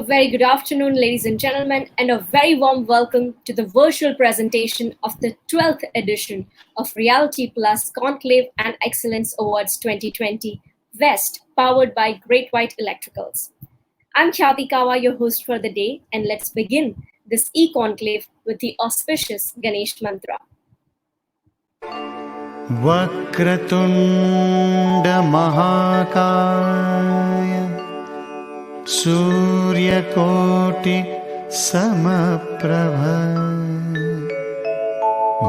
A very good afternoon, ladies and gentlemen, and a very warm welcome to the virtual presentation of the 12th edition of Reality Plus Conclave and Excellence Awards 2020 West, powered by GreatWhite Electricals. I'm Khyati Kawa, your host for the day, and let's begin this e-conclave with the auspicious Ganesh mantra. वक्रतुण्ड महाकाय सूर्यकोटि समप्रभ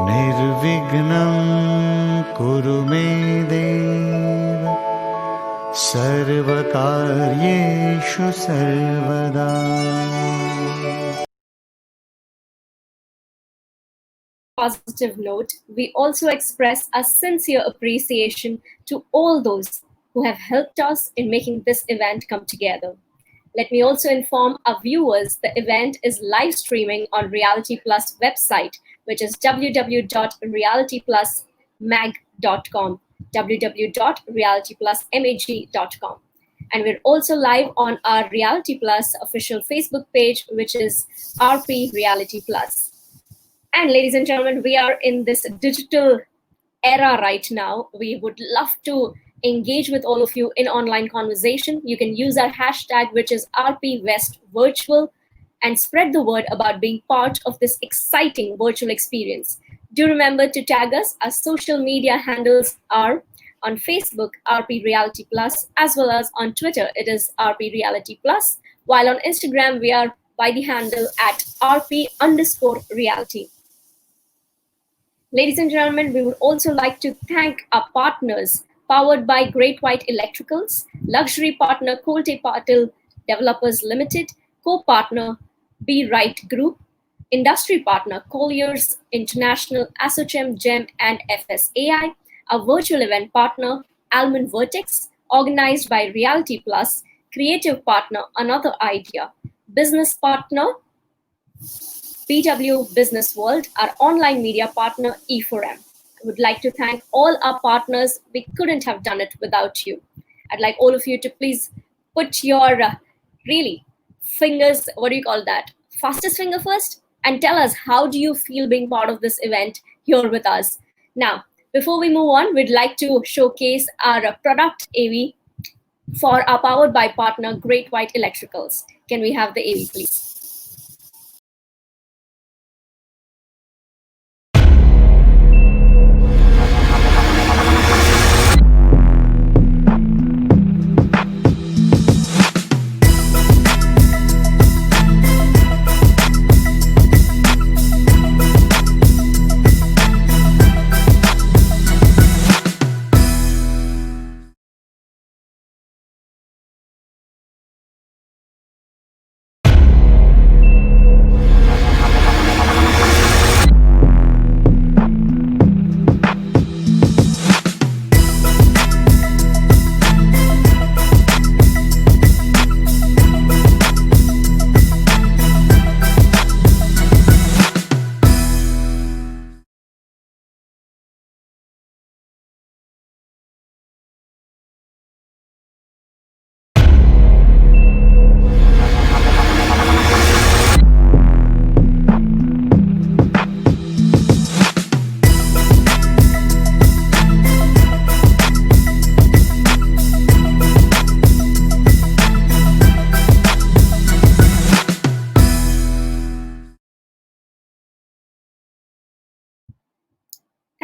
निर्विघ्नं कुरु मे देव सर्वकार्येषु सर्वदा. Positive note, we also express a sincere appreciation to all those who have helped us in making this event come together. Let me also inform our viewers the event is live streaming on Reality Plus website, which is www.realityplusmag.com, www.realityplusmag.com. And we're also live on our Reality Plus official Facebook page, which is RP Reality Plus. And ladies and gentlemen, we are in this digital era right now. We would love to engage with all of you in online conversation. You can use our hashtag, which is RPWestVirtual, and spread the word about being part of this exciting virtual experience. Do remember to tag us. Our social media handles are on Facebook, RP Reality Plus, as well as on Twitter, it is RP Reality Plus, while on Instagram, we are by the handle at RP_reality. Ladies and gentlemen, we would also like to thank our partners, powered by GreatWhite Electricals, luxury partner Kolte Patil Developers Limited, co-partner Be Right Group, industry partner Colliers International, Asochem, GEM, and FSAI, our virtual event partner Alman Vertex, organized by Reality Plus, creative partner Another Idea, business partner BW Business World, our online media partner E4M. I would like to thank all our partners. We couldn't have done it without you. I'd like all of you to please put your really fingers, what do you call that? Fastest finger first, and tell us how do you feel being part of this event here with us. Now, before we move on, we'd like to showcase our product AV for our powered by partner GreatWhite Electricals. Can we have the AV, please?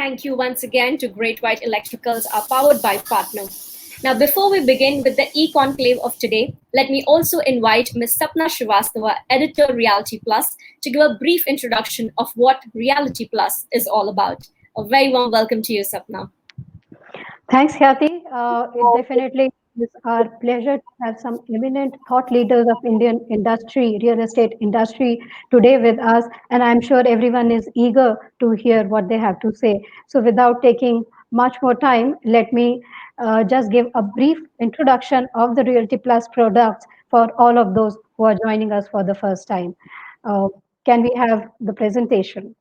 Thank you once again to GreatWhite Electricals, our powered by partner. Now, before we begin with the e-conclave of today, let me also invite Ms. Sapna Srivastava, editor Reality Plus, to give a brief introduction of what Reality Plus is all about. A very warm welcome to you, Sapna. Thanks, Khyati. It definitely is our pleasure to have some eminent thought leaders of Indian industry, real estate industry today with us. And I'm sure everyone is eager to hear what they have to say. So without taking much more time, let me just give a brief introduction of the Realty Plus products for all of those who are joining us for the first time. Uh, can we have the presentation?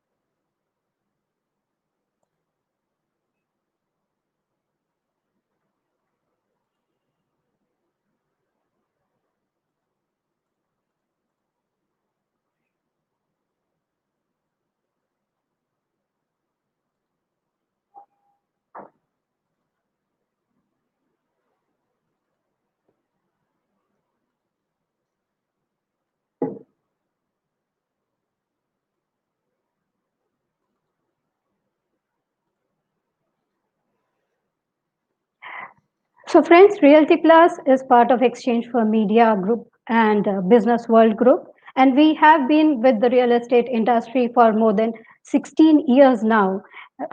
So friends, Realty Plus is part of Exchange for Media Group and Business World Group. And we have been with the real estate industry for more than 16 years now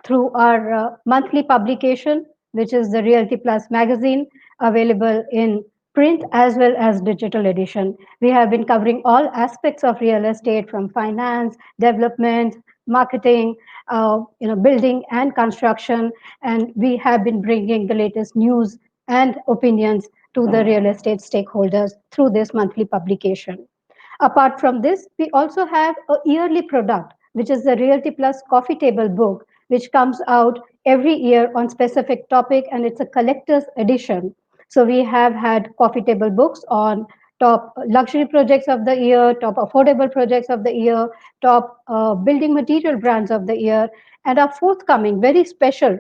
through our monthly publication, which is the Realty Plus magazine, available in print as well as digital edition. We have been covering all aspects of real estate, from finance, development, marketing, building and construction, and we have been bringing the latest news and opinions to the real estate stakeholders through this monthly publication. Apart from this, we also have a yearly product, which is the Realty Plus Coffee Table book, which comes out every year on specific topic, and it's a collector's edition. So we have had coffee table books on top luxury projects of the year, top affordable projects of the year, top building material brands of the year, and our forthcoming very special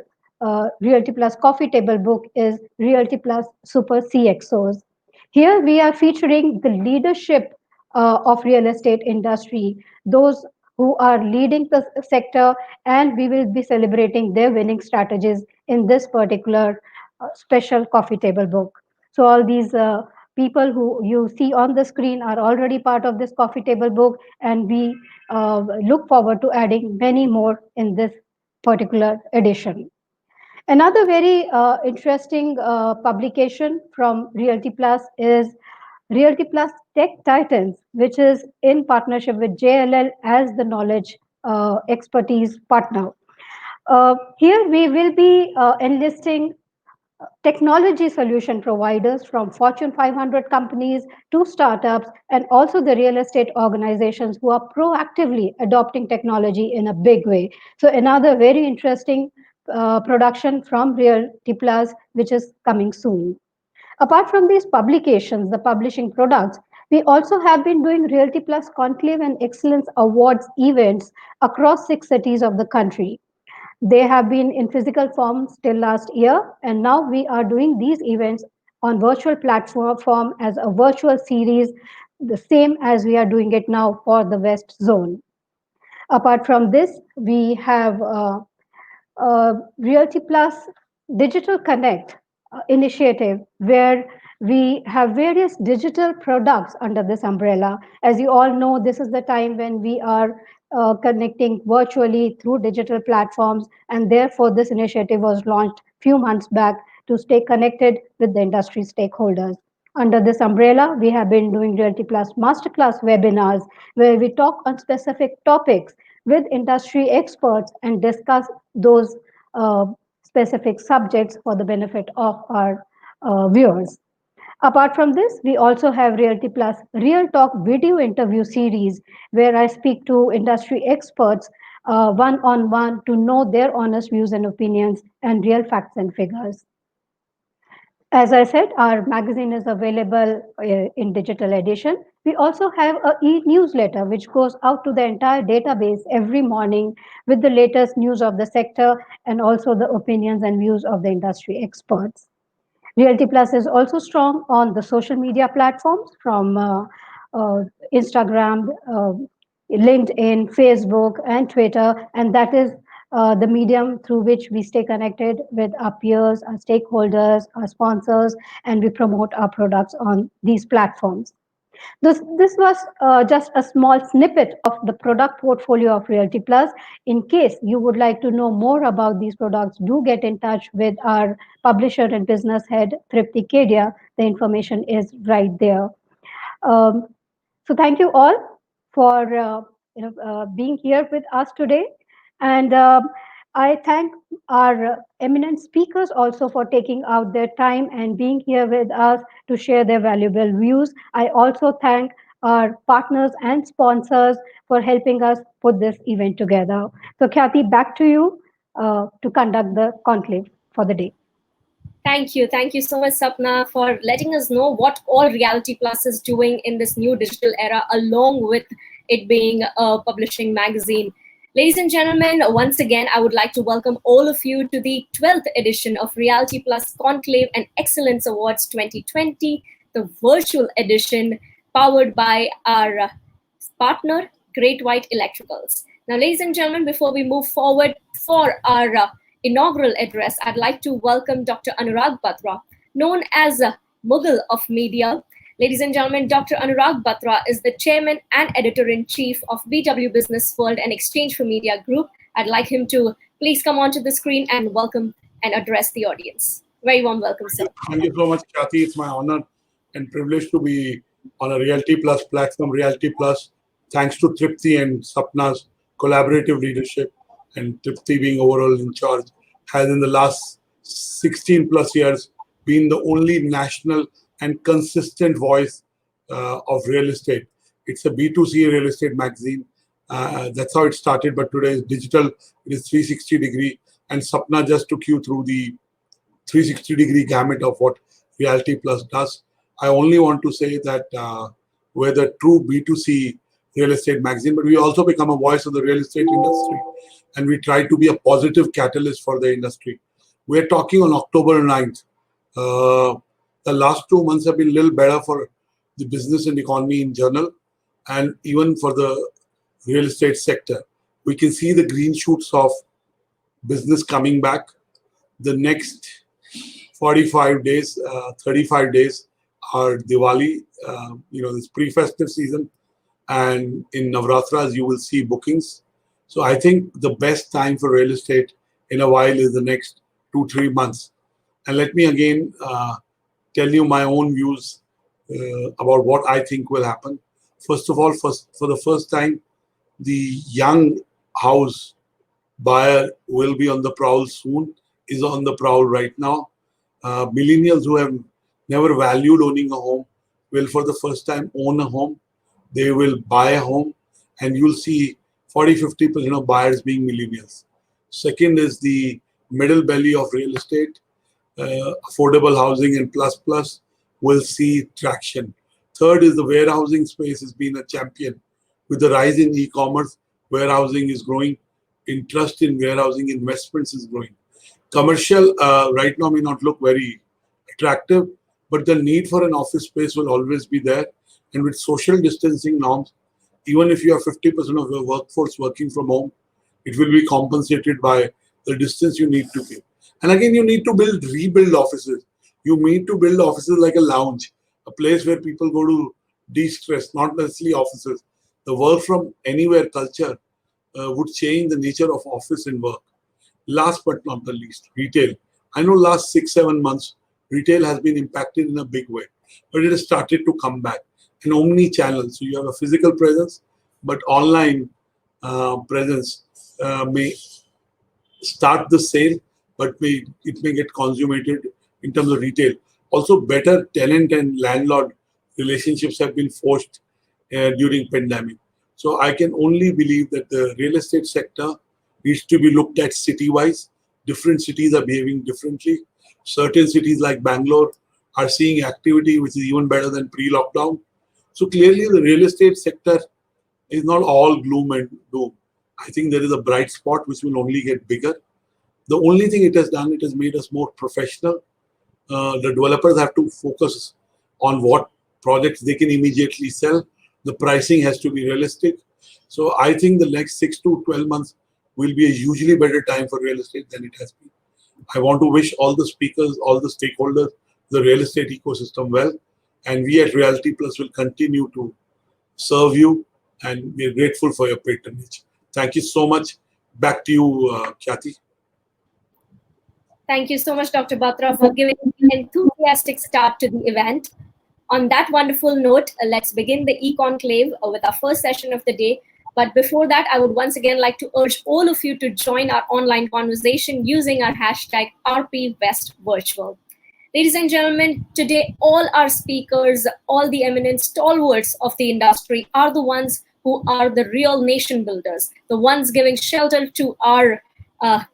Realty Plus coffee table book is Realty Plus Super CXOs. Here we are featuring the leadership of real estate industry, those who are leading the sector, and we will be celebrating their winning strategies in this particular special coffee table book. So all these people who you see on the screen are already part of this coffee table book, and we look forward to adding many more in this particular edition. Another very interesting publication from Realty Plus is Realty Plus Tech Titans, which is in partnership with JLL as the knowledge expertise partner. Here we will be enlisting technology solution providers from Fortune 500 companies to startups, and also the real estate organizations who are proactively adopting technology in a big way. So another very interesting production from Realty Plus, which is coming soon. Apart from these publications, the publishing products, we also have been doing Realty Plus Conclave and Excellence Awards events across 6 cities of the country. They have been in physical forms till last year, and now we are doing these events on virtual platform as a virtual series, the same as we are doing it now for the West Zone. Apart from this, we have Realty Plus Digital Connect initiative, where we have various digital products under this umbrella. As you all know, this is the time when we are connecting virtually through digital platforms, and therefore this initiative was launched few months back to stay connected with the industry stakeholders. Under this umbrella, we have been doing Realty Plus Masterclass webinars, where we talk on specific topics with industry experts and discuss those specific subjects for the benefit of our viewers. Apart from this, we also have Realty Plus Real Talk video interview series, where I speak to industry experts one-on-one to know their honest views and opinions and real facts and figures. As I said, our magazine is available in digital edition. We also have an e-newsletter which goes out to the entire database every morning with the latest news of the sector and also the opinions and views of the industry experts. Realty Plus is also strong on the social media platforms from Instagram, LinkedIn, Facebook, and Twitter, and that is the medium through which we stay connected with our peers, our stakeholders, our sponsors, and we promote our products on these platforms. This was just a small snippet of the product portfolio of Realty Plus. In case you would like to know more about these products, do get in touch with our publisher and business head, Tripti Kedia. The information is right there. So thank you all for being here with us today. And I thank our eminent speakers also for taking out their time and being here with us to share their valuable views. I also thank our partners and sponsors for helping us put this event together. So Khyati, back to you to conduct the conclave for the day. Thank you. Thank you so much, Sapna, for letting us know what all Realty Plus is doing in this new digital era, along with it being a publishing magazine. Ladies and gentlemen, once again, I would like to welcome all of you to the 12th edition of Realty Plus Conclave and Excellence Awards 2020, the virtual edition powered by our partner, GreatWhite Electricals. Now, ladies and gentlemen, before we move forward for our inaugural address, I'd like to welcome Dr. Anurag Batra, known as a Mughal of media. Ladies and gentlemen, Dr. Anurag Batra is the chairman and editor-in-chief of BW Business World and Exchange for Media Group. I'd like him to please come onto the screen and welcome and address the audience. Very warm welcome, sir. Thank you so much, Kathy. It's my honor and privilege to be on a Realty Plus platform. Realty Plus, thanks to Tripti and Sapna's collaborative leadership, and Tripti being overall in charge, has in the last 16 plus years been the only national and consistent voice of real estate. It's a B2C real estate magazine. That's how it started, but today is digital. It is 360-degree, and Sapna just took you through the 360-degree gamut of what Realty Plus does. I only want to say that we're the true B2C real estate magazine, but we also become a voice of the real estate industry, and we try to be a positive catalyst for the industry. We're talking on October 9th. The last 2 months have been a little better for the business and economy in general, and even for the real estate sector. We can see the green shoots of business coming back. The next 45 days, 35 days are Diwali, this pre-festive season. And in Navratras, you will see bookings. So I think the best time for real estate in a while is the next 2-3 months. And let me again tell you my own views about what I think will happen. First of all, for the first time, the young house buyer will be on the prowl soon, is on the prowl right now. Millennials who have never valued owning a home will for the first time own a home. They will buy a home, and you'll see 40-50% of buyers being millennials. Second is the middle belly of real estate. Affordable housing and plus will see traction. Third is the warehousing space has been a champion. With the rise in e-commerce, warehousing is growing. Interest in warehousing investments is growing. Commercial right now may not look very attractive, but the need for an office space will always be there. And with social distancing norms, even if you have 50% of your workforce working from home, it will be compensated by the distance you need to give. And again, you need to rebuild offices. You need to build offices like a lounge, a place where people go to de-stress, not necessarily offices. The work from anywhere culture would change the nature of office and work. Last but not the least, retail. I know last 6-7 months, retail has been impacted in a big way, but it has started to come back. An omni-channel, so you have a physical presence, but online presence may start the sale, but it may get consummated in terms of retail. Also, better tenant and landlord relationships have been forced during pandemic. So I can only believe that the real estate sector needs to be looked at city-wise. Different cities are behaving differently. Certain cities like Bangalore are seeing activity which is even better than pre-lockdown. So clearly the real estate sector is not all gloom and doom. I think there is a bright spot which will only get bigger. The only thing it has done, it has made us more professional. The developers have to focus on what projects they can immediately sell. The pricing has to be realistic. So I think the next 6 to 12 months will be a hugely better time for real estate than it has been. I want to wish all the speakers, all the stakeholders, the real estate ecosystem well. And we at Realty Plus will continue to serve you, and we're grateful for your patronage. Thank you so much. Back to you, Kathy. Thank you so much, Dr. Batra, for giving an enthusiastic start to the event. On that wonderful note, let's begin the e-conclave with our first session of the day. But before that, I would once again like to urge all of you to join our online conversation using our hashtag RPWestVirtual. Ladies and gentlemen, today all our speakers, all the eminent stalwarts of the industry are the ones who are the real nation builders, the ones giving shelter to our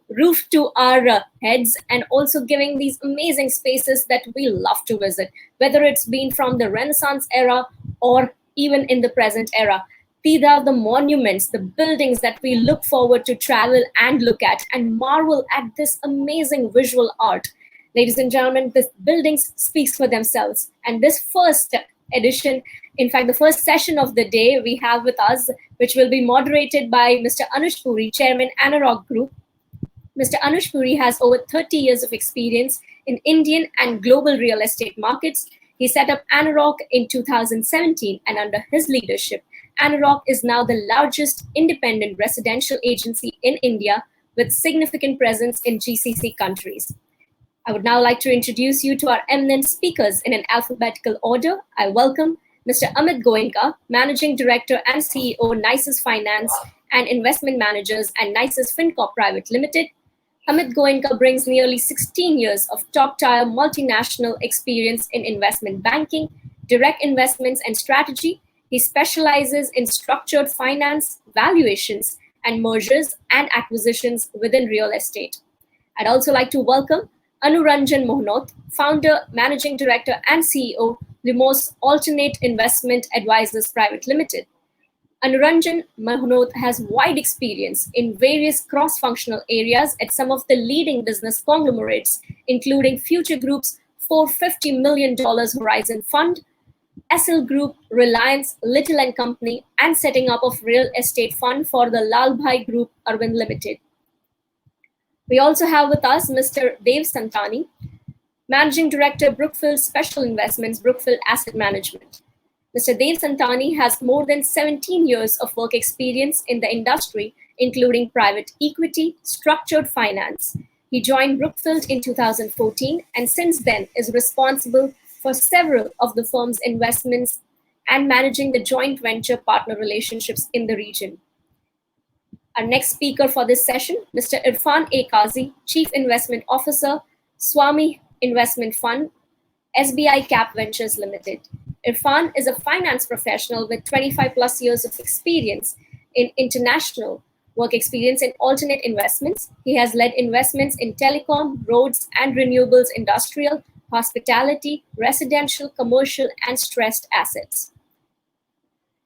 roof to our heads, and also giving these amazing spaces that we love to visit, whether it's been from the Renaissance era or even in the present era. These are the monuments, the buildings that we look forward to travel and look at and marvel at this amazing visual art. Ladies and gentlemen, this buildings speaks for themselves. And this first edition, in fact, the first session of the day we have with us, which will be moderated by Mr. Anush Puri, Chairman, Anurag Group. Mr. Anush Puri has over 30 years of experience in Indian and global real estate markets. He set up Anurok in 2017, and under his leadership, Anurok is now the largest independent residential agency in India with significant presence in GCC countries. I would now like to introduce you to our eminent speakers in an alphabetical order. I welcome Mr. Amit Goenka, Managing Director and CEO, Nices Finance and Investment Managers and Nices FinCorp Private Limited. Amit Goenka brings nearly 16 years of top-tier multinational experience in investment banking, direct investments, and strategy. He specializes in structured finance, valuations, and mergers and acquisitions within real estate. I'd also like to welcome Anuranjan Mohnoth, founder, managing director, and CEO, Limos Alternate Investment Advisors Private Limited. Anuranjan Mohnoth has wide experience in various cross-functional areas at some of the leading business conglomerates, including Future Group's $450 million Horizon Fund, SL Group, Reliance, Little and Company, and setting up of real estate fund for the Lalbhai Group Arvind Limited. We also have with us Mr. Dev Santani, Managing Director, Brookfield Special Investments, Brookfield Asset Management. Mr. Dev Santani has more than 17 years of work experience in the industry, including private equity, structured finance. He joined Brookfield in 2014 and since then is responsible for several of the firm's investments and managing the joint venture partner relationships in the region. Our next speaker for this session, Mr. Irfan A. Qazi, Chief Investment Officer, Swami Investment Fund, SBI Cap Ventures Limited. Irfan is a finance professional with 25 plus years of experience in international work experience in alternate investments. He has led investments in telecom, roads and renewables, industrial, hospitality, residential, commercial, and stressed assets.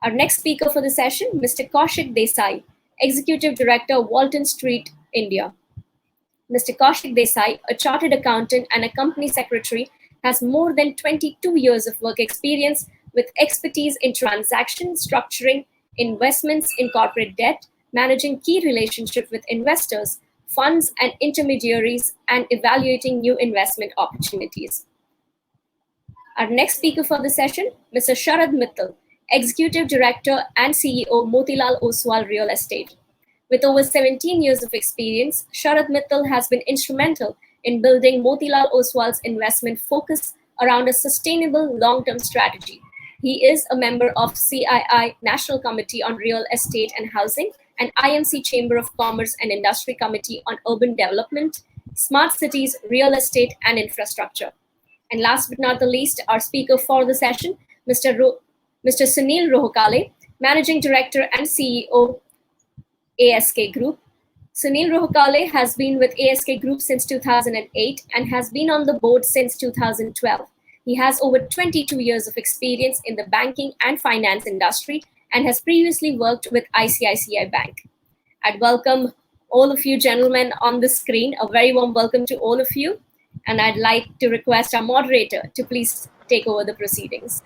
Our next speaker for the session, Mr. Kaushik Desai, Executive Director, Walton Street, India. Mr. Kaushik Desai, a chartered accountant and a company secretary, has more than 22 years of work experience with expertise in transaction structuring, investments in corporate debt, managing key relationships with investors, funds and intermediaries, and evaluating new investment opportunities. Our next speaker for the session, Mr. Sharad Mittal, Executive Director and CEO, Motilal Oswal Real Estate. With over 17 years of experience, Sharad Mittal has been instrumental in building Motilal Oswal's investment focus around a sustainable long-term strategy. He is a member of CII National Committee on Real Estate and Housing and IMC Chamber of Commerce and Industry Committee on Urban Development, Smart Cities, Real Estate and Infrastructure. And last but not the least, our speaker for the session, Mr. Sunil Rohkale, Managing Director and CEO, ASK Group. Sunil Rohkale has been with ASK Group since 2008 and has been on the board since 2012. He has over 22 years of experience in the banking and finance industry and has previously worked with ICICI Bank. I'd welcome all of you gentlemen on the screen. A very warm welcome to all of you. And I'd like to request our moderator to please take over the proceedings.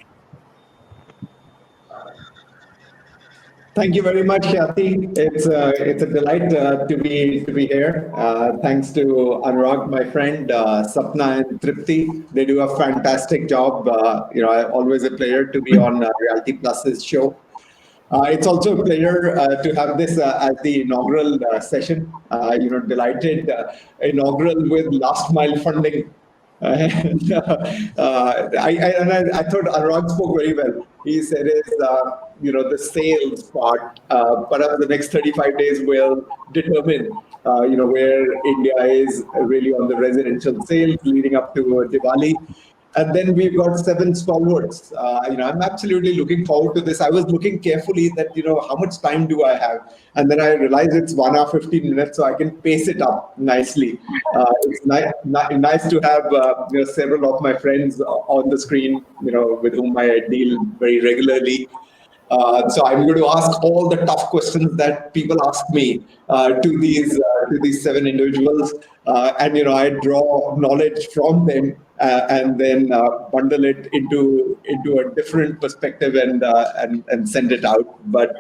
Thank you very much, Khyati. It's a delight to be here. Thanks to Anurag, my friend, Sapna and Tripti. They do a fantastic job. Always a pleasure to be on Reality Plus's show. It's also a pleasure to have this as the inaugural session. Delighted inaugural with last mile funding. I thought Anurag spoke very well. He said the sales part, perhaps the next 35 days will determine, where India is really on the residential sales leading up to Diwali. And then we've got 7 stalwarts. I'm absolutely looking forward to this. I was looking carefully that, how much time do I have? And then I realized it's 1 hour, 15 minutes, so I can pace it up nicely. It's nice to have, several of my friends on the screen, with whom I deal very regularly. So I'm going to ask all the tough questions that people ask me to these 7 individuals, and I draw knowledge from them and then bundle it into a different perspective and send it out. But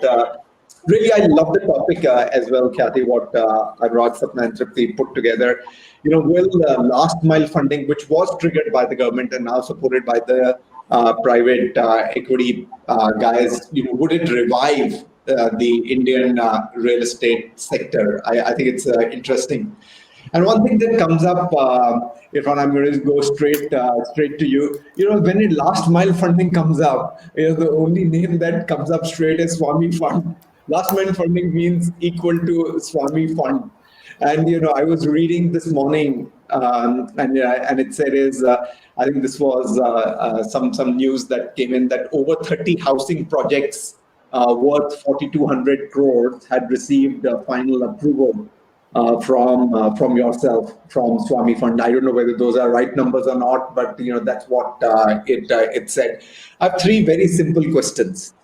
Really, I love the topic as well, Kathy, what Anurag, Sapna, and Tripti put together. Will last mile funding, which was triggered by the government and now supported by the private equity guys, would it revive the Indian real estate sector? I think it's interesting. And one thing that comes up, Irfan, I'm going to go straight to you. When it last mile funding comes up, the only name that comes up straight is Swami Fund. Last mile funding means equal to Swami Fund. And I was reading this morning, and it said I think this was some news that came in that over 30 housing projects worth 4,200 crores had received final approval from yourself, from Swami Fund. I don't know whether those are right numbers or not, but that's what it said. I have three very simple questions,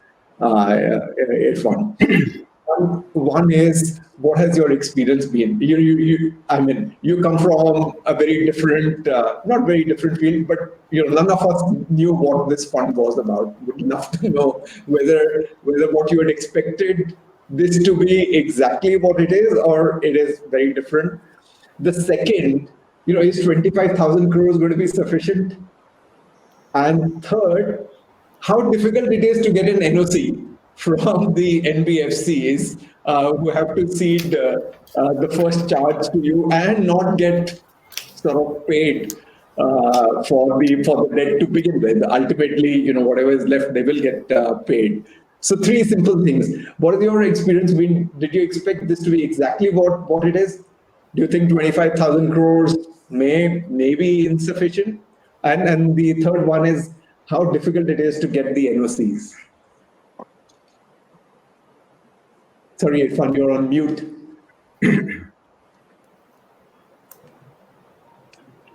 Irfan. One is, what has your experience been? You come from a very different, not very different field, but none of us knew what this fund was about. Would love to know whether what you had expected this to be exactly what it is, or it is very different. The second, is 25,000 crores going to be sufficient? And third, how difficult it is to get an NOC from the NBFCs who have to cede the first charge to you and not get sort of paid for the debt to begin with. Ultimately, whatever is left, they will get paid. So three simple things. What has your experience been? Did you expect this to be exactly what it is? Do you think 25,000 crores may be insufficient? And the third one is how difficult it is to get the NOCs. Sorry, Irfan, you're on mute.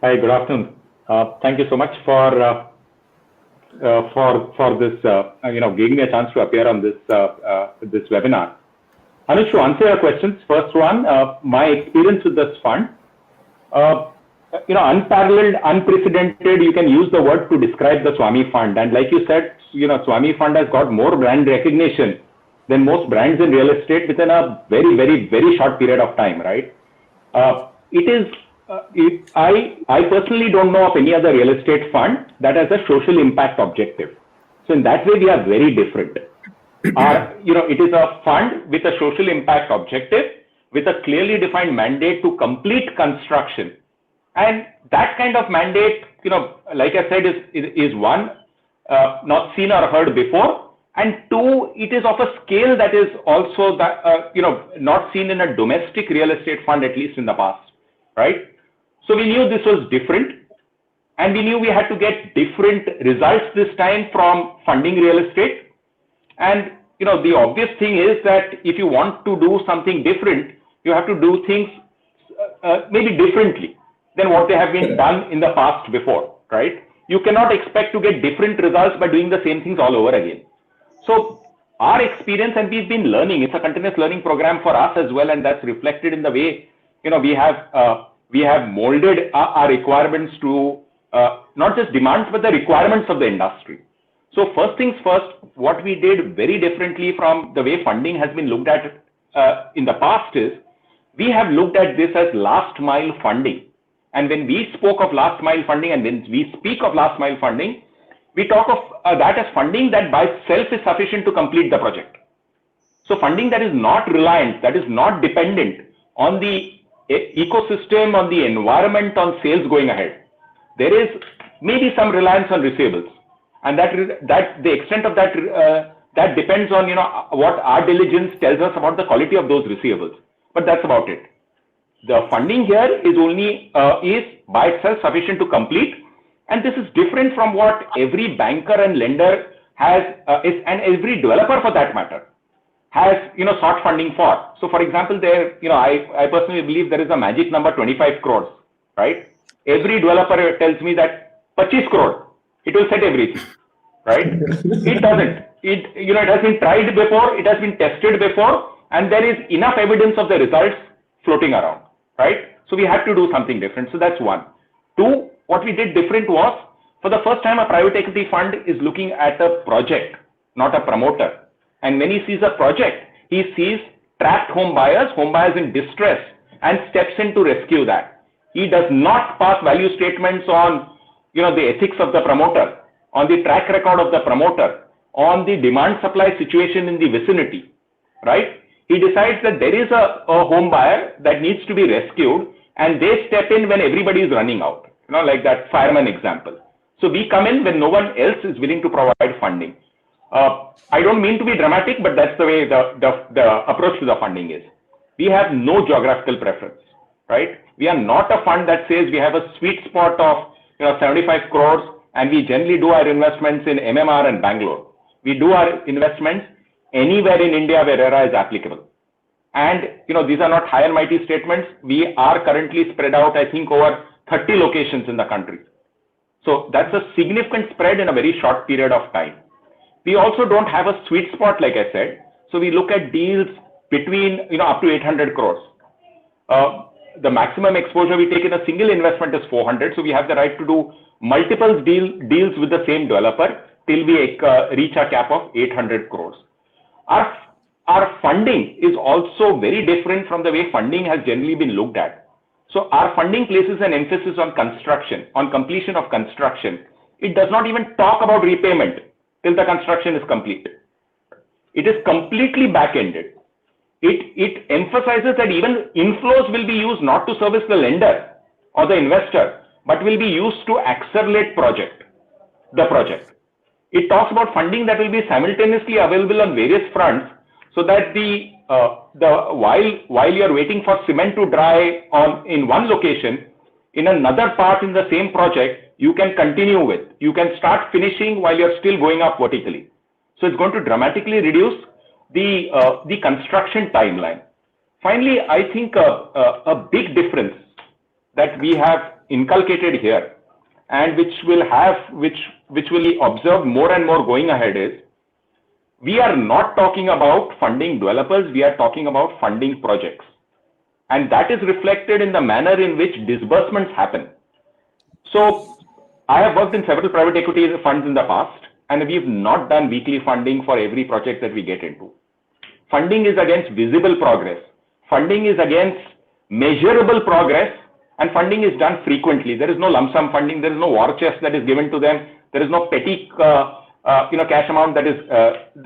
Hi, good afternoon. Thank you so much for this, giving me a chance to appear on this webinar. Anush, to answer your questions, first one, my experience with this fund, unparalleled, unprecedented, you can use the word to describe the Swami Fund. And like you said, Swami Fund has got more brand recognition than most brands in real estate within a very, very, very short period of time, right? I personally don't know of any other real estate fund that has a social impact objective. So in that way, we are very different. It is a fund with a social impact objective, with a clearly defined mandate to complete construction. And that kind of mandate, like I said, is one, not seen or heard before. And two, it is of a scale that is also not seen in a domestic real estate fund, at least in the past, right? So we knew this was different, and we knew we had to get different results this time from funding real estate. And the obvious thing is that if you want to do something different, you have to do things maybe differently than what they have been done in the past before, right? You cannot expect to get different results by doing the same things all over again. So our experience, and we've been learning, it's a continuous learning program for us as well, and that's reflected in the way we have molded our requirements to not just demands, but the requirements of the industry. So first things first, what we did very differently from the way funding has been looked at in the past is, we have looked at this as last mile funding. And when we spoke of last mile funding, and when we speak of last mile funding, we talk of that as funding that by itself is sufficient to complete the project. So funding that is not reliant, that is not dependent on the ecosystem, on the environment, on sales going ahead. There is maybe some reliance on receivables, and that the extent of that that depends on what our diligence tells us about the quality of those receivables. But that's about it. The funding here is only is by itself sufficient to complete, and this is different from what every banker and lender has, and every developer for that matter has sought funding for. So for example, I personally believe there is a magic number 25 crores, right? Every developer tells me that 25 crore, it will set everything, right? It doesn't. It has been tried before, it has been tested before, and there is enough evidence of the results floating around, right? So we had to do something different. So that's one. Two, what we did different was, for the first time, a private equity fund is looking at a project, not a promoter. And when he sees a project, He sees trapped home buyers in distress, and steps in to rescue that. He does not pass value statements on, the ethics of the promoter, on the track record of the promoter, on the demand supply situation in the vicinity, right? He decides that there is a home buyer that needs to be rescued, and they step in when everybody is running out, like that fireman example. So we come in when no one else is willing to provide funding. I don't mean to be dramatic, but that's the way the approach to the funding is. We have no geographical preference, right? We are not a fund that says we have a sweet spot of 75 crores and we generally do our investments in MMR and Bangalore. We do our investments anywhere in India where RERA is applicable. And these are not high and mighty statements. We are currently spread out, I think, over 30 locations in the country. So that's a significant spread in a very short period of time. We also don't have a sweet spot, like I said. So we look at deals between, up to 800 crores. The maximum exposure we take in a single investment is 400. So we have the right to do multiple deals with the same developer till we reach a cap of 800 crores. Our funding is also very different from the way funding has generally been looked at. So our funding places an emphasis on construction, on completion of construction. It does not even talk about repayment till the construction is complete. It is completely back-ended. It emphasizes that even inflows will be used not to service the lender or the investor, but will be used to accelerate the project. It talks about funding that will be simultaneously available on various fronts, so that while you're waiting for cement to dry in one location, in another part in the same project, you can continue with. You can start finishing while you're still going up vertically. So it's going to dramatically reduce the construction timeline. Finally, I think a big difference that we have inculcated here, and which will be observed more and more going ahead, is we are not talking about funding developers, we are talking about funding projects. And that is reflected in the manner in which disbursements happen. So I have worked in several private equity funds in the past, and we've not done weekly funding for every project that we get into. Funding is against visible progress. Funding is against measurable progress, and funding is done frequently. There is no lump sum funding. There is no war chest that is given to them. There is no petty cash amount that is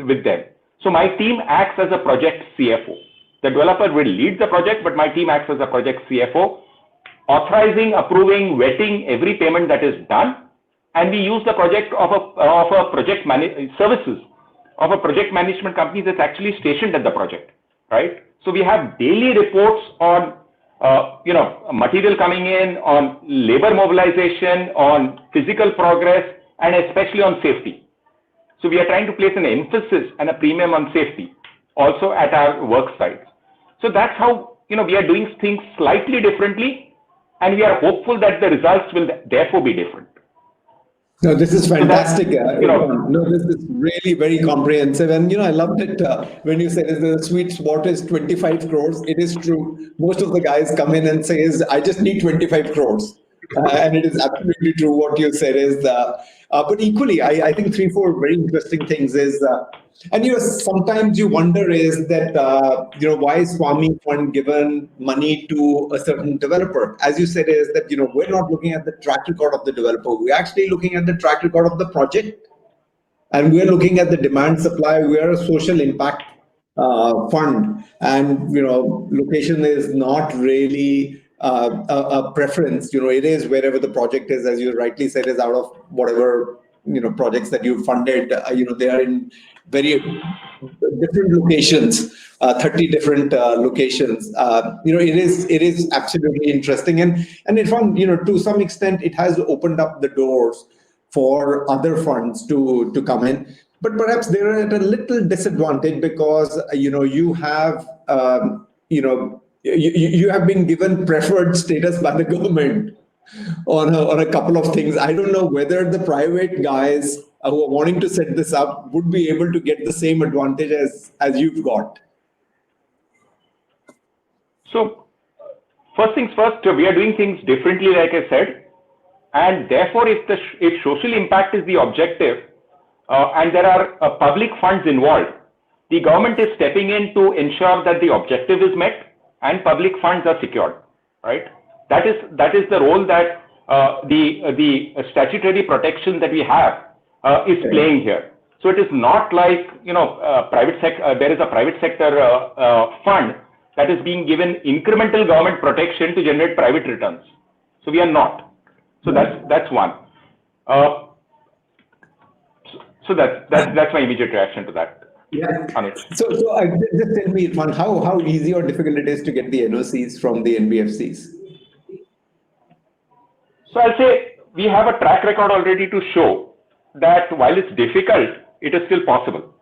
with them. So my team acts as a project CFO. The developer will lead the project, but my team acts as a project CFO, authorizing, approving, vetting every payment that is done, and we use the project of a project services of a project management company that's actually stationed at the project, right? So we have daily reports on material coming in, on labor mobilization, on physical progress, and especially on safety. So we are trying to place an emphasis and a premium on safety also at our work sites. So that's how we are doing things slightly differently, and we are hopeful that the results will therefore be different. No, this is fantastic. No, this is really very comprehensive. And, I loved it when you said the sweet spot is 25 crores. It is true. Most of the guys come in and says, I just need 25 crores. And it is absolutely true what you said is, but equally, I think 3-4 very interesting things is, and sometimes you wonder is that, why is Swami Fund given money to a certain developer? As you said is that, we're not looking at the track record of the developer. We're actually looking at the track record of the project. And we're looking at the demand supply. We're a social impact fund. And, location is not really a preference. It is wherever the project is, as you rightly said, is out of whatever projects that you funded. They are in very different locations, 30 different locations. It is absolutely interesting, and in fun, to some extent, it has opened up the doors for other funds to come in. But perhaps they're at a little disadvantage because you have you have been given preferred status by the government on a couple of things. I don't know whether the private guys who are wanting to set this up would be able to get the same advantage as you've got. So first things first, we are doing things differently, like I said, and therefore if social impact is the objective and there are public funds involved, the government is stepping in to ensure that the objective is met and public funds are secured, right? That is the role that the statutory protection that we have is playing here. So it is not like, private sector. There is a private sector fund that is being given incremental government protection to generate private returns. So we are not. So that's one. So that's my immediate reaction to that. Yeah. Anuj. So just tell me, Irfan, how easy or difficult it is to get the NOCs from the NBFCs? So I'll say we have a track record already to show that while it's difficult, it is still possible.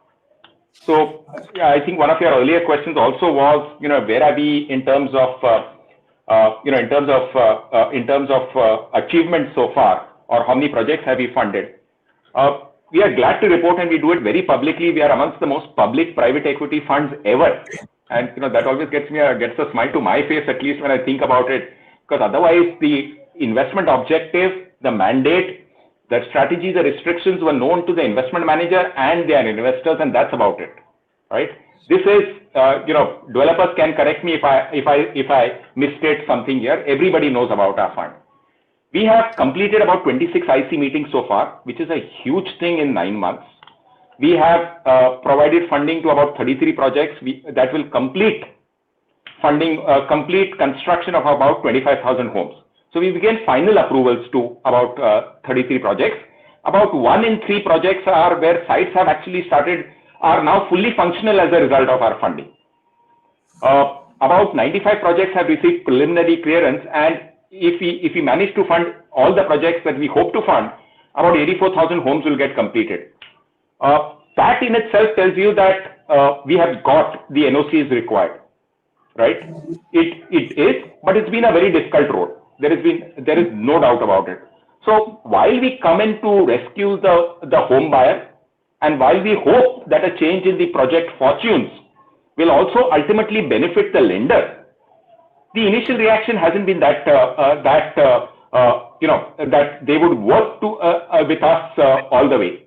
So I think one of your earlier questions also was, where are we in terms of, achievement so far, or how many projects have we funded? We are glad to report, and we do it very publicly. We are amongst the most public private equity funds ever, and that always gets a smile to my face, at least when I think about it, because otherwise the investment objective, the mandate, the strategy, the restrictions were known to the investment manager and their investors, and that's about it, right? This is, developers can correct me if I misstate something here. Everybody knows about our fund. We have completed about 26 IC meetings so far, which is a huge thing in 9 months. We have provided funding to about 33 projects that will complete construction of about 25,000 homes. So we began final approvals to about 33 projects. About 1 in 3 projects are where sites have actually are now fully functional as a result of our funding. About 95 projects have received preliminary clearance, and if we manage to fund all the projects that we hope to fund, about 84,000 homes will get completed. That in itself tells you that we have got the NOCs required, right? It is, but it's been a very difficult road. There is no doubt about it. So while we come in to rescue the home buyer, and while we hope that a change in the project fortunes will also ultimately benefit the lender, the initial reaction hasn't been that they would work with us all the way.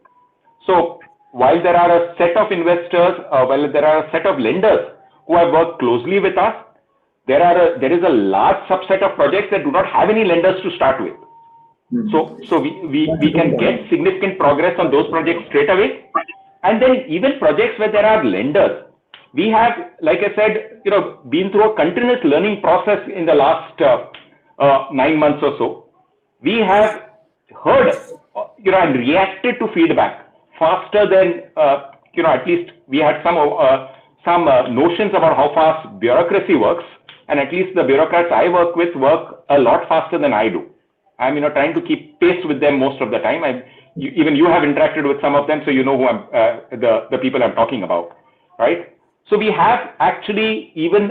So while there are a set of investors, while there are a set of lenders who have worked closely with us, there is a large subset of projects that do not have any lenders to start with. So we can get significant progress on those projects straight away, and then even projects where there are lenders. We have, like I said, been through a continuous learning process in the last 9 months or so. We have heard, and reacted to feedback faster than, at least we had some notions about how fast bureaucracy works, and at least the bureaucrats I work with work a lot faster than I do. I'm, trying to keep pace with them most of the time. Even you have interacted with some of them, so you know who the people I'm talking about, right? So we have actually even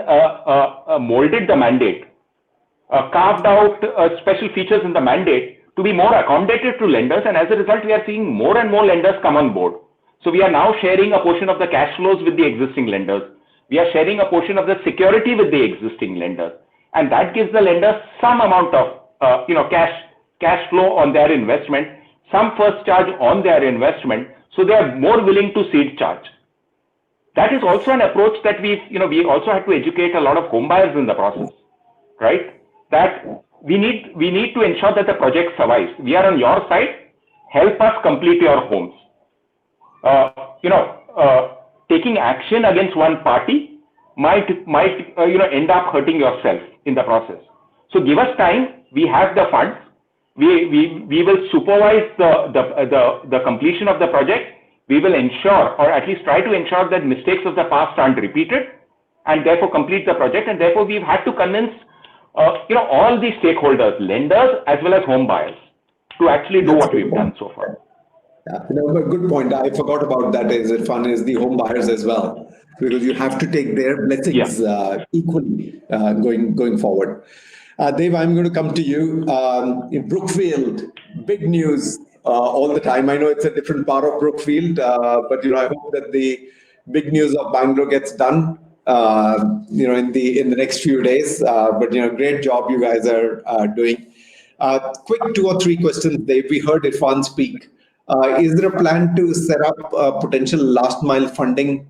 molded the mandate, carved out special features in the mandate to be more accommodative to lenders, and as a result, we are seeing more and more lenders come on board. So we are now sharing a portion of the cash flows with the existing lenders. We are sharing a portion of the security with the existing lenders, and that gives the lenders some amount of cash flow on their investment, some first charge on their investment, so they are more willing to seed charge. That is also an approach that we also had to educate a lot of home buyers in the process, right? That we need to ensure that the project survives. We are on your side. Help us complete your homes. Taking action against one party might end up hurting yourself in the process. So give us time. We have the funds. We will supervise the completion of the project. We will ensure, or at least try to ensure, that mistakes of the past aren't repeated, and therefore complete the project. And therefore, we've had to convince, all the stakeholders, lenders as well as home buyers, to actually do what we've done so far. Yeah, a good point. I forgot about that. Is the home buyers as well, because you have to take their blessings equally going forward. Dave, I'm going to come to you. In Brookfield, big news all the time. I know it's a different part of Brookfield, but I hope that the big news of Bangalore gets done. In the next few days. But great job you guys are doing. Quick 2 or 3 questions, Dave. We heard Irfan speak. Is there a plan to set up potential last mile funding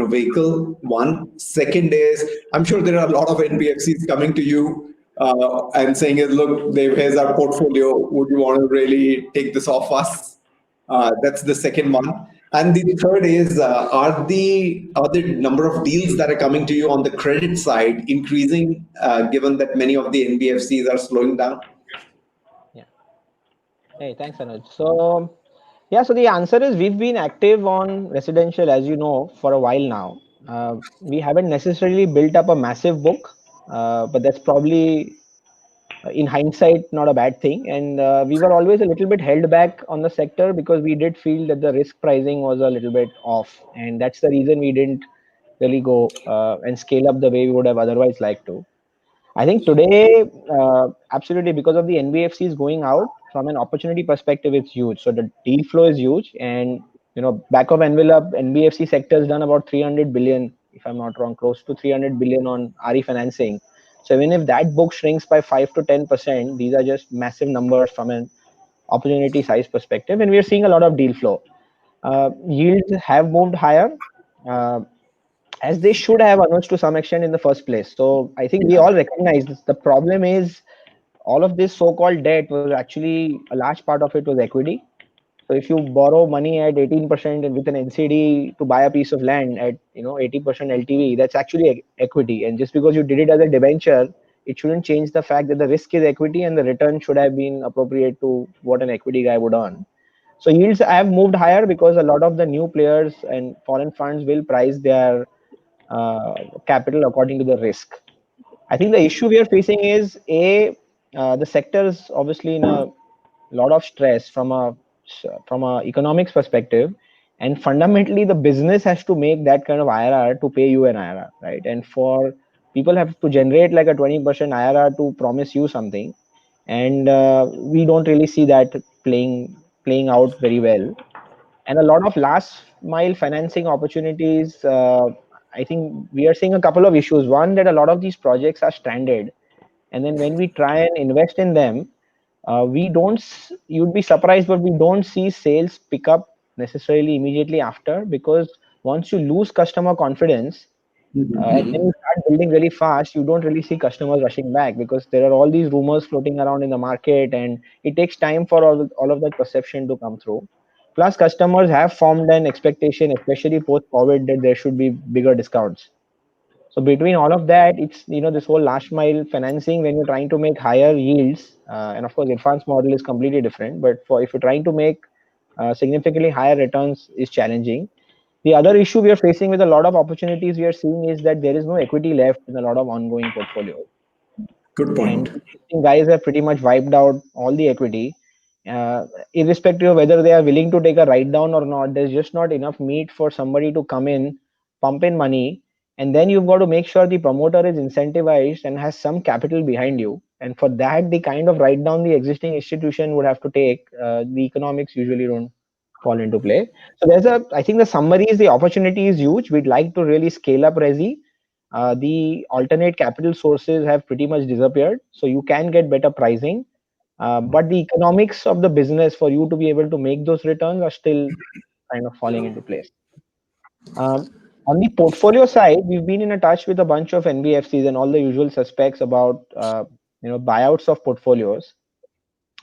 vehicle. One. Second is, I'm sure there are a lot of NBFCs coming to you and saying, "Look, Dev, here's our portfolio. Would you want to really take this off us?" That's the second one. And the third is, are the number of deals that are coming to you on the credit side increasing, given that many of the NBFCs are slowing down? Yeah. Hey, thanks, Anuj. So, yeah, so the answer is we've been active on residential, as you know, for a while now. We haven't necessarily built up a massive book, but that's probably, in hindsight, not a bad thing. And we were always a little bit held back on the sector because we did feel that the risk pricing was a little bit off. And that's the reason we didn't really go and scale up the way we would have otherwise liked to. I think today, absolutely, because of the NBFCs going out, from an opportunity perspective, it's huge. So the deal flow is huge, and back of envelope, NBFC sector has done about 300 billion, if I'm not wrong, close to 300 billion on RE financing. So even if that book shrinks by 5 to 10%, these are just massive numbers from an opportunity size perspective, and we are seeing a lot of deal flow. Yields have moved higher. Uh, as they should have, announced to some extent in the first place. So I think we all recognize this. The problem is all of this so-called debt was actually a large part of it was equity. So if you borrow money at 18% and with an NCD to buy a piece of land at 80% LTV, that's actually equity. And just because you did it as a debenture, it shouldn't change the fact that the risk is equity and the return should have been appropriate to what an equity guy would earn. So yields have moved higher because a lot of the new players and foreign funds will price their capital according to the risk. I think the issue we are facing is the sector is obviously in a lot of stress from a economics perspective, and fundamentally the business has to make that kind of IRR to pay you an IRR, right? And for people have to generate like a 20% IRR to promise you something, and we don't really see that playing out very well. And a lot of last mile financing opportunities. I think we are seeing a couple of issues. One, that a lot of these projects are stranded, and then when we try and invest in them, we don't. You'd be surprised, but we don't see sales pick up necessarily immediately after, because once you lose customer confidence, and then you start building really fast, you don't really see customers rushing back because there are all these rumors floating around in the market, and it takes time for all of that perception to come through. Plus, customers have formed an expectation, especially post COVID, that there should be bigger discounts. So between all of that, it's this whole last mile financing when you're trying to make higher yields, and of course, Irfan's model is completely different. But for if you're trying to make significantly higher returns, is challenging. The other issue we are facing with a lot of opportunities we are seeing is that there is no equity left in a lot of ongoing portfolios. Good And point. existing guys have pretty much wiped out all the equity. Irrespective of whether they are willing to take a write down or not, there's just not enough meat for somebody to come in, pump in money, and then you've got to make sure the promoter is incentivized and has some capital behind you. And for that, the kind of write down the existing institution would have to take, the economics usually don't fall into play. So I think the summary is the opportunity is huge. We'd like to really scale up Resi. The alternate capital sources have pretty much disappeared, so you can get better pricing. But the economics of the business for you to be able to make those returns are still kind of falling into place. On the portfolio side, we've been in a touch with a bunch of NBFCs and all the usual suspects about buyouts of portfolios.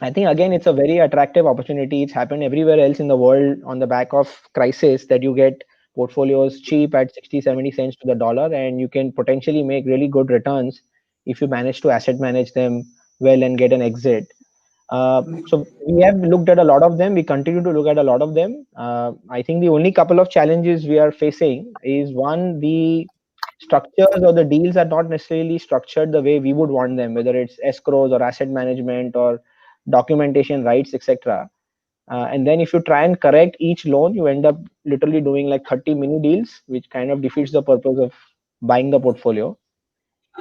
I think again it's a very attractive opportunity. It's happened everywhere else in the world on the back of crisis, that you get portfolios cheap at 60, 70 cents to the dollar, and you can potentially make really good returns if you manage to asset manage them well and get an exit. So we have looked at a lot of them. We continue to look at a lot of them. I think the only couple of challenges we are facing is, one, the structures or the deals are not necessarily structured the way we would want them, whether it's escrows or asset management or documentation rights, etc. And then if you try and correct each loan, you end up literally doing like 30 mini deals, which kind of defeats the purpose of buying the portfolio.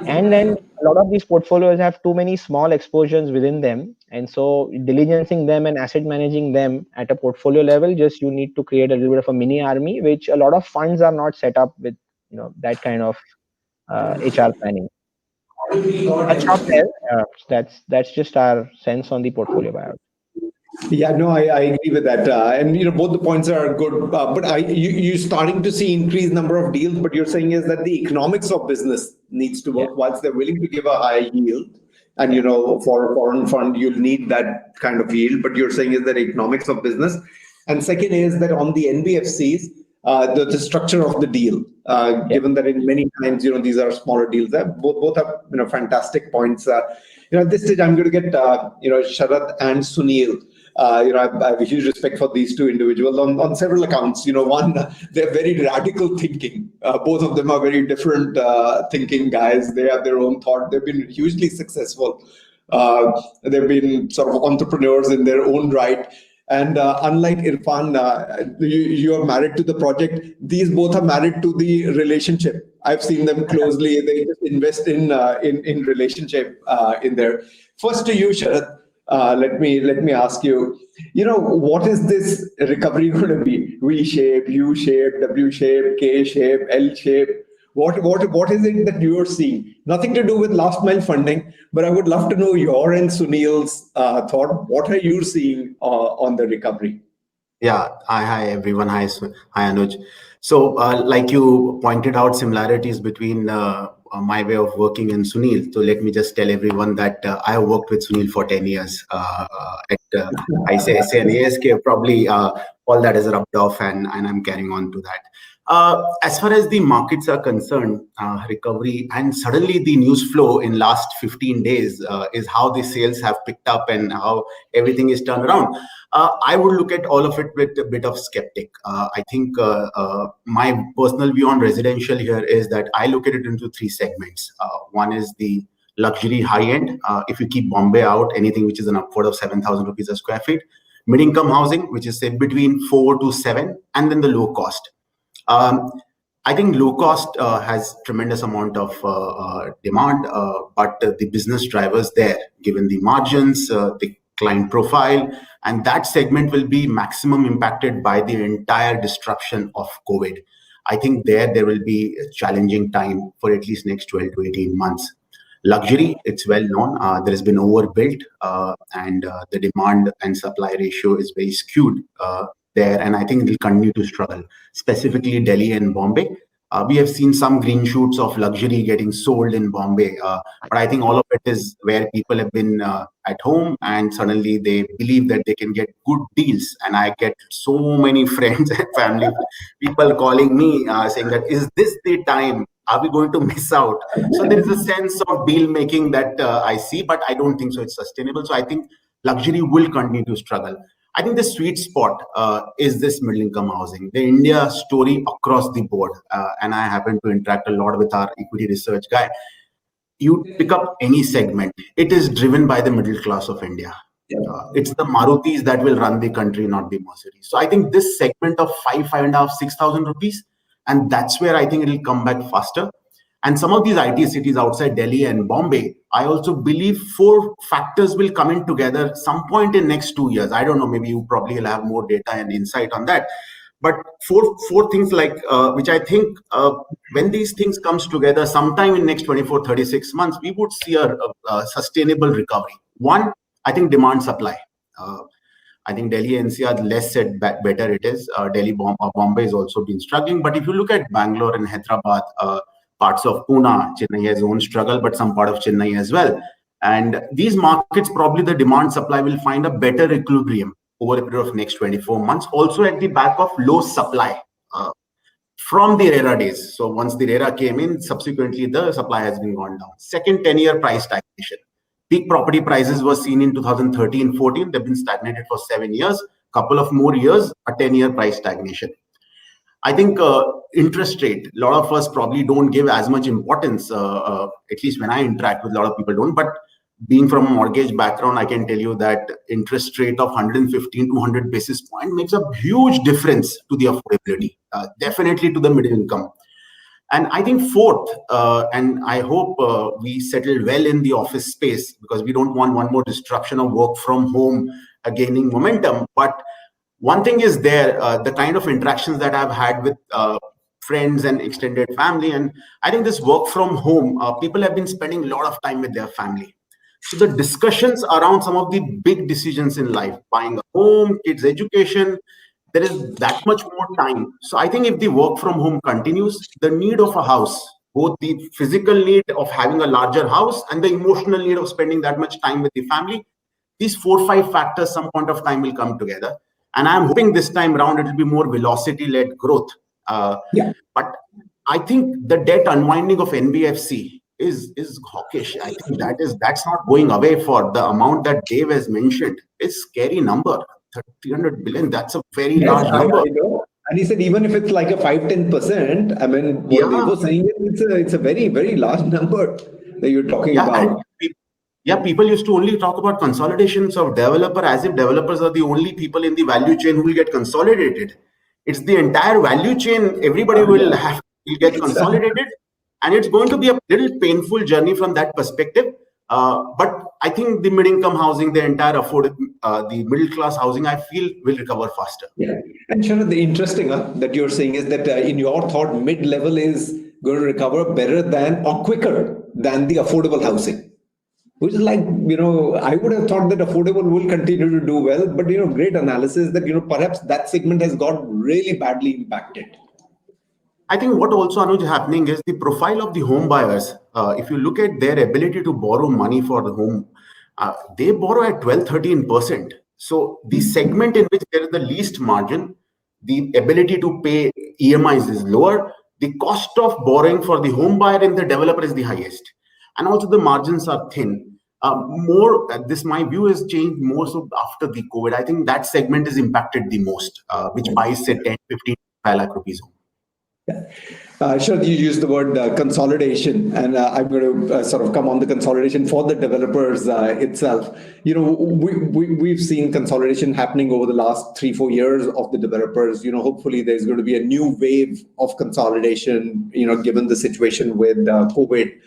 And then a lot of these portfolios have too many small exposures within them, and so diligencing them and asset managing them at a portfolio level, just you need to create a little bit of a mini army, which a lot of funds are not set up with that kind of HR planning. I'll stop there. That's just our sense on the portfolio buyout. Yeah, no, I agree with that, and both the points are good. But you're starting to see increased number of deals. But you're saying is that the economics of business needs to Yeah. work. Whilst they're willing to give a high yield, and for a foreign fund, you'll need that kind of yield. But you're saying is that economics of business, and second is that on the NBFCs, the structure of the deal. Given that in many times, these are smaller deals. Both are fantastic points. At this stage, I'm going to get Sharad and Sunil. I have a huge respect for these two individuals on several accounts. One, they're very radical thinking. Both of them are very different thinking guys. They have their own thought. They've been hugely successful. They've been sort of entrepreneurs in their own right. And unlike Irfan, you are married to the project. These both are married to the relationship. I've seen them closely. They just invest in relationship in there. First to you, Sharad. Let me ask you. What is this recovery going to be? V shape, U shape, W shape, K shape, L shape. What is it that you are seeing? Nothing to do with last mile funding, but I would love to know your and Sunil's thought. What are you seeing on the recovery? Yeah. Hi, everyone. Hi, Anuj. So, like you pointed out, similarities between my way of working and Sunil. So, let me just tell everyone that I have worked with Sunil for 10 years. At ICICI and ASK, probably all that is rubbed off, and I'm carrying on to that. As far as the markets are concerned, recovery and suddenly the news flow in last 15 days is how the sales have picked up and how everything is turned around. I would look at all of it with a bit of skeptic. I think my personal view on residential here is that I look at it into three segments. One is the luxury high end. If you keep Bombay out, anything which is an upward of 7,000 rupees a square feet. Mid-income housing, which is say between 4 to 7, and then the low cost. I think low cost has tremendous amount of demand, but the business drivers there, given the margins, the client profile, and that segment will be maximum impacted by the entire disruption of COVID. I think there will be a challenging time for at least next 12 to 18 months. Luxury, it's well known, there has been overbuilt and the demand and supply ratio is very skewed there, and I think it will continue to struggle, specifically Delhi and Bombay. We have seen some green shoots of luxury getting sold in Bombay, but I think all of it is where people have been at home and suddenly they believe that they can get good deals. And I get so many friends and family people calling me saying that, is this the time? Are we going to miss out? So there is a sense of deal making that I see, but I don't think so it's sustainable. So I think luxury will continue to struggle. I think the sweet spot is this middle income housing, the India story across the board. And I happen to interact a lot with our equity research guy. You pick up any segment, it is driven by the middle class of India. It's the Marutis that will run the country, not the Mercedes. So I think this segment of 5,500, 6,000 rupees, and that's where I think it'll come back faster. And some of these IT cities outside Delhi and Bombay, I also believe 4 factors will come in together some point in next 2 years. I don't know, maybe you probably will have more data and insight on that. But four things like, which I think when these things comes together sometime in next 24, 36 months, we would see a sustainable recovery. One, I think demand supply. I think Delhi NCR less said better it is. Bombay has also been struggling. But if you look at Bangalore and Hyderabad, parts of Pune, Chennai has own struggle, but some part of Chennai as well. And these markets, probably the demand supply will find a better equilibrium over a period of next 24 months, also at the back of low supply from the RERA days. So once the RERA came in, subsequently the supply has been gone down. Second, 10-year price stagnation. Peak property prices were seen in 2013-14. They've been stagnated for 7 years. Couple of more years, a 10-year price stagnation. I think interest rate, a lot of us probably don't give as much importance, at least when I interact with a lot of people don't, but being from a mortgage background, I can tell you that interest rate of 115 to 100 basis point makes a huge difference to the affordability, definitely to the middle income. And I think fourth, and I hope we settle well in the office space, because we don't want one more disruption of work from home gaining momentum. But one thing is there, the kind of interactions that I've had with friends and extended family, and I think this work from home, people have been spending a lot of time with their family. So the discussions around some of the big decisions in life, buying a home, kids' education, there is that much more time. So I think if the work from home continues, the need of a house, both the physical need of having a larger house and the emotional need of spending that much time with the family, these 4 or 5 factors some point of time will come together. And I'm hoping this time around it will be more velocity-led growth. But I think the debt unwinding of NBFC is hawkish. I think that's not going away for the amount that Dave has mentioned. It's a scary number. 300 billion, that's a very large number. I know. And he said even if it's like a 5-10%, I mean, what they were saying is it's a very, very large number that you're talking about. People used to only talk about consolidations of developer as if developers are the only people in the value chain who will get consolidated. It's the entire value chain. Everybody will get consolidated, and it's going to be a little painful journey from that perspective. But I think the mid-income housing, the entire the middle-class housing, I feel will recover faster. Yeah, and Sharad, the interesting that you're saying is that in your thought, mid-level is going to recover better than or quicker than the affordable housing. Which is like, I would have thought that affordable will continue to do well, but, great analysis that, perhaps that segment has got really badly impacted. I think what also, Anuj, happening is the profile of the home buyers. If you look at their ability to borrow money for the home, they borrow at 12-13%. So the segment in which there is the least margin, the ability to pay EMIs is lower. The cost of borrowing for the home buyer and the developer is the highest. And also the margins are thin. My view has changed more so after the COVID. I think that segment is impacted the most, which buys say 10, 15, 5 lakh rupees home. Sure, you used the word consolidation, and I'm going to sort of come on the consolidation for the developers itself. We've seen consolidation happening over the last 3-4 years of the developers. Hopefully there's going to be a new wave of consolidation, given the situation with COVID.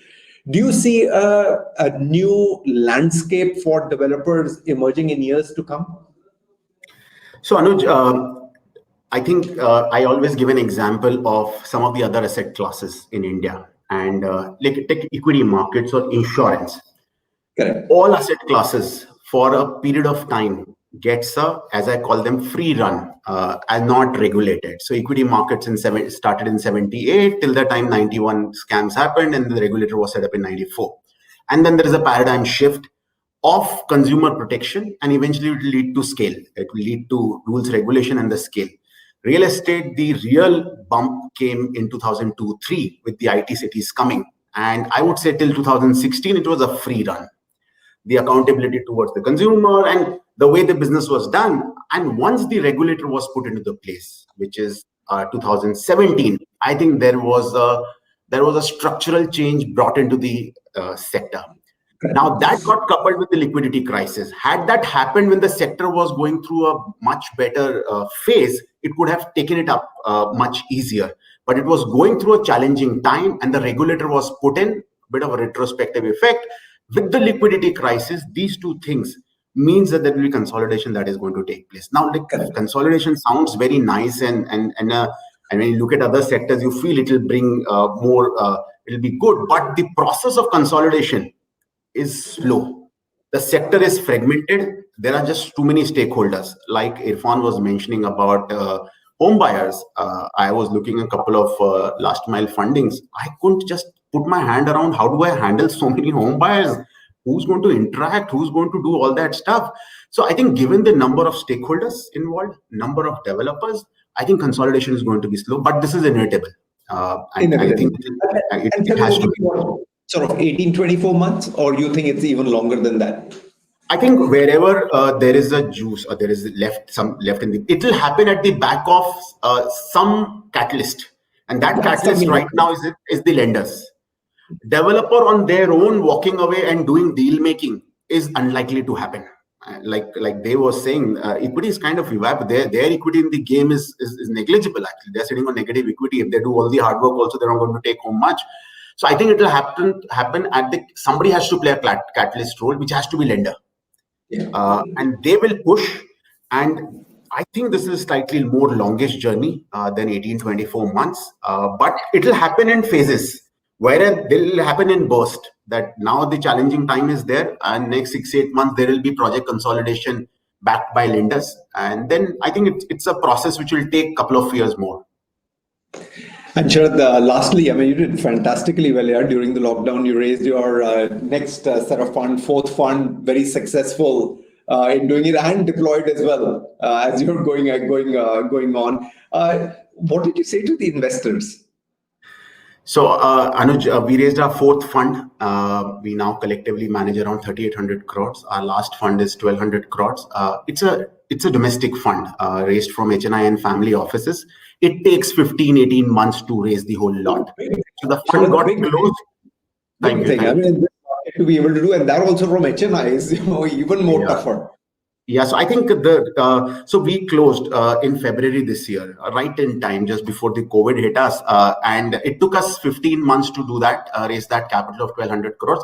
Do you see a new landscape for developers emerging in years to come? So, Anuj, I think I always give an example of some of the other asset classes in India, and take equity markets or insurance. Correct. All asset classes for a period of time gets as I call them, free run and not regulated. So equity markets started in 78 till the time 91 scams happened and the regulator was set up in 94. And then there is a paradigm shift of consumer protection, and eventually it will lead to scale. It will lead to rules, regulation, and the scale. Real estate, the real bump came in 2002-03 with the IT cities coming. And I would say till 2016, it was a free run. The accountability towards the consumer and the way the business was done. And once the regulator was put into the place, which is 2017, I think there was a structural change brought into the sector. Now that got coupled with the liquidity crisis. Had that happened when the sector was going through a much better phase, it could have taken it up much easier. But it was going through a challenging time, and the regulator was put in a bit of a retrospective effect. With the liquidity crisis, these two things means that there will be consolidation that is going to take place. Now, consolidation sounds very nice, and when you look at other sectors, you feel it will bring more. It will be good, but the process of consolidation is slow. The sector is fragmented. There are just too many stakeholders. Like Irfan was mentioning about home buyers. I was looking at a couple of last mile fundings. I couldn't just put my hand around how do I handle so many home buyers? Who's going to interact? Who's going to do all that stuff? So I think given the number of stakeholders involved, number of developers, I think consolidation is going to be slow, but this is inevitable. I think it has to be. Sort of 18-24 months, or you think it's even longer than that? I think wherever there is a juice or there is left in the, it will happen at the back of some catalyst, and that catalyst right now is the lenders. Developer on their own walking away and doing deal making is unlikely to happen. Like they were saying, equity is kind of evaporated. Their equity in the game is negligible. Actually, they're sitting on negative equity. If they do all the hard work, also they're not going to take home much. So I think it will happen at somebody has to play a catalyst role, which has to be lender. And they will push. And I think this is slightly more longish journey than 18-24 months. But it will happen in phases, whereas they will happen in burst. that now the challenging time is there, and next 6-8 months there will be project consolidation backed by lenders, and then I think it's a process which will take a couple of years more. And Sharad, lastly, I mean, you did fantastically well here during the lockdown. You raised your next set of fund, fourth fund, very successful in doing it, and deployed as well as you're going on. What did you say to the investors? So, Anuj, we raised our fourth fund. We now collectively manage around 3,800 crores. Our last fund is 1,200 crores. It's a domestic fund raised from HNI and family offices. It takes 15-18 months to raise the whole lot. So the fund got closed. Thank you. I mean, to be able to do, and that also from HNI is even more tougher. Yeah, so I think so we closed in February this year, right in time, just before the COVID hit us. And it took us 15 months to do that, raise that capital of 1,200 crores.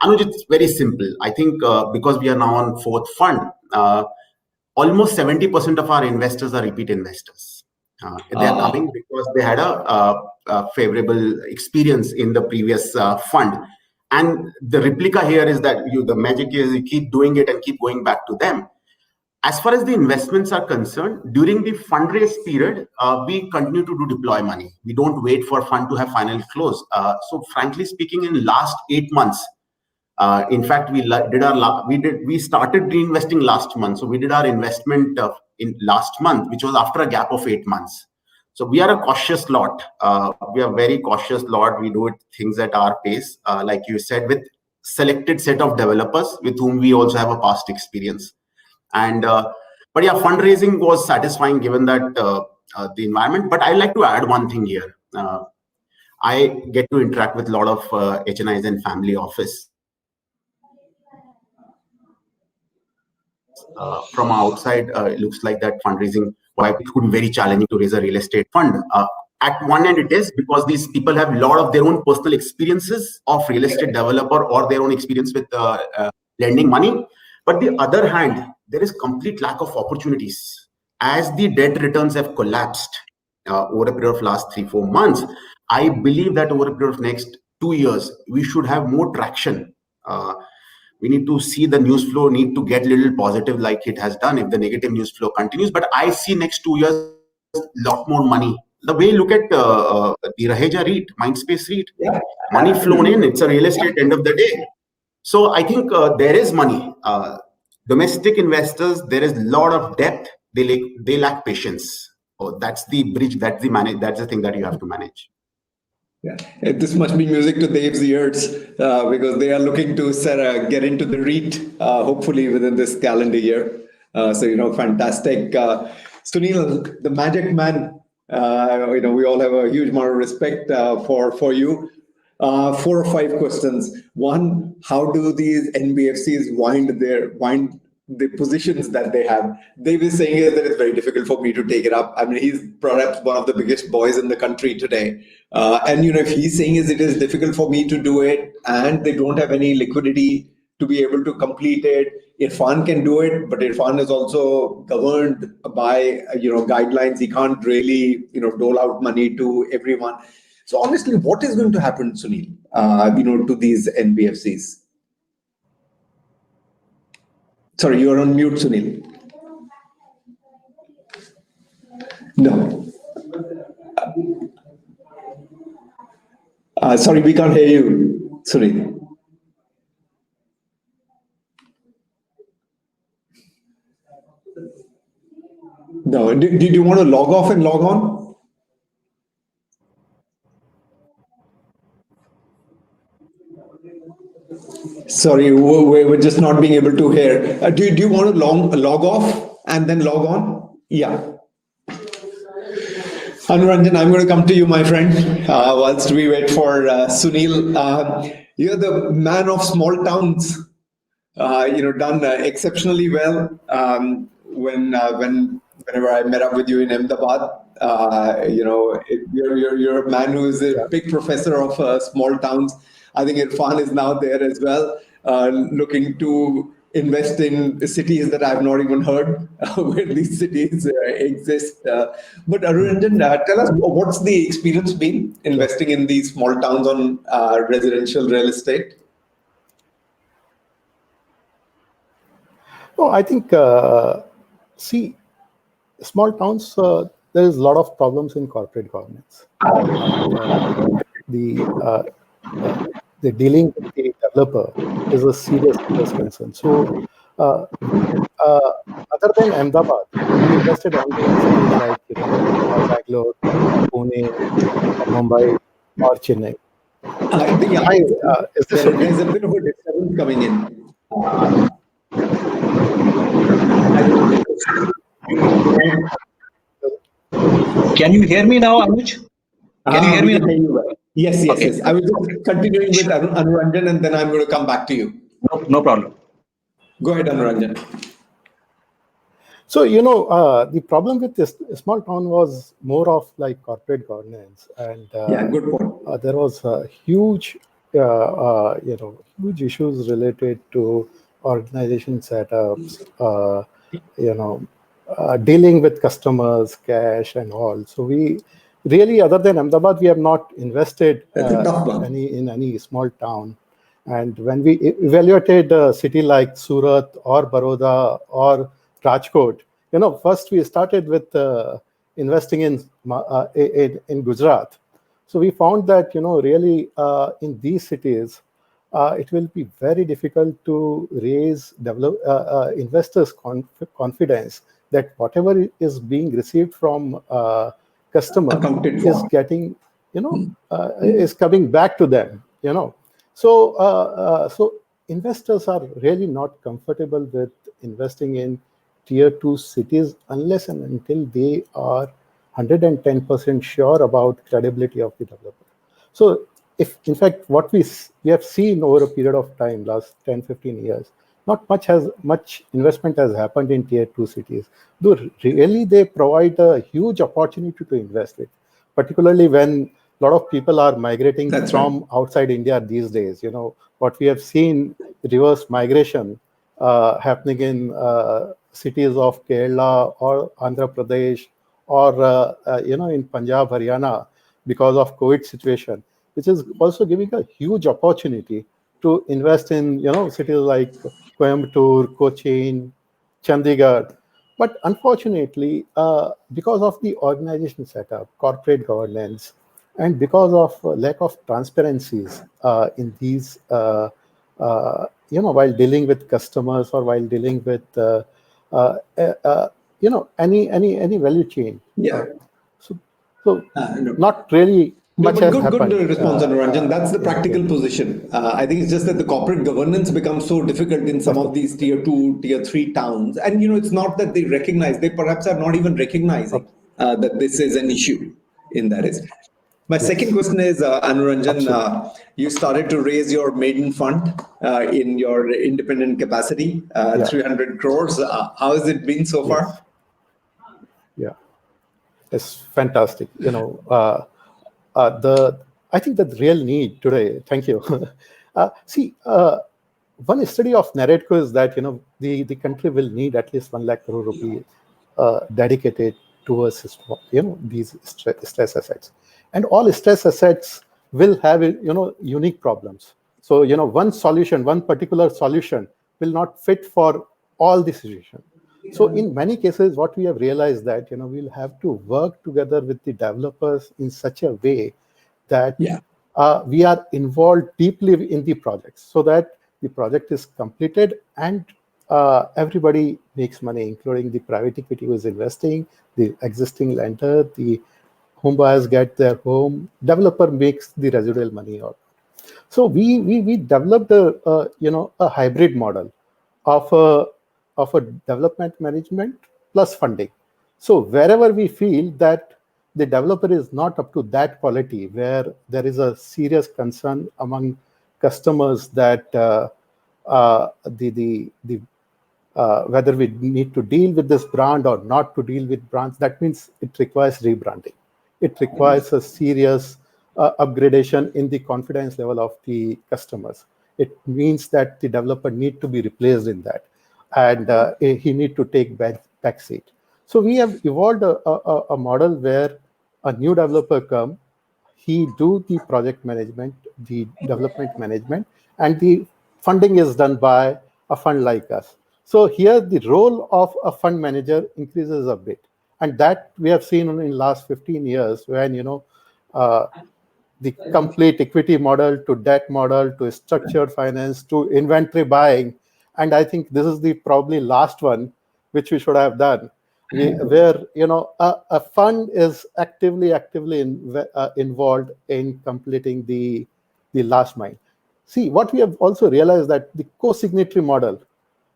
Anuj, it's very simple. I think because we are now on fourth fund, almost 70% of our investors are repeat investors. They are coming because they had a favorable experience in the previous fund. And the replica here is that the magic is you keep doing it and keep going back to them. As far as the investments are concerned, during the fundraise period, we continue to deploy money. We don't wait for fund to have final close. So frankly speaking, in last 8 months, in fact, we started reinvesting last month. So we did our investment in last month, which was after a gap of 8 months. So we are a cautious lot. We are very cautious lot. We do things at our pace, like you said, with selected set of developers with whom we also have a past experience. And but yeah, fundraising was satisfying given that the environment. But I'd like to add one thing here. I get to interact with a lot of HNIs and family office. From outside, it looks like that fundraising, why it could be very challenging to raise a real estate fund. At one end, it is because these people have a lot of their own personal experiences of real estate developer or their own experience with lending money. But the other hand, there is complete lack of opportunities. As the debt returns have collapsed over a period of last 3-4 months, I believe that over a period of next 2 years, we should have more traction. We need to see the news flow need to get a little positive like it has done if the negative news flow continues. But I see next 2 years, a lot more money. The way you look at the Raheja REIT, Mindspace REIT, money flown in, it's a real estate end of the day. So I think there is money. Domestic investors, there is a lot of depth. They lack patience. Oh, that's the bridge. That's the thing that you have to manage. Yeah, this must be music to Dave's ears because they are looking to get into the REIT hopefully within this calendar year. So fantastic, Sunil, the magic man. We all have a huge amount of respect for you. 4 or 5 questions. One, how do these NBFCs wind the positions that they have? Dave is saying that it's very difficult for me to take it up. I mean, he's perhaps one of the biggest boys in the country today. And if he's saying it is difficult for me to do it and they don't have any liquidity to be able to complete it, Irfan can do it, but Irfan is also governed by guidelines. He can't really dole out money to everyone. So honestly, what is going to happen, Sunil, to these NBFCs? Sorry, you are on mute, Sunil. No. Sorry, we can't hear you, Sunil. No. Did you want to log off and log on? Sorry, we're just not being able to hear. Do you want to log off and then log on? Yeah. Anuranjan, I'm going to come to you, my friend, whilst we wait for Sunil. You're the man of small towns. Done exceptionally well. Whenever I met up with you in Ahmedabad, you're a man who is a big professor of small towns. I think Irfan is now there as well, looking to invest in cities that I've not even heard where these cities exist. But Anuranjan, tell us, what's the experience been investing in these small towns on residential real estate? No, I think, see, small towns, there is a lot of problems in corporate governance. And the dealing with the developer is a serious concern. So, other than Ahmedabad, we invested only in cities like, Bangalore, Pune, or Mumbai, or Chennai. Is this okay? There's a bit of a disturbance coming in. Can you hear me now, Anuj? Can you hear me? Hear you well. Yes. I was just continuing with Anuranjan, and then I'm going to come back to you. No problem. Go ahead, Anuranjan. So, the problem with this small town was more of like corporate governance, and good point. There was huge issues related to organization setups, dealing with customers, cash, and all. So we really, other than Ahmedabad, we have not invested in any small town. And when we evaluated a city like Surat or Baroda or Rajkot, first we started with investing in Gujarat. So we found that, really in these cities, it will be very difficult to raise investors' confidence that whatever is being received from customer is getting, is coming back to them, So investors are really not comfortable with investing in tier 2 cities unless and until they are 110% sure about credibility of the developer. So if, in fact, what we have seen over a period of time, last 10, 15 years, not much investment has happened in tier 2 cities. Though really they provide a huge opportunity to invest with, particularly when a lot of people are migrating from outside India these days. What we have seen, reverse migration happening in cities of Kerala or Andhra Pradesh or in Punjab, Haryana, because of COVID situation, which is also giving a huge opportunity to invest in cities like Coimbatore, Cochin, Chandigarh. But unfortunately, because of the organization setup, corporate governance, and because of lack of transparencies in these, while dealing with customers or while dealing with any value chain. So not really much has happened. Good response, Anuranjan. That's the practical position. I think it's just that the corporate governance becomes so difficult in some of these tier 2, tier 3 towns. And, it's not that they recognize, they perhaps are not even recognizing that this is an issue in that is. My second question is, Anuranjan, you started to raise your maiden fund in your independent capacity, 300 crores. How has it been so far? Yeah, it's fantastic. I think the real need today, thank you. One study of Narrative is that, the country will need at least 1 lakh crore rupee dedicated towards, these stress assets. And all stress assets will have, unique problems. So, one particular solution will not fit for all the situations. So in many cases, what we have realized that, we'll have to work together with the developers in such a way that we are involved deeply in the projects so that the project is completed and everybody makes money, including the private equity who is investing, the existing lender, the home buyers get their home, developer makes the residual money out. So we developed a hybrid model of a development management plus funding. So wherever we feel that the developer is not up to that quality, where there is a serious concern among customers that whether we need to deal with this brand or not to deal with brands, that means it requires rebranding. It requires a serious upgradation in the confidence level of the customers. It means that the developer need to be replaced in that, and he need to take back seat. So we have evolved a model where a new developer come, he do the project management, the development management, and the funding is done by a fund like us. So here the role of a fund manager increases a bit. And that we have seen in the last 15 years when, the complete equity model to debt model to structured finance to inventory buying. And I think this is the probably last one, which we should have done, where a fund is actively involved in completing the last mile. See, what we have also realized that the co-signatory model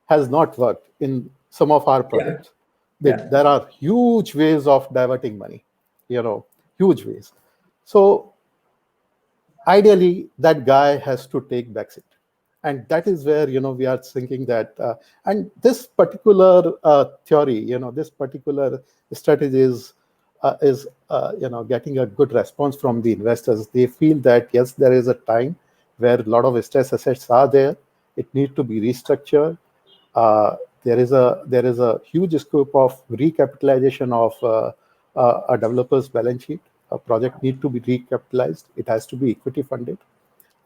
has not worked in some of our projects. There are huge ways of diverting money, huge ways. So ideally, that guy has to take backseat. And that is where, we are thinking that, and this particular theory, this particular strategy is getting a good response from the investors. They feel that, yes, there is a time where a lot of stress assets are there. It needs to be restructured. There is a huge scope of recapitalization of a developer's balance sheet. A project needs to be recapitalized. It has to be equity funded.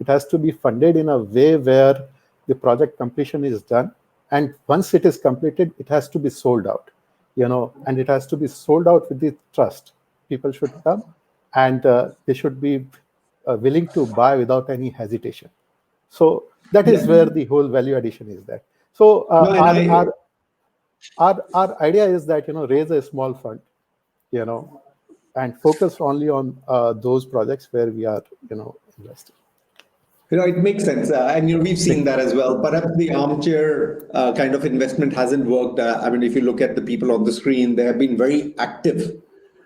It has to be funded in a way where the project completion is done. And once it is completed, it has to be sold out, and it has to be sold out with the trust. People should come and they should be willing to buy without any hesitation. So that is where the whole value addition is there. So our idea is that, raise a small fund, and focus only on those projects where we are, investing. It makes sense. And we've seen that as well. Perhaps the armchair kind of investment hasn't worked. I mean, if you look at the people on the screen, they have been very active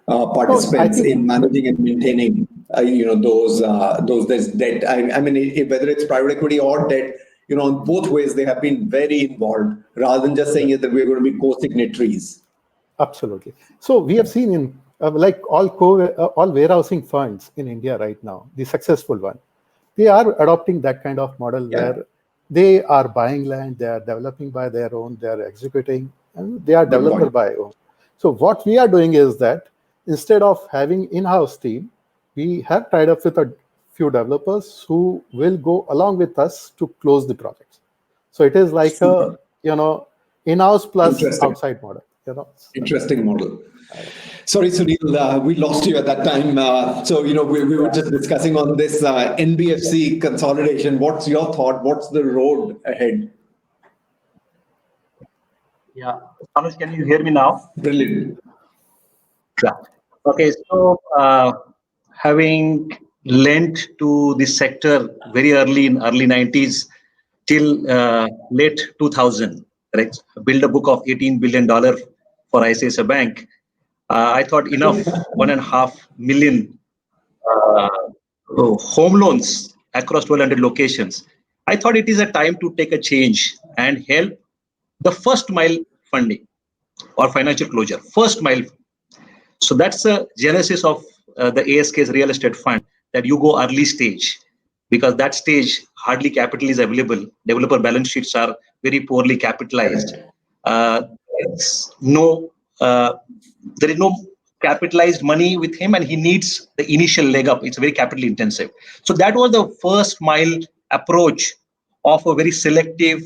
participants in managing and maintaining, those debt. I mean, whether it's private equity or debt, in both ways, they have been very involved rather than just saying that we're going to be co-signatories. Absolutely. So we have seen in like all warehousing funds in India right now, the successful one, they are adopting that kind of model where they are buying land, they are developing by their own, they are executing, and they are developer by own. So what we are doing is that instead of having in-house team, we have tied up with a few developers who will go along with us to close the projects. So it is like a in-house plus outside model. Interesting model. Sorry, Sunil, we lost you at that time. So, we were just discussing on this NBFC consolidation. What's your thought? What's the road ahead? Yeah. Anuj, can you hear me now? Brilliant. Yeah. Okay. So, having lent to this sector very early in early 90s till late 2000, right? Build a book of $18 billion for ICICI Bank. I thought enough 1.5 million home loans across 1,200 locations. I thought it is a time to take a change and help the first mile funding or financial closure, first mile. So that's the genesis of the ASK's real estate fund, that you go early stage, because that stage hardly capital is available. Developer balance sheets are very poorly capitalized. There is no capitalized money with him, and he needs the initial leg up. It's very capital intensive. So that was the first mile approach of a very selective,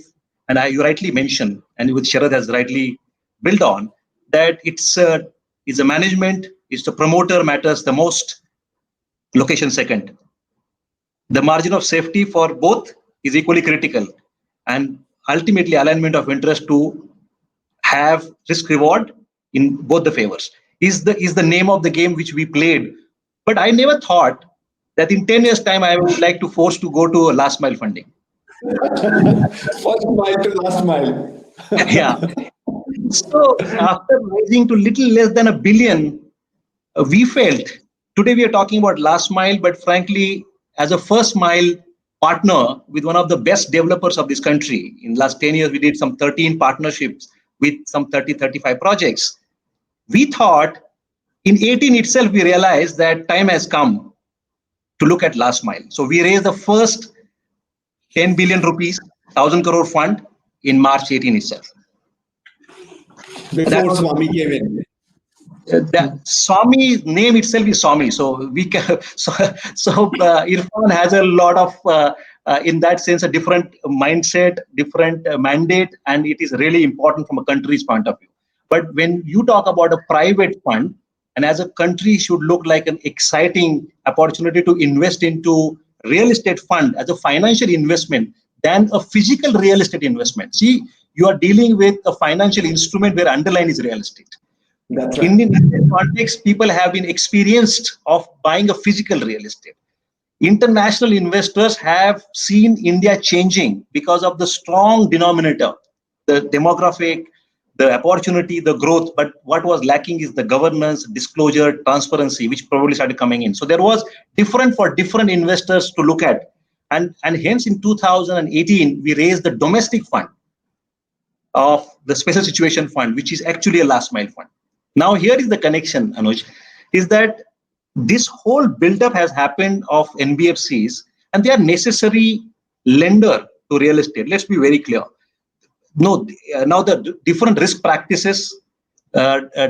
and you rightly mentioned, and which Sharad has rightly built on, that it's a management, it's the promoter matters the most, location second. The margin of safety for both is equally critical, and ultimately alignment of interest to have risk reward in both the favors is the name of the game which we played. But I never thought that in 10 years time I would like to force to go to a last mile funding. First mile to last mile. Yeah. So after rising to little less than $1 billion, we felt, today we are talking about last mile, but frankly, as a first mile partner with one of the best developers of this country, in the last 10 years, we did some 13 partnerships with some 30-35 projects. We thought in 18 itself, we realized that time has come to look at last mile. So we raised the first 10 billion rupees, 1,000 crore fund in March 18 itself. Before Swami came in. The Swami name itself is Swami, so we can. So Irfan has a lot of in that sense, a different mindset, different mandate, and it is really important from a country's point of view. But when you talk about a private fund, and as a country should look like an exciting opportunity to invest into real estate fund as a financial investment than a physical real estate investment. See, you are dealing with a financial instrument where underlying is real estate. That's right. In Indian context, people have been experienced of buying a physical real estate. International investors have seen India changing because of the strong denominator, the demographic, the opportunity, the growth. But what was lacking is the governance, disclosure, transparency, which probably started coming in. So there was different for different investors to look at. And hence in 2018, we raised the domestic fund of the special situation fund, which is actually a last mile fund. Now, here is the connection, Anuj, is that this whole build-up has happened of NBFCs, and they are necessary lender to real estate. Let's be very clear. No, now the different risk practices,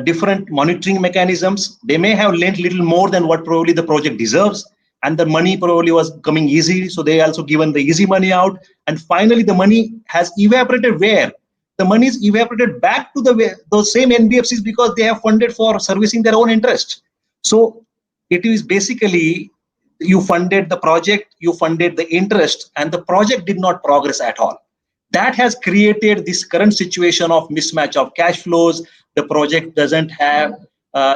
different monitoring mechanisms, they may have lent little more than what probably the project deserves, and the money probably was coming easy, so they also given the easy money out, and finally the money has evaporated where? The money is evaporated back to those same NBFCs because they have funded for servicing their own interest. So it is basically you funded the project, you funded the interest, and the project did not progress at all. That has created this current situation of mismatch of cash flows. The project doesn't have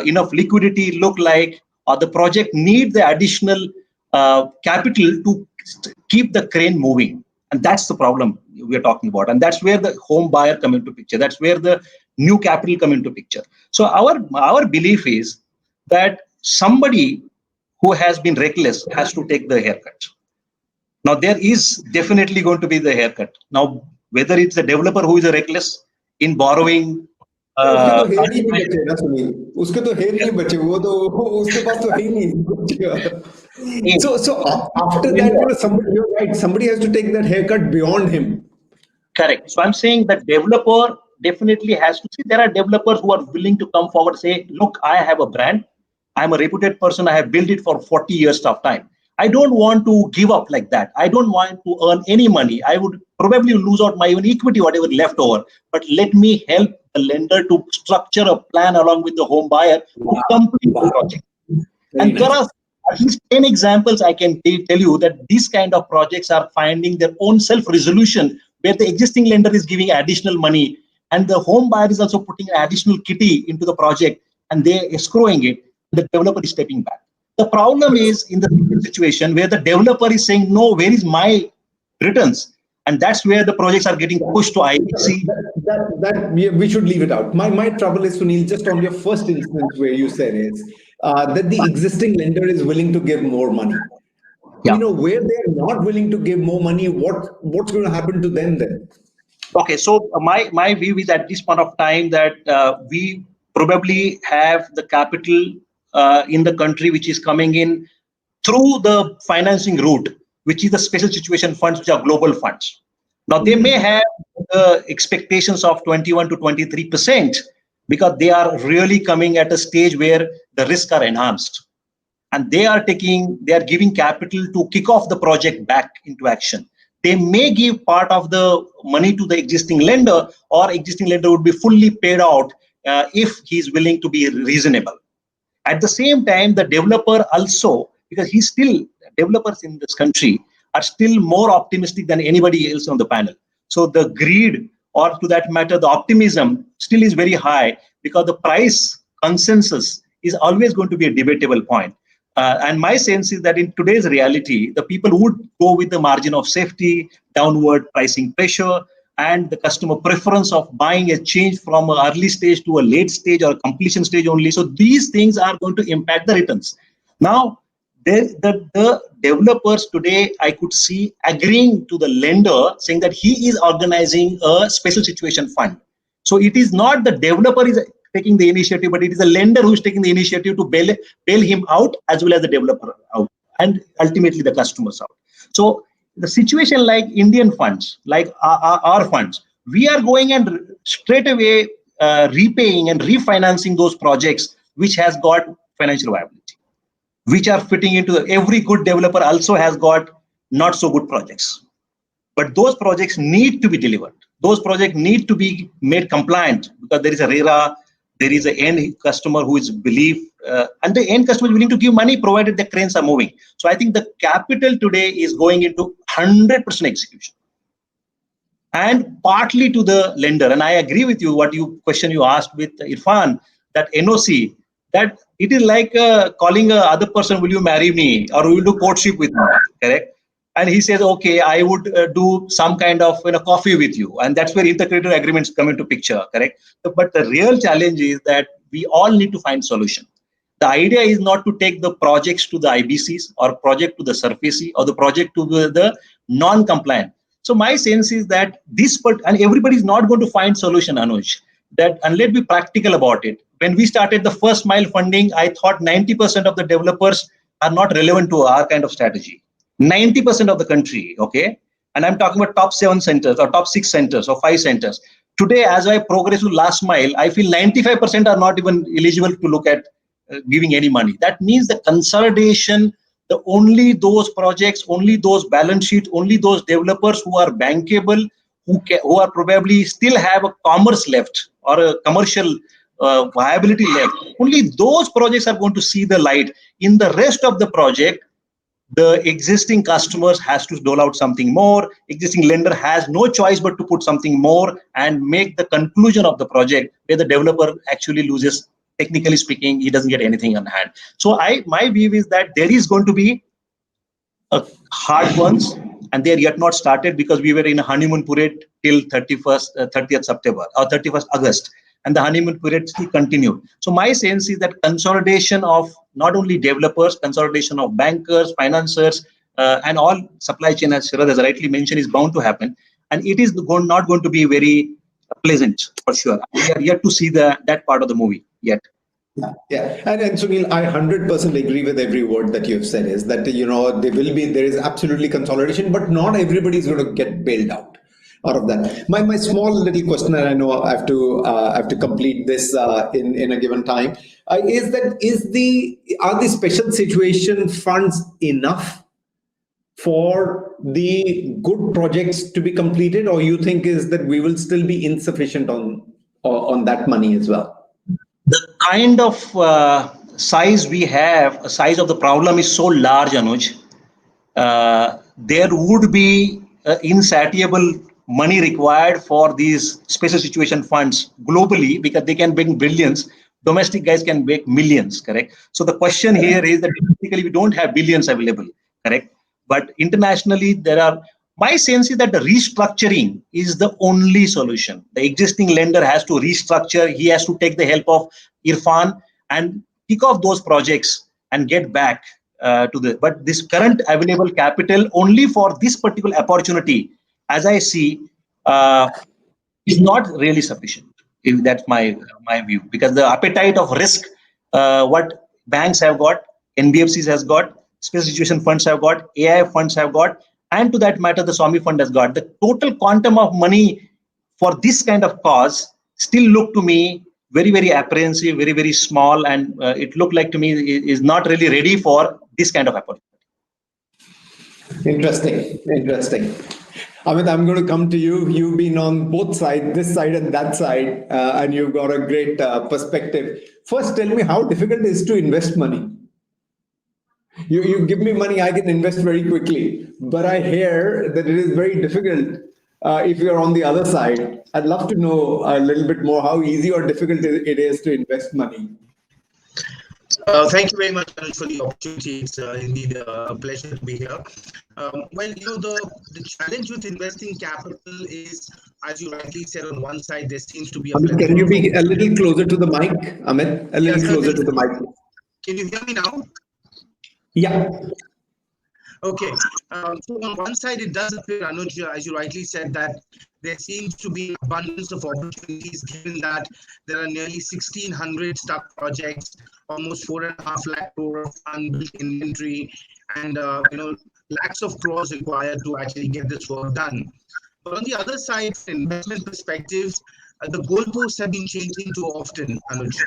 enough liquidity, look like, or the project needs the additional capital to keep the crane moving. And that's the problem we are talking about. And that's where the home buyer come into picture. That's where the new capital come into picture. So our belief is that somebody who has been reckless has to take the haircut. Now, there is definitely going to be the haircut. Now, whether it's a developer who is a reckless in borrowing, उसके तो hair ही नहीं बचे ना सुनील, उसके तो hair नहीं बचे, वो तो उसके पास तो है ही नहीं. So after that, somebody, you're right, somebody has to take that haircut beyond him. Correct. So I'm saying that developer definitely has to see. There are developers who are willing to come forward and say, look, I have a brand. I'm a reputed person. I have built it for 40 years of time. I don't want to give up like that. I don't want to earn any money. I would probably lose out my own equity, whatever left over. But let me help the lender to structure a plan along with the home buyer to complete the project. And there are at least 10 examples I can tell you that these kind of projects are finding their own self-resolution where the existing lender is giving additional money and the home buyer is also putting an additional kitty into the project and they're escrowing it. The developer is stepping back. The problem is in the situation where the developer is saying, no, where is my returns? And that's where the projects are getting pushed to IBC. That we should leave it out. My trouble is, Sunil, just on your first instance where you said is that the existing lender is willing to give more money. Yeah. Where they're not willing to give more money, what's going to happen to them then? Okay, so my view is at this point of time that we probably have the capital in the country which is coming in through the financing route, which is the special situation funds, which are global funds. Now, they may have expectations of 21 to 23% because they are really coming at a stage where the risks are enhanced. And they are giving capital to kick off the project back into action. They may give part of the money to the existing lender, or existing lender would be fully paid out if he's willing to be reasonable. At the same time, the developer also, because developers in this country are still more optimistic than anybody else on the panel. So the greed, or to that matter, the optimism still is very high because the price consensus is always going to be a debatable point. And my sense is that in today's reality, the people would go with the margin of safety, downward pricing pressure, and the customer preference of buying a change from an early stage to a late stage or a completion stage only. So these things are going to impact the returns. Now, the developers today, I could see agreeing to the lender saying that he is organizing a special situation fund. So it is not the developer is taking the initiative, but it is the lender who is taking the initiative to bail him out as well as the developer out and ultimately the customers out. So the situation like Indian funds, like our funds, we are going and straight away repaying and refinancing those projects which has got financial viability, which are fitting into every good developer also has got not so good projects. But those projects need to be delivered. Those projects need to be made compliant because there is a RERA, there is an end customer who is and the end customer is willing to give money provided the cranes are moving. So I think the capital today is going into 100% execution. And partly to the lender. And I agree with you, question you asked with Irfan, that NOC, that it is like calling a other person, will you marry me? Or will you do courtship with me? Correct? And he says, okay, I would do some kind of coffee with you. And that's where intercreditor agreements come into picture, correct? But the real challenge is that we all need to find solution. The idea is not to take the projects to the IBCs or project to the SURFACE or the project to the non-compliant. So my sense is that and everybody is not going to find solution, Anuj, and let's be practical about it. When we started the first mile funding, I thought 90% of the developers are not relevant to our kind of strategy. 90% of the country, okay? And I'm talking about top 7 centers or top 6 centers or 5 centers. Today, as I progress to last mile, I feel 95% are not even eligible to look at giving any money. That means the consolidation, only those projects, only those balance sheets, only those developers who are bankable, who are probably still have a commerce left or a commercial viability left, only those projects are going to see the light. In the rest of the project, the existing customers has to dole out something more. Existing lender has no choice but to put something more and make the conclusion of the project where the developer actually loses. Technically speaking, he doesn't get anything on hand. So my view is that there is going to be a hard ones, and they are yet not started because we were in a honeymoon period till 30th September or 31st August. And the honeymoon period still continued. So my sense is that consolidation of not only developers, consolidation of bankers, financiers, and all supply chain, as Sharad has rightly mentioned, is bound to happen. And it is not going to be very pleasant, for sure. We are yet to see that part of the movie yet. Yeah. And Sunil, I 100% agree with every word that you've said, is that, there is absolutely consolidation, but not everybody is going to get bailed out of that. My small little question, and I know I have to complete this in a given time, is are the special situation funds enough for the good projects to be completed, or you think is that we will still be insufficient on that money as well? The kind of size we have, size of the problem is so large, Anuj. There would be insatiable money required for these special situation funds globally because they can bring billions. Domestic guys can make millions, correct? So the question here is that basically we don't have billions available, correct? But internationally, my sense is that the restructuring is the only solution. The existing lender has to restructure. He has to take the help of Irfan and kick off those projects and get back but this current available capital only for this particular opportunity, as I see, is not really sufficient. That's my view, because the appetite of risk, what banks have got, NBFCs has got, special situation funds have got, AI funds have got, and to that matter, the Swami Fund has got. The total quantum of money for this kind of cause still look to me very, very apprehensive, very, very small, and it looked like to me is not really ready for this kind of opportunity. Interesting. Amit, I'm going to come to you. You've been on both sides, this side and that side, and you've got a great perspective. First, tell me how difficult it is to invest money. You give me money, I can invest very quickly. But I hear that it is very difficult if you're on the other side. I'd love to know a little bit more how easy or difficult it is to invest money. Thank you very much for the opportunity. It's indeed a pleasure to be here. The challenge with investing capital is, as you rightly said, on one side, there seems to be Amit, can you be a little closer to the mic, Amit? A little closer to the mic. Can you hear me now? Yeah. Okay. So on one side, it does appear, Anuj, as you rightly said, that there seems to be abundance of opportunities, given that there are nearly 1,600 stuck projects, almost 4.5 lakh crore of unbuilt inventory, and lakhs of crores required to actually get this work done. But on the other side, from investment perspectives, the goalposts have been changing too often, Anuj.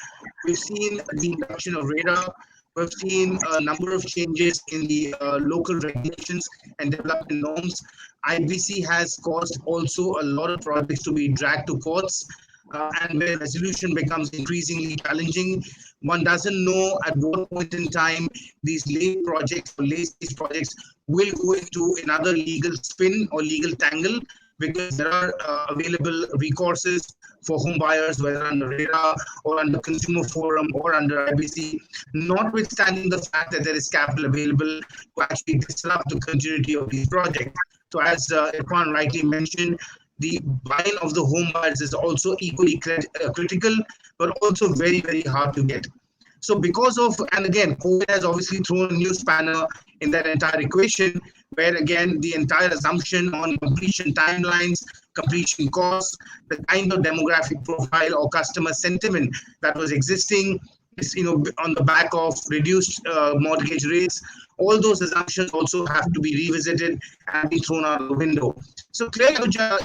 We've seen the introduction of RERA. We've seen a number of changes in the local regulations and development norms. IBC has caused also a lot of projects to be dragged to courts, and where resolution becomes increasingly challenging. One doesn't know at what point in time these late projects or late stage projects will go into another legal spin or legal tangle, because there are available recourses for home buyers, whether under RERA or under Consumer Forum or under IBC, notwithstanding the fact that there is capital available to actually disrupt the continuity of these projects. So as Irfan rightly mentioned, the buying of the home buyers is also equally critical, but also very, very hard to get. So because of, and again, COVID has obviously thrown a new spanner in that entire equation, where again, the entire assumption on completion timelines, completion costs, the kind of demographic profile or customer sentiment that was existing is, on the back of reduced mortgage rates, all those assumptions also have to be revisited and be thrown out of the window. So clearly,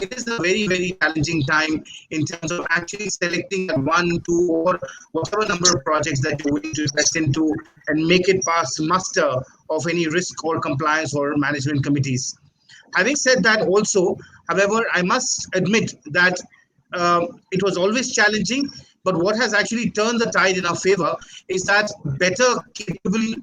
it is a very, very challenging time in terms of actually selecting one, two, or whatever number of projects that you're willing to invest into and make it pass muster of any risk or compliance or management committees. Having said that also, however, I must admit that it was always challenging, but what has actually turned the tide in our favor is that better capable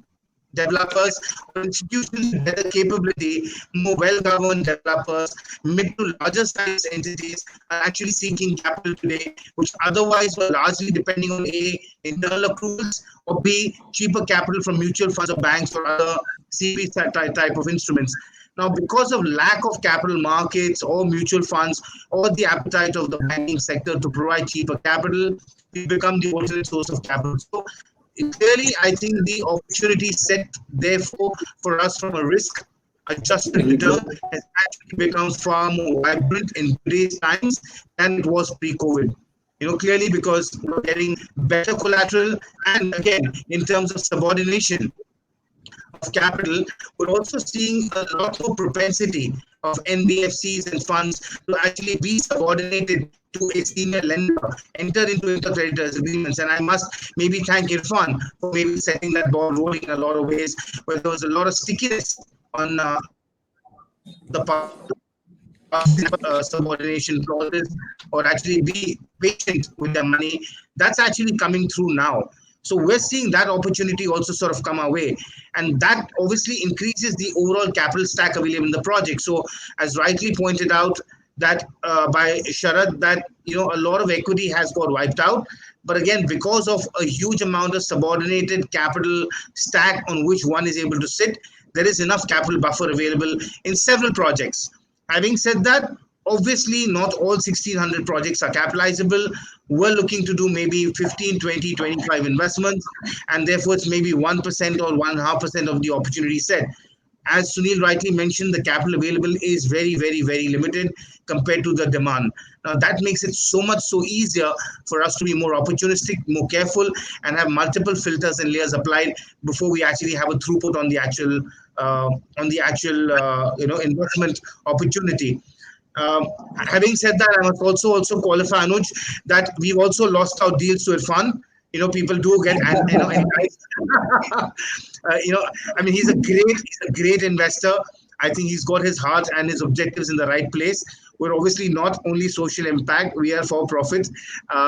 developers or institutions with better capability, more well-governed developers, mid to larger size entities are actually seeking capital today, which otherwise were largely depending on A, internal accruals, or B, cheaper capital from mutual funds or banks or other CP type of instruments. Now, because of lack of capital markets or mutual funds or the appetite of the banking sector to provide cheaper capital, we become the alternate source of capital. So clearly, I think the opportunity set, therefore, for us from a risk-adjusted return has actually become far more vibrant in today's times than it was pre-COVID. Clearly because we're getting better collateral, and again, in terms of subordination of capital, we're also seeing a lot more propensity of NBFCs and funds to actually be subordinated to a senior lender, enter into intercreditors agreements. And I must maybe thank Irfan for maybe setting that ball rolling in a lot of ways, where there was a lot of stickiness on the part subordination clauses, or actually be patient with their money. That's actually coming through now. So we're seeing that opportunity also sort of come our way. And that obviously increases the overall capital stack available in the project. So as rightly pointed out, that by Sharad, that a lot of equity has got wiped out. But again, because of a huge amount of subordinated capital stack on which one is able to sit, there is enough capital buffer available in several projects. Having said that, obviously not all 1,600 projects are capitalizable. We're looking to do maybe 15, 20, 25 investments, and therefore it's maybe 1% or 1.5% of the opportunity set. As Sunil rightly mentioned, the capital available is very, very, very limited compared to the demand. Now that makes it so easier for us to be more opportunistic, more careful, and have multiple filters and layers applied before we actually have a throughput on the actual investment opportunity. Having said that, I must also qualify, Anuj, that we've also lost our deals to Irfan. People do get enticed. He's a great investor. I think he's got his heart and his objectives in the right place. We're obviously not only social impact, we are for profit.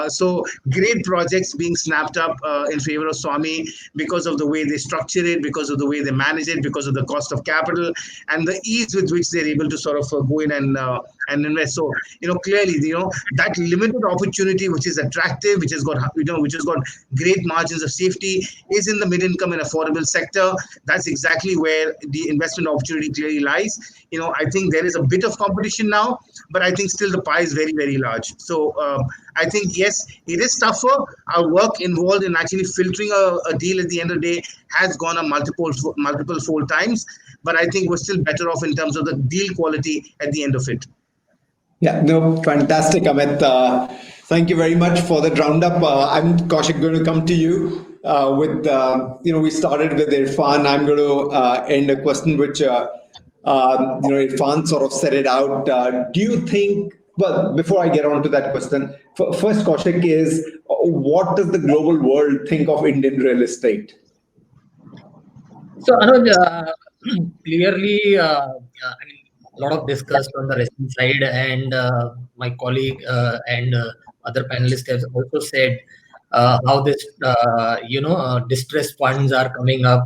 So great projects being snapped up in favor of Swami because of the way they structure it, because of the way they manage it, because of the cost of capital and the ease with which they're able to sort of go in and invest. So clearly that limited opportunity, which is attractive, which has got great margins of safety, is in the mid-income and affordable sector. That's exactly where the investment opportunity clearly lies. I think there is a bit of competition now, but I think still the pie is very, very large. So I think, yes, it is tougher. Our work involved in actually filtering a deal at the end of the day has gone up multiple fold times, but I think we're still better off in terms of the deal quality at the end of it. Yeah, no, fantastic, Amit. Thank you very much for the roundup. I'm, Kaushik, going to come to you with, we started with Irfan. I'm going to end a question which, Irfan sort of set it out. Do you think, well, before I get on to that question, first, Kaushik, is what does the global world think of Indian real estate? So Anuj, clearly, I mean, a lot of discussed on the rescue side, and my colleague and other panelists have also said how this, distress funds are coming up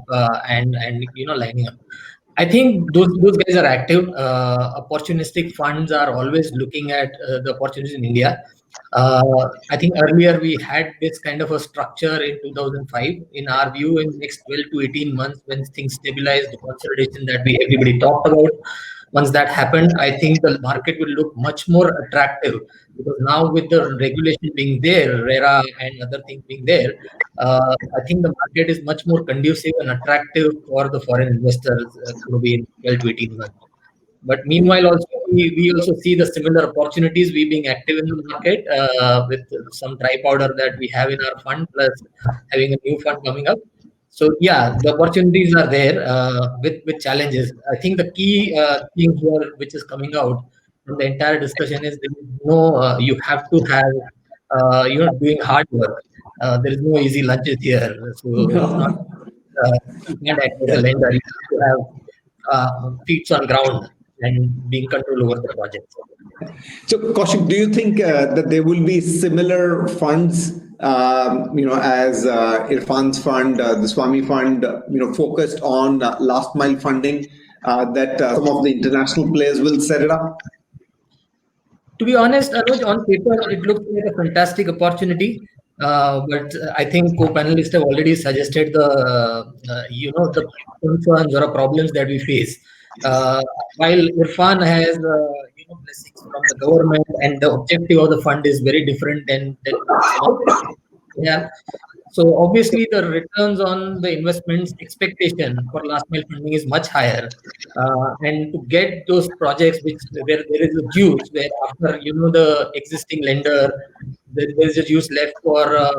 and lining up. I think those guys are active. Opportunistic funds are always looking at the opportunities in India. I think earlier we had this kind of a structure in 2005. In our view, in next 12 to 18 months, when things stabilize, the consolidation that we everybody talked about, once that happened, I think the market will look much more attractive because now with the regulation being there, RERA and other things being there, I think the market is much more conducive and attractive for the foreign investors to be in 12 to 18 months. But meanwhile, also we also see the similar opportunities. We being active in the market with some dry powder that we have in our fund, plus having a new fund coming up. So yeah, the opportunities are there with challenges. I think the key thing here, which is coming out from the entire discussion, is there is no you have to have doing hard work. There is no easy lunches here, so it's not. You can't act as a lender. You have to have feet on ground and being control over the project. So, Kaushik, do you think that there will be similar funds, as Irfan's fund, the Swami fund, focused on last mile funding, that some of the international players will set it up? To be honest, Anuj, on paper, it looks like a fantastic opportunity. But I think co-panelists have already suggested the concerns or problems that we face. While Irfan has blessings from the government and the objective of the fund is very different than some of the, yeah. So obviously the returns on the investments expectation for last mile funding is much higher, and to get those projects where there is a juice, where after the existing lender, there is a juice left for a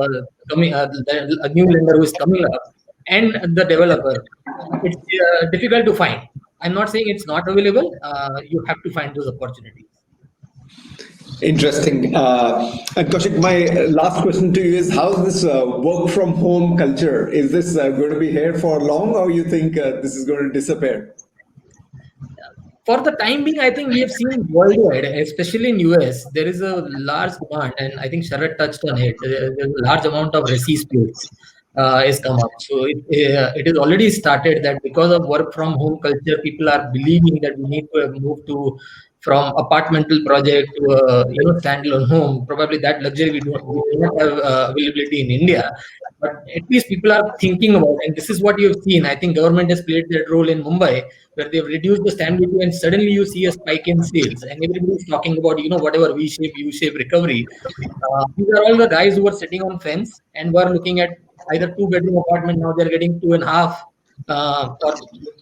new lender who is coming up, and the developer, it's difficult to find. I'm not saying it's not available. You have to find those opportunities. Interesting. And Kaushik, my last question to you is: how's this work from home culture? Is this going to be here for long, or you think this is going to disappear? For the time being, I think we have seen worldwide, especially in US, there is a large demand, and I think Sharad touched on it. There's a large amount of resi space is come up. So it is already started that because of work from home culture, people are believing that we need to move to from apartmental project to standalone home. Probably that luxury we do not have availability in India. But at least people are thinking about, and this is what you've seen. I think government has played that role in Mumbai, where they've reduced the stamp duty, and suddenly you see a spike in sales, and everybody's talking about whatever V-shape, U-shape recovery. These are all the guys who were sitting on fence and were looking at either 2 bedroom apartment. Now they're getting 2.5 or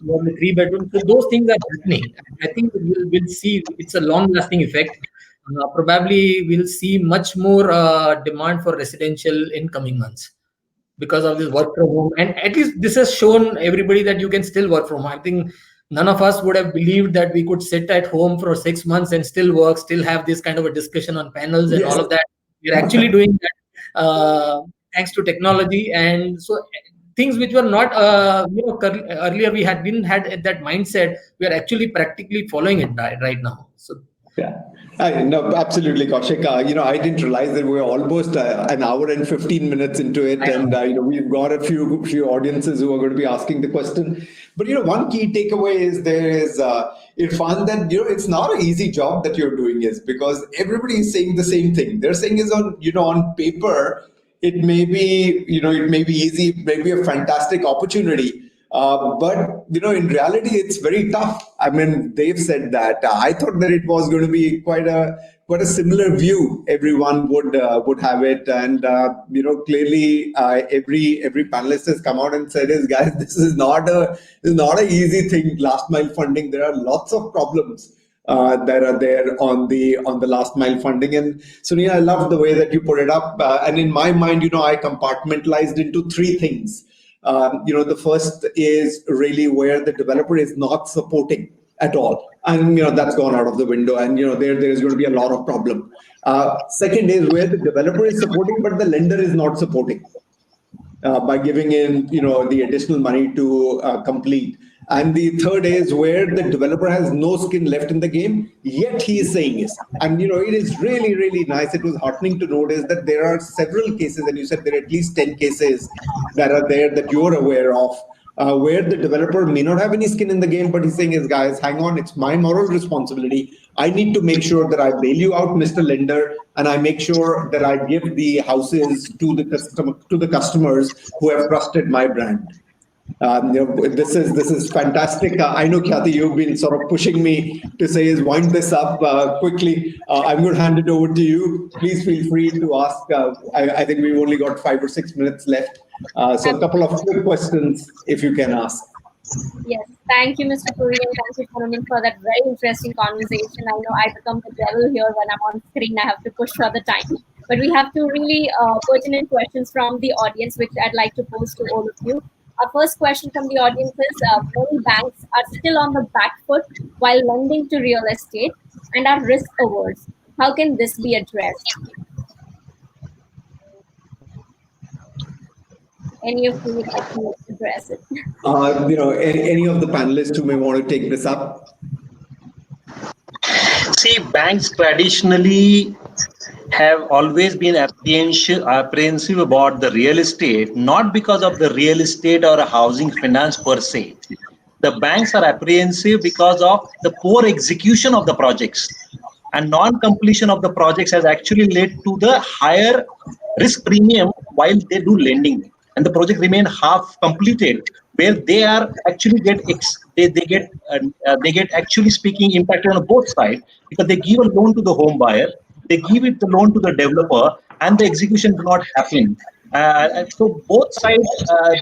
probably 3 bedrooms. So those things are happening. I think we'll see it's a long lasting effect. Probably we'll see much more demand for residential in coming months because of this work from home. And at least this has shown everybody that you can still work from home. I think none of us would have believed that we could sit at home for 6 months and still work, still have this kind of a discussion on panels and all of that. We're actually doing that thanks to technology. And so things which were not, earlier we didn't had that mindset. We are actually practically following it right now. So yeah. No, absolutely, Kaushik. I didn't realize that we were almost an hour and 15 minutes into it, and we've got a few audiences who are going to be asking the question. But one key takeaway is there is Irfan, that it's not an easy job that you're doing, is because everybody is saying the same thing. They're saying is on paper it may be easy, it may be a fantastic opportunity. But in reality, it's very tough. I mean, they've said that. I thought that it was going to be quite a similar view. Everyone would have it, and clearly every panelist has come out and said, "Is guys, this is not a easy thing. Last mile funding. There are lots of problems." That are there on the last mile funding. And Sunil, I love the way that you put it up. And in my mind, I compartmentalized into three things. The first is really where the developer is not supporting at all, and that's gone out of the window, and there is going to be a lot of problem. Second is where the developer is supporting but the lender is not supporting. by giving in, the additional money to complete. And the third is where the developer has no skin left in the game, yet he is saying yes. And it is really, really nice. It was heartening to notice that there are several cases, and you said there are at least 10 cases that are there that you're aware of, where the developer may not have any skin in the game, but he's saying is, guys, hang on, it's my moral responsibility. I need to make sure that I bail you out, Mr. Lender, and I make sure that I give the houses to the customers who have trusted my brand. This is fantastic. I know, Khyati, you've been sort of pushing me to say is wind this up quickly. I'm going to hand it over to you. Please feel free to ask. I think we've only got 5 or 6 minutes left. So a couple of quick questions, if you can ask. Yes, thank you, Mr. Puri, and thank you, Puramin, for that very interesting conversation. I know I become the devil here when I'm on screen. I have to push for the time. But we have two really pertinent questions from the audience, which I'd like to pose to all of you. Our first question from the audience is, many banks are still on the back foot while lending to real estate and are risk averse. How can this be addressed? Any of you would like to address it? Any of the panelists who may want to take this up? See, banks traditionally have always been apprehensive about the real estate, not because of the real estate or a housing finance per se. The banks are apprehensive because of the poor execution of the projects, and non-completion of the projects has actually led to the higher risk premium while they do lending, and the project remain half completed, where they are actually they get actually speaking impacted on both sides, because they give a loan to the home buyer, they give it the loan to the developer, and the execution do not happen. So both sides,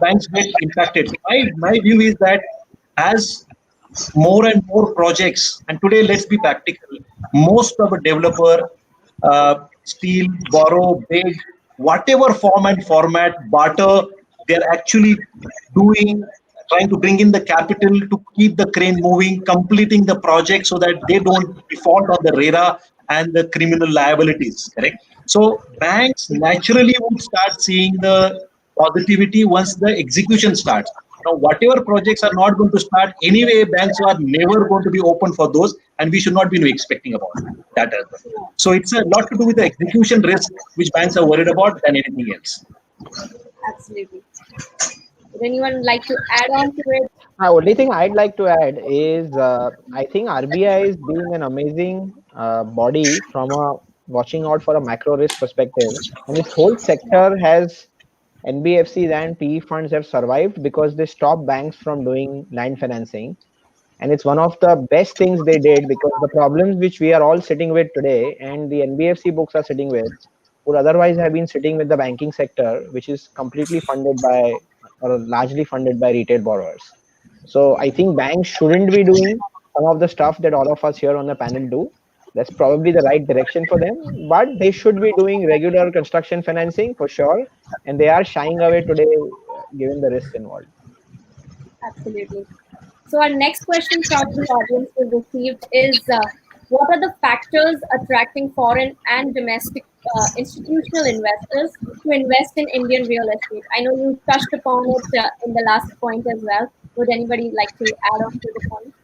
banks get impacted. My view is that as more and more projects, and today let's be practical, most of a developer steal, borrow, beg, whatever form and format, barter, they're actually trying to bring in the capital to keep the crane moving, completing the project so that they don't default on the RERA and the criminal liabilities, correct? So banks naturally would start seeing the positivity once the execution starts. Now, whatever projects are not going to start anyway, banks are never going to be open for those, and we should not be expecting about that as well. So it's a lot to do with the execution risk, which banks are worried about than anything else. Absolutely. Would anyone like to add on to it? The only thing I'd like to add is I think RBI is being an amazing body from a watching out for a macro risk perspective, and this whole sector has NBFCs and PE funds have survived because they stopped banks from doing land financing. And it's one of the best things they did, because the problems which we are all sitting with today and the NBFC books are sitting with would otherwise have been sitting with the banking sector, which is completely funded by or largely funded by retail borrowers. So I think banks shouldn't be doing some of the stuff that all of us here on the panel do. That's probably the right direction for them, but they should be doing regular construction financing for sure. And they are shying away today, given the risks involved. Absolutely. So our next question from the audience we received is, what are the factors attracting foreign and domestic institutional investors to invest in Indian real estate? I know you touched upon it in the last point as well. Would anybody like to add on to the point?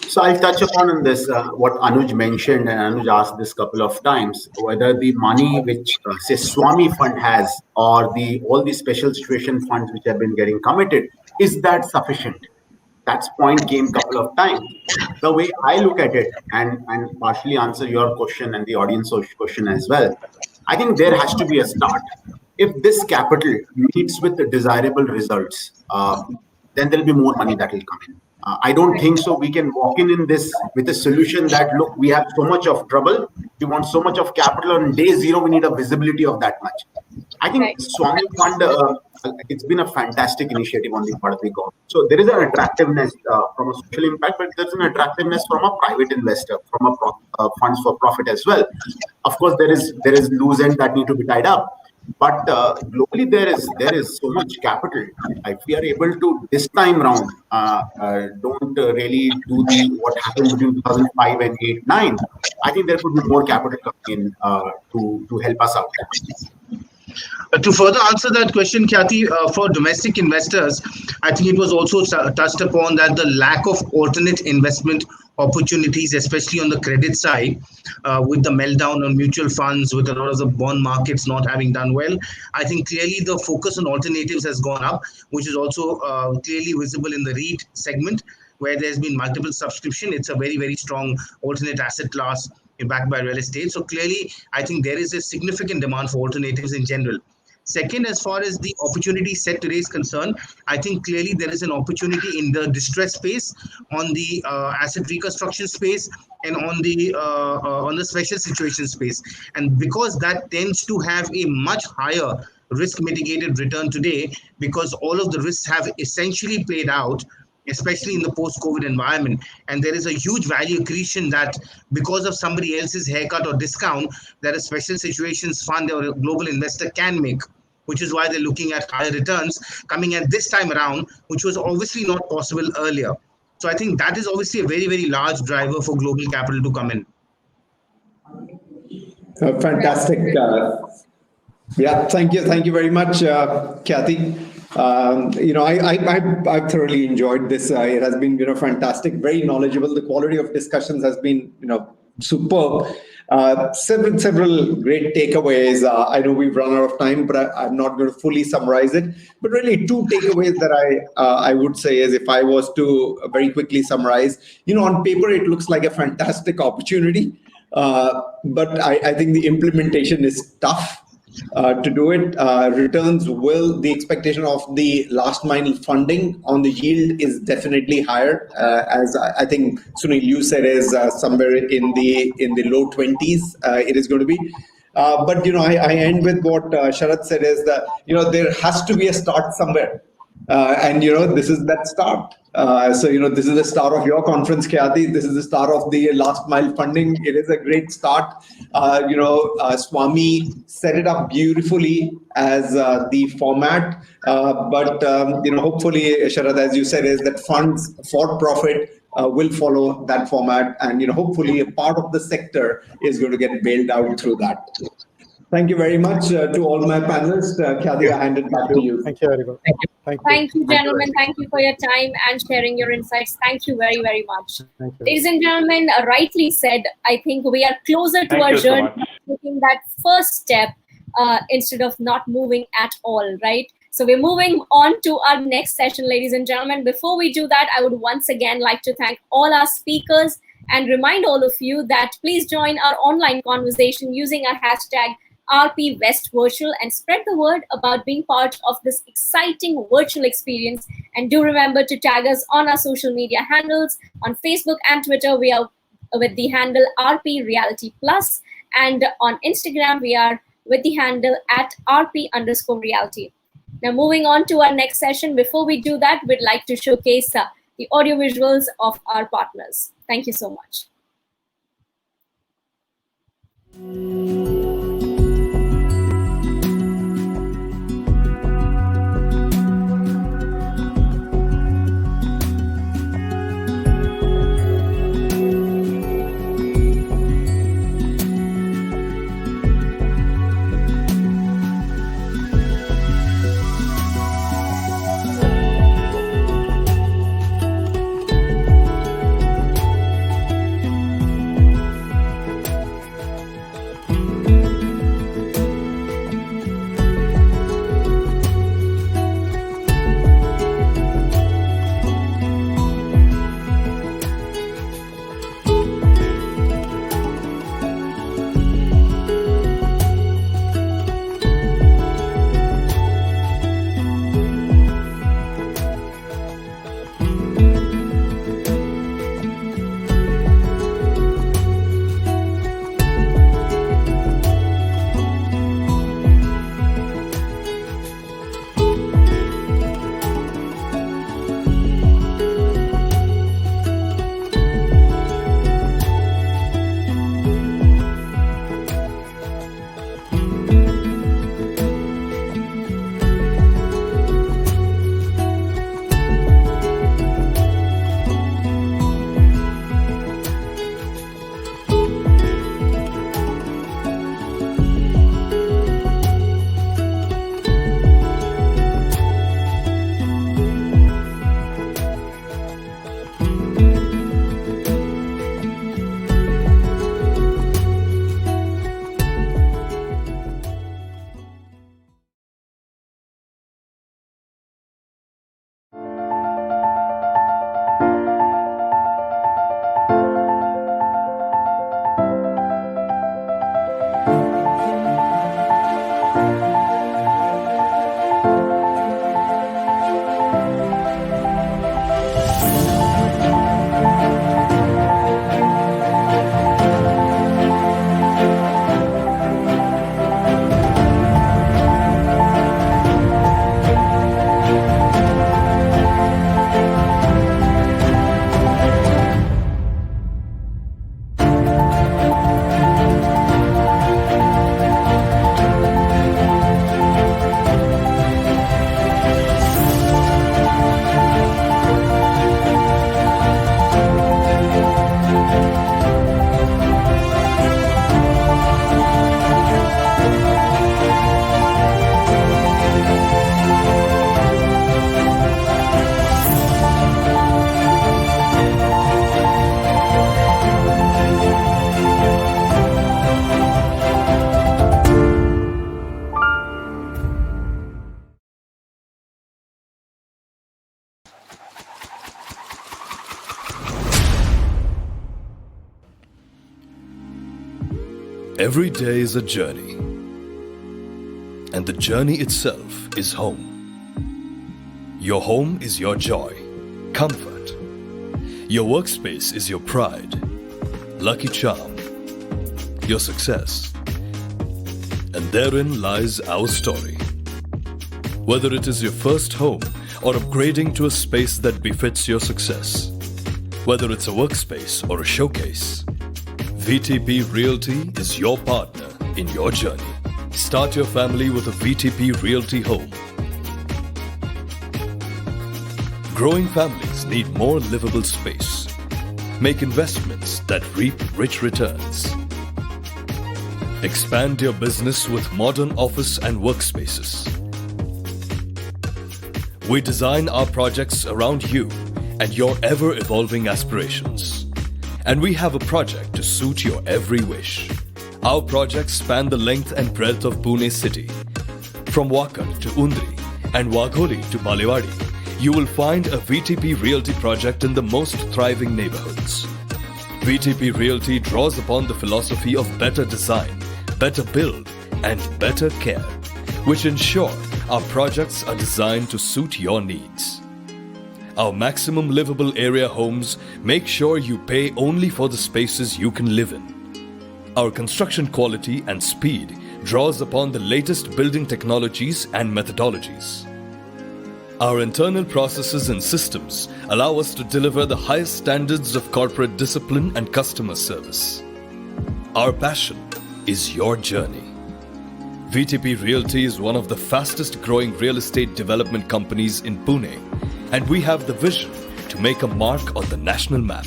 So I'll touch upon in this what Anuj mentioned, and Anuj asked this couple of times, whether the money which say Swami Fund has, or all the special situation funds which have been getting committed, is that sufficient? That's point came couple of times. The way I look at it, and partially answer your question and the audience question as well, I think there has to be a start. If this capital meets with the desirable results, then there'll be more money that will come in. I don't think so we can walk in this with a solution that, look, we have so much of trouble, we want so much of capital, on day zero we need a visibility of that much. I think Swami Fund, it's been a fantastic initiative on the part of the government. So there is an attractiveness from a social impact, but there's an attractiveness from a private investor, from a funds for profit as well. Of course, there is loose end that need to be tied up. But globally, there is so much capital. If we are able to this time round, don't really do what happened between 2005 and 8-9. I think there could be more capital coming in to help us out. To further answer that question, Khyati, for domestic investors, I think it was also touched upon that the lack of alternate investment opportunities, especially on the credit side, with the meltdown on mutual funds, with a lot of the bond markets not having done well, I think clearly the focus on alternatives has gone up, which is also clearly visible in the REIT segment, where there's been multiple subscription. It's a very, very strong alternate asset class backed by real estate. So clearly, I think there is a significant demand for alternatives in general. Second, as far as the opportunity set today is concerned, I think clearly there is an opportunity in the distress space, on the asset reconstruction space, and on the special situation space. And because that tends to have a much higher risk mitigated return today, because all of the risks have essentially played out, especially in the post-COVID environment. And there is a huge value accretion that, because of somebody else's haircut or discount, that a special situations fund or a global investor can make, which is why they're looking at higher returns coming at this time around, which was obviously not possible earlier. So I think that is obviously a very, very large driver for global capital to come in. Fantastic. Yeah, thank you very much, Khyati. I've thoroughly enjoyed this. It has been, fantastic, very knowledgeable. The quality of discussions has been, superb. Several great takeaways. I know we've run out of time, but I'm not going to fully summarize it. But really, two takeaways that I would say is, if I was to very quickly summarize, on paper it looks like a fantastic opportunity, but I think the implementation is tough. To do it, the expectation of the last mile funding on the yield is definitely higher, as I think Sunil, you said, is somewhere in the low 20s. It is going to be. But I end with what Sharad said, is that there has to be a start somewhere. And this is that start. So this is the start of your conference, Khyati. This is the start of the last mile funding. It is a great start. Swami set it up beautifully as the format. But hopefully, Sharad, as you said, is that funds for profit will follow that format, and hopefully a part of the sector is going to get bailed out through that. Thank you very much to all my panelists. Khyati, I hand it back to you. Thank you, everyone. Thank you, gentlemen. Thank you for your time and sharing your insights. Thank you very, very much. Ladies and gentlemen, rightly said, I think we are closer to our journey, taking that first step instead of not moving at all, right? So we're moving on to our next session, ladies and gentlemen. Before we do that, I would once again like to thank all our speakers and remind all of you that please join our online conversation using our hashtag RP West Virtual and spread the word about being part of this exciting virtual experience. And do remember to tag us on our social media handles. On Facebook and Twitter, we are with the handle RP Reality Plus, and on Instagram, we are with the handle at RP_reality. Now, moving on to our next session. Before we do that, we'd like to showcase the audio visuals of our partners. Thank you so much. Every day is a journey, and the journey itself is home. Your home is your joy, comfort. Your workspace is your pride, lucky charm, your success. And therein lies our story. Whether it is your first home or upgrading to a space that befits your success, whether it's a workspace or a showcase, VTP Realty is your partner in your journey. Start your family with a VTP Realty home. Growing families need more livable space. Make investments that reap rich returns. Expand your business with modern office and workspaces. We design our projects around you and your ever-evolving aspirations. And we have a project to suit your every wish. Our projects span the length and breadth of Pune city. From Wakad to Undri and Wagholi to Balewadi, you will find a VTP Realty project in the most thriving neighborhoods. VTP Realty draws upon the philosophy of better design, better build, and better care, which ensure our projects are designed to suit your needs. Our maximum livable area homes make sure you pay only for the spaces you can live in. Our construction quality and speed draws upon the latest building technologies and methodologies. Our internal processes and systems allow us to deliver the highest standards of corporate discipline and customer service. Our passion is your journey. VTP Realty is one of the fastest growing real estate development companies in Pune, and we have the vision to make a mark on the national map.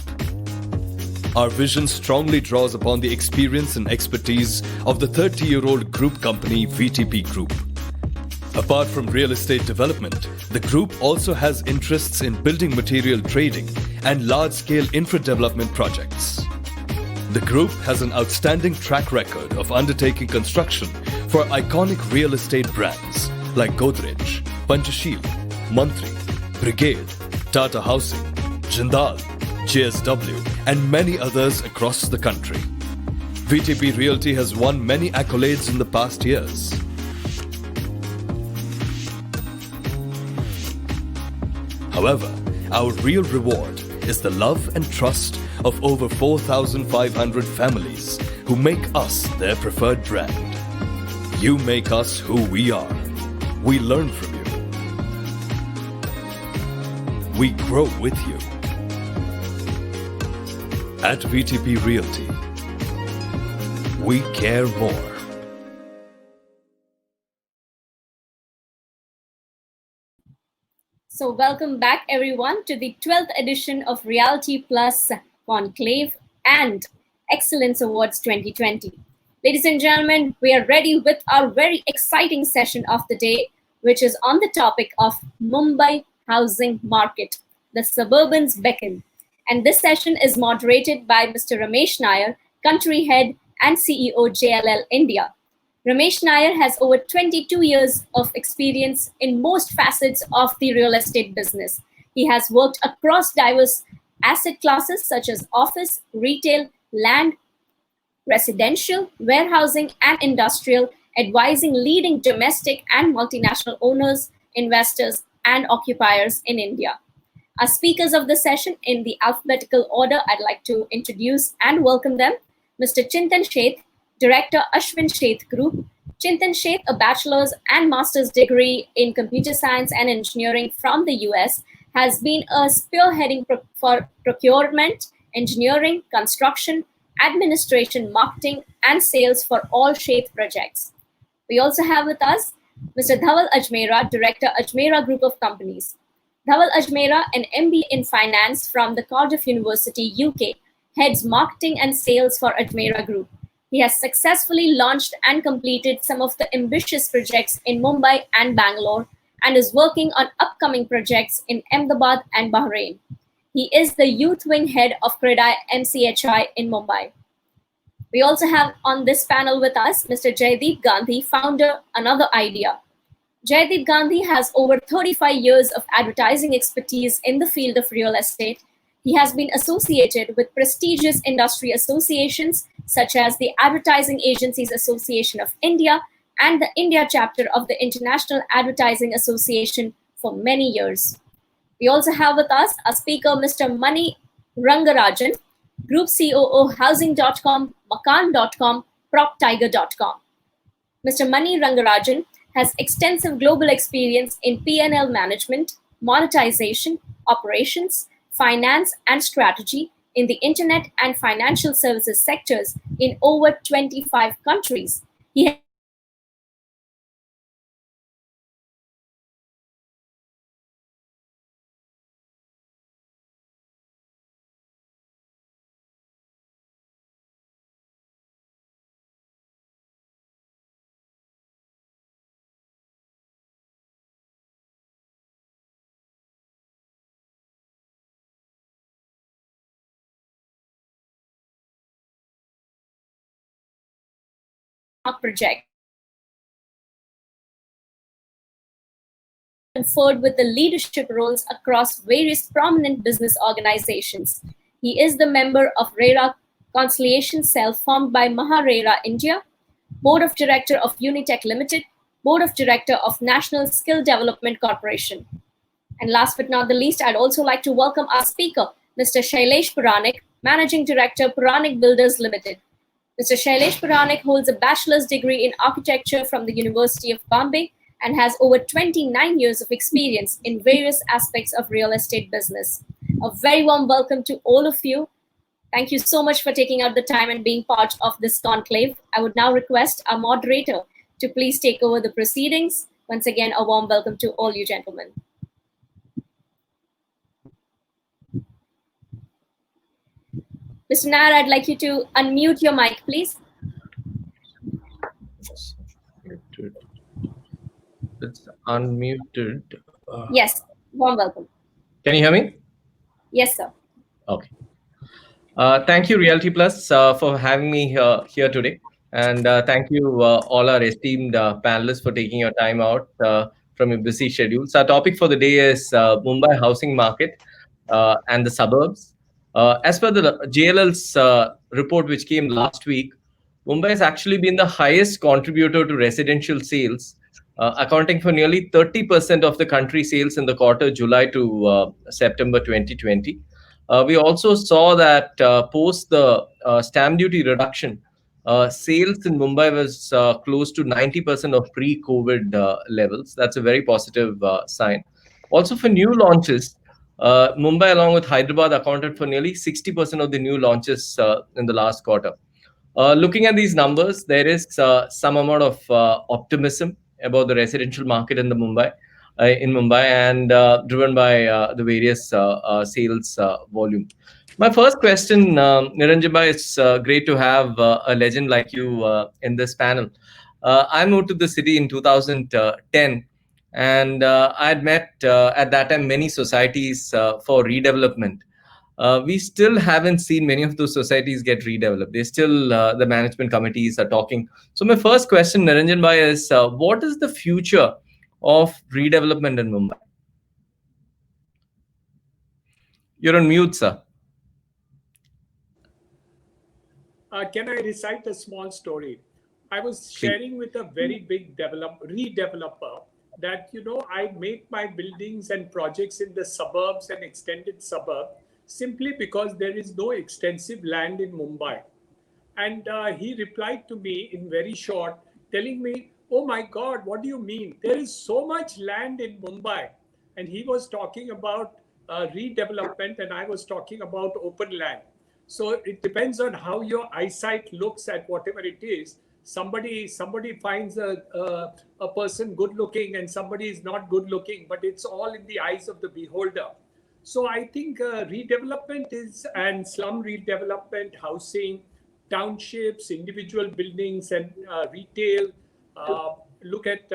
Our vision strongly draws upon the experience and expertise of the 30-year-old group company VTP Group. Apart from real estate development, the group also has interests in building material trading and large-scale infra development projects. The group has an outstanding track record of undertaking construction for iconic real estate brands like Godrej, Panchasheel, Mantri, Brigade, Tata Housing, Jindal, JSW, and many others across the country. VTP Realty has won many accolades in the past years. However, our real reward is the love and trust of over 4,500 families who make us their preferred brand. You make us who we are. We learn from you. We grow with you. At VTP Realty, we care more. So welcome back everyone to the 12th edition of Reality Plus Conclave and Excellence Awards 2020. Ladies and gentlemen, we are ready with our very exciting session of the day, which is on the topic of Mumbai housing market, the suburbans beckon. And this session is moderated by Mr. Ramesh Nair, Country Head and CEO JLL India. Ramesh Nair has over 22 years of experience in most facets of the real estate business. He has worked across diverse asset classes such as office, retail, land, residential, warehousing, and industrial, advising leading domestic and multinational owners, investors, and occupiers in India. Our speakers of the session in the alphabetical order, I'd like to introduce and welcome them. Mr. Chintan Sheth, Director, Ashwin Sheth Group. Chintan Sheth, a bachelor's and master's degree in computer science and engineering from the US, has been a spearheading for procurement, engineering, construction, administration, marketing, and sales for all Sheth projects. We also have with us Mr. Dhaval Ajmera, Director, Ajmera Group of Companies. Dhaval Ajmera, an MBA in finance from the Cardiff University, UK, heads marketing and sales for Ajmera Group. He has successfully launched and completed some of the ambitious projects in Mumbai and Bangalore and is working on upcoming projects in Ahmedabad and Bahrain. He is the youth wing head of CREDAI MCHI in Mumbai. We also have on this panel with us Mr. Jaideep Gandhi, founder Another Idea. Jaideep Gandhi has over 35 years of advertising expertise in the field of real estate. He has been associated with prestigious industry associations such as the Advertising Agencies Association of India and the India chapter of the International Advertising Association for many years. We also have with us a speaker, Mr. Mani Rangarajan, Group COO, Housing.com, Makan.com, PropTiger.com. Mr. Mani Rangarajan has extensive global experience in P&L management, monetization, operations, finance, and strategy in the internet and financial services sectors in over 25 countries. He project conferred with the leadership roles across various prominent business organizations. He is the member of RERA Conciliation Cell formed by MahaRERA India, Board of Director of Unitech Limited, Board of Director of National Skill Development Corporation. And last but not the least, I'd also like to welcome our speaker, Mr. Shailesh Puranik, Managing Director, Puranik Builders Limited. Mr. Shailesh Puranik holds a bachelor's degree in architecture from the University of Bombay and has over 29 years of experience in various aspects of real estate business. A very warm welcome to all of you. Thank you so much for taking out the time and being part of this conclave. I would now request our moderator to please take over the proceedings. Once again, a warm welcome to all you gentlemen. Mr. Nair, I'd like you to unmute your mic, please. It's unmuted. Yes, warm welcome. Can you hear me? Yes, sir. Okay. Thank you, Realty Plus, for having me here today. And thank you, all our esteemed panelists, for taking your time out from your busy schedules. Our topic for the day is Mumbai housing market and the suburbs. As per the JLL's report, which came last week, Mumbai has actually been the highest contributor to residential sales, accounting for nearly 30% of the country sales in the quarter July to September 2020. We also saw that post the stamp duty reduction, sales in Mumbai was close to 90% of pre-COVID levels. That's a very positive sign. Also, for new launches, Mumbai along with Hyderabad accounted for nearly 60% of the new launches in the last quarter. Looking at these numbers, there is some amount of optimism about the residential market in Mumbai, and driven by the various sales volume. My first question, Niranjan, it's great to have a legend like you in this panel. I moved to the city in 2010, and I had met at that time many societies for redevelopment. We still haven't seen many of those societies get redeveloped. They still, the management committees are talking. So my first question, Niranjan Bhai, is what is the future of redevelopment in Mumbai? You're on mute, sir. Can I recite a small story? I was sharing with a very big redeveloper that, I make my buildings and projects in the suburbs and extended suburb simply because there is no extensive land in Mumbai. And he replied to me in very short, telling me, oh my God, what do you mean? There is so much land in Mumbai. And he was talking about redevelopment and I was talking about open land. So it depends on how your eyesight looks at whatever it is. Somebody finds a person good looking and somebody is not good looking, but it's all in the eyes of the beholder. So I think redevelopment and slum redevelopment, housing, townships, individual buildings and retail, look at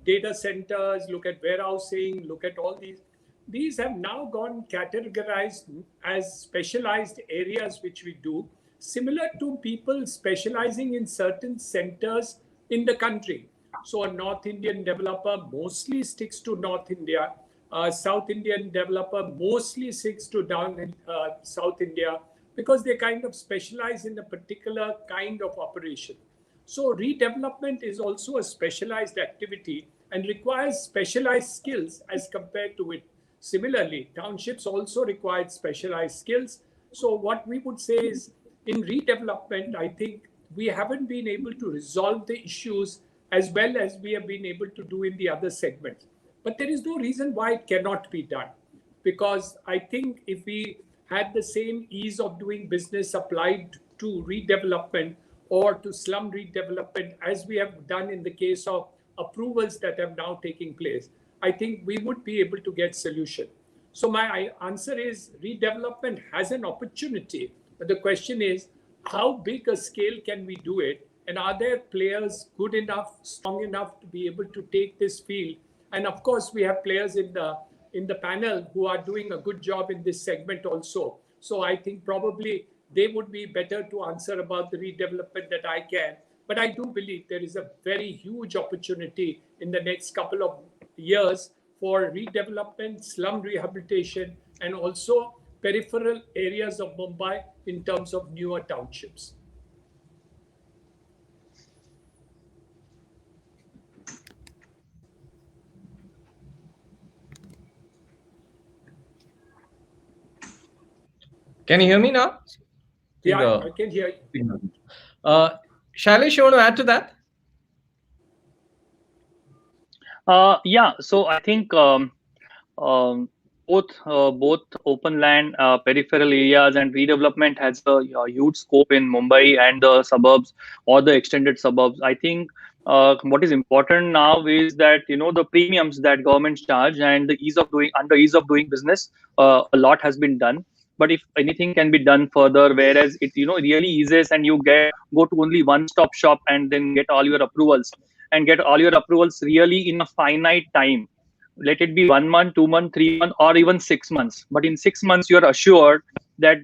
data centers, look at warehousing, look at all these. These have now gone categorized as specialized areas which we do, similar to people specializing in certain centers in the country. So a North Indian developer mostly sticks to North India. South Indian developer mostly sticks to down in South India because they kind of specialize in a particular kind of operation. So redevelopment is also a specialized activity and requires specialized skills as compared to it. Similarly, townships also require specialized skills. So what we would say is in redevelopment, I think we haven't been able to resolve the issues as well as we have been able to do in the other segments. But there is no reason why it cannot be done. Because I think if we had the same ease of doing business applied to redevelopment or to slum redevelopment as we have done in the case of approvals that have now taken place, I think we would be able to get solution. So my answer is redevelopment has an opportunity, but the question is how big a scale can we do it, and are there players good enough, strong enough to be able to take this field? And of course, we have players in the panel who are doing a good job in this segment also. So I think probably they would be better to answer about the redevelopment that I can. But I do believe there is a very huge opportunity in the next couple of years for redevelopment, slum rehabilitation, and also peripheral areas of Mumbai in terms of newer townships. Can you hear me now? Yeah, I can hear you. Shailesh, you want to add to that? Yeah, so I think both open land, peripheral areas, and redevelopment has a huge scope in Mumbai and the suburbs or the extended suburbs. I think what is important now is that the premiums that governments charge and the ease of doing business. A lot has been done, but if anything can be done further, whereas it really eases and you go to only one stop shop and then get all your approvals really in a finite time. Let it be 1 month, 2 months, 3 months, or even 6 months. But in 6 months, you're assured that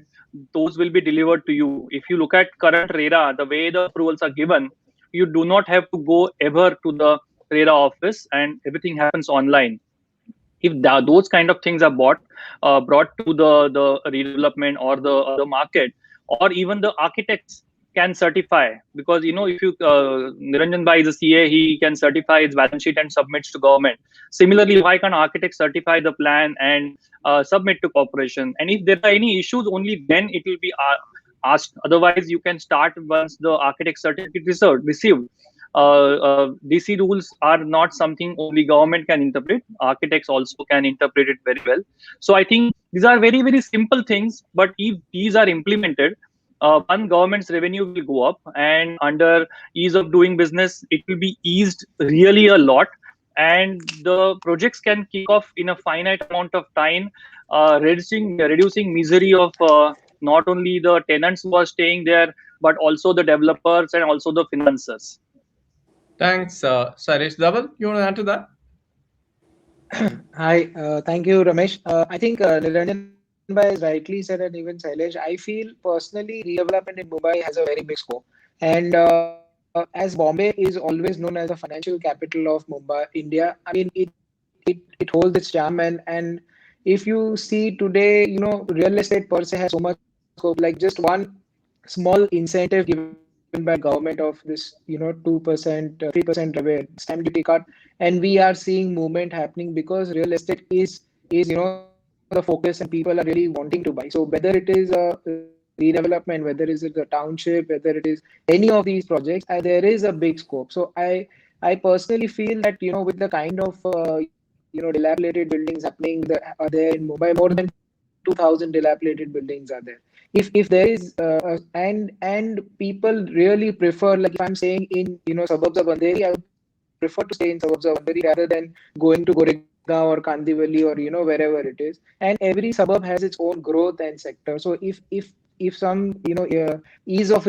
those will be delivered to you. If you look at current RERA, the way the approvals are given, you do not have to go ever to the RERA office, and everything happens online. If those kind of things are brought to the redevelopment or the market, or even the architects can certify, because if you Niranjan Bhai is a CA, he can certify his balance sheet and submits to government. Similarly, why can't architects certify the plan and submit to corporation? And if there are any issues, only then it will be asked. Otherwise, you can start once the architect certificate is received. DC rules are not something only government can interpret. Architects also can interpret it very well. So I think these are very, very simple things, but if these are implemented, one, government's revenue will go up, and under ease of doing business, it will be eased really a lot, and the projects can kick off in a finite amount of time, reducing misery of not only the tenants who are staying there, but also the developers and also the financiers. Thanks, Sailesh. Dhaval, you want to add to that? Hi, thank you, Ramesh. I think Niranjan Bhai has rightly said, and even Sailesh, I feel personally redevelopment in Mumbai has a very big scope. And as Bombay is always known as a financial capital of Mumbai, India, I mean, it holds its charm. And if you see today, real estate per se has so much scope. Like just one small incentive given by government of this, 2%, 3% stamp duty cut, and we are seeing movement happening because real estate is the focus and people are really wanting to buy. So whether it is a redevelopment, whether it is a township, whether it is any of these projects, there is a big scope. So I personally feel that with the kind of dilapidated buildings happening are there in Mumbai, more than 2,000 dilapidated buildings are there. If there is and people really prefer, like if I'm staying in suburbs of Andheri, I would prefer to stay in suburbs of Andheri rather than going to Goregaon or Kandivali or wherever it is. And every suburb has its own growth and sector. So if some ease of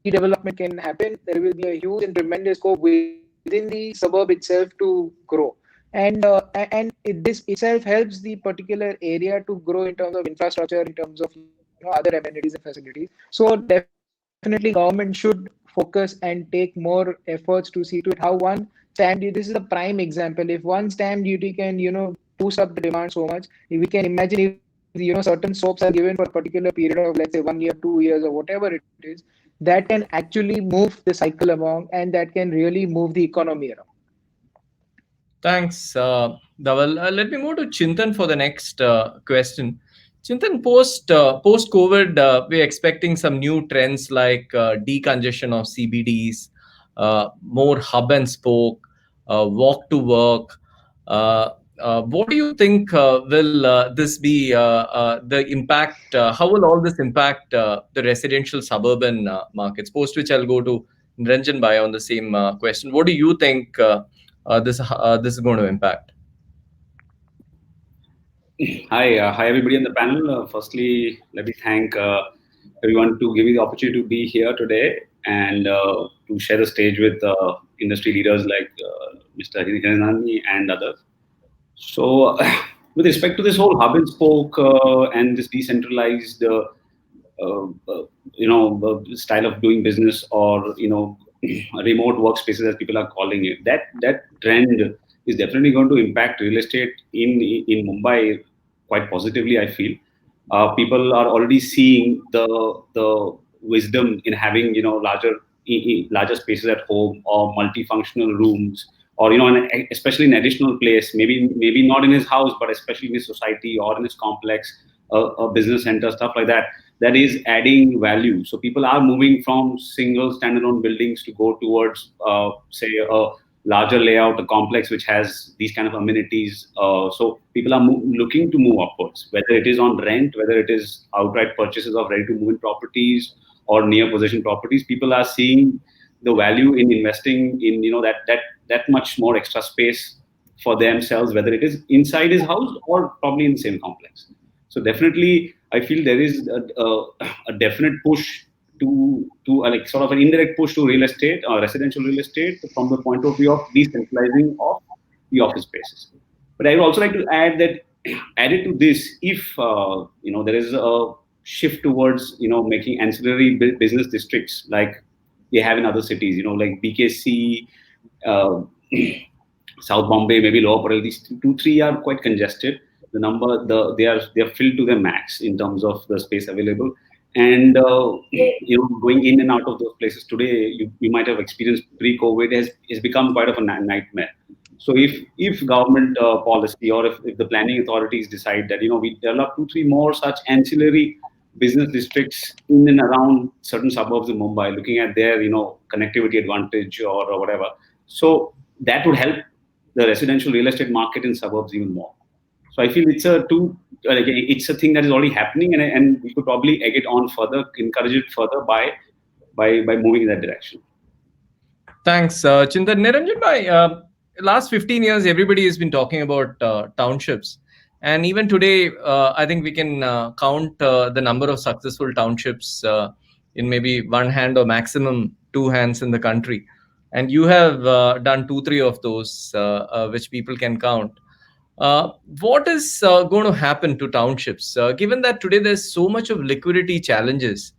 redevelopment can happen, there will be a huge and tremendous scope within the suburb itself to grow. And this itself helps the particular area to grow in terms of infrastructure, in terms of other amenities and facilities. So definitely government should focus and take more efforts to see to it how one stamp duty. This is a prime example. If one stamp duty can push boost up the demand so much. We can imagine if certain soaps are given for a particular period of, let's say, 1 year, 2 years, or whatever it is, that can actually move the cycle along, and that can really move the economy around. Thanks, Dhaval. Let me move to Chintan for the next question. Chintan, post COVID, we're expecting some new trends like decongestion of CBDs, more hub and spoke, walk to work. What do you think will this be the impact? How will all this impact the residential suburban markets? Post which I'll go to Niranjan Bhai on the same question. What do you think this is going to impact? Hi everybody on the panel. Firstly, let me thank everyone to give me the opportunity to be here today and to share the stage with industry leaders like Mr. Hiranandani and others. So, with respect to this whole hub and spoke and this decentralized, style of doing business, or remote workspaces as people are calling it, that trend is definitely going to impact real estate in Mumbai quite positively. I feel people are already seeing the wisdom in having larger spaces at home, or multifunctional rooms, or especially an additional place, maybe not in his house, but especially in his society or in his complex, a business center, stuff like that. That is adding value. So people are moving from single standalone buildings to go towards, say, a larger layout, a complex which has these kind of amenities. So people are looking to move upwards, whether it is on rent, whether it is outright purchases of ready-to-move-in properties or near-possession properties. People are seeing the value in investing in that much more extra space for themselves, whether it is inside his house or probably in the same complex. So definitely, I feel there is a definite push to like sort of an indirect push to real estate or residential real estate from the point of view of decentralizing of the office spaces. But I would also like to add that added to this, if there is a shift towards making ancillary business districts like they have in other cities, like BKC, South Bombay, maybe Lower Parel, these 2-3 are quite congested. They are filled to the max in terms of the space available. And going in and out of those places today, you might have experienced pre-COVID has become quite of a nightmare. So if government policy, or if the planning authorities decide that we develop 2-3 more such ancillary business districts in and around certain suburbs of Mumbai, looking at their connectivity advantage or whatever, so that would help the residential real estate market in suburbs even more. So I feel it's a thing that is already happening, and we could probably egg it on further, encourage it further by moving in that direction. Thanks, Chintan. Niranjan Bhai, last 15 years, everybody has been talking about townships. And even today, I think we can count the number of successful townships in maybe one hand or maximum two hands in the country. And you have done 2-3 of those, which people can count. What is going to happen to townships? Given that today there's so much of liquidity challenges,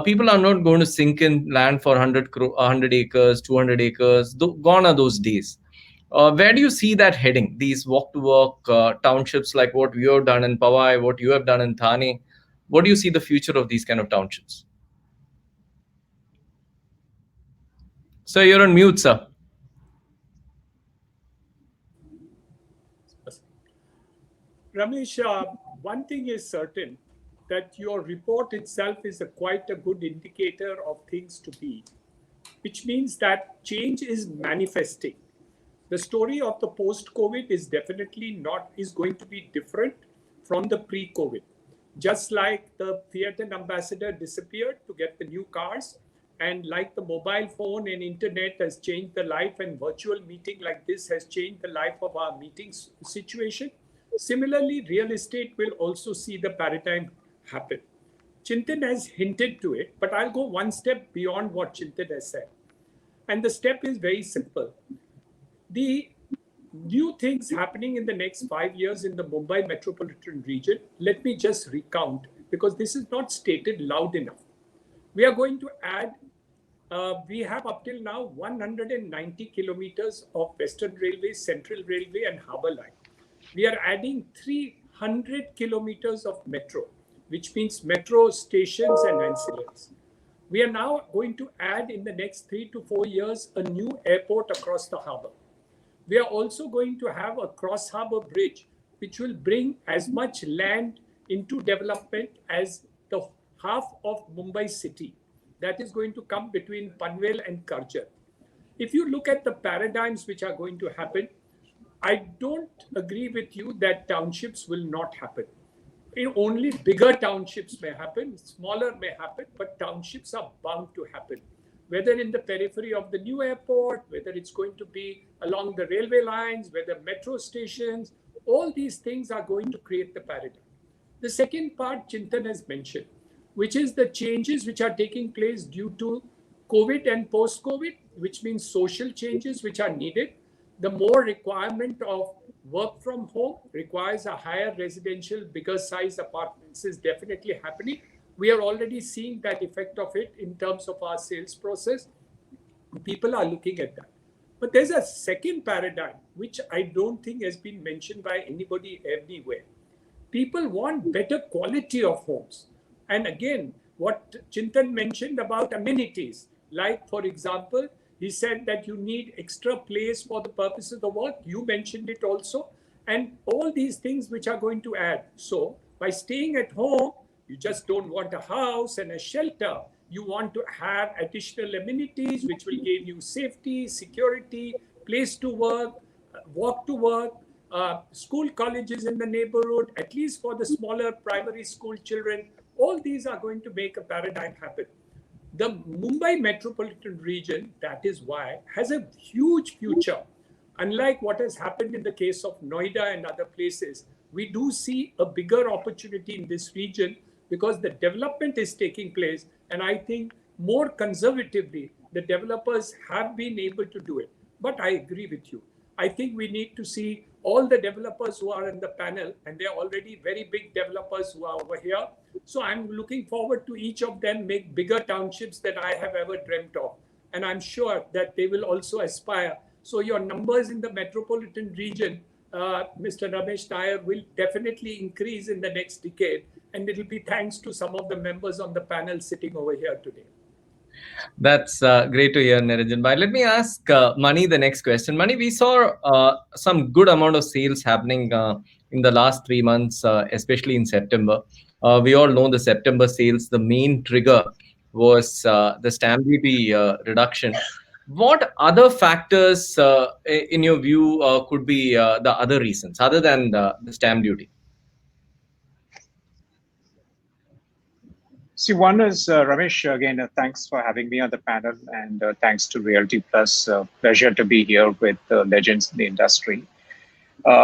people are not going to sink in land for 100 acres, 200 acres. Gone are those days. Where do you see that heading? These walk-to-work townships, like what we have done in Powai, what you have done in Thane. What do you see the future of these kind of townships? So you're on mute, sir. Ramesh, one thing is certain, that your report itself is quite a good indicator of things to be, which means that change is manifesting. The story of the post-COVID is definitely is going to be different from the pre-COVID. Just like the Fiat ambassador disappeared to get the new cars, and like the mobile phone and internet has changed the life, and virtual meeting like this has changed the life of our meetings situation, similarly, real estate will also see the paradigm happen. Chintan has hinted to it, but I'll go one step beyond what Chintan has said. And the step is very simple. The new things happening in the next 5 years in the Mumbai metropolitan region, let me just recount, because this is not stated loud enough. We are going to add, we have up till now 190 kilometers of Western Railway, Central Railway, and Harbour Line. We are adding 300 kilometers of metro, which means metro stations and ancillaries. We are now going to add in the next 3 to 4 years a new airport across the harbor. We are also going to have a cross harbor bridge, which will bring as much land into development as the half of Mumbai city. That is going to come between Panvel and Karjat. If you look at the paradigms which are going to happen, I don't agree with you that townships will not happen. Only bigger townships may happen, smaller may happen, but townships are bound to happen. Whether in the periphery of the new airport, whether it's going to be along the railway lines, whether metro stations, all these things are going to create the paradigm. The second part Chintan has mentioned, which is the changes which are taking place due to COVID and post-COVID, which means social changes which are needed. The more requirement of work from home requires a higher residential, bigger size apartments is definitely happening. We are already seeing that effect of it in terms of our sales process. People are looking at that. But there's a second paradigm, which I don't think has been mentioned by anybody anywhere. People want better quality of homes. And again, what Chintan mentioned about amenities, like for example, he said that you need extra place for the purpose of the work. You mentioned it also. And all these things which are going to add. So by staying at home, you just don't want a house and a shelter. You want to have additional amenities which will give you safety, security, place to work, walk to work, school colleges in the neighborhood, at least for the smaller primary school children. All these are going to make a paradigm happen. The Mumbai metropolitan region, that is why, has a huge future. Unlike what has happened in the case of Noida and other places, we do see a bigger opportunity in this region because the development is taking place. And I think more conservatively, the developers have been able to do it. But I agree with you. I think we need to see all the developers who are in the panel, and they're already very big developers who are over here. So I'm looking forward to each of them make bigger townships than I have ever dreamt of. And I'm sure that they will also aspire. So your numbers in the metropolitan region, Mr. Ramesh Nair, will definitely increase in the next decade. And it will be thanks to some of the members on the panel sitting over here today. That's great to hear, Niranjan. But let me ask Mani the next question. Mani, we saw some good amount of sales happening in the last 3 months, especially in September. We all know the September sales, the main trigger was the stamp duty reduction. What other factors, in your view, could be the other reasons other than the stamp duty? See, one is Ramesh, again, thanks for having me on the panel, and thanks to Realty Plus. Pleasure to be here with legends in the industry.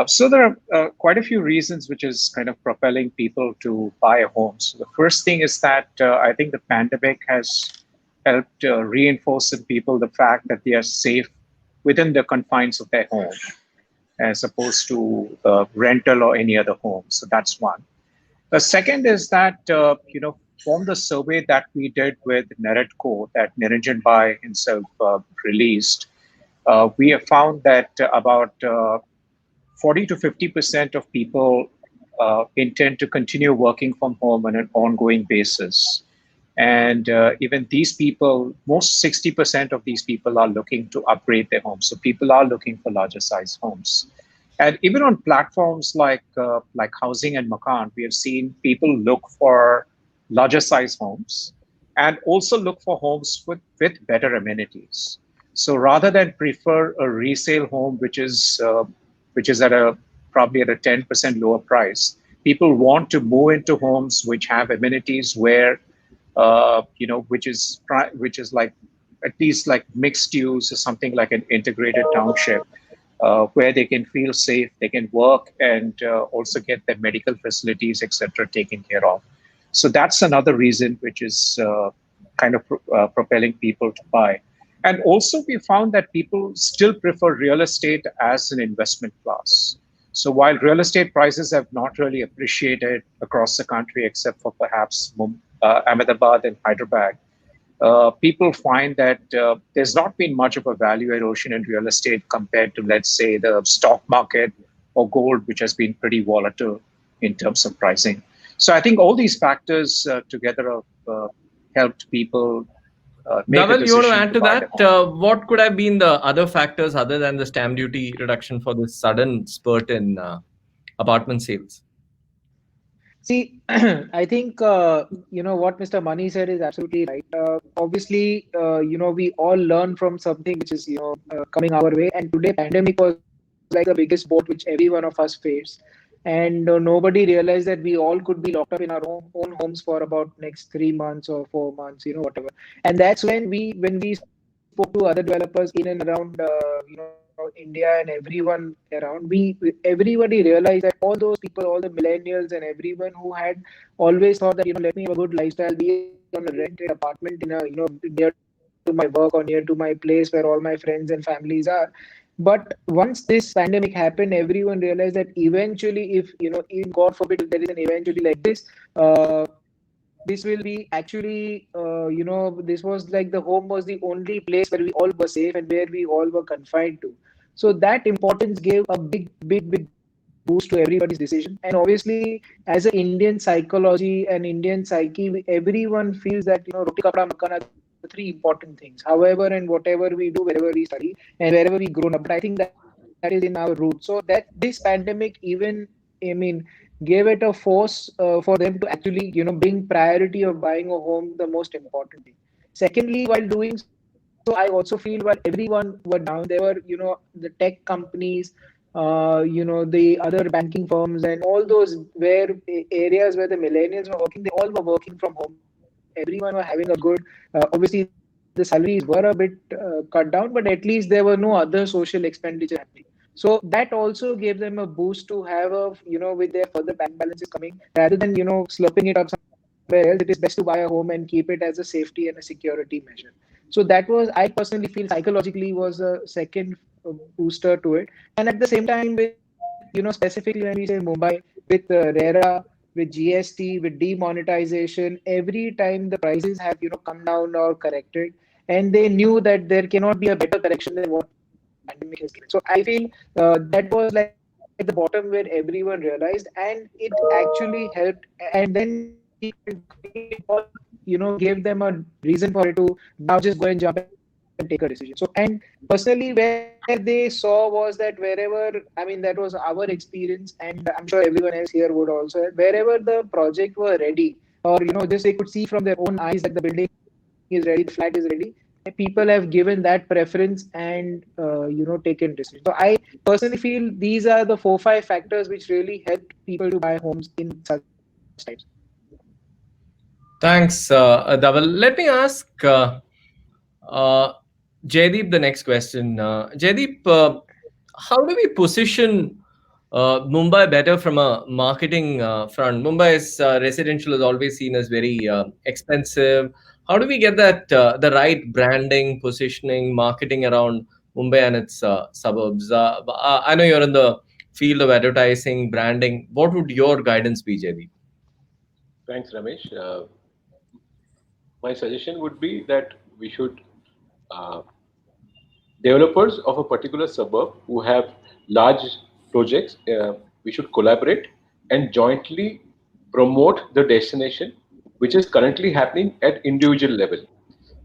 So there are quite a few reasons which is kind of propelling people to buy a home. So the first thing is that I think the pandemic has helped reinforce in people the fact that they are safe within the confines of their home, as opposed to rental or any other home. So that's one. The second is that, from the survey that we did with Neretco that Niranjan Bhai himself released, we have found that about 40 to 50% of people intend to continue working from home on an ongoing basis. And even these people, most 60% of these people are looking to upgrade their homes. So people are looking for larger size homes. And even on platforms like Housing and Makaan, we have seen people look for larger size homes and also look for homes with better amenities. So rather than prefer a resale home, which is at probably at a 10% lower price, people want to move into homes which have amenities where, which is like at least like mixed use or something like an integrated township. Where they can feel safe, they can work, and also get their medical facilities, etc., taken care of. So that's another reason which is kind of propelling people to buy. And also we found that people still prefer real estate as an investment class. So while real estate prices have not really appreciated across the country, except for perhaps Ahmedabad and Hyderabad, people find that there's not been much of a value erosion in real estate compared to, let's say, the stock market or gold, which has been pretty volatile in terms of pricing. So I think all these factors together have helped people make a Dhaval, you want to decision add to to buy the that? home. What could have been the other factors other than the stamp duty reduction for this sudden spurt in apartment sales? See, I think what Mr. Mani said is absolutely right. Obviously, we all learn from something which is coming our way, and today pandemic was like the biggest boat which every one of us faced, and nobody realized that we all could be locked up in our own homes for about next 3 months or 4 months, whatever. And that's when we spoke to other developers in and around India and everyone around, everybody realized that all those people, all the millennials and everyone who had always thought that let me have a good lifestyle, be it on a rented apartment in a near to my work or near to my place where all my friends and families are. But once this pandemic happened, everyone realized that eventually, if even God forbid, if there is an eventually like this, this will be actually, this was like the home was the only place where we all were safe and where we all were confined to. So that importance gave a big boost to everybody's decision. And obviously, as an Indian psychology and Indian psyche, everyone feels that roti kapda makan are the three important things. However, and whatever we do, wherever we study and wherever we grown up. But I think that is in our roots. So that this pandemic even, I mean, gave it a force for them to actually bring priority of buying a home the most important thing. Secondly, while doing so, I also feel while everyone were down, there were the tech companies, the other banking firms and all those where areas where the millennials were working, they all were working from home. Everyone were having a good, obviously the salaries were a bit cut down, but at least there were no other social expenditure happening. So that also gave them a boost to have a, with their further bank balances coming, rather than, slurping it up somewhere else. It is best to buy a home and keep it as a safety and a security measure. So that was, I personally feel psychologically was a second booster to it. And at the same time, with, specifically when we say Mumbai, with RERA, with GST, with demonetization, every time the prices have, come down or corrected, and they knew that there cannot be a better correction than what pandemic has given. So I feel that was like the bottom where everyone realized, and it actually helped. And then people joining it all, gave them a reason for it to now just go and jump and take a decision. So, and personally, where they saw was that wherever, I mean, that was our experience, and I'm sure everyone else here would also, wherever the project were ready, or just they could see from their own eyes that the building is ready, the flat is ready, people have given that preference and taken decisions. So I personally feel these are the 4-5 factors which really helped people to buy homes in such times. Thanks, Dhaval. Let me ask uh, Jaideep the next question. Jaideep, how do we position Mumbai better from a marketing front? Mumbai's residential is always seen as very expensive. How do we get that the right branding, positioning, marketing around Mumbai and its suburbs? I know you're in the field of advertising, branding. What would your guidance be, Jaideep? Thanks, Ramesh. My suggestion would be that we should uh, developers of a particular suburb who have large projects, we should collaborate and jointly promote the destination, which is currently happening at individual level.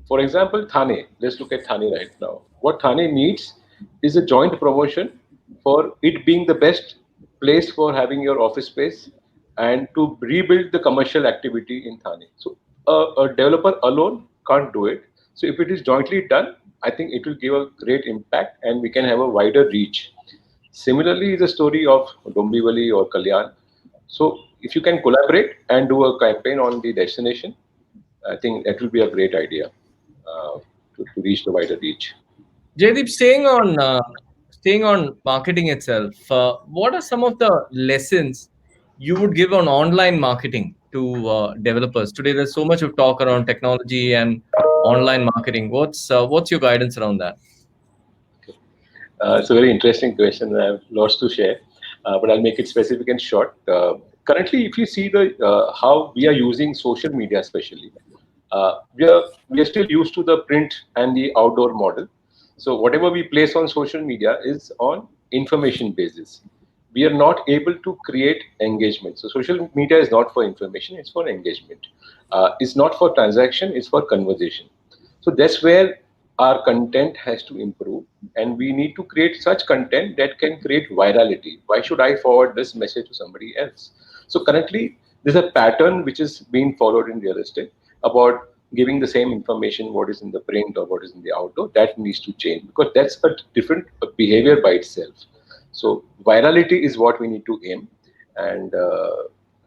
For example, Thane, let's look at Thane right now. What Thane needs is a joint promotion for it being the best place for having your office space and to rebuild the commercial activity in Thane. So a developer alone can't do it. So if it is jointly done, I think it will give a great impact and we can have a wider reach. Similarly, the story of Dombivali or Kalyan. So if you can collaborate and do a campaign on the destination, I think that will be a great idea to reach the wider reach. Jaideep, staying on marketing itself, what are some of the lessons you would give on online marketing to developers today? There's so much of talk around technology and online marketing. What's your guidance around that? It's a very interesting question. I have lots to share, but I'll make it specific and short. Currently, if you see the how we are using social media, especially, we are still used to the print and the outdoor model. So whatever we place on social media is on information basis. we are not able to create engagement. So social media is not for information, it's for engagement. It's not for transaction, it's for conversation. So that's where our content has to improve, and we need to create such content that can create virality. Why should I forward this message to somebody else? So currently, there's a pattern which is being followed in real estate about giving the same information, what is in the print or what is in the outdoor. That needs to change, because that's a different behavior by itself. So virality is what we need to aim, and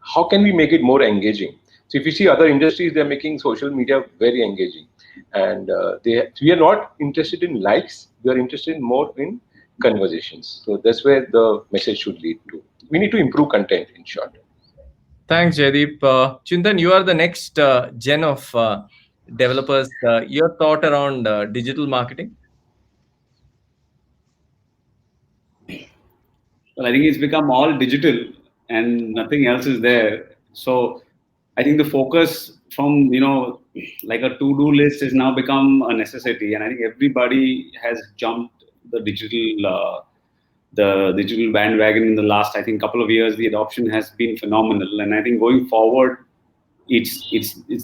how can we make it more engaging? So if you see other industries, they're making social media very engaging, and we are not interested in likes. We are interested in more in conversations. So that's where the message should lead to. We need to improve content, in short. Thanks, Jaideep. Chintan, you are the next gen of developers. Your thought around digital marketing? Well, I think it's become all digital and nothing else is there. So I think the focus from, like a to-do list has now become a necessity. And I think everybody has jumped the digital bandwagon in the last, I think, couple of years. The adoption has been phenomenal. And I think going forward, it's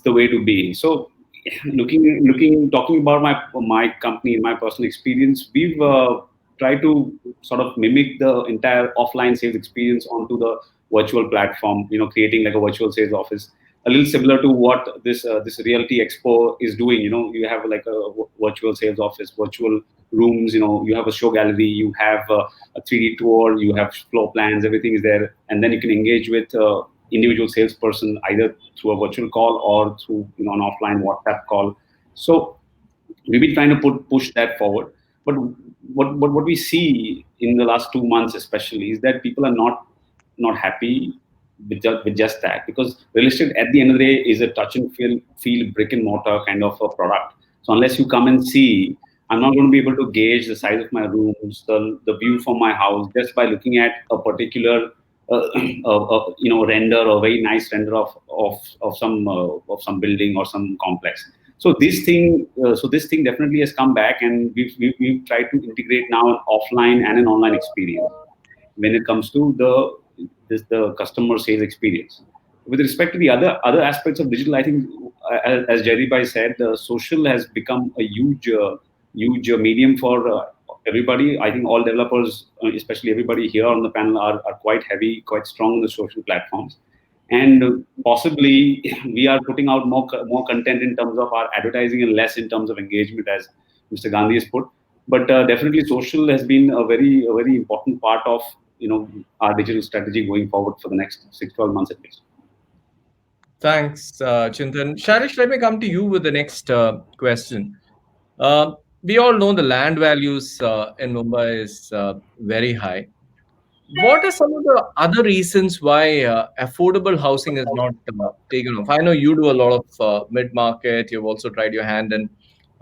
the way to be. So talking about my company, my personal experience, we've tried to sort of mimic the entire offline sales experience onto the virtual platform, creating like a virtual sales office, a little similar to what this Realty Expo is doing. You have like a virtual sales office, virtual rooms, you have a show gallery, you have a 3D tour, you have floor plans, everything is there, and then you can engage with individual salesperson either through a virtual call or through an offline WhatsApp call. So we've been trying to push that forward. But what we see in the last 2 months especially is that people are not happy with just that, because real estate at the end of the day is a touch and feel brick and mortar kind of a product. So unless you come and see, I'm not going to be able to gauge the size of my rooms, the view from my house, just by looking at a particular render, or very nice render of some building or some complex. So this thing definitely has come back, and we've tried to integrate now an offline and an online experience when it comes to the customer sales experience. With respect to the other aspects of digital, I think, as Jaideep said, social has become a huge medium for everybody. I think all developers, especially everybody here on the panel, are quite strong on the social platforms. And possibly we are putting out more content in terms of our advertising and less in terms of engagement, as Mr. Gandhi has put. But definitely social has been a very important part of our digital strategy going forward for the next 6-12 months at least. Thanks, Chintan. Sharish, let me come to you with the next question. We all know the land values in Mumbai is very high. What are some of the other reasons why affordable housing is not taken off? I know you do a lot of mid-market. You've also tried your hand in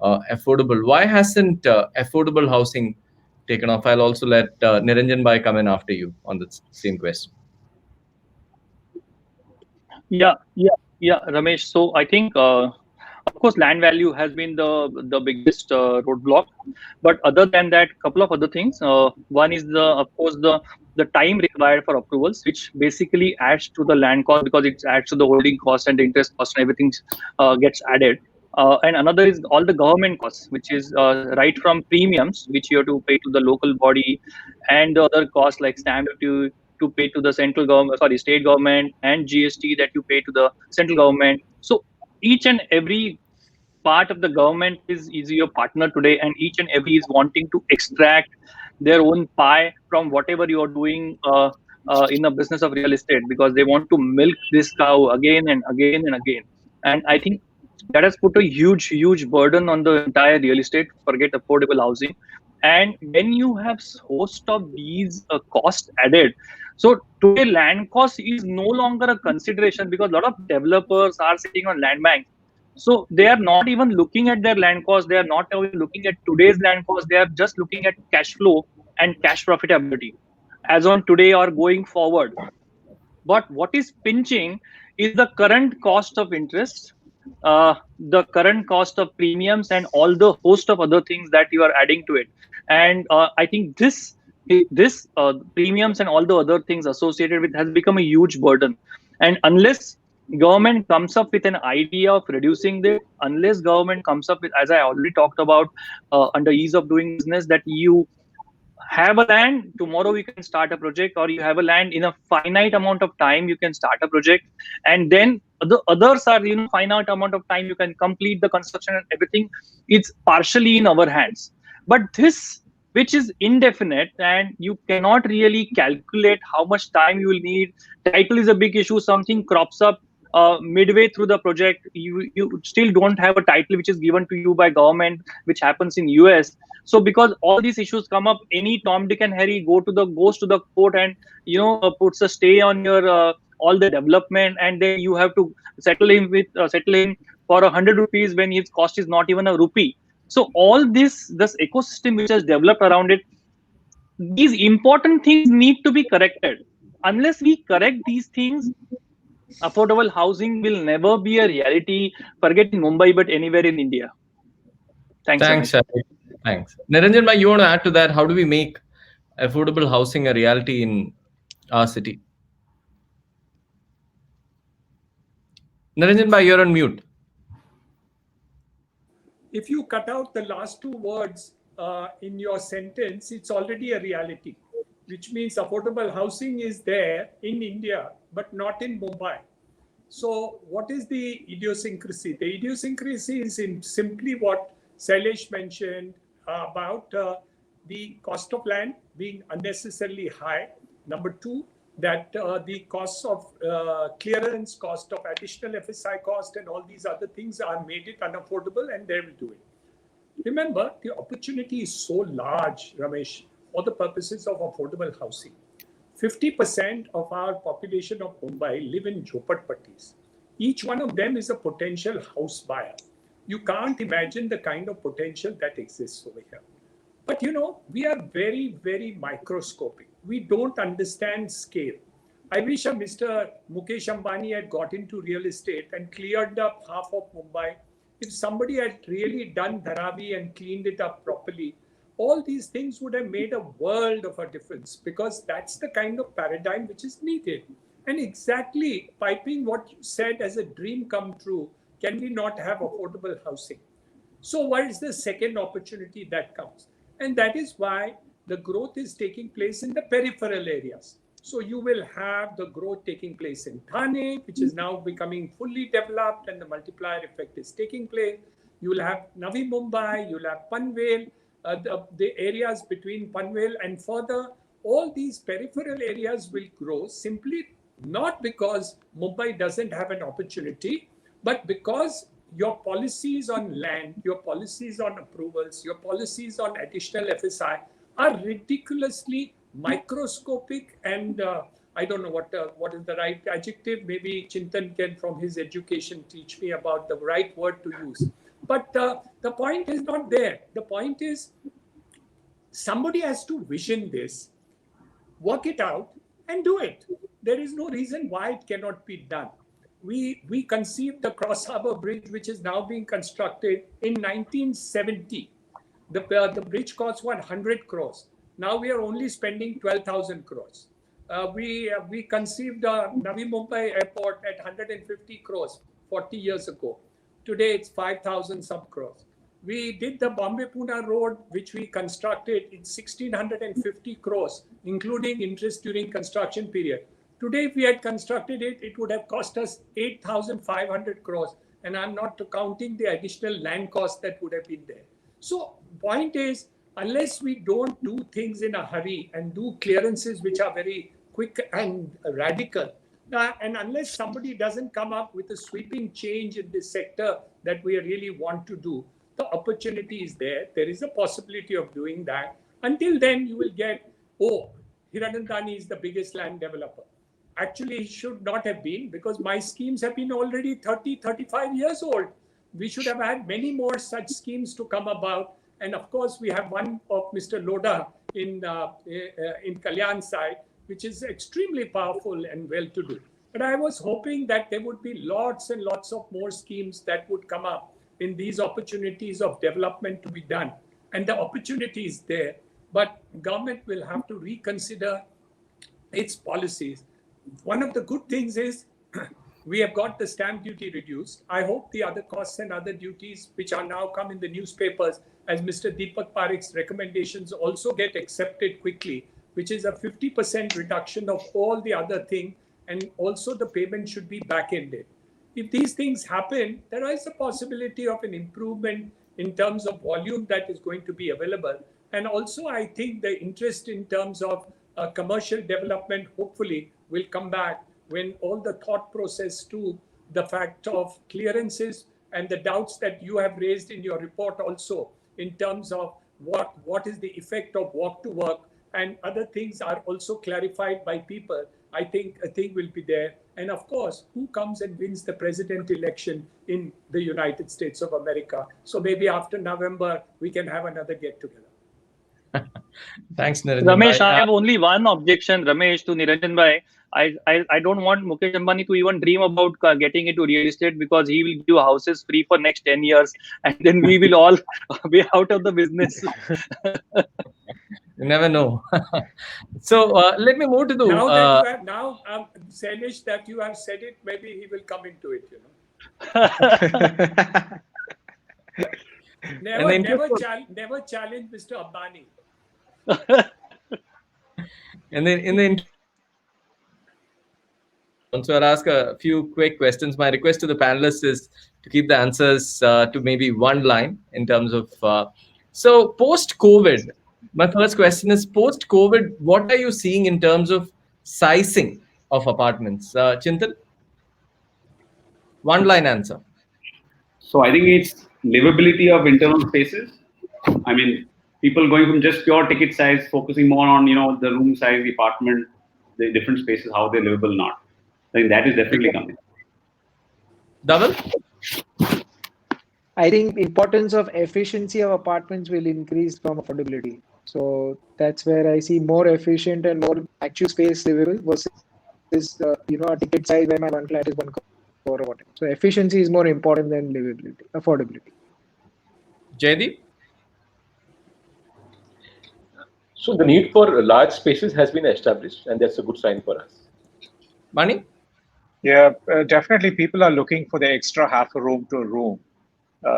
affordable. Why hasn't affordable housing taken off? I'll also let Niranjan Bhai come in after you on the same question. Yeah, Ramesh. So I think, of course, land value has been the biggest roadblock. But other than that, a couple of other things. One is of course the time required for approvals, which basically adds to the land cost, because it adds to the holding cost and the interest cost, and everything gets added. And another is all the government costs, which is right from premiums, which you have to pay to the local body, and the other costs like stamp duty to pay to the central government, state government, and GST that you pay to the central government. So each and every part of the government is your partner today, and each and every is wanting to extract their own pie from whatever you are doing in the business of real estate, because they want to milk this cow again and again and again. And I think that has put a huge burden on the entire real estate, forget affordable housing. And when you have host of these costs added, so today land cost is no longer a consideration, because a lot of developers are sitting on land banks. So they are not even looking at their land cost. They are not even looking at today's land cost. They are just looking at cash flow and cash profitability as on today or going forward. But what is pinching is the current cost of interest, the current cost of premiums, and all the host of other things that you are adding to it. And I think this this premiums and all the other things associated with has become a huge burden. And unless government comes up with an idea of reducing it, unless government comes up with, as I already talked about, under ease of doing business, that you have a land tomorrow you can start a project, or you have a land in a finite amount of time you can start a project, and then the others are, finite amount of time you can complete the construction and everything. It's partially in our hands. But this, which is indefinite and you cannot really calculate how much time you will need. Title is a big issue. Something crops up midway through the project, you still don't have a title which is given to you by government, which happens in US. So because all these issues come up, any Tom, Dick and Harry goes to the court and puts a stay on your all the development, and then you have to settle him for 100 rupees when his cost is not even a rupee. So all this ecosystem which has developed around it, these important things need to be corrected. Unless we correct these things, affordable housing will never be a reality. Forget in Mumbai, but anywhere in India. Thanks, Thanks, Ramesh. thanks. Niranjan bhai, you want to add to that? How do we make affordable housing a reality in our city? Niranjan bhai, you're on mute. If you cut out the last two words in your sentence, it's already a reality, which means affordable housing is there in India, but not in Mumbai. So what is the idiosyncrasy? The idiosyncrasy is in simply what Sailesh mentioned about the cost of land being unnecessarily high. Number two, that the costs of clearance, cost of additional FSI cost, and all these other things are made it unaffordable, and they will do it. Remember, the opportunity is so large, Ramesh, for the purposes of affordable housing. 50% of our population of Mumbai live in jhopatpattis. Each one of them is a potential house buyer. You can't imagine the kind of potential that exists over here. But we are very, very microscopic. We don't understand scale. I wish Mr. Mukesh Ambani had got into real estate and cleared up half of Mumbai. If somebody had really done Dharavi and cleaned it up properly, all these things would have made a world of a difference, because that's the kind of paradigm which is needed. And exactly piping what you said as a dream come true, can we not have affordable housing? So what is the second opportunity that comes? And that is why the growth is taking place in the peripheral areas. So you will have the growth taking place in Thane, which is now becoming fully developed, and the multiplier effect is taking place. You will have Navi Mumbai, you will have Panvel, the areas between Panvel and further. All these peripheral areas will grow simply not because Mumbai doesn't have an opportunity, but because your policies on land, your policies on approvals, your policies on additional FSI are ridiculously microscopic, and I don't know what is the right adjective. Maybe Chintan can, from his education, teach me about the right word to use. But the point is not there. The point is somebody has to vision this, work it out, and do it. There is no reason why it cannot be done. We conceived the Cross Harbour Bridge, which is now being constructed, in 1970. The bridge cost 100 crores. Now we are only spending 12,000 crores. We conceived Navi Mumbai Airport at 150 crores 40 years ago. Today it's 5,000 some crores. We did the Bombay-Pune road, which we constructed in 1,650 crores, including interest during construction period. Today, if we had constructed it, it would have cost us 8,500 crores. And I'm not counting the additional land cost that would have been there. So point is, unless we don't do things in a hurry and do clearances which are very quick and radical, and unless somebody doesn't come up with a sweeping change in this sector that we really want to do, the opportunity is there. There is a possibility of doing that. Until then, you will get, Hiranandani is the biggest land developer. Actually, it should not have been, because my schemes have been already 30, 35 years old. We should have had many more such schemes to come about. And of course, we have one of Mr. Loda in Kalyan side, which is extremely powerful and well-to-do. But I was hoping that there would be lots and lots of more schemes that would come up in these opportunities of development to be done. And the opportunity is there. but government will have to reconsider its policies. One of the good things is we have got the stamp duty reduced. I hope the other costs and other duties, which are now come in the newspapers, as Mr. Deepak Parikh's recommendations also get accepted quickly, which is a 50% reduction of all the other things, and also the payment should be back-ended. If these things happen, there is a possibility of an improvement in terms of volume that is going to be available. And also, I think the interest in terms of commercial development hopefully will come back when all the thought process to the fact of clearances and the doubts that you have raised in your report also in terms of what is the effect of walk to work and other things are also clarified by people. I think a thing will be there. And of course, who comes and wins the president election in the United States of America? So maybe after November, we can have another get together. Thanks, Niranjan. Ramesh, I have only one objection, Ramesh, to Niranjan Bhai. I don't want Mukesh Ambani to even dream about getting into real estate because he will give houses free for next 10 years and then we will all be out of the business. You never know. So let me move to the... Now that you have, Sailesh, that you have said it, maybe he will come into it, you know. Never challenge Mr. Ambani. And then so I'll ask a few quick questions. My request to the panelists is to keep the answers to maybe one line in terms of... So post-COVID, my first question is, post-COVID, what are you seeing in terms of sizing of apartments? Chintan? One line answer. So I think it's livability of internal spaces. I mean, people going from just pure ticket size, focusing more on, you know, the room size, the apartment, the different spaces, how they're livable, not. I think that is definitely coming. Dhaval? I think importance of efficiency of apartments will increase from affordability. So that's where I see more efficient and more actual space livable versus you know, a ticket size where my one flat is 1 crore or whatever. So efficiency is more important than livability, affordability. Jaydeep? So the need for large spaces has been established, and that's a good sign for us. Mani? Yeah, definitely people are looking for the extra half a room to a room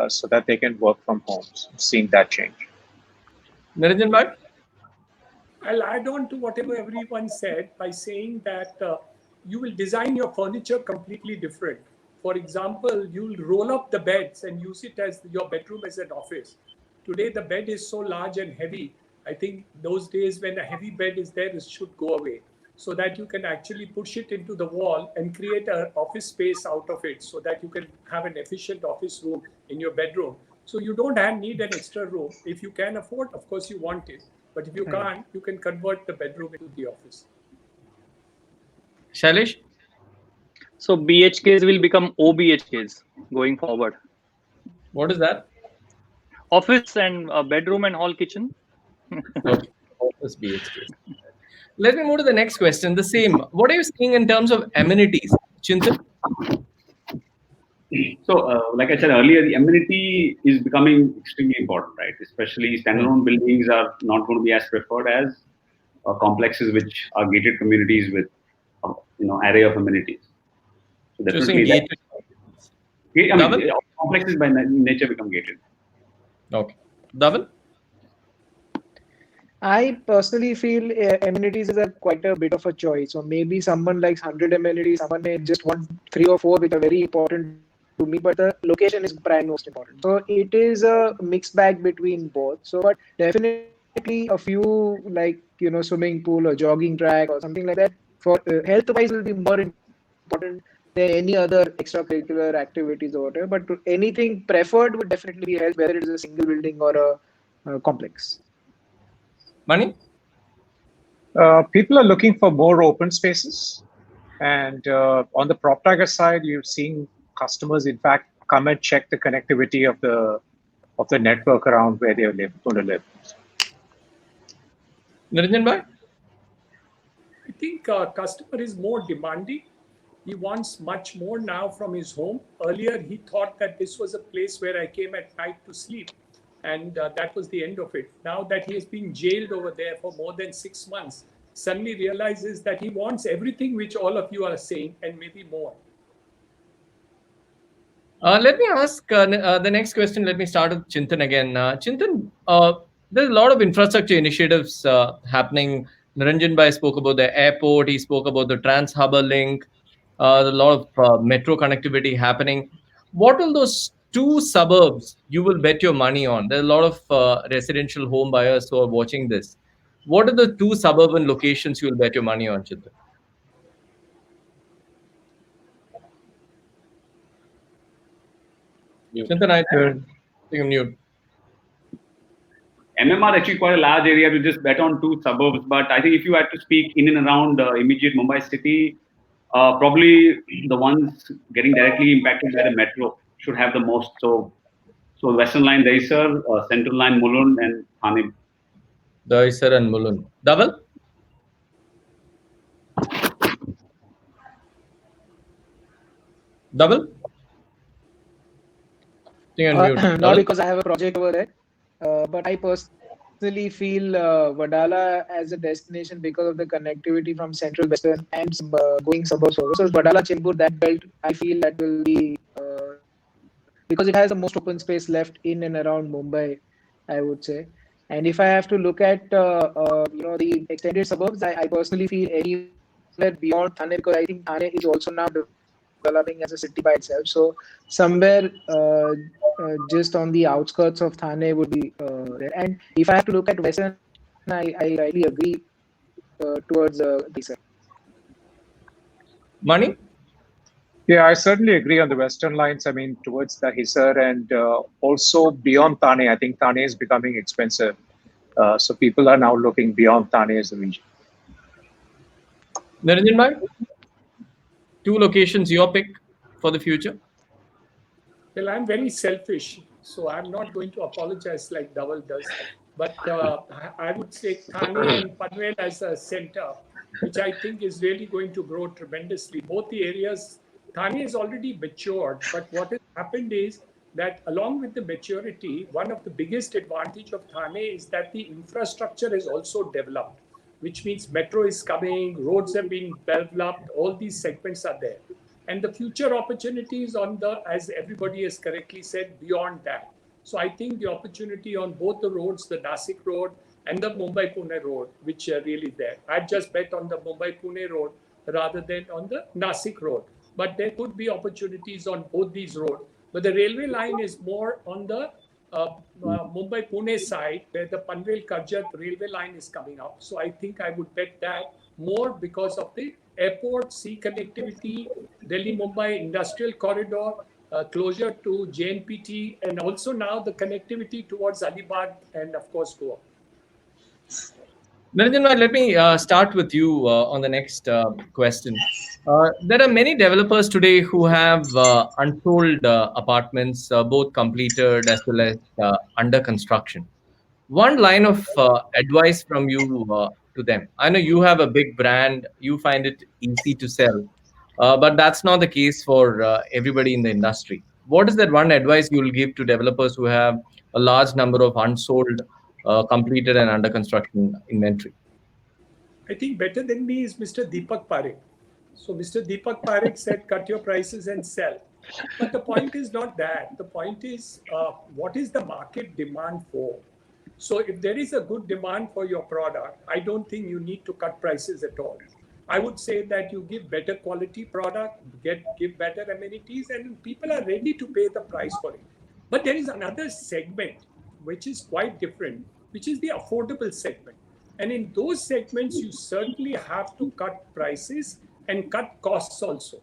so that they can work from home. So seeing that change. Niranjan Bhai? I'll add on to whatever everyone said by saying that you will design your furniture completely different. For example, you'll roll up the beds and use it as your bedroom as an office. Today, the bed is so large and heavy. I think those days when a heavy bed is there, it should go away so that you can actually push it into the wall and create an office space out of it so that you can have an efficient office room in your bedroom. So you don't need an extra room. If you can afford, of course, you want it. But if you can't, you can convert the bedroom into the office. Shailesh? So BHKs will become OBHKs going forward. What is that? Office and bedroom and hall kitchen. Okay. Office BHKs. Let me move to the next question. The same. What are you seeing in terms of amenities? Chintan? So, like I said earlier, the amenity is becoming extremely important, right? Especially standalone buildings are not going to be as preferred as complexes which are gated communities with, you know, array of amenities. So definitely, complexes by nature become gated. Okay. Dhaval? I personally feel amenities is quite a bit of a choice. So maybe someone likes 100 amenities, someone may just want 3 or 4 which are very important to me, but the location is prime most important. So it is a mixed bag between both. So but definitely a few like, you know, swimming pool or jogging track or something like that for health-wise will be more important than any other extracurricular activities or whatever. But anything preferred would definitely be health, whether it is a single building or a complex. Mani? People are looking for more open spaces. And on the PropTiger side, you're seeing customers, in fact, come and check the connectivity of the network around where they're going to live. Niranjan Bhai? I think customer is more demanding. He wants much more now from his home. Earlier, he thought that this was a place where I came at night to sleep. and that was the end of it. Now that he has been jailed over there for more than 6 months, suddenly realizes that he wants everything which all of you are saying and maybe more. Let me ask the next question. Let me start with Chintan again. Chintan, there's a lot of infrastructure initiatives happening. Naranjan Bhai spoke about the airport. He spoke about the Trans-Harbour link. A lot of metro connectivity happening. What are those two suburbs you will bet your money on? There are a lot of residential home buyers who are watching this. What are the two suburban locations you will bet your money on, Chintan? Chintan, I think I'm mute. MMR actually quite a large area to just bet on two suburbs, but I think if you had to speak in and around immediate Mumbai city, probably the ones getting directly impacted by the metro should have the most. So Western Line, Dahisar, Central Line, Mulund, and Thane. Dahisar and Mulund. Double? Double? Not because I have a project over there, but I personally feel Vadala as a destination because of the connectivity from central, western, and going suburbs over. So Vadala, Chembur, that belt, I feel that will be because it has the most open space left in and around Mumbai, I would say. And if I have to look at the extended suburbs, I personally feel anywhere beyond Thane, because I think Thane is also now developing as a city by itself. So somewhere just on the outskirts of Thane would be there. And if I have to look at Western, I really agree towards Dahisar. Money? Yeah, I certainly agree on the Western lines. I mean, towards the Hisar and also beyond Thane. I think Thane is becoming expensive. So people are now looking beyond Thane as a region. Naranjan Bhai, two locations, your pick for the future? Well, I'm very selfish, so I'm not going to apologize like Dhaval does. But I would say Thane and Panvel as a center, which I think is really going to grow tremendously. Both the areas, Thane is already matured, but what has happened is that along with the maturity, one of the biggest advantage of Thane is that the infrastructure is also developed, which means metro is coming, roads have been developed, all these segments are there. And the future opportunities on the, as everybody has correctly said, beyond that. So I think the opportunity on both the roads, the Nasik road and the Mumbai-Pune road, which are really there. I'd just bet on the Mumbai-Pune road rather than on the Nasik road. But there could be opportunities on both these roads. But the railway line is more on the Mumbai-Pune side, where the Panvel-Karjat railway line is coming up. So I think I would bet that more because of the airport, sea connectivity, Delhi-Mumbai industrial corridor, closure to JNPT, and also now the connectivity towards Alibag and of course Goa. Naranjan, let me start with you on the next question. There are many developers today who have unsold apartments, both completed as well as under construction. One line of advice from you to them. I know you have a big brand, you find it easy to sell, but that's not the case for everybody in the industry. What is that one advice you will give to developers who have a large number of unsold, completed, and under construction inventory? I think better than me is Mr. Deepak Parekh. So Mr. Deepak Parekh said, cut your prices and sell. But the point is not that. The point is, what is the market demand for? So if there is a good demand for your product, I don't think you need to cut prices at all. I would say that you give better quality product, give better amenities, and people are ready to pay the price for it. But there is another segment which is quite different, which is the affordable segment. And in those segments, you certainly have to cut prices and cut costs also.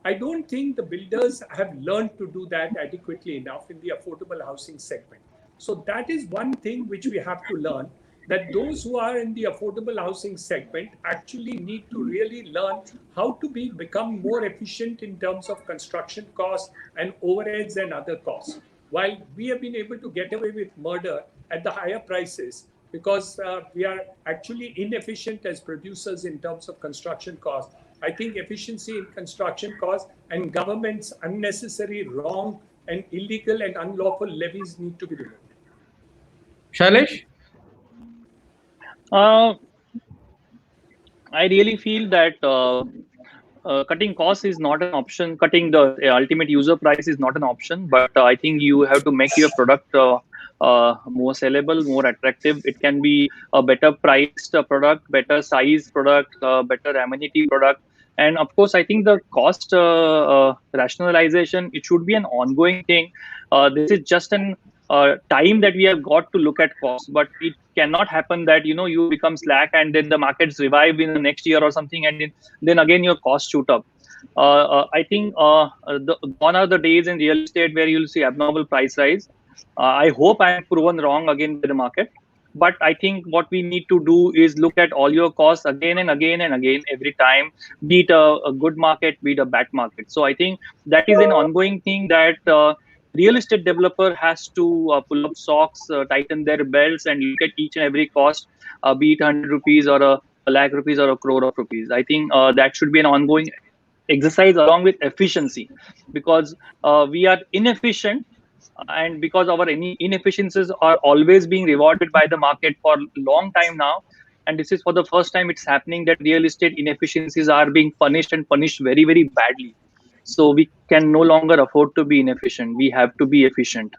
I don't think the builders have learned to do that adequately enough in the affordable housing segment. So that is one thing which we have to learn, that those who are in the affordable housing segment actually need to really learn how to become more efficient in terms of construction costs and overheads and other costs. While we have been able to get away with murder at the higher prices, because we are actually inefficient as producers in terms of construction costs. I think efficiency in construction costs and government's unnecessary, wrong, and illegal and unlawful levies need to be removed. Shailesh? Uh, I really feel that cutting costs is not an option. Cutting the ultimate user price is not an option. But I think you have to make your product more sellable, more attractive. It can be a better priced product, better size product, better amenity product. And of course, I think the cost rationalization, it should be an ongoing thing. This is just an time that we have got to look at cost, but it cannot happen that you become slack and then the markets revive in the next year or something, and then again your costs shoot up. I think gone are the days in real estate where you'll see abnormal price rise. I hope I am proven wrong again by the market. But I think what we need to do is look at all your costs again and again and again every time, be it a good market, be it a bad market. So I think that is an ongoing thing that real estate developer has to pull up socks, tighten their belts, and look at each and every cost, be it 100 rupees or a lakh rupees or a crore of rupees. I think that should be an ongoing exercise along with efficiency, because we are inefficient, and because our inefficiencies are always being rewarded by the market for a long time now. And this is for the first time it's happening that real estate inefficiencies are being punished, and punished very, very badly. So we can no longer afford to be inefficient. We have to be efficient.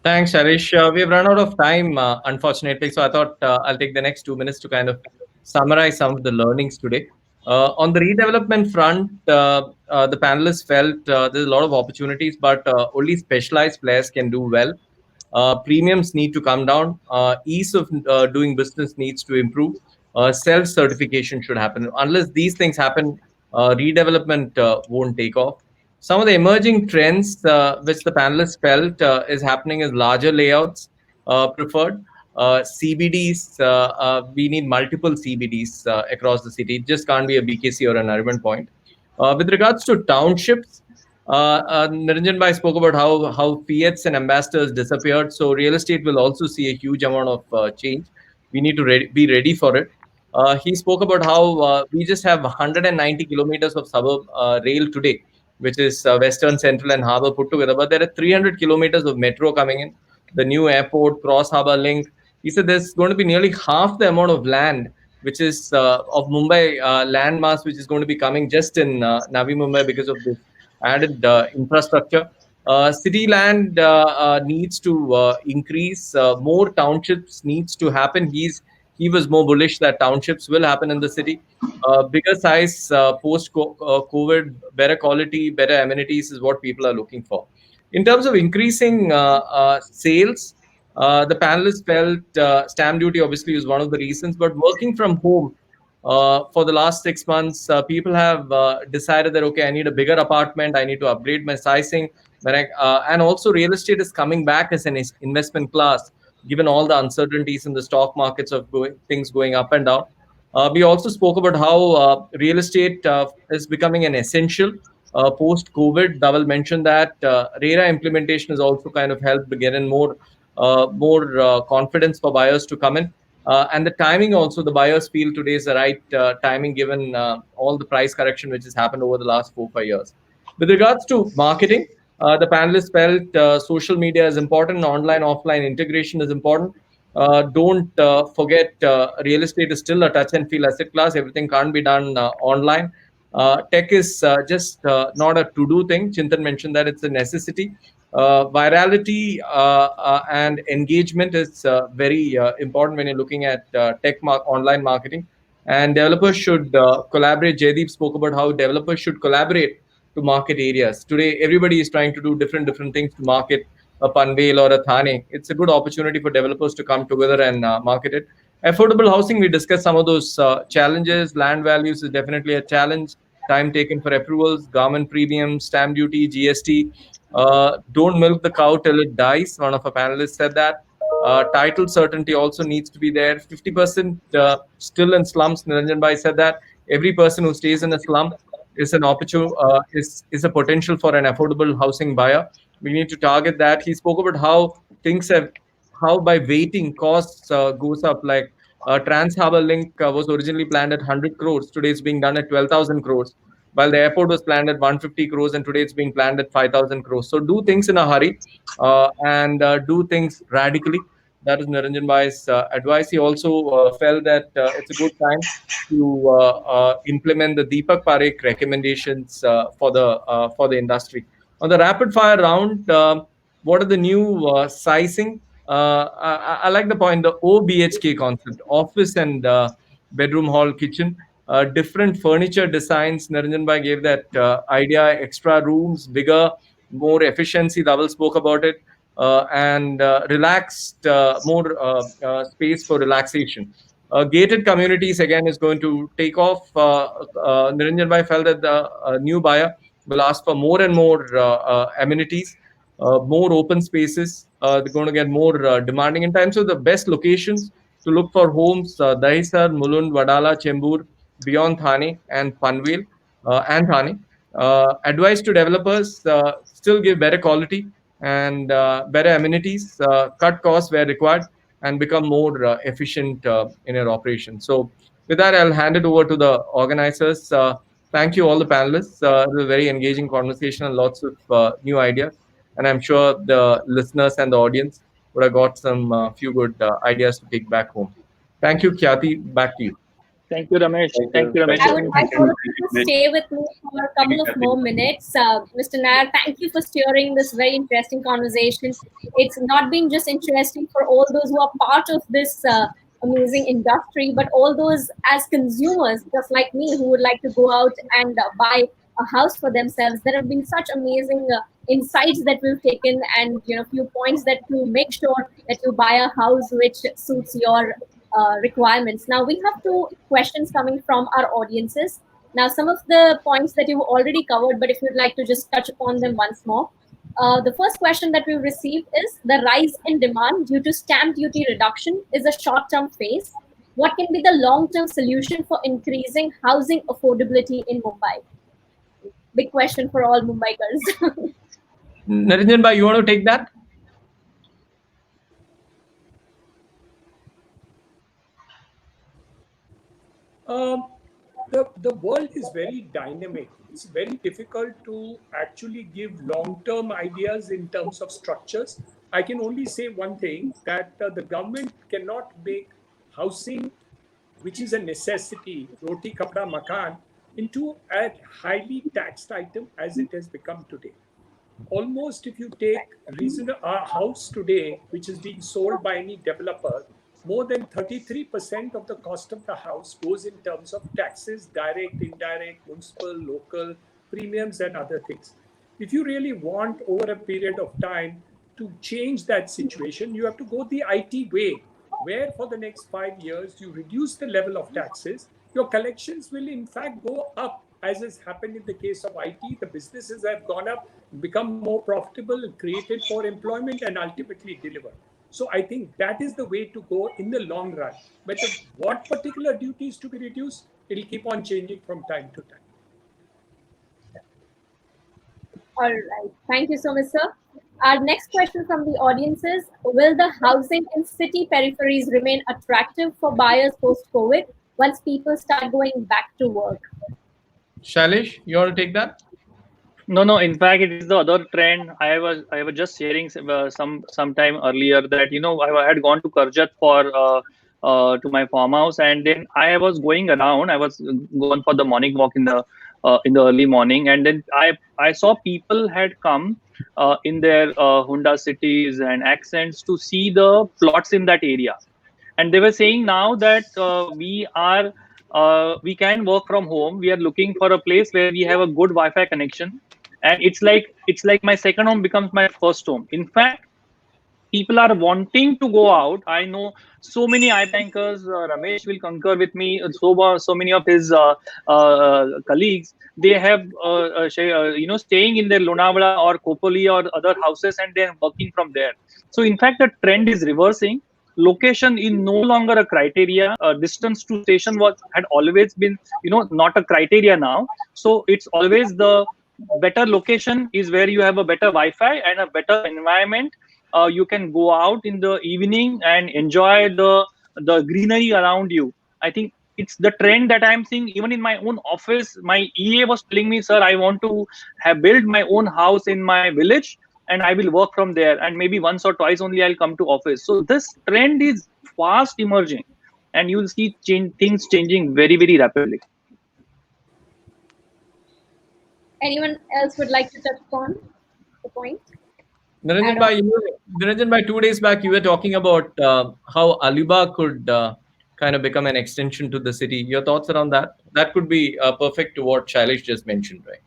Thanks, Harish. We have run out of time, unfortunately. So I thought I'll take the next 2 minutes to kind of summarize some of the learnings today. On the redevelopment front, the panelists felt there's a lot of opportunities, but only specialized players can do well. Premiums need to come down. Ease of doing business needs to improve. Self-certification should happen. Unless these things happen, redevelopment won't take off. Some of the emerging trends which the panelists felt is happening is larger layouts preferred. CBDs, we need multiple CBDs across the city. It just can't be a BKC or an urban point. With regards to townships, Niranjan Bhai spoke about how fiats and ambassadors disappeared. So real estate will also see a huge amount of change. We need to be ready for it. He spoke about how we just have 190 kilometers of suburb rail today, which is Western, Central, and Harbour put together. But there are 300 kilometers of metro coming in, the new airport, Cross Harbour link. He said there's going to be nearly half the amount of land, which is of Mumbai land mass, which is going to be coming just in Navi Mumbai because of this added infrastructure. City land needs to increase. More townships needs to happen. He was more bullish that townships will happen in the city. Bigger size, post COVID, better quality, better amenities is what people are looking for. In terms of increasing sales, the panelists felt stamp duty obviously is one of the reasons, but working from home for the last 6 months, people have decided that, okay, I need a bigger apartment, I need to upgrade my sizing. And also real estate is coming back as an investment class, given all the uncertainties in the stock markets of things going up and down. We also spoke about how real estate is becoming an essential post-COVID. Dhaval mentioned that RERA implementation has also kind of helped get in more confidence for buyers to come in. And the timing also, the buyers feel today is the right timing given all the price correction which has happened over the last 4-5 years. With regards to marketing, the panelists felt social media is important, online offline integration is important. Don't forget, real estate is still a touch and feel asset class. Everything can't be done online. Tech is just not a to-do thing. Chintan mentioned that it's a necessity. Virality and engagement is very important when you're looking at online marketing. And developers should collaborate. Jaideep spoke about how developers should collaborate to market areas. Today, everybody is trying to do different things to market a Panvel or a Thane. It's a good opportunity for developers to come together and market it. Affordable housing, we discussed some of those challenges. Land values is definitely a challenge. Time taken for approvals, government premiums, stamp duty, GST. Don't milk the cow till it dies. One of our panelists said that. Title certainty also needs to be there. 50% still in slums. Niranjan Bhai said that. Every person who stays in a slum is an opportunity, is a potential for an affordable housing buyer. We need to target that. He spoke about how by waiting costs goes up. Like Trans Harbour Link was originally planned at 100 crores. Today it's being done at 12,000 crores. While the airport was planned at 150 crores and today it's being planned at 5,000 crores. So do things in a hurry and do things radically. That is Niranjan Bhai's advice. He also felt that it's a good time to implement the Deepak Parekh recommendations for the industry. On the rapid fire round, what are the new sizing? I like the point, the OBHK concept, office and bedroom, hall, kitchen, different furniture designs. Niranjan Bhai gave that idea, extra rooms, bigger, more efficiency. Dhaval spoke about it, and relaxed, more space for relaxation. Gated communities again is going to take off. Niranjan Bhai felt that the new buyer will ask for more and more amenities, more open spaces. They're going to get more demanding in time. So the best locations to look for homes: Dahisar, Mulund, Wadala, Chembur, beyond Thane, and Panvel and Thane. Advice to developers: still give better quality and better amenities, cut costs where required, and become more efficient in your operation. So, with that, I'll hand it over to the organizers. Thank you, all the panelists. It was a very engaging conversation and lots of new ideas. And I'm sure the listeners and the audience would have got some few good ideas to take back home. Thank you, Khyati. Back to you. Thank you, Ramesh. Thank Thank you. you, Thank Ramesh. I would you. like all of you to Thank stay with me for a couple of more minutes. Mr. Nair, thank you for steering this very interesting conversation. It's not been just interesting for all those who are part of this amazing industry, but all those as consumers, just like me, who would like to go out and buy a house for themselves. There have been such amazing insights that we've taken, and few points that to make sure that you buy a house which suits your requirements. Now we have two questions coming from our audiences. Now some of the points that you've already covered, but if you'd like to just touch upon them once more. The first question that we've received is: the rise in demand due to stamp duty reduction is a short-term phase. What can be the long-term solution for increasing housing affordability in Mumbai? Big question for all Mumbaikars. Niranjan Bhai, you want to take that? The world is very dynamic. It's very difficult to actually give long-term ideas in terms of structures. I can only say one thing, that the government cannot make housing, which is a necessity, roti kapda makan, into a highly taxed item as it has become today. Almost, if you take a house today which is being sold by any developer, more than 33% of the cost of the house goes in terms of taxes, direct, indirect, municipal, local, premiums, and other things. If you really want over a period of time to change that situation, you have to go the IT way, where for the next 5 years you reduce the level of taxes. Your collections will in fact go up, as has happened in the case of IT. The businesses have gone up, become more profitable, created more employment, and ultimately deliver. So I think that is the way to go in the long run. But what particular duties to be reduced, it'll keep on changing from time to time. All right. Thank you so much, sir. Our next question from the audience is: will the housing in city peripheries remain attractive for buyers post-COVID once people start going back to work? Shailesh, you want to take that? No. In fact, it is the other trend. I was just sharing some time earlier that I had gone to Karjat for to my farmhouse, and then I was going around. I was going for the morning walk in the early morning, and then I saw people had come in their Honda cities and accents to see the plots in that area, and they were saying now that we can work from home. We are looking for a place where we have a good Wi-Fi connection, and it's like my second home becomes my first home. In fact, people are wanting to go out. I know so many iBankers. Ramesh will concur with me. So many of his colleagues, they have staying in their Lonavala or Kopoli or other houses, and they're working from there. So in fact, the trend is reversing. Location is no longer a criteria. Distance to station had always been not a criteria now. So it's always the better location is where you have a better Wi-Fi and a better environment. You can go out in the evening and enjoy the greenery around you. I think it's the trend that I'm seeing even in my own office. My EA was telling me, sir, I want to have built my own house in my village. and I will work from there, and maybe once or twice only I'll come to office. So this trend is fast emerging, and you'll see things changing very, very rapidly. Anyone else would like to touch upon the point? Niranjan bhai, 2 days back, you were talking about how Alibag could kind of become an extension to the city. Your thoughts around that? That could be perfect to what Shailesh just mentioned, right?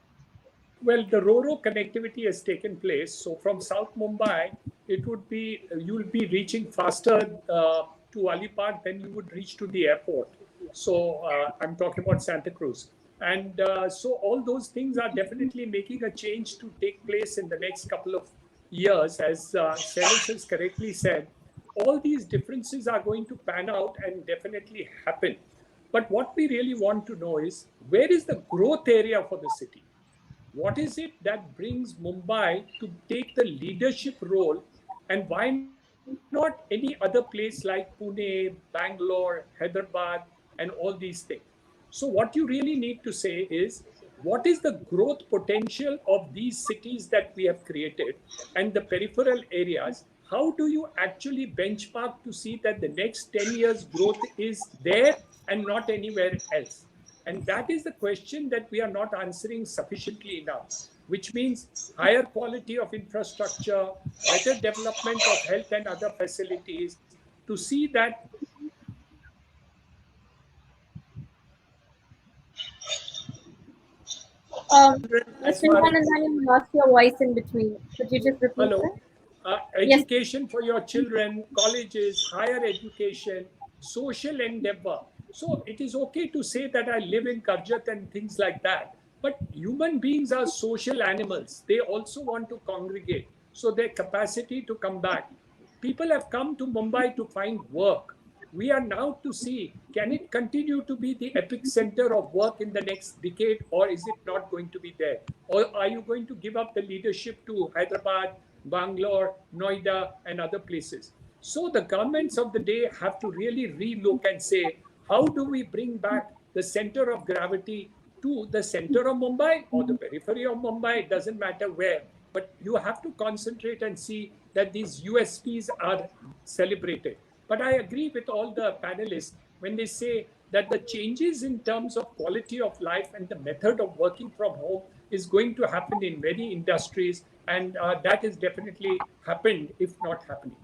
Well, the RoRo connectivity has taken place. So from South Mumbai, you'll be reaching faster to Alipag than you would reach to the airport. So I'm talking about Santa Cruz. And so all those things are definitely making a change to take place in the next couple of years. As Shailesh has correctly said, all these differences are going to pan out and definitely happen. But what we really want to know is, where is the growth area for the city? What is it that brings Mumbai to take the leadership role, and why not any other place like Pune, Bangalore, Hyderabad, and all these things? So what you really need to say is, what is the growth potential of these cities that we have created and the peripheral areas? How do you actually benchmark to see that the next 10 years growth is there and not anywhere else? And that is the question that we are not answering sufficiently enough, which means higher quality of infrastructure, better development of health and other facilities, to see that. Mr. Nandani, you lost your voice in between. Could you just repeat that? Education for your children, colleges, higher education, social endeavor. So it is okay to say that I live in Karjat and things like that. But human beings are social animals. They also want to congregate. So their capacity to come back. People have come to Mumbai to find work. We are now to see, can it continue to be the epic center of work in the next decade, or is it not going to be there? Or are you going to give up the leadership to Hyderabad, Bangalore, Noida, and other places? So the governments of the day have to really relook and say, how do we bring back the center of gravity to the center of Mumbai or the periphery of Mumbai? It doesn't matter where. But you have to concentrate and see that these USPs are celebrated. But I agree with all the panelists when they say that the changes in terms of quality of life and the method of working from home is going to happen in many industries. And that has definitely happened, if not happening.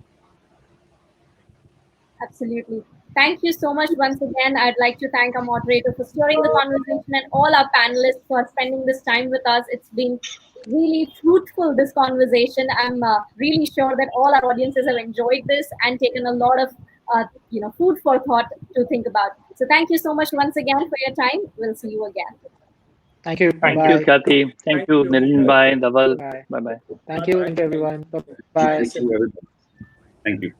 Absolutely. Thank you so much once again. I'd like to thank our moderator for steering the conversation and all our panelists for spending this time with us. It's been really fruitful, this conversation. I'm really sure that all our audiences have enjoyed this and taken a lot of food for thought to think about. So thank you so much once again for your time. We'll see you again. Thank you. Thank you, Kathy. Thank you, Niranjan bhai, Dhaval. Bye-bye. Thank you, everyone. Bye. Thank you, everyone. Thank you.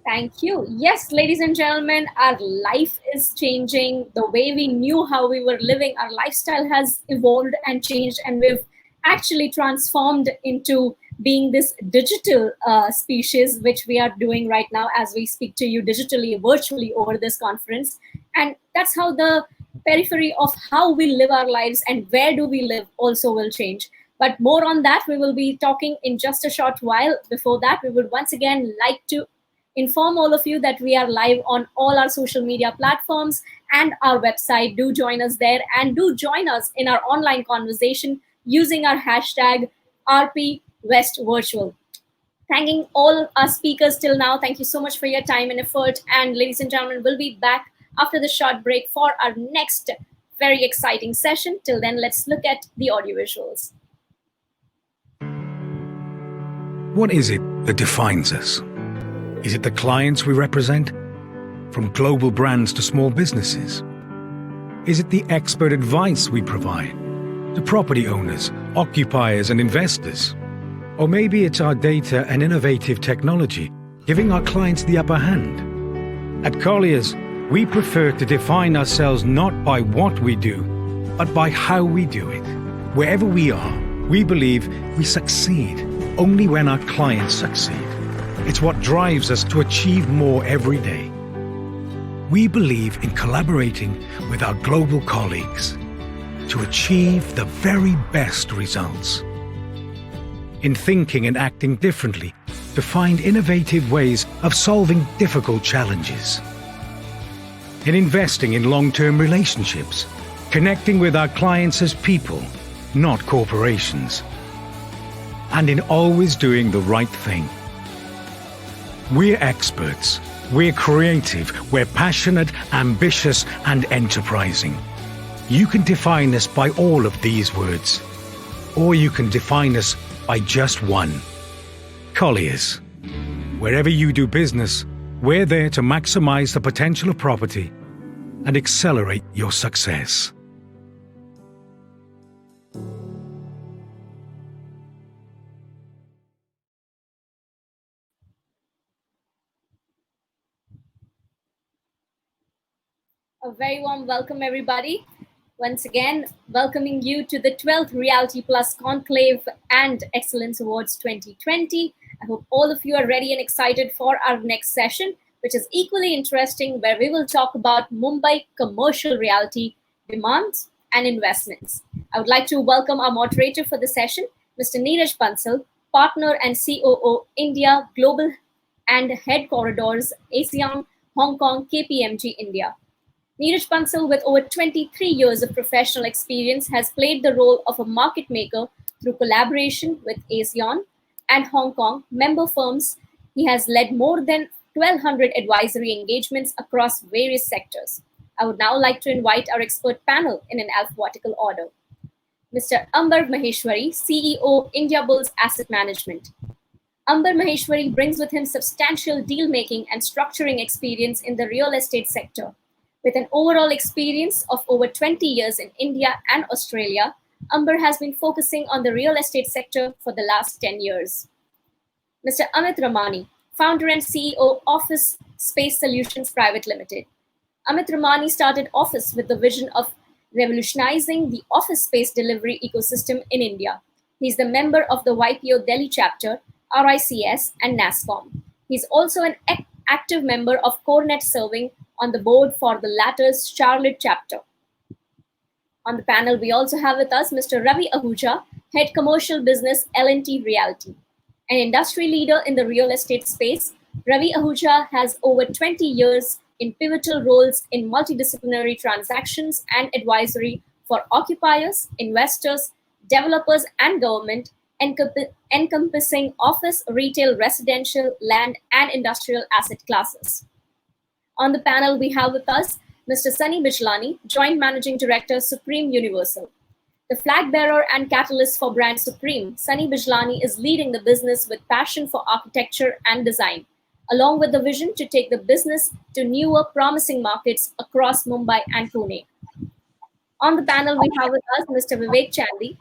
Thank you. Yes, ladies and gentlemen, our life is changing. The way we knew how we were living, our lifestyle has evolved and changed, and we've actually transformed into being this digital species, which we are doing right now as we speak to you digitally, virtually over this conference. And that's how the periphery of how we live our lives and where do we live also will change. But more on that, we will be talking in just a short while. Before that, we would once again like to inform all of you that we are live on all our social media platforms and our website. Do join us there and do join us in our online conversation using our hashtag RPWestVirtual. Thanking all our speakers till now. Thank you so much for your time and effort. And ladies and gentlemen, we'll be back after the short break for our next very exciting session. Till then, let's look at the audio visuals. What is it that defines us? Is it the clients we represent? From global brands to small businesses? Is it the expert advice we provide to property owners, occupiers, and investors? Or maybe it's our data and innovative technology giving our clients the upper hand. At Colliers, we prefer to define ourselves not by what we do, but by how we do it. Wherever we are, we believe we succeed only when our clients succeed. It's what drives us to achieve more every day. We believe in collaborating with our global colleagues to achieve the very best results. in thinking and acting differently to find innovative ways of solving difficult challenges. In investing in long-term relationships, connecting with our clients as people, not corporations. And in always doing the right thing. We're experts, we're creative, we're passionate, ambitious, and enterprising. You can define us by all of these words, or you can define us by just one. Colliers. Wherever you do business, we're there to maximize the potential of property and accelerate your success. A very warm welcome, everybody. Once again, welcoming you to the 12th Reality Plus Conclave and Excellence Awards 2020. I hope all of you are ready and excited for our next session, which is equally interesting, where we will talk about Mumbai commercial reality demands and investments. I would like to welcome our moderator for the session, Mr. Neeraj Bansal, partner and COO, India Global and Head Corridors, ASEAN, Hong Kong, KPMG, India. Neeraj Bansal, with over 23 years of professional experience, has played the role of a market maker through collaboration with ASEAN and Hong Kong member firms. He has led more than 1,200 advisory engagements across various sectors. I would now like to invite our expert panel in an alphabetical order. Mr. Ambar Maheshwari, CEO, India Bulls Asset Management. Ambar Maheshwari brings with him substantial deal-making and structuring experience in the real estate sector. With an overall experience of over 20 years in India and Australia, Ambar has been focusing on the real estate sector for the last 10 years. Mr. Amit Ramani, founder and CEO, Office Space Solutions Private Limited. Amit Ramani started Office with the vision of revolutionizing the office space delivery ecosystem in India. He's the member of the YPO Delhi chapter, RICS, and NASCOM. He's also an active member of CoreNet, serving on the board for the latter's Charlotte chapter. On the panel, we also have with us Mr. Ravi Ahuja, Head Commercial Business, L&T Realty. An industry leader in the real estate space, Ravi Ahuja has over 20 years in pivotal roles in multidisciplinary transactions and advisory for occupiers, investors, developers, and government, encompassing office, retail, residential, land, and industrial asset classes. On the panel, we have with us Mr. Sunny Bijlani, Joint Managing Director, Supreme Universal. The flag bearer and catalyst for brand Supreme, Sunny Bijlani is leading the business with passion for architecture and design, along with the vision to take the business to newer, promising markets across Mumbai and Pune. On the panel, we have with us Mr. Vivek Chandy,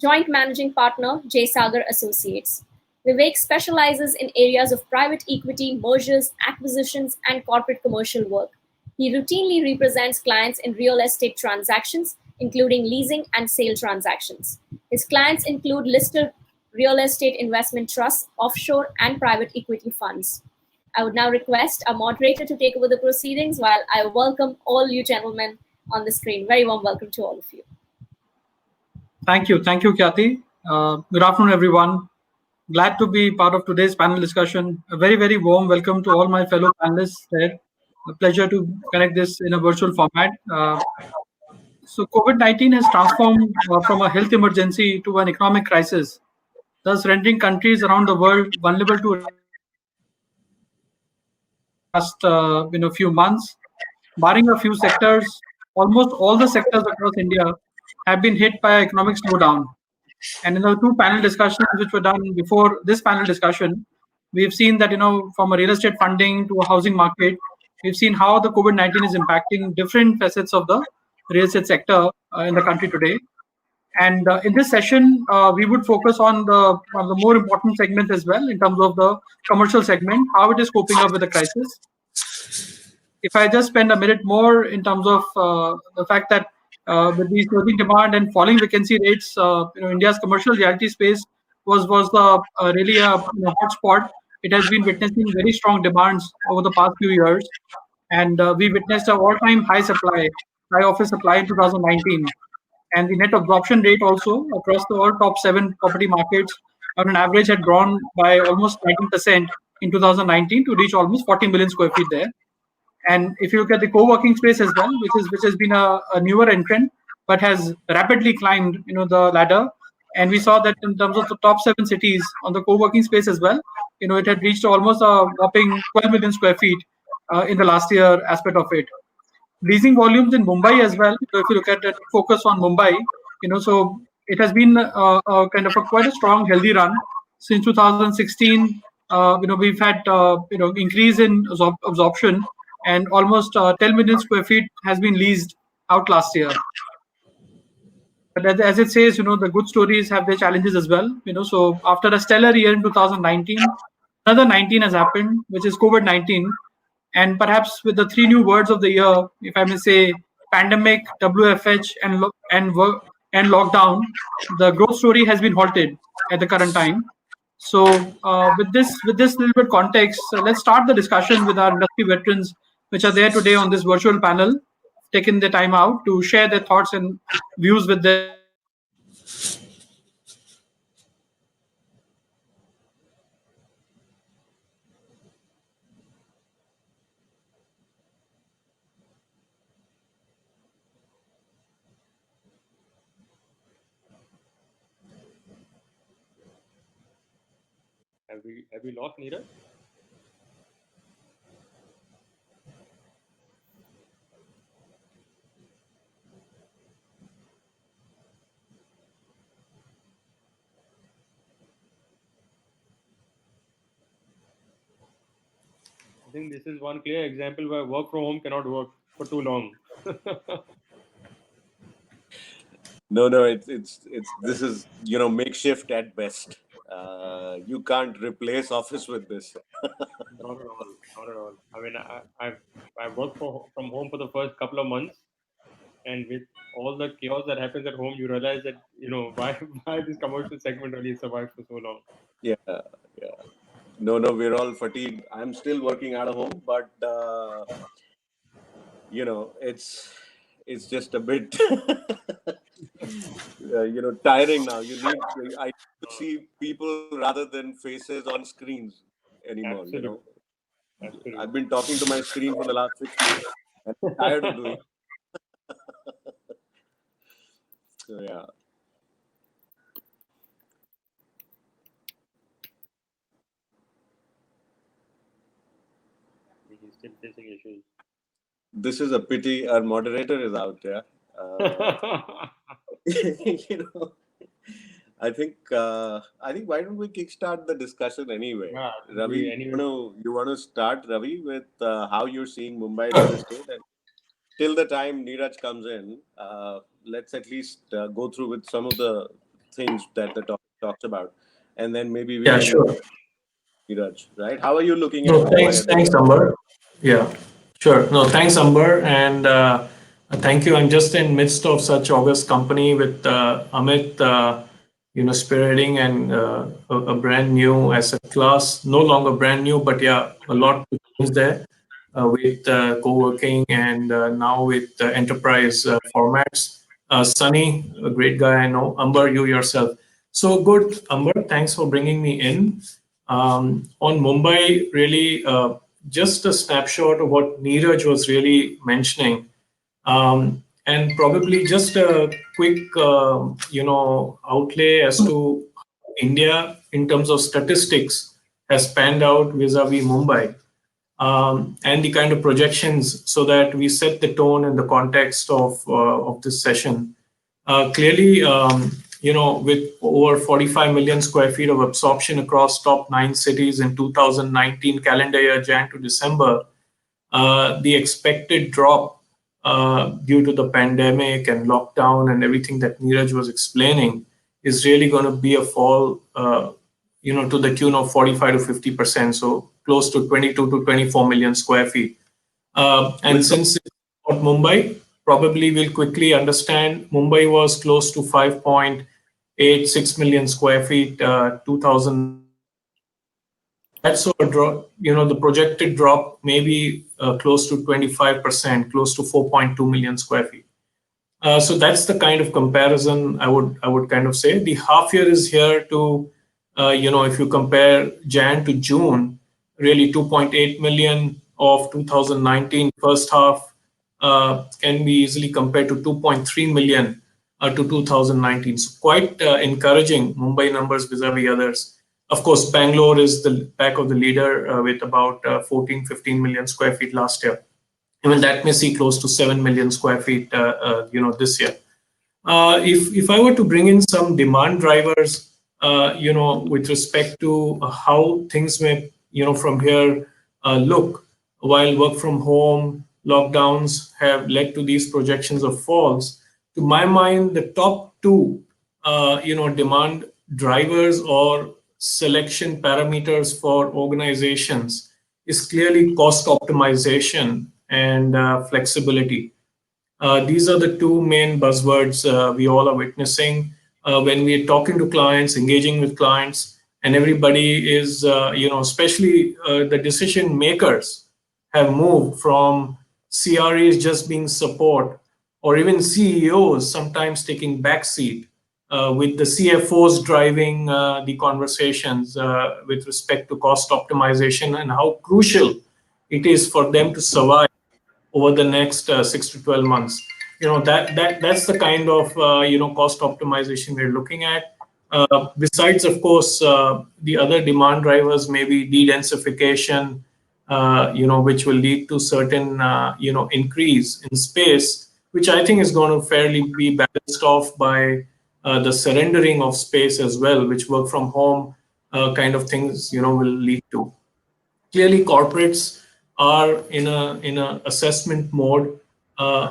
Joint Managing Partner, J. Sagar Associates. Vivek specializes in areas of private equity, mergers, acquisitions, and corporate commercial work. He routinely represents clients in real estate transactions, including leasing and sale transactions. His clients include listed real estate investment trusts, offshore, and private equity funds. I would now request our moderator to take over the proceedings while I welcome all you gentlemen on the screen. Very warm welcome to all of you. Thank you, Kathy. Good afternoon, everyone. Glad to be part of today's panel discussion. A very, very warm welcome to all my fellow panelists there. A pleasure to connect this in a virtual format. So COVID-19 has transformed from a health emergency to an economic crisis, thus rendering countries around the world vulnerable to last few months. Barring a few sectors, almost all the sectors across India have been hit by economic slowdown. And in the two panel discussions which were done before this panel discussion, we've seen that, from a real estate funding to a housing market, we've seen how the COVID-19 is impacting different facets of the real estate sector in the country today. And in this session, we would focus on the more important segments as well, in terms of the commercial segment, how it is coping up with the crisis. If I just spend a minute more in terms of the fact that with the surging demand and falling vacancy rates, India's commercial realty space was really a hotspot. It has been witnessing very strong demands over the past few years, and we witnessed an all-time high office supply in 2019, and the net absorption rate also across all top 7 property markets on an average had grown by almost 19% in 2019 to reach almost 40 million square feet there. And if you look at the co-working space as well, which has been a newer entrant, but has rapidly climbed, the ladder. And we saw that in terms of the top 7 cities on the co-working space as well, it had reached almost a whopping 12 million square feet in the last year aspect of it. Leasing volumes in Mumbai as well. So if you look at the focus on Mumbai, so it has been kind of a quite a strong, healthy run since 2016. We've had increase in absorption, and almost 10 million square feet has been leased out last year. But as it says, the good stories have their challenges as well. So after a stellar year in 2019, another 19 has happened, which is COVID-19. And perhaps with the 3 new words of the year, if I may say, pandemic, WFH, and lockdown, the growth story has been halted at the current time. So with this little bit context, let's start the discussion with our industry veterans, which are there today on this virtual panel, taking the time out to share their thoughts and views with their Have we lost Neeraj? I think this is one clear example where work from home cannot work for too long. No, it's this is makeshift at best. You can't replace office with this. Not at all. Not at all. I mean, I've worked from home for the first couple of months, and with all the chaos that happens at home, you realize that why this commercial segment really survived for so long. Yeah. No, we're all fatigued. I'm still working out of home, but it's just a bit tiring now. I need to see people rather than faces on screens anymore. Absolutely. Absolutely. I've been talking to my screen for the last 6 months, and I'm tired of doing. So yeah. He's still facing issues. This is a pity our moderator is out there. I think why don't we kickstart the discussion anyway? Yeah, Ravi, anyway. you want to start, Ravi, with how you're seeing Mumbai real estate, and till the time Neeraj comes in, let's at least go through with some of the things that the topic talks about, and then maybe we Yeah, can sure. Neeraj, right? How are you looking at No, Mumbai? thanks, Amber. Yeah, sure. No, thanks, Amber, and thank you. I'm just in midst of such august company with Amit, spearheading and a brand new asset class. No longer brand new, but yeah, a lot to change there with co-working and now with enterprise formats. Sunny, a great guy I know. Amber, you yourself. So good, Amber. Thanks for bringing me in. On Mumbai, really, just a snapshot of what Neeraj was really mentioning, and probably just a quick, outlay as to India in terms of statistics has panned out vis-a-vis Mumbai, and the kind of projections, so that we set the tone in the context of this session. Clearly, with over 45 million square feet of absorption across top 9 cities in 2019 calendar year, Jan to December, the expected drop due to the pandemic and lockdown and everything that Neeraj was explaining is really going to be a fall, to the tune of 45 to 50%, so close to 22 to 24 million square feet. And since it's about Mumbai, probably we'll quickly understand Mumbai was close to 5.86 million square feet, 2000. That's a drop, the projected drop may be close to 25%, close to 4.2 million square feet. So that's the kind of comparison I would kind of say. The half year is here to If you compare Jan to June, really 2.8 million of 2019 first half can be easily compared to 2.3 million to 2019. So quite encouraging Mumbai numbers vis-a-vis others. Of course, Bangalore is the back of the leader with about 14, 15 million square feet last year. Even that may see close to 7 million square feet, this year. If I were to bring in some demand drivers, with respect to how things may, from here look, while work from home lockdowns have led to these projections of falls, to my mind, the top two, demand drivers or selection parameters for organizations is clearly cost optimization and flexibility. These are the two main buzzwords we all are witnessing when we are talking to clients, engaging with clients, and everybody is, especially the decision makers have moved from CREs just being support, or even CEOs sometimes taking backseat, with the CFOs driving the conversations with respect to cost optimization and how crucial it is for them to survive over the next 6 to 12 months. That's the kind of cost optimization we're looking at. Besides, of course, the other demand drivers may be de-densification, which will lead to certain increase in space, which I think is going to fairly be balanced off by the surrendering of space as well, which work from home kind of things will lead to. Clearly, corporates are in a assessment mode.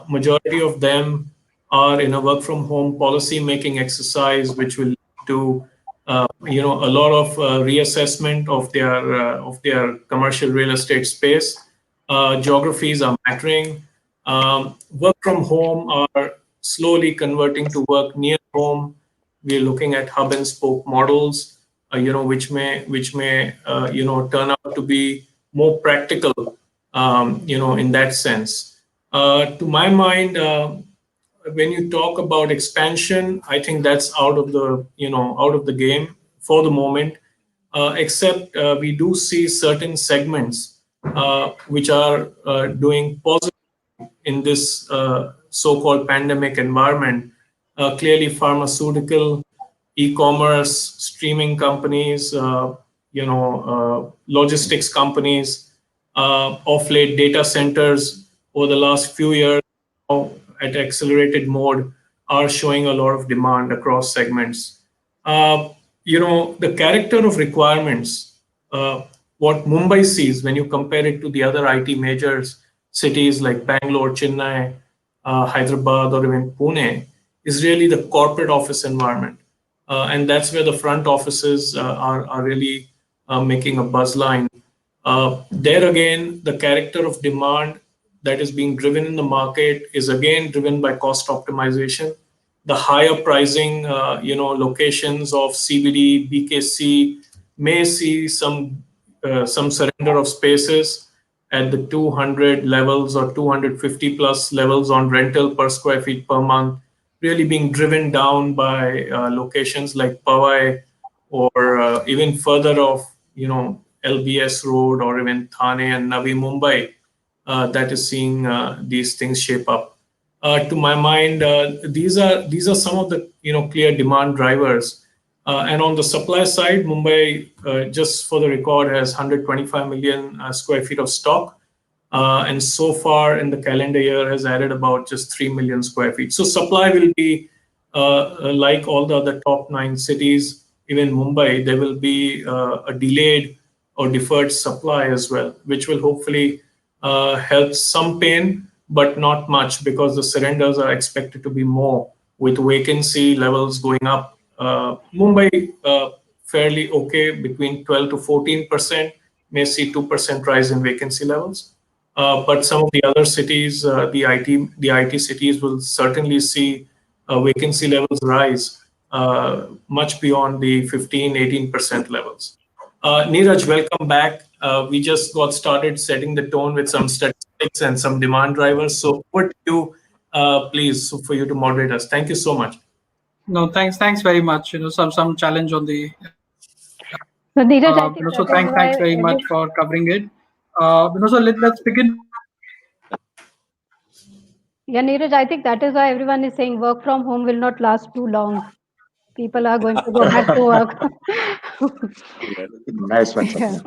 Majority of them are in a work from home policy making exercise, which will lead to a lot of reassessment of their commercial real estate space. Geographies are mattering. Work from home are slowly converting to work near home. We're looking at hub and spoke models, which may turn out to be more practical, in that sense. To my mind, when you talk about expansion, I think that's out of the game for the moment. Except we do see certain segments which are doing positive in this so-called pandemic environment. Clearly, pharmaceutical, e-commerce, streaming companies, logistics companies, of late data centers over the last few years at accelerated mode are showing a lot of demand across segments. The character of requirements, what Mumbai sees when you compare it to the other IT majors, cities like Bangalore, Chennai, Hyderabad, or even Pune, is really the corporate office environment. And that's where the front offices are really making a buzz line. There again, the character of demand that is being driven in the market is again driven by cost optimization. The higher pricing, locations of CBD, BKC may see some surrender of spaces at the 200 levels or 250 plus levels on rental per square feet per month, really being driven down by locations like Powai or even further off, LBS Road or even Thane and Navi Mumbai, that is seeing these things shape up. To my mind, these are some of the clear demand drivers. And on the supply side, Mumbai, just for the record, has 125 million square feet of stock. And so far in the calendar year has added about just 3 million square feet. So supply will be like all the other top 9 cities, even Mumbai, there will be a delayed or deferred supply as well, which will hopefully help some pain, but not much because the surrenders are expected to be more with vacancy levels going up. Mumbai, fairly okay, between 12 to 14%, may see 2% rise in vacancy levels. But some of the other cities, the IT cities will certainly see vacancy levels rise much beyond the 15-18% levels. Neeraj, welcome back. We just got started setting the tone with some statistics and some demand drivers. So over to you, please, for you to moderate us. Thank you so much. No, thanks very much. Some challenge on the So Neeraj, I think that is why Thanks very much for covering it. So let's begin. Yeah, Neeraj, I think that is why everyone is saying work from home will not last too long. People are going to go back to work. Nice one, Yeah.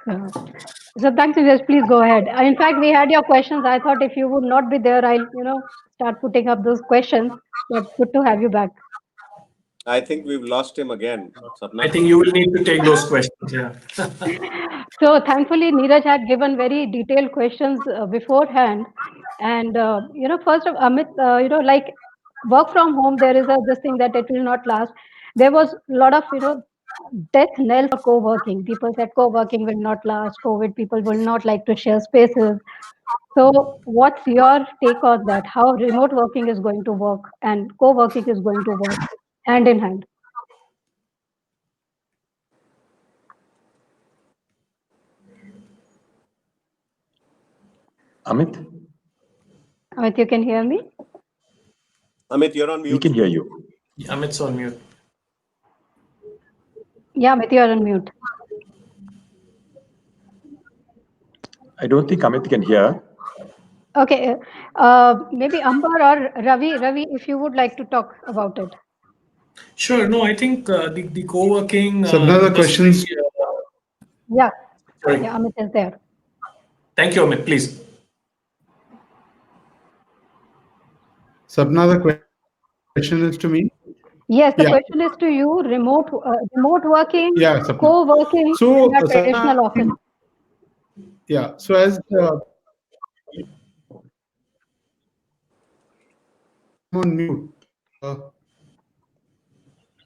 Sapna. So thanks, Neeraj. Please go ahead. In fact, we had your questions. I thought if you would not be there, I'll start putting up those questions. But good to have you back. I think we've lost him again, I Sapna. think you will need to take those questions. Yeah. So thankfully, Neeraj had given very detailed questions beforehand. And, first of Amit, like work from home, there is this thing that it will not last. There was a lot of, death knell for co-working. People said co-working will not last. COVID people will not like to share spaces. So what's your take on that? How remote working is going to work and co-working is going to work hand in hand? Amit, Amit, you can hear me? Amit, you're on mute. we can hear you. Amit's on mute. Yeah, Amit, you're on mute. I don't think Amit can hear. Okay, maybe Amber or Ravi. Ravi, if you would like to talk about it. Sure. No, I think the co-working So another industry. questions. Yeah, Sorry. yeah, Amit is there. Thank you, Amit. Please. Sabna, the question is to me. Yes, the Yeah. question is to you. Remote working, Yeah, Sapna. co-working, So, and a traditional office. yeah. So as I'm on mute.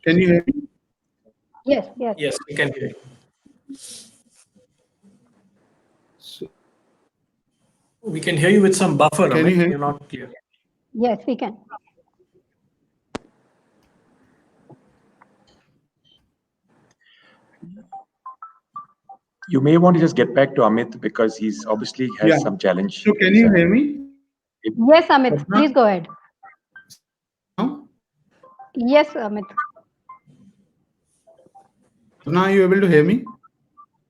Can you hear me? Yes, yes. Yes, we can hear you. We can hear you with some buffer, Can you Amit. hear You're not clear. Yes, we can. You may want to just get back to Amit because he's obviously has Yeah. some challenge. So can you hear me? Yes, Amit, please go ahead. Yes, Amit. Now, are you able to hear me?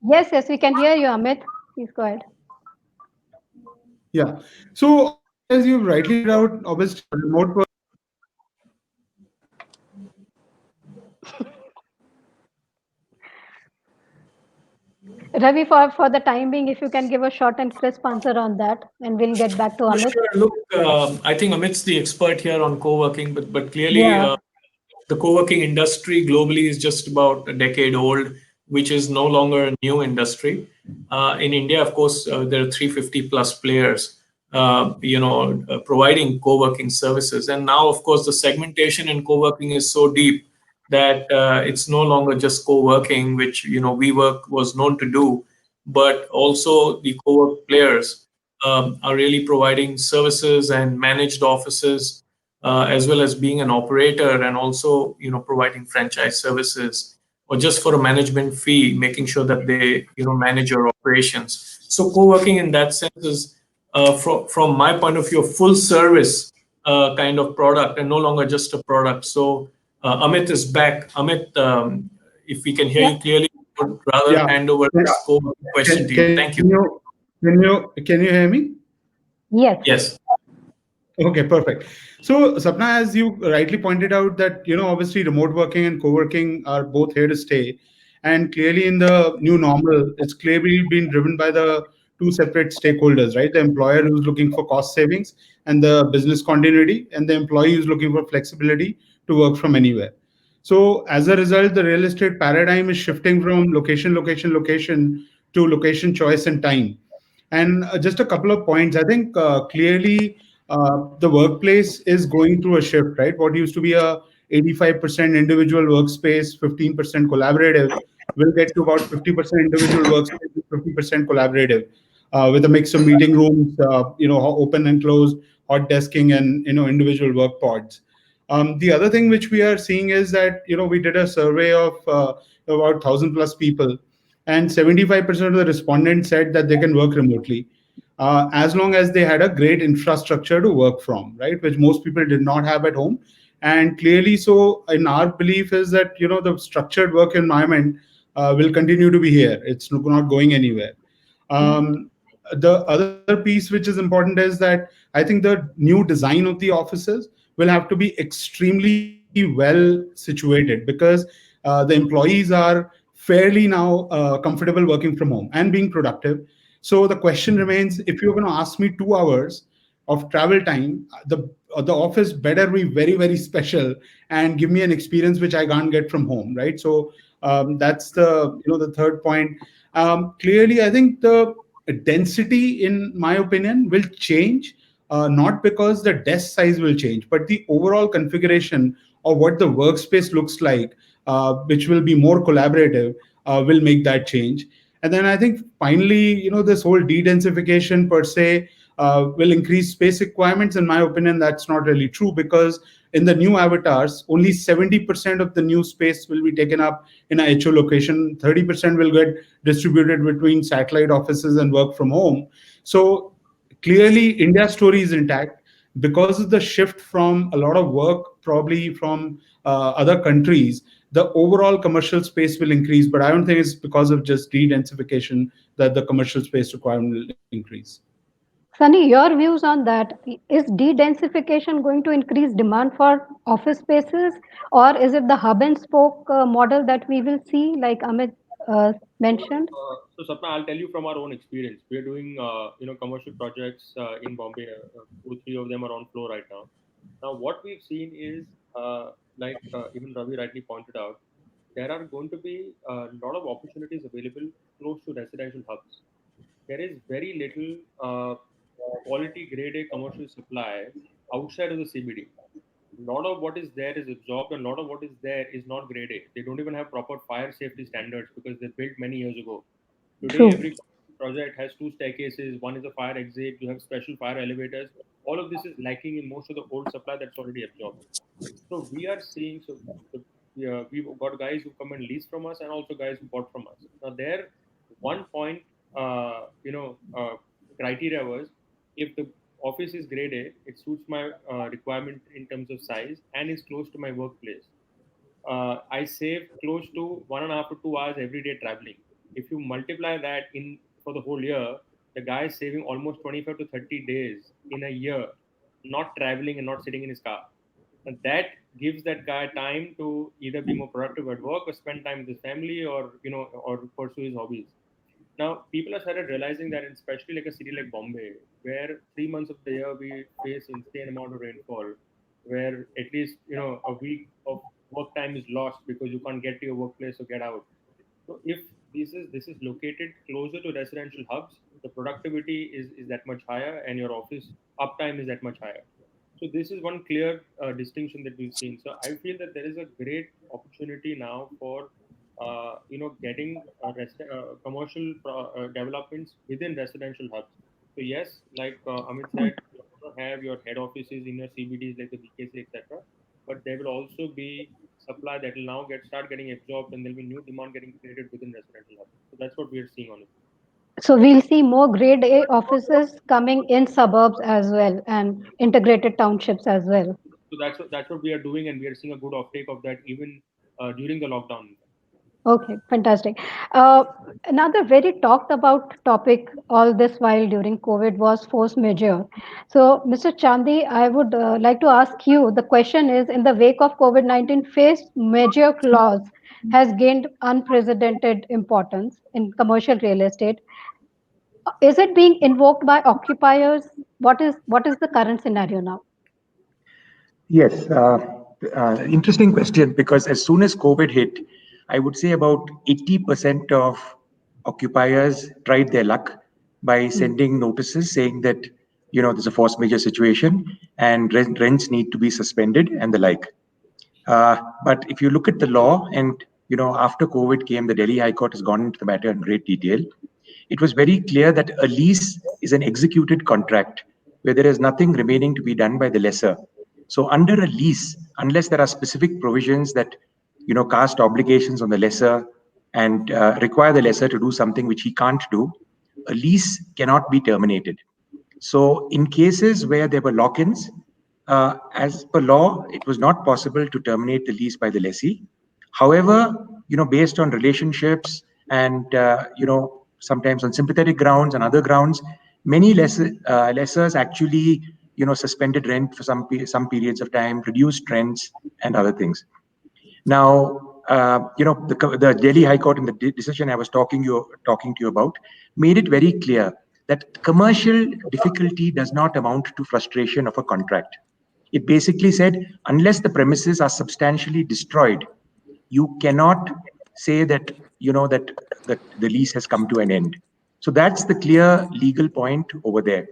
Yes, yes, we can hear you, Amit. Please go ahead. Yeah. So as you rightly laid out, obviously remote work. Ravi, for the time being, if you can give a short and crisp answer on that, and we'll get back to Amit. Sure. Look, I think Amit's the expert here on co-working, but clearly Yeah. the co-working industry globally is just about a decade old, which is no longer a new industry. In India, of course, there are 350 plus players, providing co-working services. And now, of course, the segmentation in co-working is so deep that it's no longer just co-working, which WeWork was known to do, but also the co-work players are really providing services and managed offices, as well as being an operator and also providing franchise services or just for a management fee, making sure that they manage your operations. So co-working in that sense is from my point of view a full service kind of product and no longer just a product. So Amit is back. Amit, if we can hear you clearly, I would rather hand over this co-working question to you. Thank you. Can you hear me? Yes. Yes. Okay, perfect. So, Sapna, as you rightly pointed out that, obviously remote working and co-working are both here to stay. And clearly in the new normal, it's clearly been driven by the two separate stakeholders, right? The employer who's looking for cost savings and the business continuity, and the employee who's looking for flexibility to work from anywhere. So as a result, the real estate paradigm is shifting from location to location choice and time. And just a couple of points. I think clearly the workplace is going through a shift, right? What used to be a 85% individual workspace, 15% collaborative, will get to about 50% individual workspace, 50% collaborative, with a mix of meeting rooms, open and closed, hot desking, and individual work pods. The other thing which we are seeing is that we did a survey of about 1,000 plus people, and 75% of the respondents said that they can work remotely, as long as they had a great infrastructure to work from, right? Which most people did not have at home. And clearly, so in our belief is that the structured work environment will continue to be here. It's not going anywhere. The other piece which is important is that I think the new design of the offices will have to be extremely well situated, because the employees are fairly now comfortable working from home and being productive. So the question remains, if you're going to ask me 2 hours of travel time, the office better be very, very special and give me an experience which I can't get from home, right? So that's the third point. Clearly, I think the density, in my opinion, will change, not because the desk size will change, but the overall configuration of what the workspace looks like, which will be more collaborative, will make that change. And then I think finally, this whole de-densification per se will increase space requirements. In my opinion, that's not really true, because in the new avatars, only 70% of the new space will be taken up in a HO location. 30% will get distributed between satellite offices and work from home. So clearly, India's story is intact because of the shift from a lot of work, probably from other countries. The overall commercial space will increase, but I don't think it's because of just de-densification that the commercial space requirement will increase. Sunny, your views on that. Is de-densification going to increase demand for office spaces, or is it the hub and spoke model that we will see, like Amit mentioned? So Sapna, I'll tell you from our own experience. We are doing, commercial projects in Bombay. Two, three of them are on floor right now. Now, what we've seen is, even Ravi rightly pointed out, there are going to be a lot of opportunities available close to residential hubs. There is very little quality grade A commercial supply outside of the CBD. A lot of what is there is absorbed, and a lot of what is there is not grade A. They don't even have proper fire safety standards because they're built many years ago. Today, True. every project has two staircases, one is a fire exit, you have special fire elevators. All of this is lacking in most of the old supply that's already absorbed. So we are seeing, we've got guys who come and lease from us and also guys who bought from us. Now, their one point, criteria was, if the office is grade A, it suits my requirement in terms of size and is close to my workplace. I save close to 1.5 to 2 hours every day traveling. If you multiply that in for the whole year, the guy is saving almost 25 to 30 days in a year, not traveling and not sitting in his car. And that gives that guy time to either be more productive at work or spend time with his family, or pursue his hobbies. Now, people have started realizing that, especially like a city like Bombay, where 3 months of the year we face insane amount of rainfall, where at least a week of work time is lost because you can't get to your workplace or get out. So if this is located closer to residential hubs, the productivity is that much higher, and your office uptime is that much higher. So this is one clear distinction that we've seen. So I feel that there is a great opportunity now for getting commercial developments within residential hubs. So yes, like Amit said, you also have your head offices in your CBDs like the BKC, etc. But there will also be supply that will now start getting absorbed, and there'll be new demand getting created within residential hubs. So that's what we are seeing on it. So we'll see more grade A offices coming in suburbs as well and integrated townships as well. So that's what we are doing, and we are seeing a good uptake of that even during the lockdown. Okay, fantastic. Another very talked about topic all this while during COVID was force majeure. So, Mr. Chandi, I would like to ask you, the question is, in the wake of COVID-19, force majeure clause has gained unprecedented importance in commercial real estate. Is it being invoked by occupiers? What is the current scenario now? Yes, interesting question, because as soon as COVID hit, I would say about 80% of occupiers tried their luck by sending notices saying that, there's a force majeure situation and rents need to be suspended and the like. But if you look at the law, and, after COVID came, the Delhi High Court has gone into the matter in great detail. It was very clear that a lease is an executed contract where there is nothing remaining to be done by the lessor. So under a lease, unless there are specific provisions that, cast obligations on the lessor and require the lessor to do something which he can't do, a lease cannot be terminated. So in cases where there were lock-ins, as per law, it was not possible to terminate the lease by the lessee. However, based on relationships and, sometimes on sympathetic grounds and other grounds, many lessors actually, suspended rent for some periods of time, reduced rents and other things. Now, the Delhi High Court in the decision I was talking to you about made it very clear that commercial difficulty does not amount to frustration of a contract. It basically said, unless the premises are substantially destroyed, you cannot say that the lease has come to an end. So that's the clear legal point over there.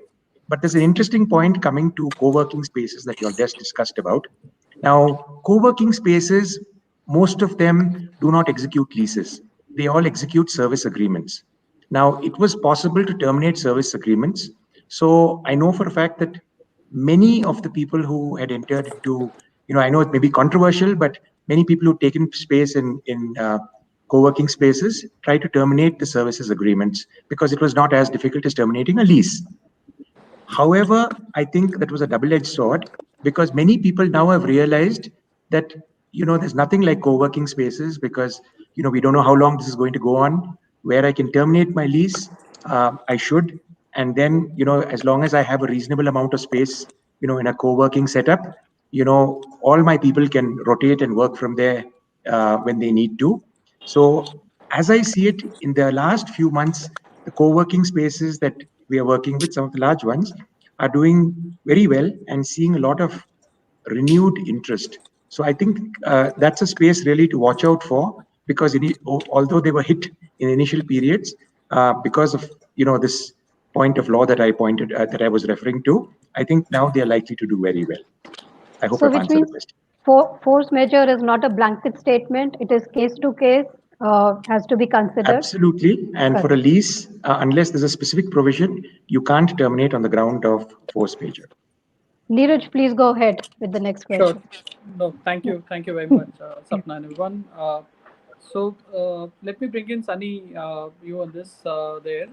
But there's an interesting point coming to co-working spaces that you all just discussed about. Now, co-working spaces, most of them do not execute leases. They all execute service agreements. Now, it was possible to terminate service agreements. So I know for a fact that many of the people who had entered into, I know it may be controversial, but many people who've taken space in co-working spaces try to terminate the services agreements because it was not as difficult as terminating a lease. However, I think that was a double-edged sword because many people now have realized that, there's nothing like co-working spaces because, we don't know how long this is going to go on. Where I can terminate my lease, I should. And then, as long as I have a reasonable amount of space, in a co-working setup, all my people can rotate and work from there when they need to. So as I see it, in the last few months, the co-working spaces that we are working with, some of the large ones, are doing very well and seeing a lot of renewed interest. So I think that's a space really to watch out for because although they were hit in initial periods because of this point of law that I was referring to, I think now they are likely to do very well. I hope So I've which answered the means question. force majeure is not a blanket statement. It is case to case, has to be considered. Absolutely. And for a lease, unless there's a specific provision, you can't terminate on the ground of force majeure. Neeraj, please go ahead with the next question. Sure. No, thank you. Thank you very much, Sapna and everyone. Let me bring in Sunny, you on this there.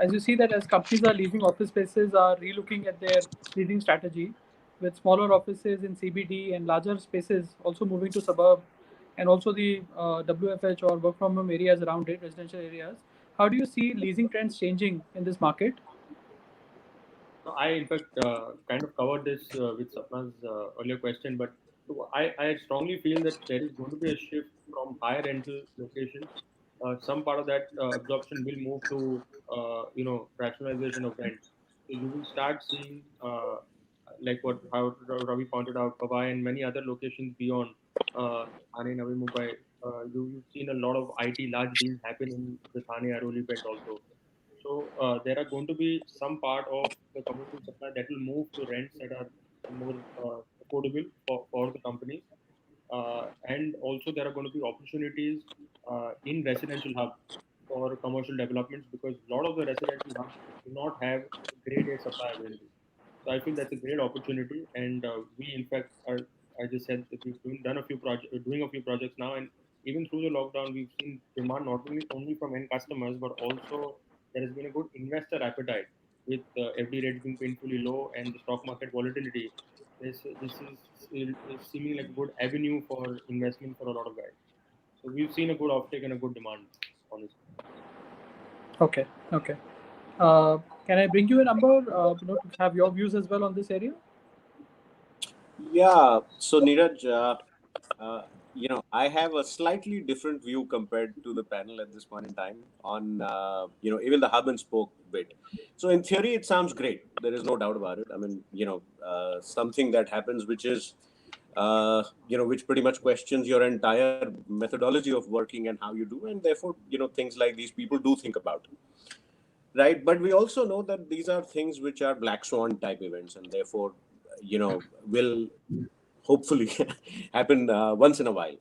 As you see that as companies are leasing office spaces are relooking at their leasing strategy with smaller offices in CBD and larger spaces also moving to suburb and also the WFH or work from home areas around it, residential areas. How do you see leasing trends changing in this market? I, in fact, kind of covered this with Sapna's earlier question, but I strongly feel that there is going to be a shift from higher rental locations. Some part of that absorption will move to, rationalization of rents. So you will start seeing, like how Ravi pointed out, Powai and many other locations beyond Thane, Navi Mumbai. You've seen a lot of IT large deals happen in the Thane Airoli belt also. So there are going to be some part of the commercial supply that will move to rents that are more affordable for the companies. And also there are going to be opportunities in residential hubs for commercial developments because a lot of the residential hubs do not have grade A supply available. So I feel that's a great opportunity, and we in fact are. I just said that we've done a few projects, doing a few projects now, and even through the lockdown, we've seen demand not only from end customers, but also there has been a good investor appetite with FD rates being painfully low and the stock market volatility. This is seeming like a good avenue for investment for a lot of guys. So we've seen a good offtake and a good demand on this. Okay. Can I bring you a number to have your views as well on this area? Yeah. So Neeraj, I have a slightly different view compared to the panel at this point in time on, even the hub and spoke bit. So in theory, it sounds great. There is no doubt about it. I mean, something that happens, which is, which pretty much questions your entire methodology of working and how you do. And therefore, things like these people do think about. Right. But we also know that these are things which are black swan type events and therefore, will hopefully happen once in a while.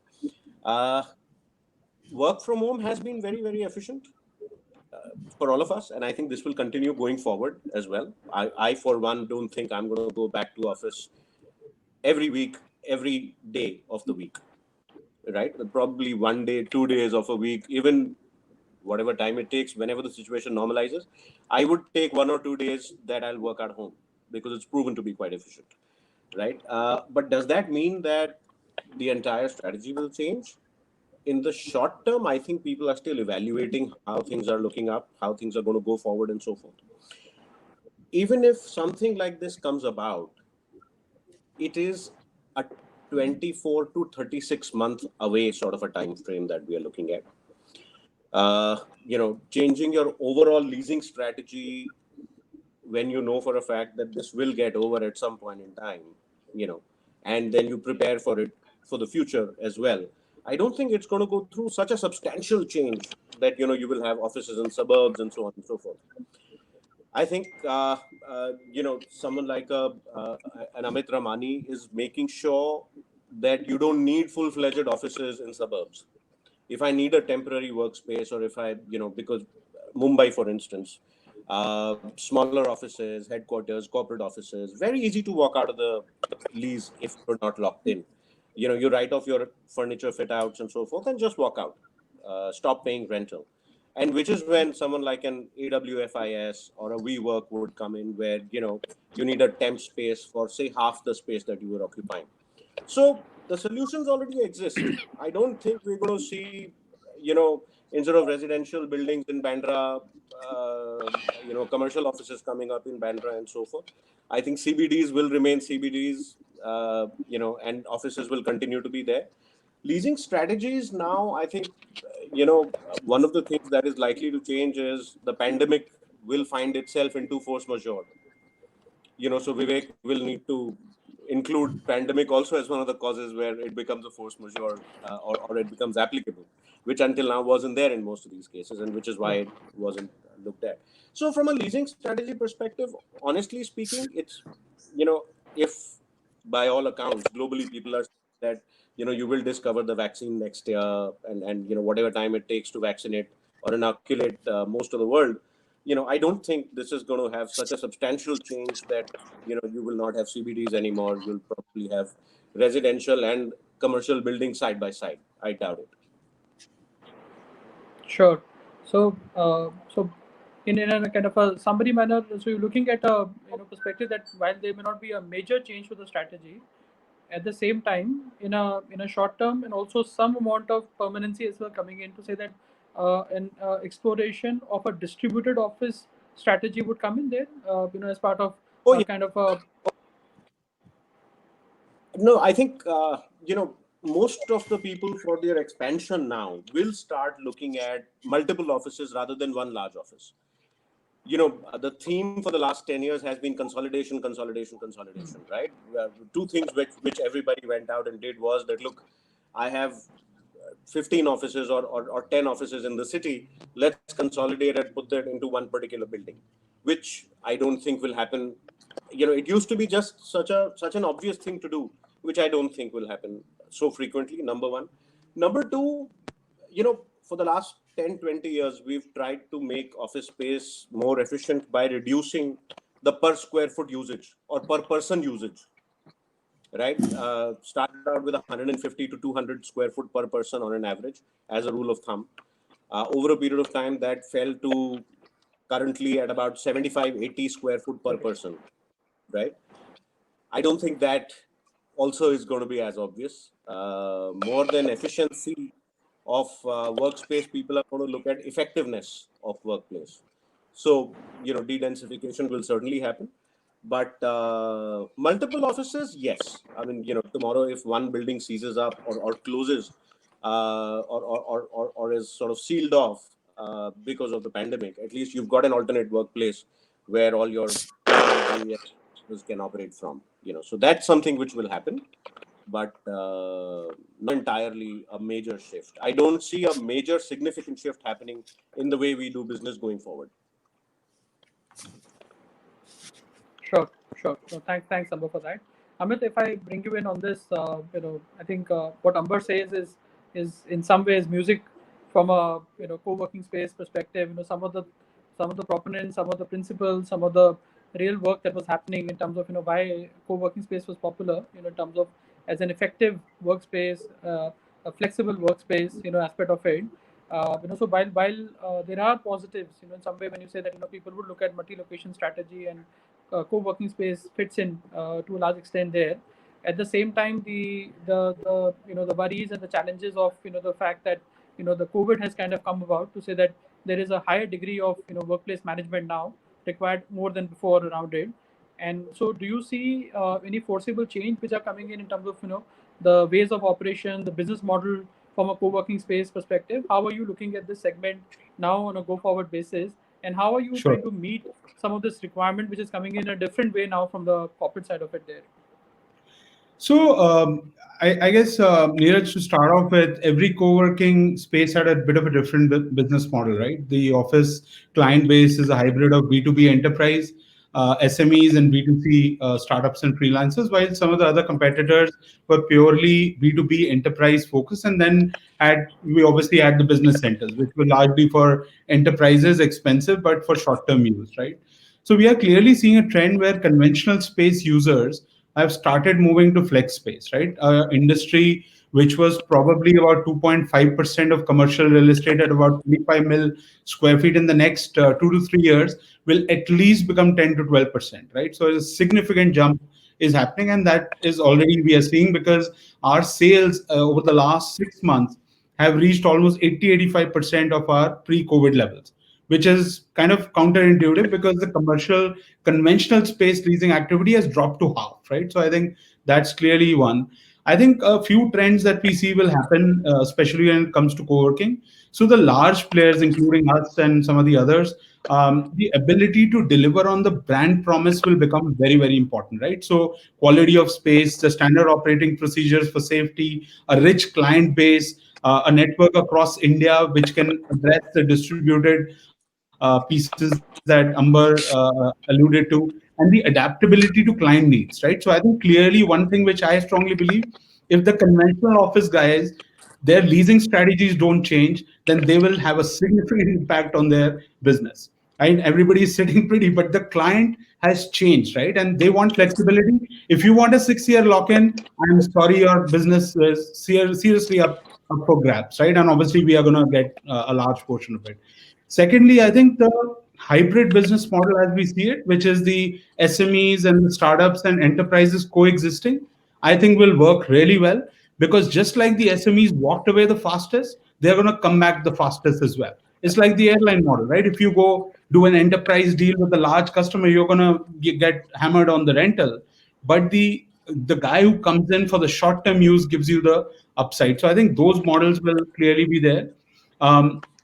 Work from home has been very, very efficient for all of us. And I think this will continue going forward as well. I for one, don't think I'm going to go back to office every week, every day of the week. Right. Probably 1 day, 2 days of a week, even whatever time it takes, whenever the situation normalizes, I would take 1 or 2 days that I'll work at home because it's proven to be quite efficient. Right. But does that mean that the entire strategy will change? in the short term, I think people are still evaluating how things are looking up, how things are going to go forward, and so forth. Even if something like this comes about, it is a 24 to 36-month away sort of a time frame that we are looking at. Changing your overall leasing strategy when you know for a fact that this will get over at some point in time, and then you prepare for it for the future as well. I don't think it's going to go through such a substantial change that, you will have offices in suburbs and so on and so forth. I think, someone like an Amit Ramani is making sure that you don't need full-fledged offices in suburbs. If I need a temporary workspace, or if I, because Mumbai, for instance, smaller offices, headquarters, corporate offices, very easy to walk out of the lease if you're not locked in. You write off your furniture fit outs and so forth and just walk out, stop paying rental. And which is when someone like an AWFIS or a WeWork would come in, where, you need a temp space for, say, half the space that you were occupying. So the solutions already exist. I don't think we're going to see, instead of residential buildings in Bandra, commercial offices coming up in Bandra and so forth. I think CBDs will remain CBDs, and offices will continue to be there. Leasing strategies now, I think, one of the things that is likely to change is the pandemic will find itself into force majeure. So Vivek will need to include pandemic also as one of the causes where it becomes a force majeure, or it becomes applicable, which until now wasn't there in most of these cases, and which is why it wasn't looked at. So from a leasing strategy perspective, honestly speaking, it's, if by all accounts, globally, people are saying that, you will discover the vaccine next year, and whatever time it takes to vaccinate or inoculate most of the world, I don't think this is going to have such a substantial change that, you will not have CBDs anymore. You'll probably have residential and commercial buildings side by side. I doubt it. Sure. So in a kind of a summary manner, so you're looking at a perspective that while there may not be a major change to the strategy, at the same time, in a short term, and also some amount of permanency as well coming in, to say that an exploration of a distributed office strategy would come in there, as part of kind of a. No, I think, most of the people for their expansion now will start looking at multiple offices rather than one large office. The theme for the last 10 years has been consolidation, right? Two things which everybody went out and did was that, look, I have 15 offices or 10 offices in the city. Let's consolidate and put that into one particular building, which I don't think will happen. It used to be just such an obvious thing to do, which I don't think will happen so frequently, number one. Number two, for the last 10, 20 years, we've tried to make office space more efficient by reducing the per square foot usage or per person usage, right? Started out with 150 to 200 square foot per person on an average as a rule of thumb. Over a period of time, that fell to currently at about 75, 80 square foot per person, right? I don't think that also is going to be as obvious. More than efficiency of workspace, people are going to look at effectiveness of workplace. So, de-densification will certainly happen. But multiple offices, yes. I mean, tomorrow if one building seizes up or closes, or is sort of sealed off because of the pandemic, at least you've got an alternate workplace where all your technology can operate from. So that's something which will happen, but not entirely a major shift. I don't see a major significant shift happening in the way we do business going forward. Sure. So thanks, Amber, for that. Amit, if I bring you in on this, I think what Amber says is in some ways music from a co-working space perspective. Some of the proponents, some of the principles, some of the real work that was happening in terms of why co-working space was popular. In terms of as an effective workspace, a flexible workspace. Aspect of it. So while there are positives, in some way when you say that people would look at multi-location strategy, and co-working space fits in to a large extent there. At the same time, the the worries and the challenges of the fact that the COVID has kind of come about to say that there is a higher degree of workplace management now required more than before around it. And so, do you see any foreseeable change which are coming in terms of the ways of operation, the business model from a co-working space perspective? How are you looking at this segment now on a go-forward basis, and how are you Sure. trying to meet some of this requirement which is coming in a different way now from the corporate side of it there? So I guess Neeraj, to start off with, every co-working space had a bit of a different business model, right? The office client base is a hybrid of B2B enterprise, SMEs, and B2C startups and freelancers, while some of the other competitors were purely B2B enterprise focused. And then we obviously had the business centers, which were largely for enterprises, expensive, but for short-term use, right? So we are clearly seeing a trend where conventional space users have started moving to flex space, right? Industry which was probably about 2.5% of commercial real estate at about 25 mil square feet in the next 2 to 3 years will at least become 10 to 12%, right? So a significant jump is happening, and that is already we are seeing because our sales over the last 6 months have reached almost 80-85% of our pre-COVID levels, which is kind of counterintuitive because the commercial conventional space leasing activity has dropped to half, right? So I think that's clearly one. I think a few trends that we see will happen, especially when it comes to co-working. So the large players, including us and some of the others, the ability to deliver on the brand promise will become very, very important, right? So quality of space, the standard operating procedures for safety, a rich client base, a network across India which can address the distributed pieces that Amber alluded to, and the adaptability to client needs, right? So I think clearly one thing which I strongly believe, if the conventional office guys, their leasing strategies don't change, then they will have a significant impact on their business. Right? Everybody is sitting pretty, but the client has changed, right? And they want flexibility. If you want a 6 year lock in, I'm sorry, your business is seriously up for grabs, right? And obviously, we are going to get a large portion of it. Secondly, I think the hybrid business model as we see it, which is the SMEs and the startups and enterprises coexisting, I think will work really well because just like the SMEs walked away the fastest, they're going to come back the fastest as well. It's like the airline model, right? If you go do an enterprise deal with a large customer, you're going to get hammered on the rental. But the guy who comes in for the short term use gives you the upside. So I think those models will clearly be there.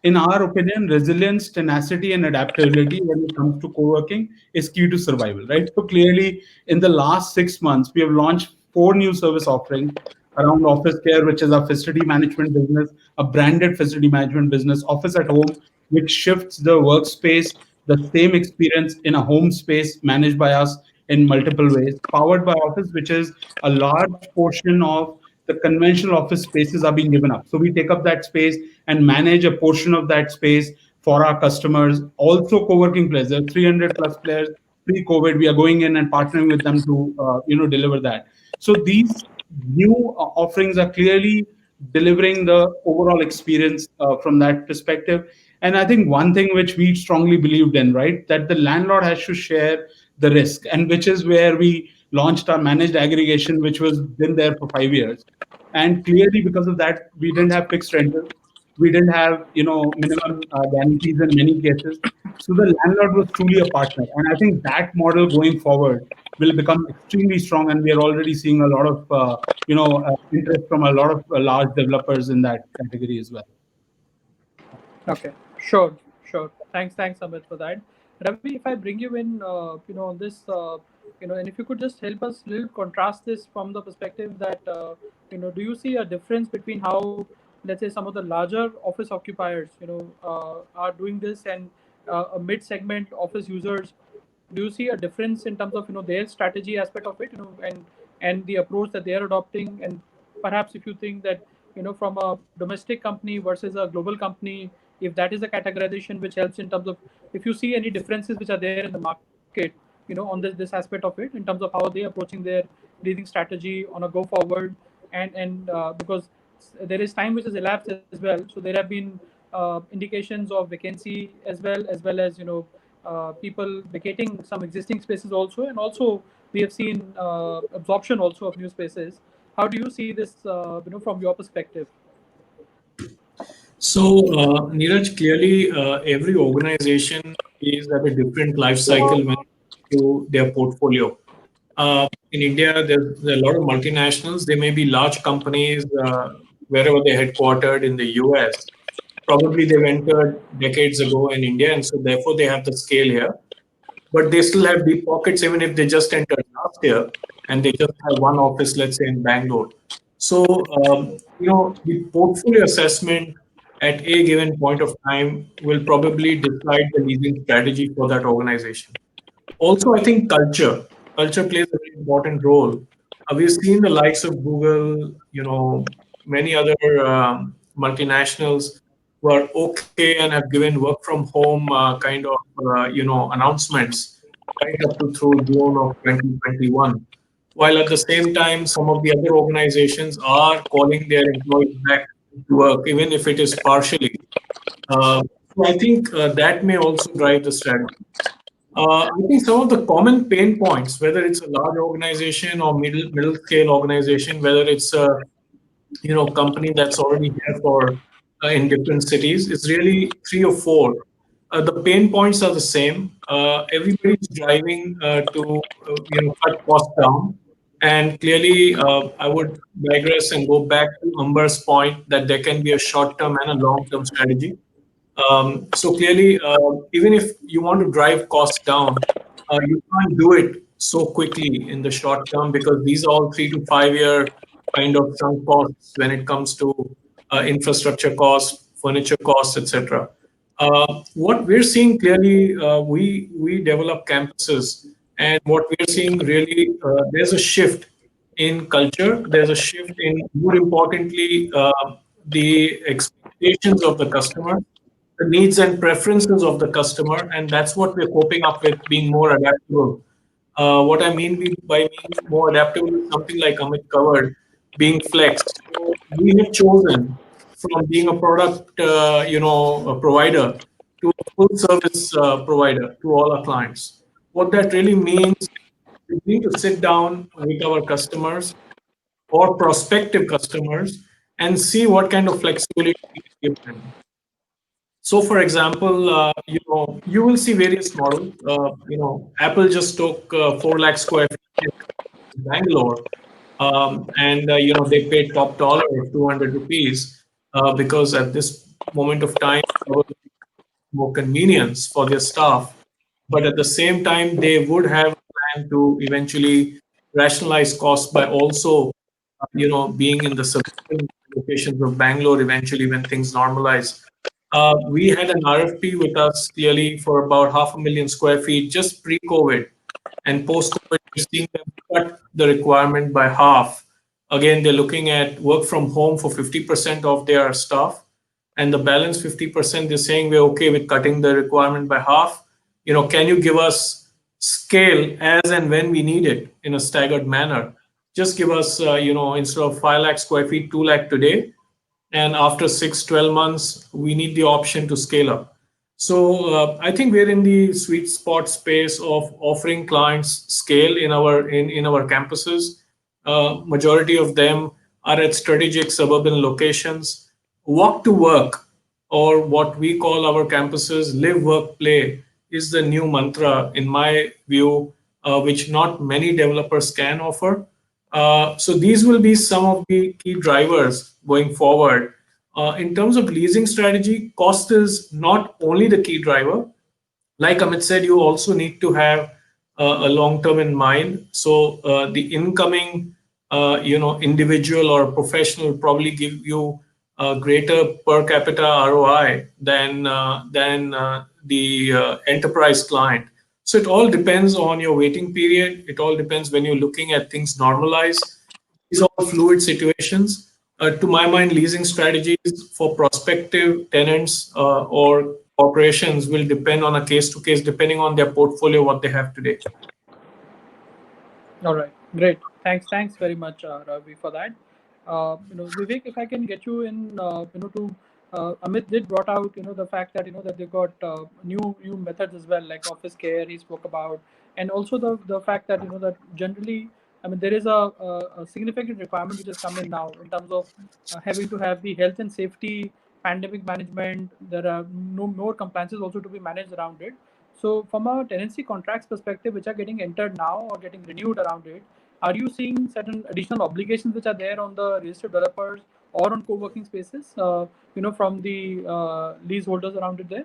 In our opinion, resilience, tenacity, and adaptability when it comes to co-working is key to survival, right? So clearly, in the last 6 months, we have launched 4 new service offerings around office care, which is our facility management business, a branded facility management business, office at home, which shifts the workspace, the same experience in a home space managed by us in multiple ways, powered by office, which is a large portion of the conventional office spaces are being given up. So we take up that space and manage a portion of that space for our customers. Also, co-working players, there are 300 plus players pre-COVID. We are going in and partnering with them to deliver that. So these new offerings are clearly delivering the overall experience from that perspective. And I think one thing which we strongly believed in, right, that the landlord has to share the risk, and which is where we launched our managed aggregation, which was been there for 5 years. And clearly, because of that, we didn't have fixed rentals. We didn't have, minimum guarantees in many cases. So the landlord was truly a partner. And I think that model going forward will become extremely strong. And we are already seeing a lot of, interest from a lot of large developers in that category as well. Okay, sure, sure. Thanks, Amit, for that. Ravi, if I bring you in, on this, and if you could just help us little contrast this from the perspective that, do you see a difference between how, let's say, some of the larger office occupiers, are doing this and a mid-segment office users, do you see a difference in terms of, their strategy aspect of it, and the approach that they are adopting, and perhaps if you think that, from a domestic company versus a global company, if that is a categorization which helps in terms of if you see any differences which are there in the market, on this aspect of it in terms of how they are approaching their leading strategy on a go forward, and because there is time which has elapsed as well, so there have been indications of vacancy as well as people vacating some existing spaces also, and also we have seen absorption also of new spaces. How do you see this, from your perspective? So, Neeraj, clearly every organization is at a different life cycle when it comes to their portfolio. In India, there are a lot of multinationals. They may be large companies wherever they're headquartered in the US. Probably they've entered decades ago in India, and so therefore they have the scale here. But they still have deep pockets even if they just entered last year and they just have one office, let's say in Bangalore. So, the portfolio assessment at a given point of time will probably decide the leasing strategy for that organization. Also, I think culture plays a very important role. We've seen the likes of Google, many other multinationals who are okay and have given work from home kind of announcements right up to through June of 2021. While at the same time, some of the other organizations are calling their employees back to work, even if it is partially. So I think that may also drive the strategy. I think some of the common pain points, whether it's a large organization or middle scale organization, whether it's a company that's already here for in different cities, is really three or four. The pain points are the same. Everybody's driving to cut costs down, and clearly, I would digress and go back to Amber's point that there can be a short term and a long term strategy. So clearly, even if you want to drive costs down, you can't do it so quickly in the short term because these are all 3 to 5 year kind of sunk costs when it comes to infrastructure costs, furniture costs, etc. What we're seeing clearly, we develop campuses, and what we're seeing really, there's a shift in culture. There's a shift in, more importantly, the expectations of the customer, the needs and preferences of the customer, and that's what we're coping up with, being more adaptable. What I mean by being more adaptable is something like Amit covered, being flexed. So we have chosen from being a product, a provider to a full service provider to all our clients. What that really means, we need to sit down with our customers or prospective customers and see what kind of flexibility we can give them. So, for example, you will see various models. Apple just took 4 lakh square feet in Bangalore, and they paid top dollar 200 rupees because at this moment of time, more convenience for their staff. But at the same time, they would have a plan to eventually rationalize costs by also, being in the suburban locations of Bangalore eventually when things normalize. We had an RFP with us clearly for about 500,000 square feet just pre-COVID, and post-COVID, we're seeing them cut the requirement by half. Again, they're looking at work from home for 50% of their staff, and the balance 50%, they're saying we're okay with cutting the requirement by half. Can you give us scale as and when we need it in a staggered manner? Just give us, instead of 5 lakh square feet, 2 lakh today, and after 6-12 months we need the option to scale up. So I think we're in the sweet spot space of offering clients scale in our campuses. Majority of them are at strategic suburban locations. Walk to work, or what we call our campuses live, work, play, is the new mantra in my view, which not many developers can offer. So these will be some of the key drivers going forward. In terms of leasing strategy, cost is not only the key driver. Like Amit said, you also need to have a long term in mind. So the incoming, individual or professional will probably give you a greater per capita ROI than the enterprise client. So it all depends on your waiting period. It all depends when you're looking at things normalize. These are all fluid situations. To my mind, leasing strategies for prospective tenants or corporations will depend on a case to case, depending on their portfolio, what they have today. All right, great. Thanks very much, Ravi, for that. Vivek, if I can get you in, to Amit did brought out, the fact that that they got new methods as well, like office care. He spoke about and also the fact that that generally, I mean, there is a significant requirement which has come in now in terms of having to have the health and safety, pandemic management. There are no more compliances also to be managed around it. So from a tenancy contracts perspective, which are getting entered now or getting renewed around it, are you seeing certain additional obligations which are there on the real estate developers or on co-working spaces, from the leaseholders around it there?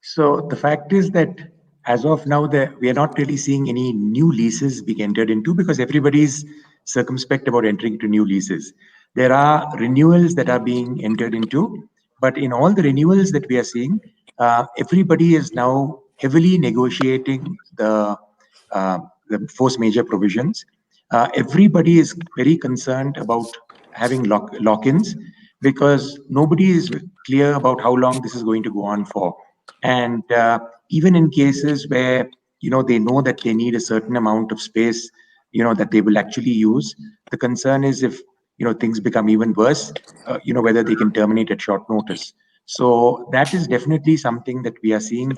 So the fact is that as of now, we are not really seeing any new leases being entered into because everybody's circumspect about entering into new leases. There are renewals that are being entered into, but in all the renewals that we are seeing, everybody is now heavily negotiating the force major provisions. Everybody is very concerned about having lock-ins because nobody is clear about how long this is going to go on for. And even in cases where they know that they need a certain amount of space, that they will actually use, the concern is if things become even worse, whether they can terminate at short notice. So that is definitely something that we are seeing,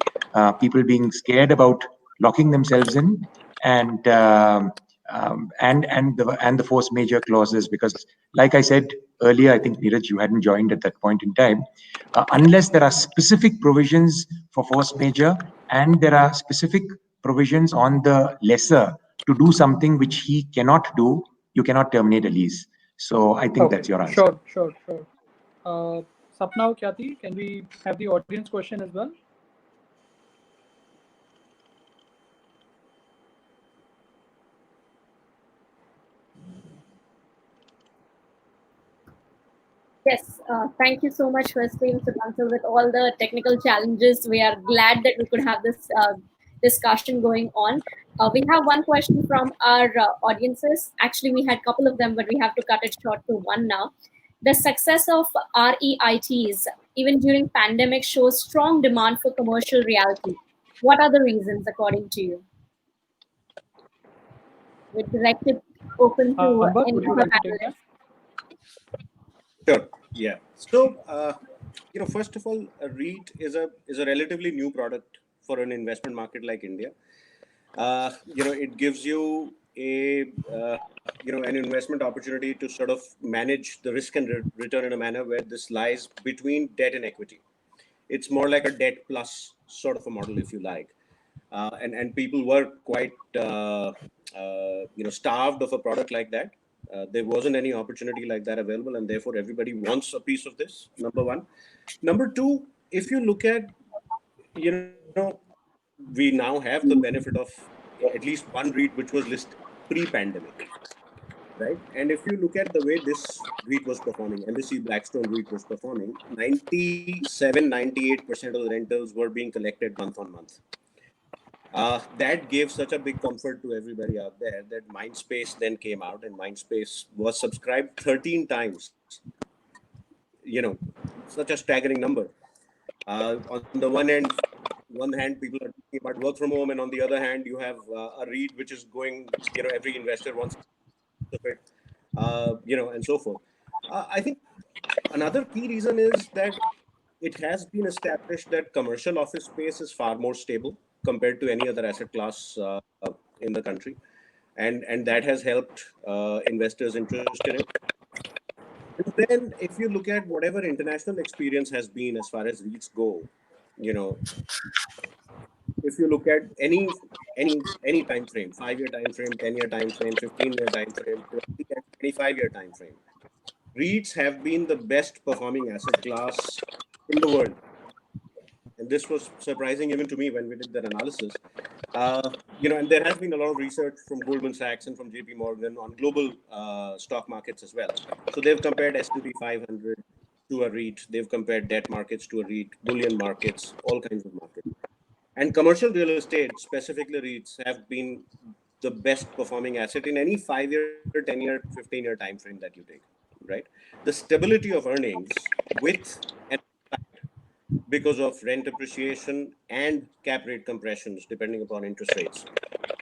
people being scared about locking themselves in, and the force major clauses, because like I said earlier, I think Neeraj, you hadn't joined at that point in time. Unless there are specific provisions for force major and there are specific provisions on the lesser to do something which he cannot do, you cannot terminate a lease. So I think that's your answer. Sure. Sapna or Khyati, can we have the audience question as well? Yes, thank you so much, firstly, Mr. Bansal. With all the technical challenges, we are glad that we could have this discussion going on. We have one question from our audiences. Actually, we had a couple of them, but we have to cut it short to one now. The success of REITs, even during pandemic, shows strong demand for commercial reality. What are the reasons, according to you? We direct it open to Amber, any would you of the like to take that? panelists. Sure. Yeah. So, first of all, a REIT is a relatively new product for an investment market like India. It gives you an investment opportunity to sort of manage the risk and return in a manner where this lies between debt and equity. It's more like a debt plus sort of a model, if you like. And people were quite starved of a product like that. There wasn't any opportunity like that available, and therefore everybody wants a piece of this. Number one. Number two, if you look at, we now have the benefit of at least one REIT which was listed pre-pandemic, right? And if you look at the way this REIT was performing, Embassy Blackstone REIT was performing, 98% of the rentals were being collected month on month. That gave such a big comfort to everybody out there that Mindspace then came out, and Mindspace was subscribed 13 times. Such a staggering number. On the one hand, people are talking about work from home, and on the other hand, you have a REIT which is going, every investor wants of it, and so forth. I think another key reason is that it has been established that commercial office space is far more stable compared to any other asset class in the country, and that has helped investors' interest in it. And then, if you look at whatever international experience has been as far as REITs go, if you look at any time frame, 5-year time frame, 10-year time frame, 15-year time frame, 20 and 25-year time frame, REITs have been the best performing asset class in the world. And this was surprising even to me when we did that analysis. And there has been a lot of research from Goldman Sachs and from JP Morgan on global stock markets as well. So they've compared S&P 500 to a REIT. They've compared debt markets to a REIT, bullion markets, all kinds of markets. And commercial real estate, specifically REITs, have been the best performing asset in any 5-year, 10-year, 15-year time frame that you take, right? The stability of earnings with an impact because of rent appreciation and cap rate compressions depending upon interest rates.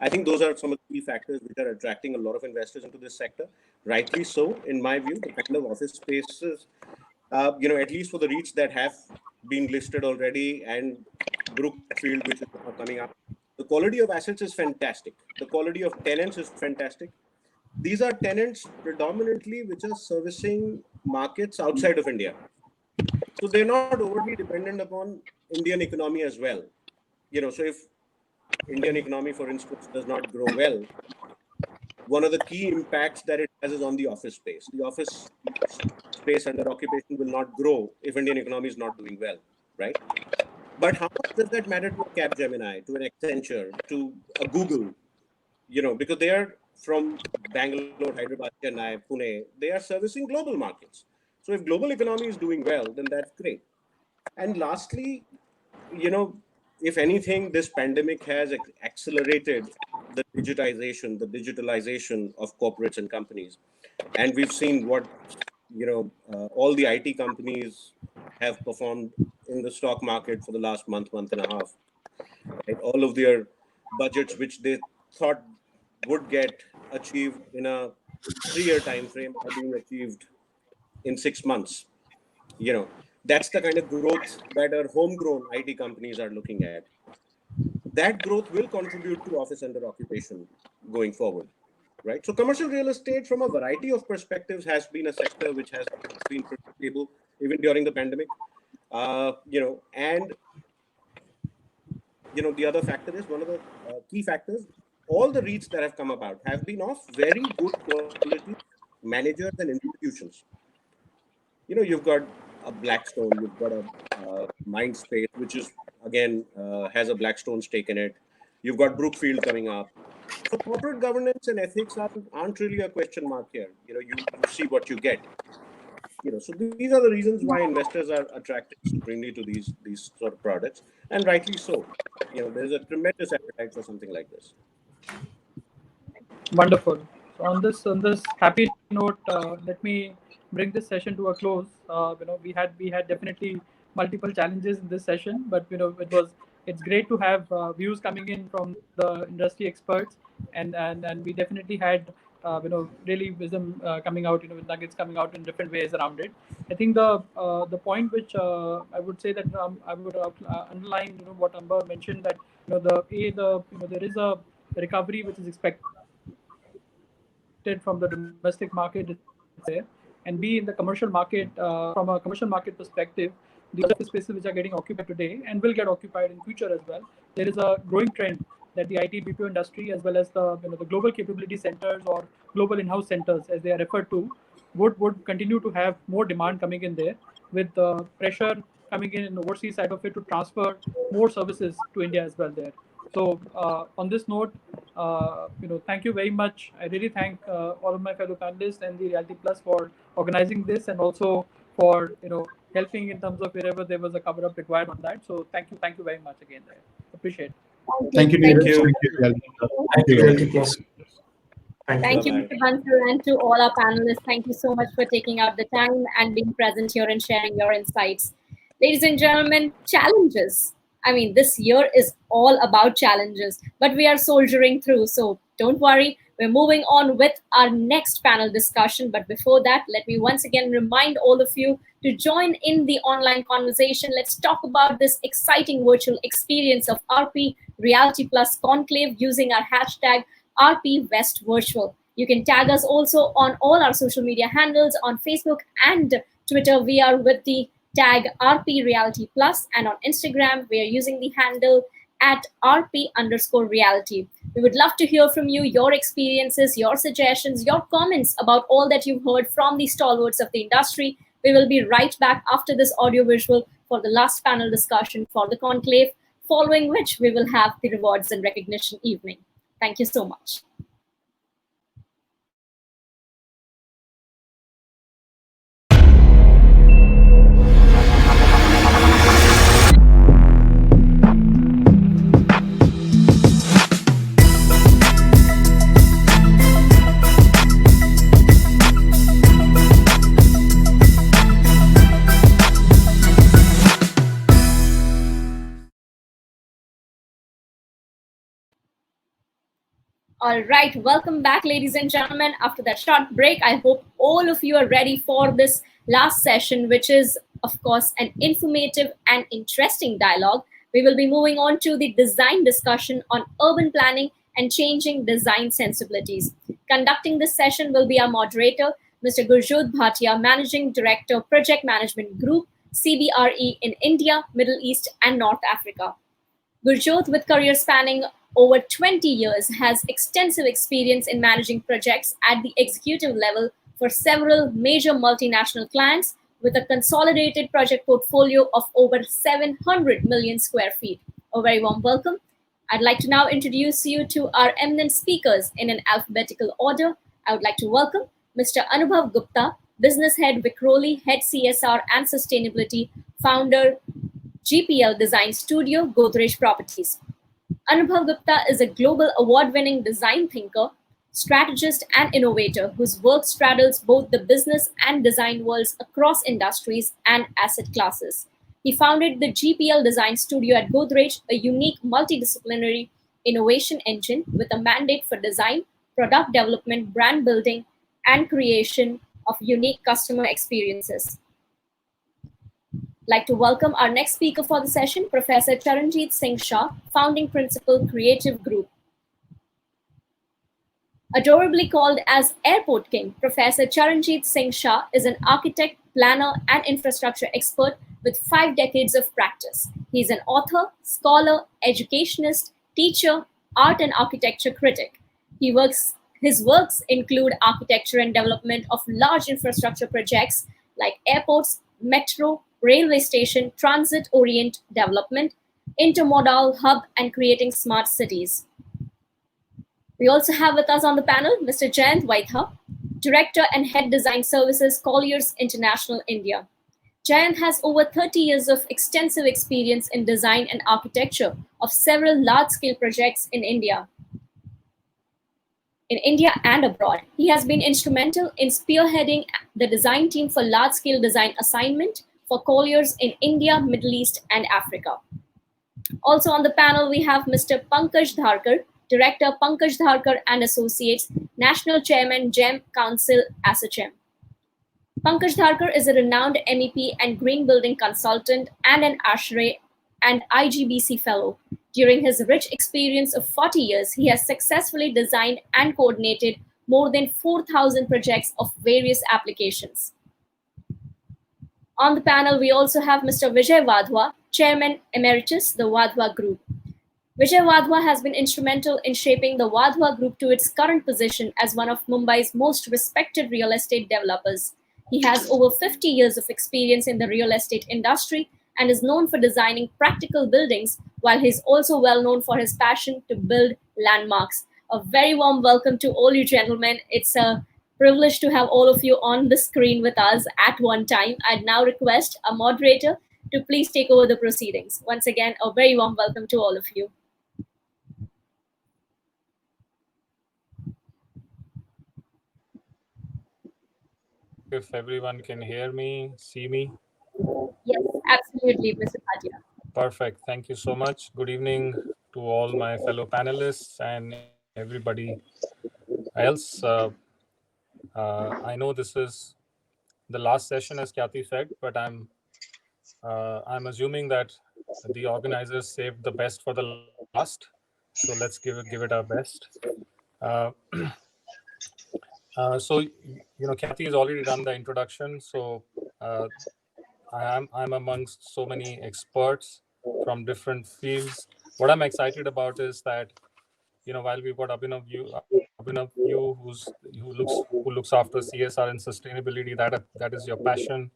I think those are some of the key factors which are attracting a lot of investors into this sector. Rightly so, in my view, the kind of office spaces At least for the REITs that have been listed already and Brookfield, which is now coming up. The quality of assets is fantastic. The quality of tenants is fantastic. These are tenants predominantly which are servicing markets outside of India. So they're not overly dependent upon Indian economy as well. So if Indian economy, for instance, does not grow well, one of the key impacts that it has is on the office space. The office space under occupation will not grow if Indian economy is not doing well, right? But how much does that matter to a Capgemini, to an Accenture, to a Google? Because they are from Bangalore, Hyderabad, Chennai, Pune, they are servicing global markets. So if global economy is doing well, then that's great. And lastly, if anything, this pandemic has accelerated the digitalization of corporates and companies. And we've seen what, all the IT companies have performed in the stock market for the last month and a half. Right? All of their budgets, which they thought would get achieved in a 3-year time frame, are being achieved in 6 months. That's the kind of growth that our homegrown IT companies are looking at. That growth will contribute to office under occupation going forward, right? So commercial real estate, from a variety of perspectives, has been a sector which has been pretty stable even during the pandemic. And the other factor is, one of the key factors, all the REITs that have come about have been of very good quality managers and institutions. You've got a Blackstone, you've got a Mindspace, which is, again, has a Blackstone stake in it. You've got Brookfield coming up. So corporate governance and ethics aren't really a question mark here. You see what you get. So these are the reasons why investors are attracted supremely to these sort of products, and rightly so. There's a tremendous appetite for something like this. Wonderful. So on this happy note, let me bring this session to a close. We had definitely multiple challenges in this session, but it's great to have views coming in from the industry experts, and we definitely had really wisdom coming out, nuggets coming out in different ways around it. I think the point which I would say that I would underline, what Amber mentioned, that there is a recovery which is expected from the domestic market is there, and be in the commercial market, from a commercial market perspective, the office spaces which are getting occupied today and will get occupied in future as well. There is a growing trend that the IT BPO industry, as well as the global capability centers or global in-house centers, as they are referred to, would continue to have more demand coming in there, with pressure coming in the overseas side of it to transfer more services to India as well there. So on this note, thank you very much. I really thank all of my fellow panelists and the Realty Plus for organizing this, and also for helping in terms of wherever there was a cover up required on that. So thank you very much again there. Appreciate it. Thank you, Thank Neeraj. you. Thank you. Realty Plus. Thank you, Mr. Bansal, and to all our panelists. Thank you so much for taking out the time and being present here and sharing your insights. Ladies and gentlemen, challenges. I mean, this year is all about challenges, but we are soldiering through. So don't worry, we're moving on with our next panel discussion. But before that, let me once again remind all of you to join in the online conversation. Let's talk about this exciting virtual experience of RP Reality Plus Conclave using our hashtag RP West Virtual. You can tag us also on all our social media handles on Facebook and Twitter. We are with the tag RP Reality Plus, and on Instagram, we are using the handle at RP_reality. We would love to hear from you, your experiences, your suggestions, your comments about all that you've heard from the stalwarts of the industry. We will be right back after this audio visual for the last panel discussion for the conclave, following which we will have the rewards and recognition evening. Thank you so much. All right, welcome back, ladies and gentlemen. After that short break, I hope all of you are ready for this last session, which is, of course, an informative and interesting dialogue, we will be moving on to the design discussion on urban planning and changing design sensibilities. Conducting this session will be our moderator, Mr. Gurjot Bhatia, Managing Director, Project Management Group, CBRE in India, Middle East, and North Africa. Gurjot, with career spanning over 20 years, has extensive experience in managing projects at the executive level for several major multinational clients with a consolidated project portfolio of over 700 million square feet. A very warm welcome. I'd like to now introduce you to our eminent speakers in an alphabetical order. I would like to welcome Mr. Anubhav Gupta, Business Head Vikhroli, Head CSR and Sustainability, Founder, GPL Design Studio, Godrej Properties. Anubhav Gupta is a global award-winning design thinker, strategist, and innovator whose work straddles both the business and design worlds across industries and asset classes. He founded the GPL Design Studio at Godrej, a unique multidisciplinary innovation engine with a mandate for design, product development, brand building, and creation of unique customer experiences. Like to welcome our next speaker for the session, Professor Charanjit Singh Shah, Founding Principal, Creative Group. Adorably called as Airport King, Professor Charanjit Singh Shah is an architect, planner, and infrastructure expert with 5 decades of practice. He is an author, scholar, educationist, teacher, art and architecture critic. His works include architecture and development of large infrastructure projects like airports, metro, railway station, transit orient development, intermodal hub, and creating smart cities. We also have with us on the panel Mr. Jayant Vaidha, Director and Head Design Services, Colliers International, India. Jayant has over 30 years of extensive experience in design and architecture of several large-scale projects in India and abroad. He has been instrumental in spearheading the design team for large-scale design assignment for Colliers in India, Middle East, and Africa. Also on the panel, we have Mr. Pankaj Dharkar, Director, Pankaj Dharkar and Associates, National Chairman, GEM Council, ASSOCHAM. Pankaj Dharkar is a renowned MEP and green building consultant and an ASHRAE and IGBC fellow. During his rich experience of 40 years, he has successfully designed and coordinated more than 4,000 projects of various applications. On the panel, we also have Mr. Vijay Wadhwa, Chairman Emeritus, the Wadhwa Group. Vijay Wadhwa has been instrumental in shaping the Wadhwa Group to its current position as one of Mumbai's most respected real estate developers. He has over 50 years of experience in the real estate industry and is known for designing practical buildings, while he's also well known for his passion to build landmarks. A very warm welcome to all you gentlemen. It's a privilege to have all of you on the screen with us at one time. I'd now request a moderator to please take over the proceedings. Once again, a very warm welcome to all of you. If everyone can hear me, see me. Yes, absolutely, Mr. Bhatia. Perfect. Thank you so much. Good evening to all my fellow panelists and everybody else. I know this is the last session, as Khyati said, but I'm assuming that the organizers saved the best for the last. So let's give it our best. So Khyati has already done the introduction. So I'm amongst so many experts from different fields. What I'm excited about is that while we've got Abhinav you who looks after CSR and sustainability, that is your passion.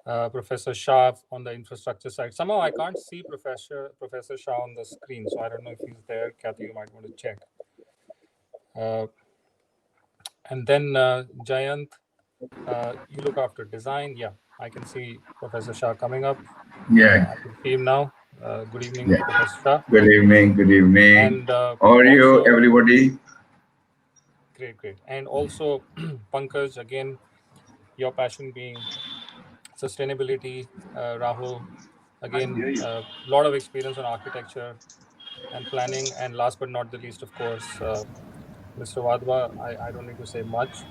Professor Shah on the infrastructure side. Somehow I can't see Professor Shah on the screen, so I don't know if he's there. Khyati, you might want to check. And then Jayant, you look after design. Yeah, I can see Professor Shah coming up. Yeah. I can see him now. Good evening, Yeah. Professor Shah. Good evening. Good evening. And how are you, everybody? Great. And also, Pankaj, again, your passion being sustainability. Rahul, again, a lot of experience on architecture and planning. And last but not the least, of course, Mr. Wadhwa, I don't need to say much.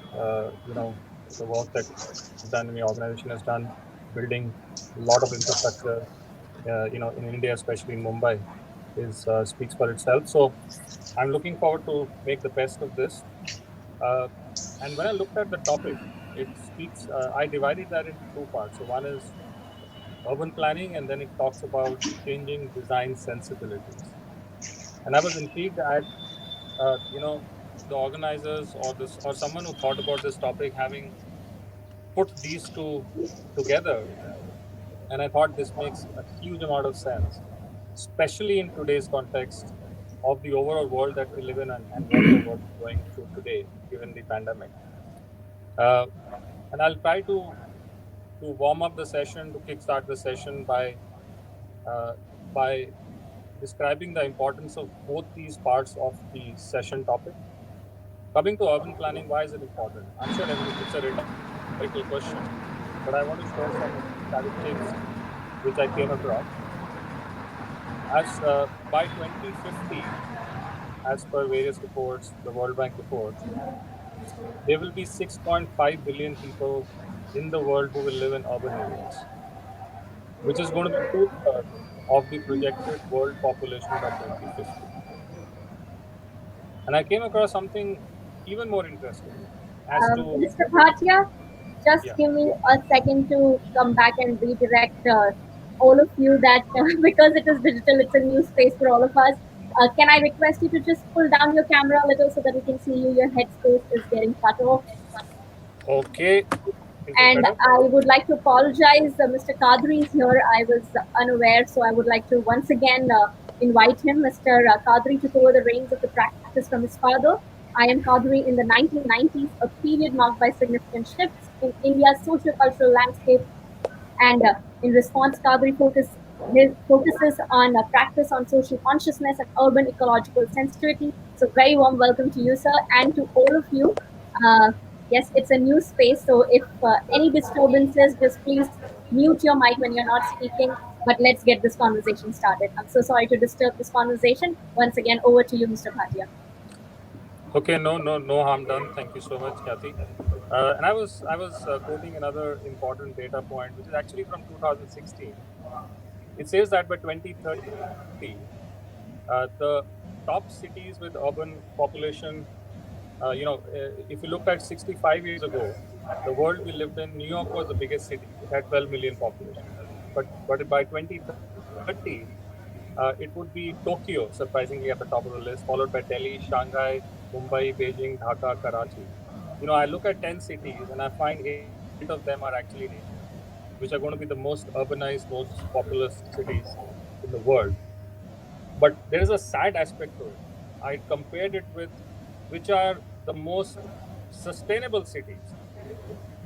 the work that you've done in your organization has done, building a lot of infrastructure, in India, especially in Mumbai, is speaks for itself. So I'm looking forward to make the best of this. Uh, and when I looked at the topic, it speaks. I divided that into two parts. So one is urban planning, and then it talks about changing design sensibilities. And I was intrigued at, the organizers or this or someone who thought about this topic having put these two together, and I thought this makes a huge amount of sense, especially in today's context of the overall world that we live in, and what the world is going through today, given the pandemic. Uh, and I'll try to warm up the session, to kickstart the session uh, by describing the importance of both these parts of the session topic. Coming to urban planning, why is it important? I'm sure it's a rhetorical question, but I want to share some statistics which I came across. As by 2050, as per various reports, the World Bank reports, there will be 6.5 billion people in the world who will live in urban areas, which is going to be two-thirds of the projected world population by 2050. And I came across something even more interesting as to, Mr. Bhatia, just yeah. give me a second to come back and redirect all of you that because it is digital, it's a new space for all of us. Can I request you to just pull down your camera a little so that we can see you? Your head space is getting cut off. Okay, is this And better? I would like to apologize. Mr. Kadri is here. I was unaware, so I would like to once again invite him. Mr. Kadri took over the reins of the practice from his father. I am Kadri in the 1990s, a period marked by significant shifts in India's socio-cultural landscape, and in response, focuses on practice on social consciousness and urban ecological sensitivity. So, very warm welcome to you, sir, and to all of you. Yes, it's a new space, so if any disturbances, just please mute your mic when you're not speaking. But let's get this conversation started. I'm so sorry to disturb this conversation. Once again, over to you, Mr. Bhatia. Okay, no harm done. Thank you so much, Kathy. And I was quoting another important data point, which is actually from 2016. It says that by 2030, the top cities with urban population, if you looked at 65 years ago, the world we lived in, New York was the biggest city. It had 12 million population. But by 2030, it would be Tokyo, surprisingly, at the top of the list, followed by Delhi, Shanghai, Mumbai, Beijing, Dhaka, Karachi. I look at 10 cities and I find 8 of them are actually in Asia, which are going to be the most urbanized, most populous cities in the world. But there is a sad aspect to it. I compared it with which are the most sustainable cities,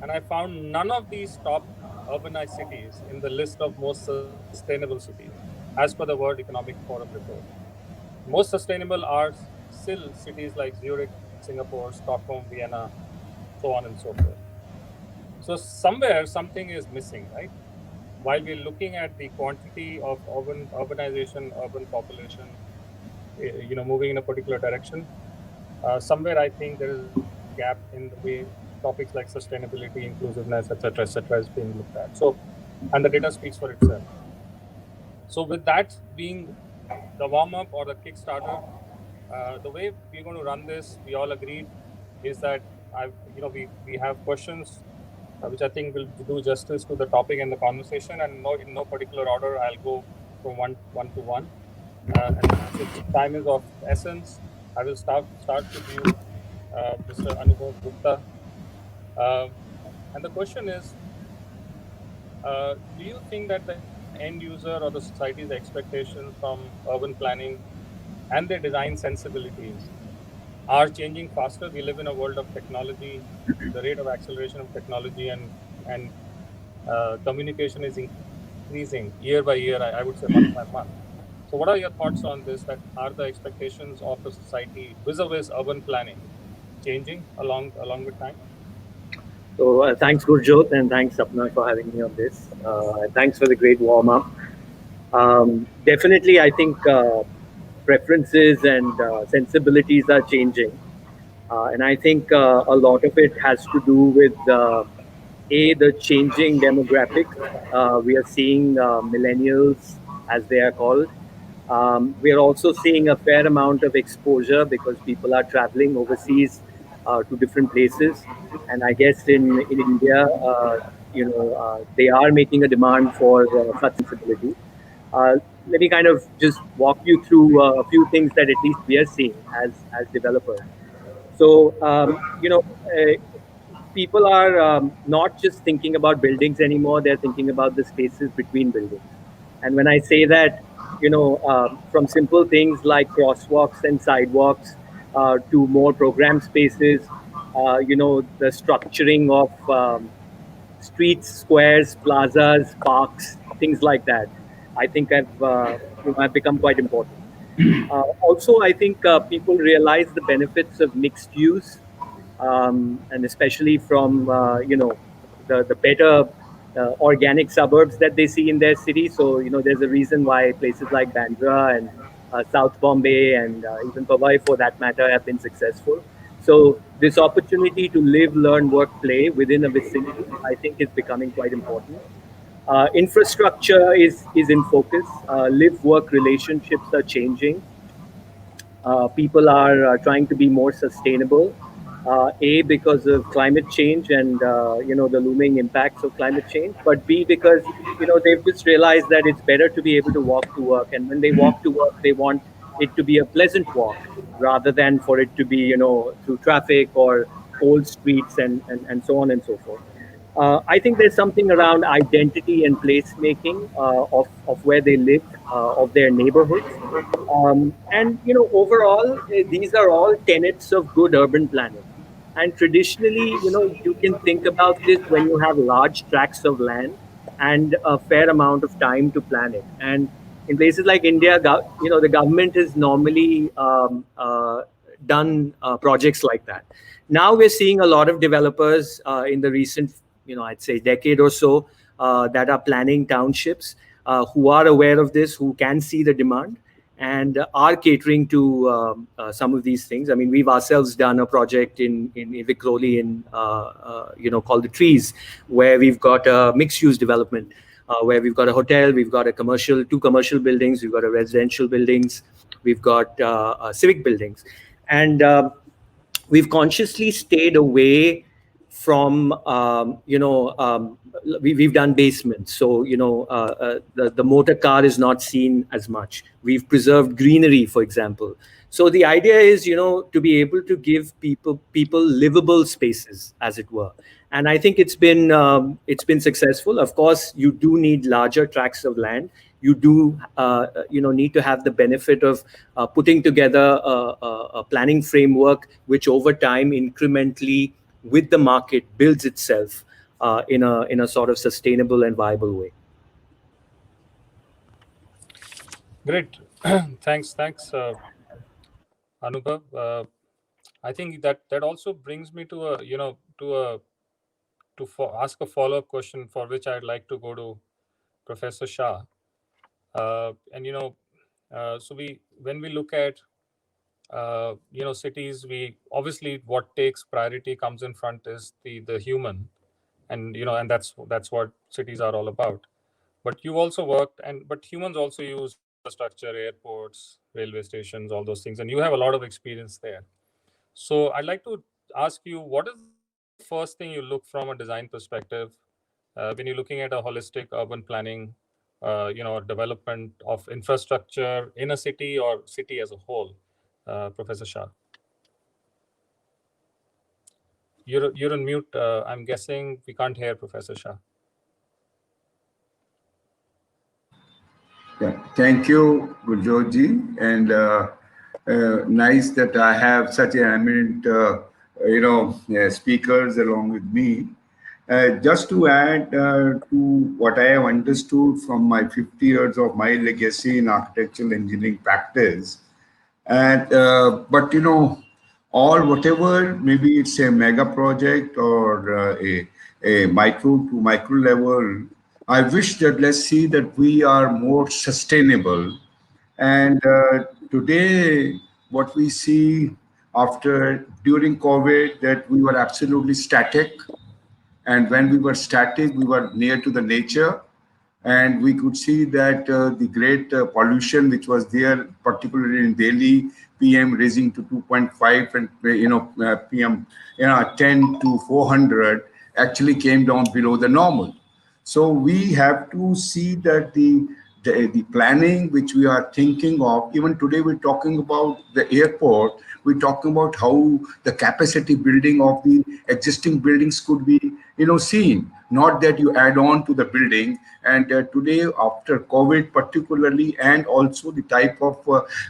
and I found none of these top urbanized cities in the list of most sustainable cities, as per the World Economic Forum report. Most sustainable are still cities like Zurich, Singapore, Stockholm, Vienna, so on and so forth. So somewhere something is missing, right? While we're looking at the quantity of urbanization, urban population, moving in a particular direction, somewhere I think there is a gap in the way topics like sustainability, inclusiveness, etc., is being looked at. So, and the data speaks for itself. So, with that being the warm up or the Kickstarter, the way we're going to run this, we all agreed, is that we have questions, which I think will do justice to the topic and the conversation, and no in no particular order. I'll go from one to one, and since time is of essence, I will start with you, Mr. Anubhav Gupta. Um, and the question is, do you think that the end user or the society's expectations from urban planning and their design sensibilities are changing faster? We live in a world of technology. The rate of acceleration of technology and communication is increasing year by year. I would say month by month. So, what are your thoughts on this? That are the expectations of the society vis-a-vis urban planning changing along with time? So thanks, Gurjot, and thanks, Sapna, for having me on this. And thanks for the great warm up. Definitely, I think preferences and sensibilities are changing. And I think a lot of it has to do with the changing demographics. We are seeing millennials, as they are called. We are also seeing a fair amount of exposure because people are traveling overseas to different places. And I guess in India, they are making a demand for such sensibility. Uh, Let me kind of just walk you through a few things that at least we are seeing as developers. So, people are not just thinking about buildings anymore, they're thinking about the spaces between buildings. And when I say that, from simple things like crosswalks and sidewalks to more program spaces, the structuring of streets, squares, plazas, parks, things like that, I think have become quite important. Also, I think people realize the benefits of mixed use, and especially from the better organic suburbs that they see in their city. So there's a reason why places like Bandra and South Bombay and even Powai, for that matter, have been successful. So this opportunity to live, learn, work, play within a vicinity, I think, is becoming quite important. Infrastructure is in focus. Live work relationships are changing. People are trying to be more sustainable. A, because of climate change and the looming impacts of climate change, but B, because they've just realized that it's better to be able to walk to work, and when they walk to work, they want it to be a pleasant walk rather than for it to be through traffic or cold streets and so on and so forth. I think there's something around identity and placemaking of where they live, of their neighborhoods. And overall, these are all tenets of good urban planning. And traditionally, you can think about this when you have large tracts of land and a fair amount of time to plan it. And in places like India, the government has normally done projects like that. Now we're seeing a lot of developers in the recent, I'd say decade or so, that are planning townships, who are aware of this, who can see the demand, and are catering to some of these things. I mean, we've ourselves done a project in Vikhroli called the Trees, where we've got a mixed-use development, where we've got a hotel, we've got two commercial buildings, we've got a residential buildings, we've got civic buildings, and we've consciously stayed away from we've done basements, so the motor car is not seen as much. We've preserved greenery, for example. So the idea is to be able to give people livable spaces, as it were. And I think it's been successful. Of course, you do need larger tracts of land. You do need to have the benefit of putting together a planning framework which over time incrementally with the market builds itself in a sort of sustainable and viable way. Great. Thanks, Anubhav. I think that also brings me to ask a follow-up question, for which I'd like to go to Professor Shah. And so when we look at cities, we obviously, what takes priority comes in front is the human, and and that's what cities are all about. But you also worked, but humans also use infrastructure, airports, railway stations, all those things, and you have a lot of experience there. So I'd like to ask you, what is the first thing you look from a design perspective when you're looking at a holistic urban planning, development of infrastructure in a city or city as a whole? Professor Shah, you're on mute. I'm guessing we can't hear Professor Shah. Yeah, thank you, Gurjotji, and nice that I have such eminent, speakers along with me. Just to add to what I have understood from my 50 years of my legacy in architectural engineering practice, and but all whatever, maybe it's a mega project or a micro to micro level, I wish that let's see that we are more sustainable. And today, what we see, after during COVID that we were absolutely static, and when we were static, we were near to the nature, and we could see that the great pollution which was there, particularly in Delhi, PM raising to 2.5, and PM 10 to 400 actually came down below the normal. So we have to see that the planning which we are thinking of, even today we're talking about the airport, we're talking about how the capacity building of the existing buildings could be, seen, not that you add on to the building. And today, after COVID particularly, and also the type of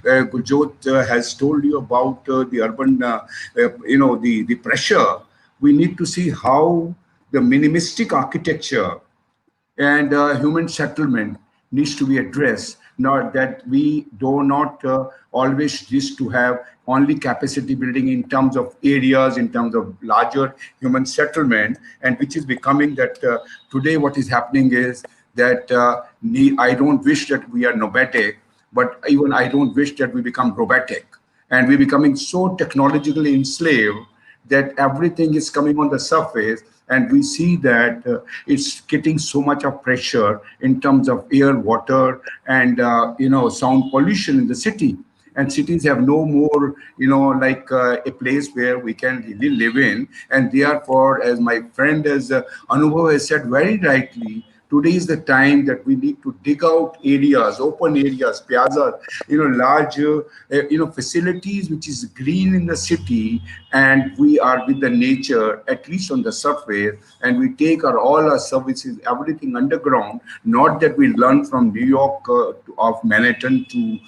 Gujot has told you about the urban, the pressure, we need to see how the minimalistic architecture and human settlement needs to be addressed. Not that we do not always used to have only capacity building in terms of areas, in terms of larger human settlement, and which is becoming that today what is happening is that I don't wish that we are nomadic, but even I don't wish that we become robotic, and we're becoming so technologically enslaved that everything is coming on the surface, and we see that it's getting so much of pressure in terms of air, water, and sound pollution in the city. And cities have no more, like a place where we can really live in. And therefore, as my friend as Anubhav has said very rightly, today is the time that we need to dig out areas, open areas, piazzas, large, facilities which is green in the city, and we are with the nature, at least on the surface, and we take all our services, everything underground. Not that we learn from New York of Manhattan to,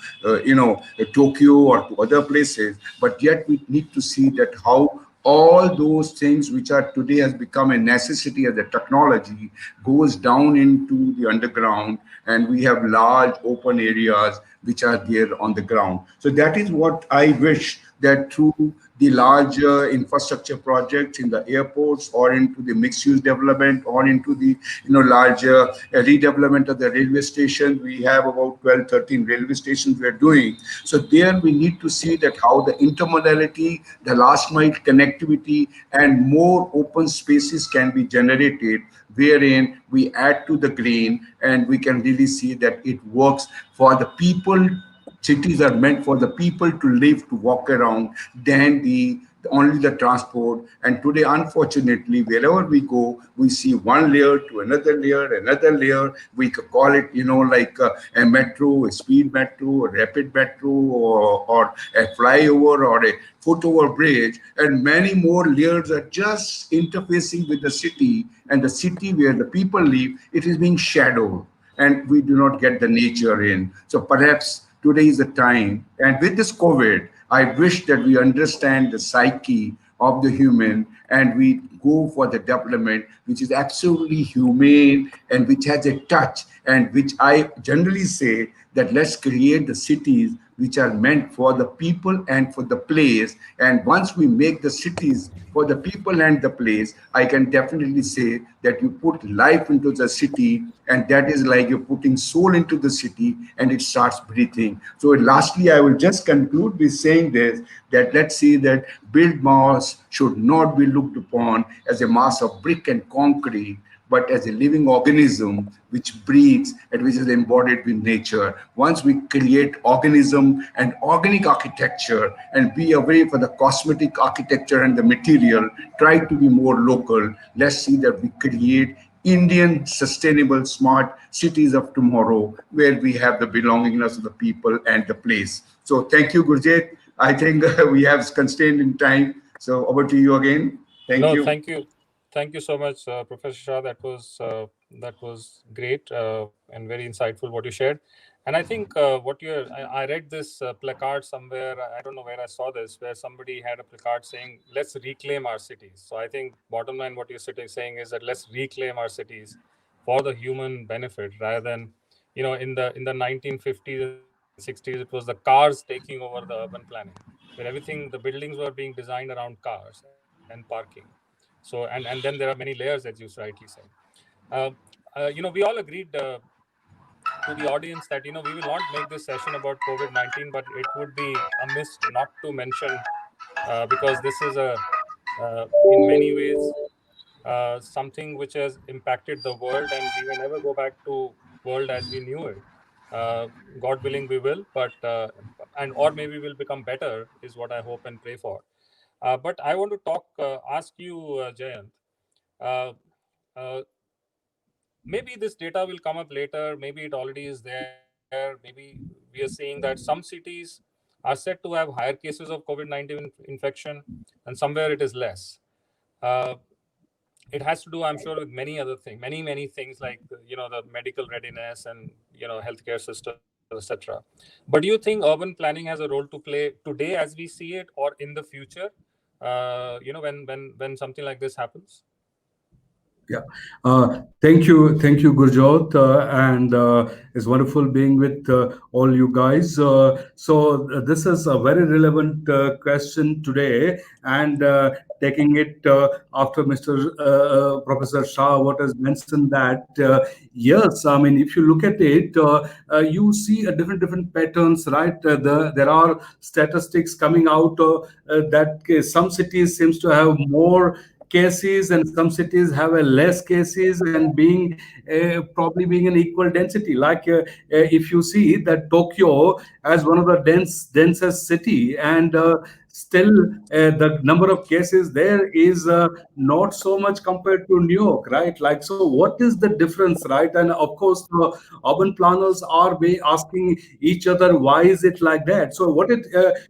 Tokyo or to other places, but yet we need to see that how all those things which are today has become a necessity as a technology goes down into the underground, and we have large open areas which are there on the ground. So that is what I wish, that through the larger infrastructure projects in the airports, or into the mixed use development, or into the larger redevelopment of the railway station. We have about 12, 13 railway stations we are doing. So there we need to see that how the intermodality, the last mile connectivity, and more open spaces can be generated, wherein we add to the green, and we can really see that it works for the people. Cities are meant for the people to live, to walk around, than the only the transport. And today, unfortunately, wherever we go, we see one layer to another layer, another layer. We could call it, like a metro, a speed metro, a rapid metro, or a flyover, or a foot over bridge, and many more layers are just interfacing with the city, and the city where the people live, it is being shadowed, and we do not get the nature in. So perhaps today is the time. And with this COVID, I wish that we understand the psyche of the human, and we go for the development which is absolutely humane, and which has a touch, and which I generally say that let's create the cities which are meant for the people and for the place. And once we make the cities for the people and the place, I can definitely say that you put life into the city, and that is like you're putting soul into the city, and it starts breathing. So lastly, I will just conclude with saying this, that let's see that built mass should not be looked upon as a mass of brick and concrete, but as a living organism which breathes and which is embodied with nature. Once we create organism and organic architecture, and be away for the cosmetic architecture and the material, try to be more local, let's see that we create Indian sustainable smart cities of tomorrow, where we have the belongingness of the people and the place. So thank you, Gurjit. I think we have constrained in time. So over to you again. Thank No, you. thank you so much, Professor Shah. That was great and very insightful what you shared. And I think I read this placard somewhere. I don't know where I saw this, where somebody had a placard saying, "Let's reclaim our cities." So I think bottom line, what you're saying is that let's reclaim our cities for the human benefit, rather than, in the 1950s and 60s, it was the cars taking over the urban planning, where everything, the buildings were being designed around cars and parking. So, and then there are many layers, as you rightly said. uh, we all agreed to the audience that we will not make this session about COVID-19, but it would be amiss not to mention because this is in many ways, something which has impacted the world, and we may never go back to world as we knew it. Uh, God willing, we will, but and or maybe we'll become better, is what I hope and pray for. But I want to ask you, Jayant. Uh, uh, Maybe this data will come up later. Maybe it already is there. Maybe we are seeing that some cities are said to have higher cases of COVID-19 infection, and somewhere it is less. Uh, it has to do, I'm sure, with many other things, many things like the medical readiness and healthcare system, etc. But do you think urban planning has a role to play today as we see it, or in the future? When something like this happens. Yeah. Thank you, Gurjot, and it's wonderful being with all you guys. This is a very relevant question today, and taking it after Mr. Professor Shah, what has mentioned that yes, I mean, if you look at it, you see a different patterns, right? There are statistics coming out that some cities seems to have more cases and some cities have a less cases, and being probably being an equal density, like if you see that Tokyo as one of the densest city, and still the number of cases there is not so much compared to New York, right? Like, so what is the difference, right? And of course the urban planners are asking each other, why is it like that? So what it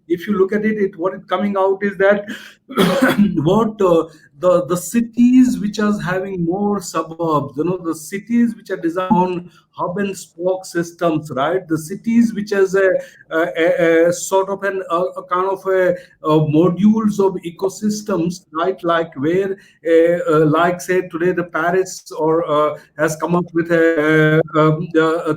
if you look at it, what it coming out is that what the cities which are having more suburbs, the cities which are designed on hub and spoke systems, right? The cities which has a sort of a kind of modules of ecosystems, right? Like where, like say today, the Paris or has come up with a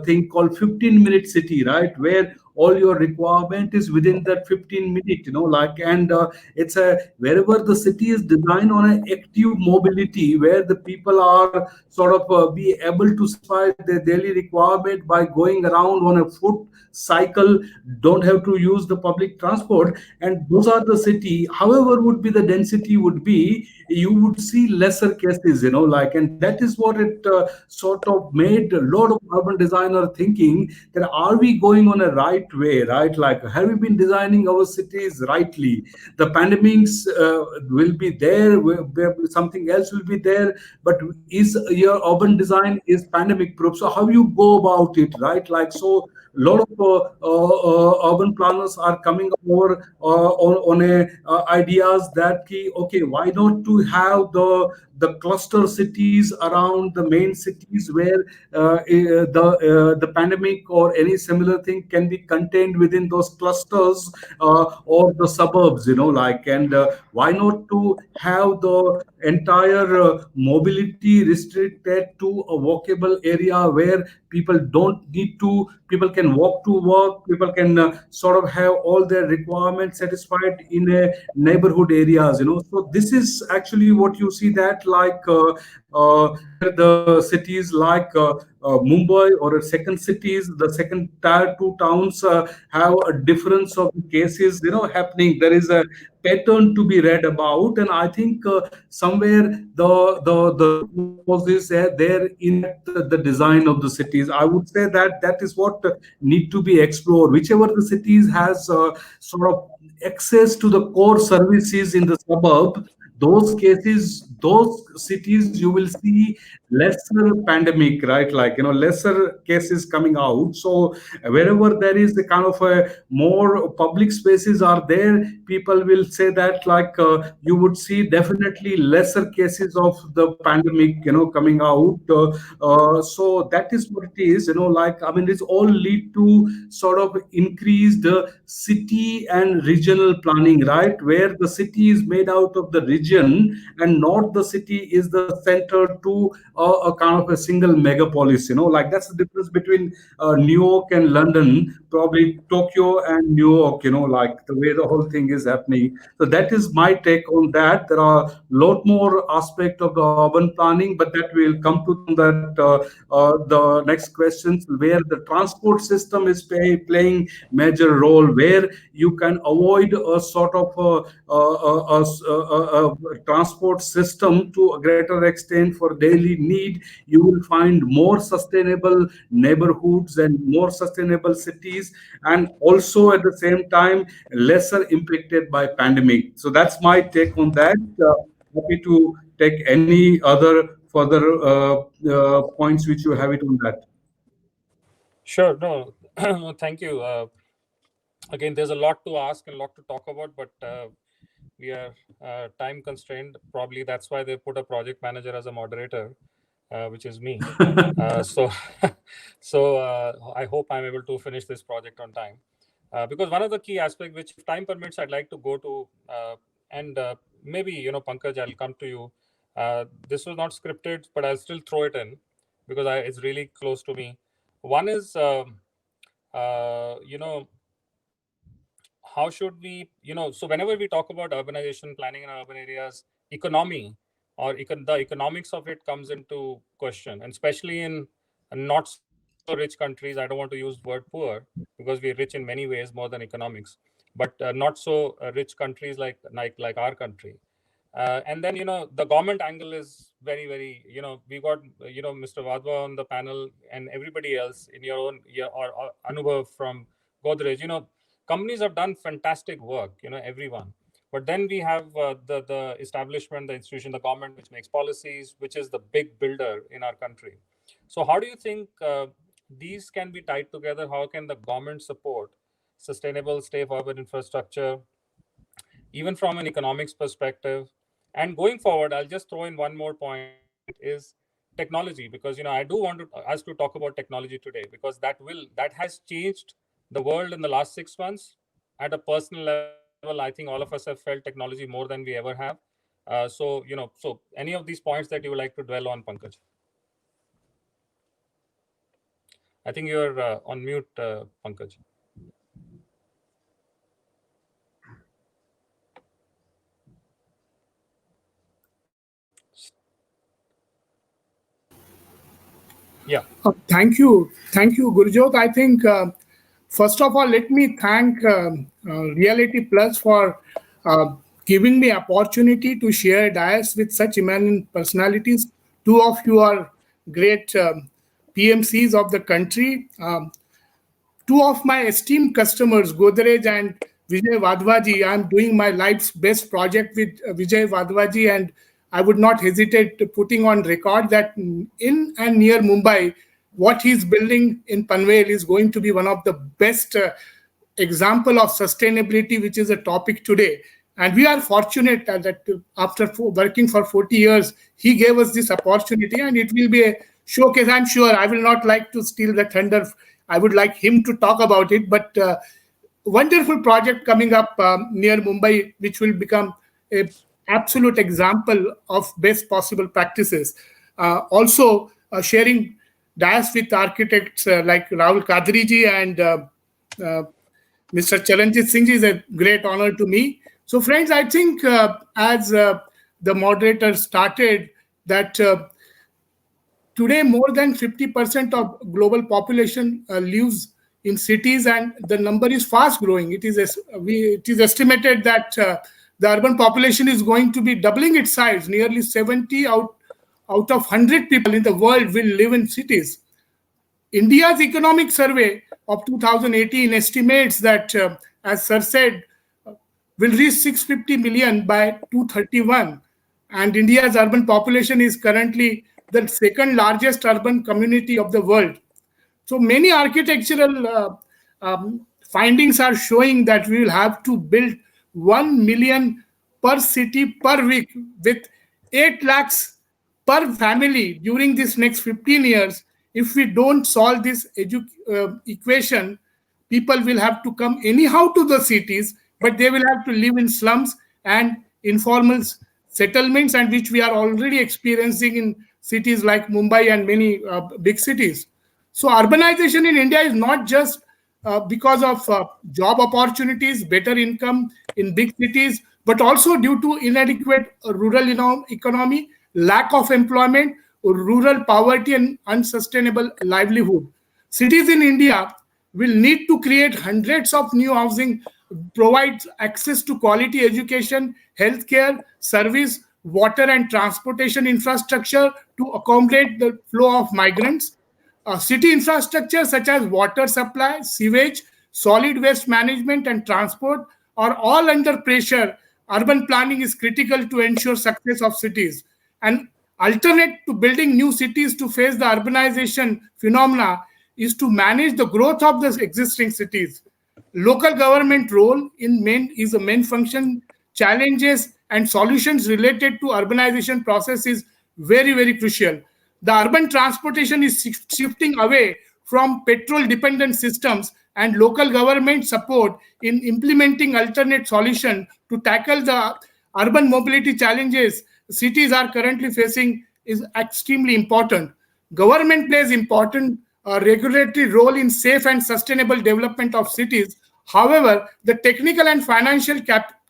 thing called 15-minute city, right? Where all your requirement is within that 15 minute, like, and it's a wherever the city is designed on an active mobility, where the people are sort of be able to satisfy their daily requirement by going around on a foot cycle, don't have to use the public transport, and those are the city. However would be the density would be, you would see lesser cases, like, and that is what it sort of made a lot of urban designer thinking that are we going on a right way, right? Like, have we been designing our cities rightly? The pandemics will be there, something else will be there, but is your urban design is pandemic proof? So how you go about it, right? Like, so a lot of urban planners are coming over on a ideas that okay, why not to have the cluster cities around the main cities, where the pandemic or any similar thing can be contained within those clusters or the suburbs, like, and why not to have the entire mobility restricted to a walkable area, where people can walk to work, people can sort of have all their requirements satisfied in a neighborhood areas, so this is actually what you see, that like the cities like Mumbai or second cities, the second tier 2 towns have a difference of cases, happening. There is a pattern to be read about, and I think somewhere the root causes there in the design of the cities. I would say that that is what need to be explored. Whichever the cities has sort of access to the core services in the suburb, those cases, those cities, you will see lesser pandemic, right? Like, lesser cases coming out. So wherever there is the kind of a more public spaces are there, people will say that, like, you would see definitely lesser cases of the pandemic, coming out. So that is what it is, like, I mean, it's all lead to sort of increased city and regional planning, right? Where the city is made out of the region, and not the city is the center to a kind of a single megapolis. Like that's the difference between New York and London, probably Tokyo and New York. Like the way the whole thing is happening. So that is my take on that. There are a lot more aspect of the urban planning, but that will come to that the next questions, where the transport system is playing major role, where you can avoid a sort of a transport system to a greater extent for daily need. You will find more sustainable neighborhoods and more sustainable cities, and also at the same time lesser impacted by pandemic. So that's my take on that. Happy to take any other further points which you have it on that. Sure. No, no, thank you. Again, there's a lot to ask and a lot to talk about, but we are time constrained. Probably that's why they put a project manager as a moderator, which is me. So, I hope I'm able to finish this project on time. Because one of the key aspects, which if time permits, I'd like to go to, and maybe, Pankaj, I'll come to you. This was not scripted, but I'll still throw it in because it's really close to me. One is, how should we, so whenever we talk about urbanization, planning in urban areas, economy or the economics of it comes into question, and especially in not so rich countries. I don't want to use the word poor because we're rich in many ways more than economics, but not so rich countries like our country. And then, the government angle is very, very, we got, Mr. Wadhwa on the panel and everybody else in your own, or Anubhav from Godrej. Companies have done fantastic work, everyone. But then we have the establishment, the institution, the government, which makes policies, which is the big builder in our country. So how do you think these can be tied together? How can the government support sustainable, safe urban infrastructure, even from an economics perspective? And going forward, I'll just throw in one more point is technology, because I do want us to talk about technology today, because that has changed the world in the last 6 months. At a personal level, I think all of us have felt technology more than we ever have. So any of these points that you would like to dwell on, Pankaj? I think you're on mute, Pankaj. Yeah. Thank you, Gurjot. I think first of all, let me thank Reality Plus for giving me opportunity to share dais with such eminent personalities. Two of you are great PMCs of the country. Two of my esteemed customers, Godrej and Vijay Vadhwaji. I'm doing my life's best project with Vijay Vadhwaji, and I would not hesitate to putting on record that in and near Mumbai, what he's building in Panvel is going to be one of the best example of sustainability, which is a topic today. And we are fortunate that after working for 40 years, he gave us this opportunity, and it will be a showcase. I'm sure I will not like to steal the thunder. I would like him to talk about it, but wonderful project coming up near Mumbai, which will become a absolute example of best possible practices. Also, sharing dais with architects like Rahul Kadriji and Mr. Charanjit Singh is a great honor to me. So, friends, I think as the moderator started that today more than 50% of global population lives in cities, and the number is fast growing. It is estimated that the urban population is going to be doubling its size. Nearly 70 out of 100 people in the world will live in cities. India's economic survey of 2018 estimates that, as Sir said, will reach 650 million by 2031. And India's urban population is currently the second largest urban community of the world. So many architectural findings are showing that we will have to build 1 million per city per week, with 8 lakhs per family during this next 15 years. If we don't solve this equation, people will have to come anyhow to the cities, but they will have to live in slums and informal settlements, and which we are already experiencing in cities like Mumbai and many big cities. So urbanization in India is not just because of job opportunities, better income in big cities, but also due to inadequate rural economy, lack of employment, rural poverty, and unsustainable livelihood. Cities in India will need to create hundreds of new housing, provide access to quality education, healthcare, service, water and transportation infrastructure to accommodate the flow of migrants. City infrastructure such as water supply, sewage, solid waste management, and transport are all under pressure. Urban planning is critical to ensure success of cities. An alternate to building new cities to face the urbanization phenomena is to manage the growth of the existing cities. Local government role in main is a main function. Challenges and solutions related to urbanization process is very crucial. The urban transportation is shifting away from petrol dependent systems, and local government support in implementing alternate solution to tackle the urban mobility challenges cities are currently facing is extremely important. Government plays important regulatory role in safe and sustainable development of cities. However, the technical and financial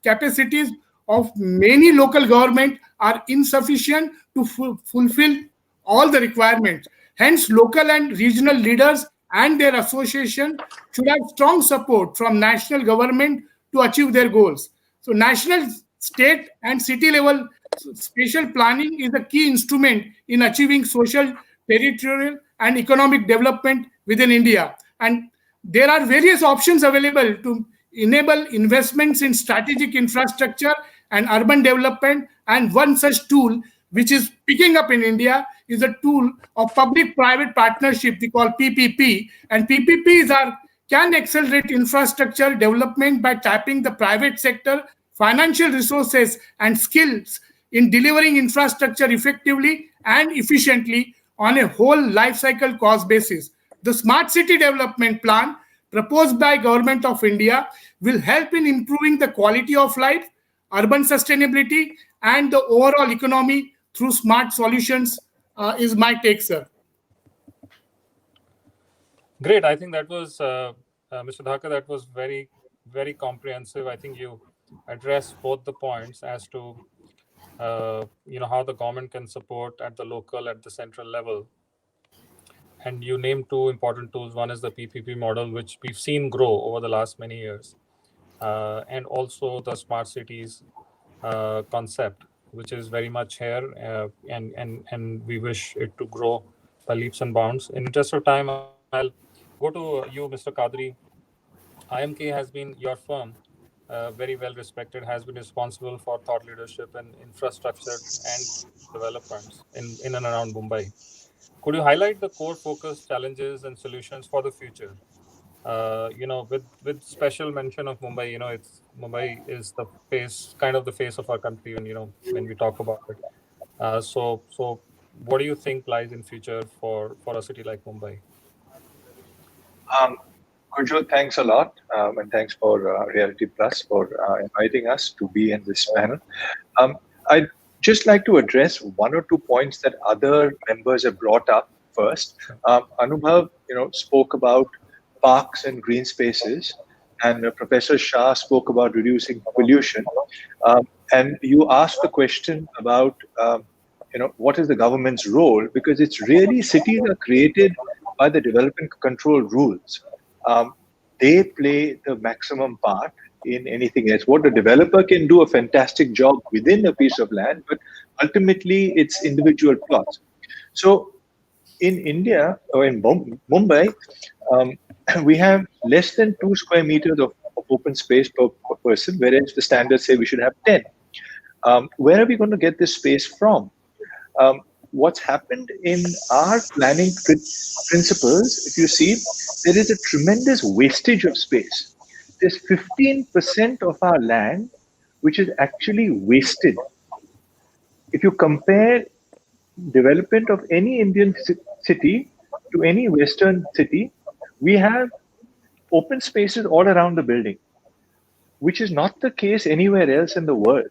capacities of many local government are insufficient to fulfill all the requirements. Hence, local and regional leaders and their association should have strong support from national government to achieve their goals. So national, state and city level spatial planning is a key instrument in achieving social, territorial and economic development within India. And there are various options available to enable investments in strategic infrastructure and urban development. And one such tool which is picking up in India is a tool of public-private partnership we call PPP. And PPPs can accelerate infrastructure development by tapping the private sector, financial resources and skills in delivering infrastructure effectively and efficiently on a whole life cycle cost basis. The Smart City Development Plan proposed by Government of India will help in improving the quality of life, urban sustainability, and the overall economy through smart solutions is my take, sir. Great. I think that was, Mr. Dhaka, that was very comprehensive. I think you addressed both the points as to, how the government can support at the local, at the central level. And you named two important tools. One is the PPP model, which we've seen grow over the last many years. And also the smart cities concept, which is very much here, and we wish it to grow by leaps and bounds. In interest of time, I'll go to you, Mr. Kadri. IMK has been your firm, very well respected, has been responsible for thought leadership and infrastructure and developments in and around Mumbai. Could you highlight the core focus, challenges, and solutions for the future? With special mention of Mumbai, it's Mumbai is the face of our country when we talk about it. So what do you think lies in future for a city like Mumbai? Gurjot, thanks a lot, and thanks for Reality Plus for inviting us to be in this panel. I'd just like to address one or two points that other members have brought up first. Anubhav, spoke about parks and green spaces, and Professor Shah spoke about reducing pollution. And you asked the question about, what is the government's role? Because it's really, cities are created by the development control rules. They play the maximum part in anything else. What the developer can do a fantastic job within a piece of land, but ultimately it's individual plots. So in India or in Mumbai, we have less than 2 square meters of open space per person, whereas the standards say we should have 10. Where are we going to get this space from? What's happened in our planning principles, if you see, there is a tremendous wastage of space. There's 15% of our land which is actually wasted. If you compare development of any Indian city to any Western city, we have open spaces all around the building, which is not the case anywhere else in the world.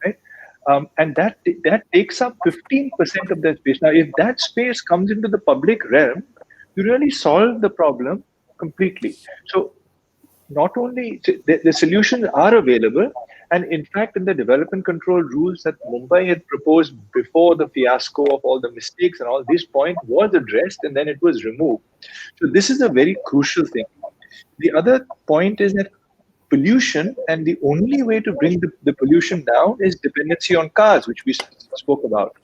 Right? And that takes up 15% of that space. Now, if that space comes into the public realm, you really solve the problem completely. So not only the solutions are available, and in fact, in the development control rules that Mumbai had proposed before the fiasco of all the mistakes and all, this point was addressed and then it was removed. So this is a very crucial thing. The other point is that pollution, and the only way to bring the pollution down is dependency on cars, which we spoke about,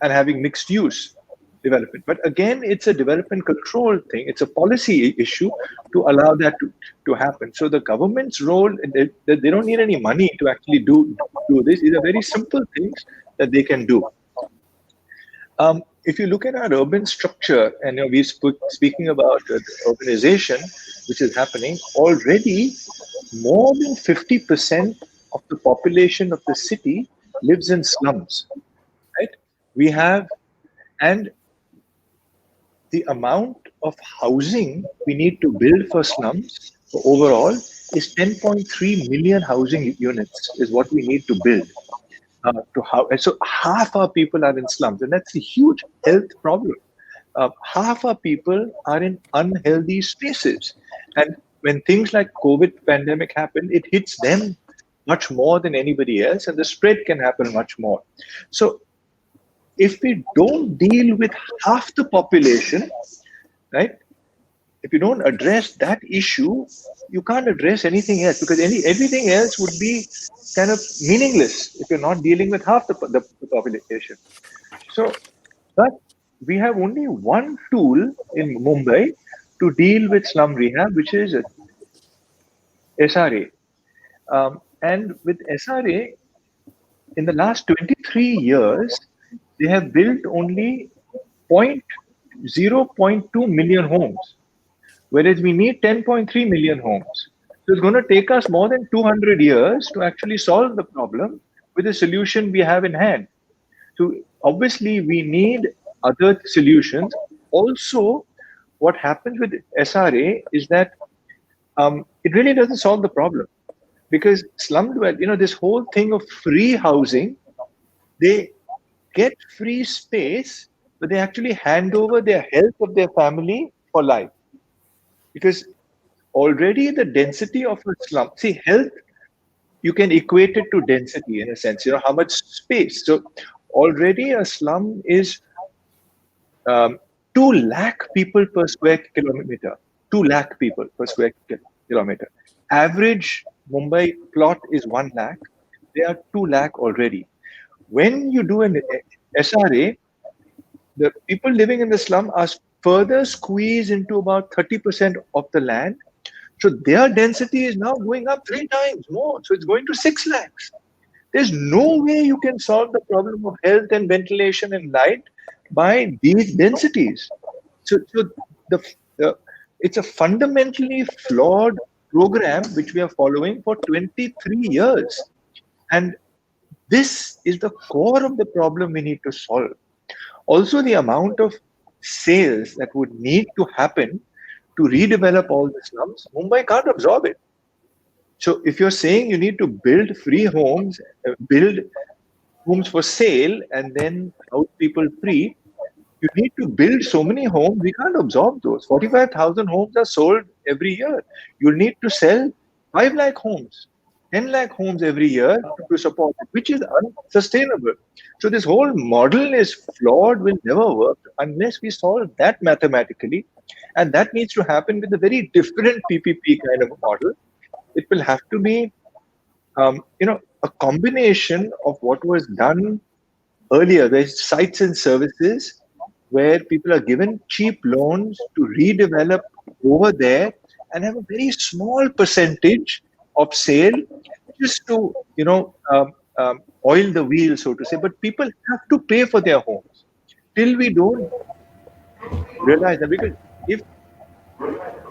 and having mixed use development. But again, it's a development control thing. It's a policy issue to allow that to happen. So the government's role, they don't need any money to actually do this. These are very simple things that they can do. If you look at our urban structure, and we're speaking about urbanization, which is happening already, more than 50% of the population of the city lives in slums, right? We have, and the amount of housing we need to build for slums overall is 10.3 million housing units is what we need to build. So half our people are in slums, and that's a huge health problem. Half our people are in unhealthy spaces, and when things like COVID pandemic happen, it hits them much more than anybody else, and the spread can happen much more. So if we don't deal with half the population, right? If you don't address that issue, you can't address anything else, because everything else would be kind of meaningless if you're not dealing with half the population. So, but we have only one tool in Mumbai to deal with slum rehab, which is SRA. And with SRA, in the last 23 years, they have built only 0.2 million homes, whereas we need 10.3 million homes. So it's going to take us more than 200 years to actually solve the problem with the solution we have in hand. So obviously we need other solutions. Also, what happens with SRA is that it really doesn't solve the problem, because this whole thing of free housing, they get free space, but they actually hand over their health of their family for life. Because already the density of a slum, see, health, you can equate it to density in a sense, how much space. So already a slum is 2 lakh people per square kilometer. 2 lakh people per square kilometer. Average Mumbai plot is 1 lakh. They are 2 lakh already. When you do an SRA, the people living in the slum are further squeezed into about 30% of the land. So their density is now going up 3 times more. So it's going to 6 lakhs. There's no way you can solve the problem of health and ventilation and light by these densities. So it's a fundamentally flawed program which we are following for 23 years. And this is the core of the problem we need to solve. Also, the amount of sales that would need to happen to redevelop all the slums, Mumbai can't absorb it. So if you're saying you need to build free homes, build homes for sale, and then house people free, you need to build so many homes, we can't absorb those. 45,000 homes are sold every year. You'll need to sell 5 lakh homes, 10 lakh homes every year to support it, which is unsustainable. So this whole model is flawed, will never work unless we solve that mathematically. And that needs to happen with a very different PPP kind of model. It will have to be, a combination of what was done earlier. There's sites and services where people are given cheap loans to redevelop over there and have a very small percentage of sale just to, oil the wheel, so to say. But people have to pay for their homes till we don't realize that, because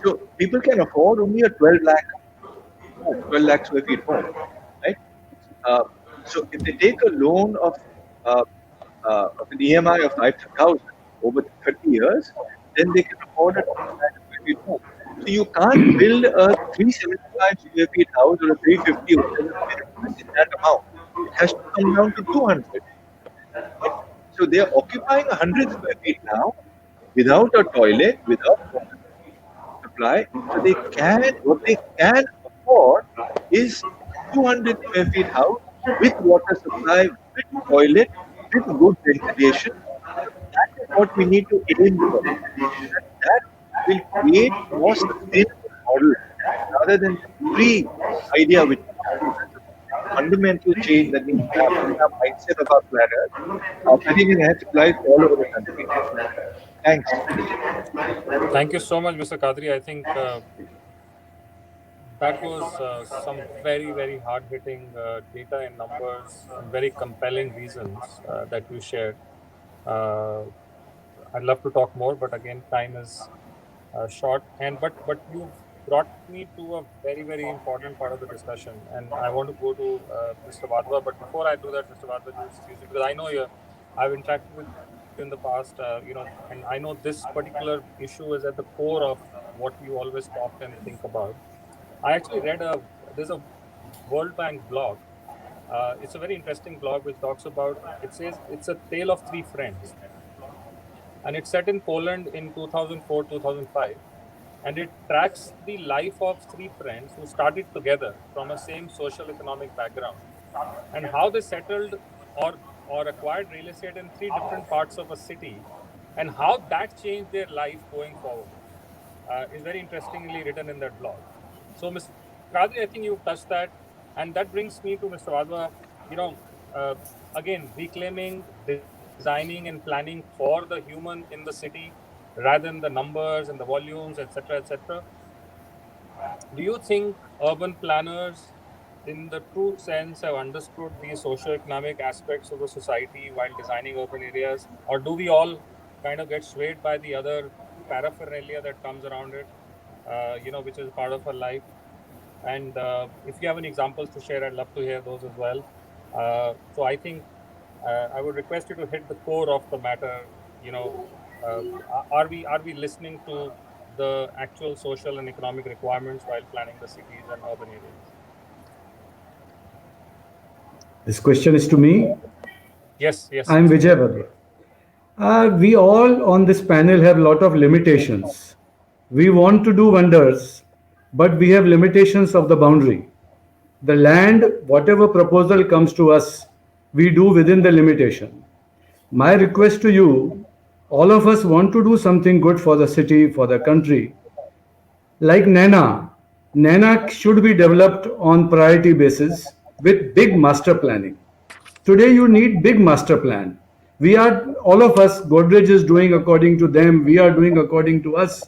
so people can afford only a 12 lakh square feet home, right? So if they take a loan of an EMI of 5,000 over 30 years, then they can afford a 12 lakh square feet home. So you can't build a 375 square feet house or a 350 or whatever in that amount. it has to come down to 200. Right? So they are occupying 100 square feet now without a toilet, without water supply. So what they can afford is a 200 square feet house with water supply, with toilet, with good ventilation. So that is what we need to aim for. That will create a more sustainable model rather than the free idea which is happening. There's a fundamental change that needs to happen in our mindset of our planners. I think it applies all over the country. Thanks. Thank you so much, Mr. Kadri. I think that was some very, very hard hitting data and numbers and very compelling reasons that you shared. Uh, I'd love to talk more, but again, time is short. But you've brought me to a very, very important part of the discussion, and I want to go to Mr. Wadhwa. But before I do that, Mr. Wadhwa, you excuse me because I know you. I've interacted with you in the past, and I know this particular issue is at the core of what you always talk and think about. I actually read there's a World Bank blog. It's a very interesting blog which talks about. It says it's a tale of three friends, and it's set in Poland in 2004 2005, and it tracks the life of three friends who started together from a same social economic background, and how they settled or or acquired real estate in three different parts of a city, and how that changed their life going forward. Is very interestingly written in that blog. So, Mr. Kadri, I think you touched that, and that brings me to Mr. Wadhwa. You know, again, reclaiming, designing, and planning for the human in the city rather than the numbers and the volumes, etc., etc. Do you think urban planners, in the true sense, have understood the socio-economic aspects of the society while designing urban areas, or do we all kind of get swayed by the other paraphernalia that comes around it, which is part of our life? And if you have any examples to share, I'd love to hear those as well. So I think I would request you to hit the core of the matter. You know, uh, are we listening to the actual social and economic requirements while planning the cities and urban areas? This question is to me. Yes, yes. I'm Vijay Badra. We all on this panel have a lot of limitations. We want to do wonders, but we have limitations of the boundary. The land, whatever proposal comes to us, we do within the limitation. My request to you, all of us want to do something good for the city, for the country. Like Nana should be developed on priority basis with big master planning. Today you need big master plan. We are, all of us, Godrej is doing according to them, we are doing according to us.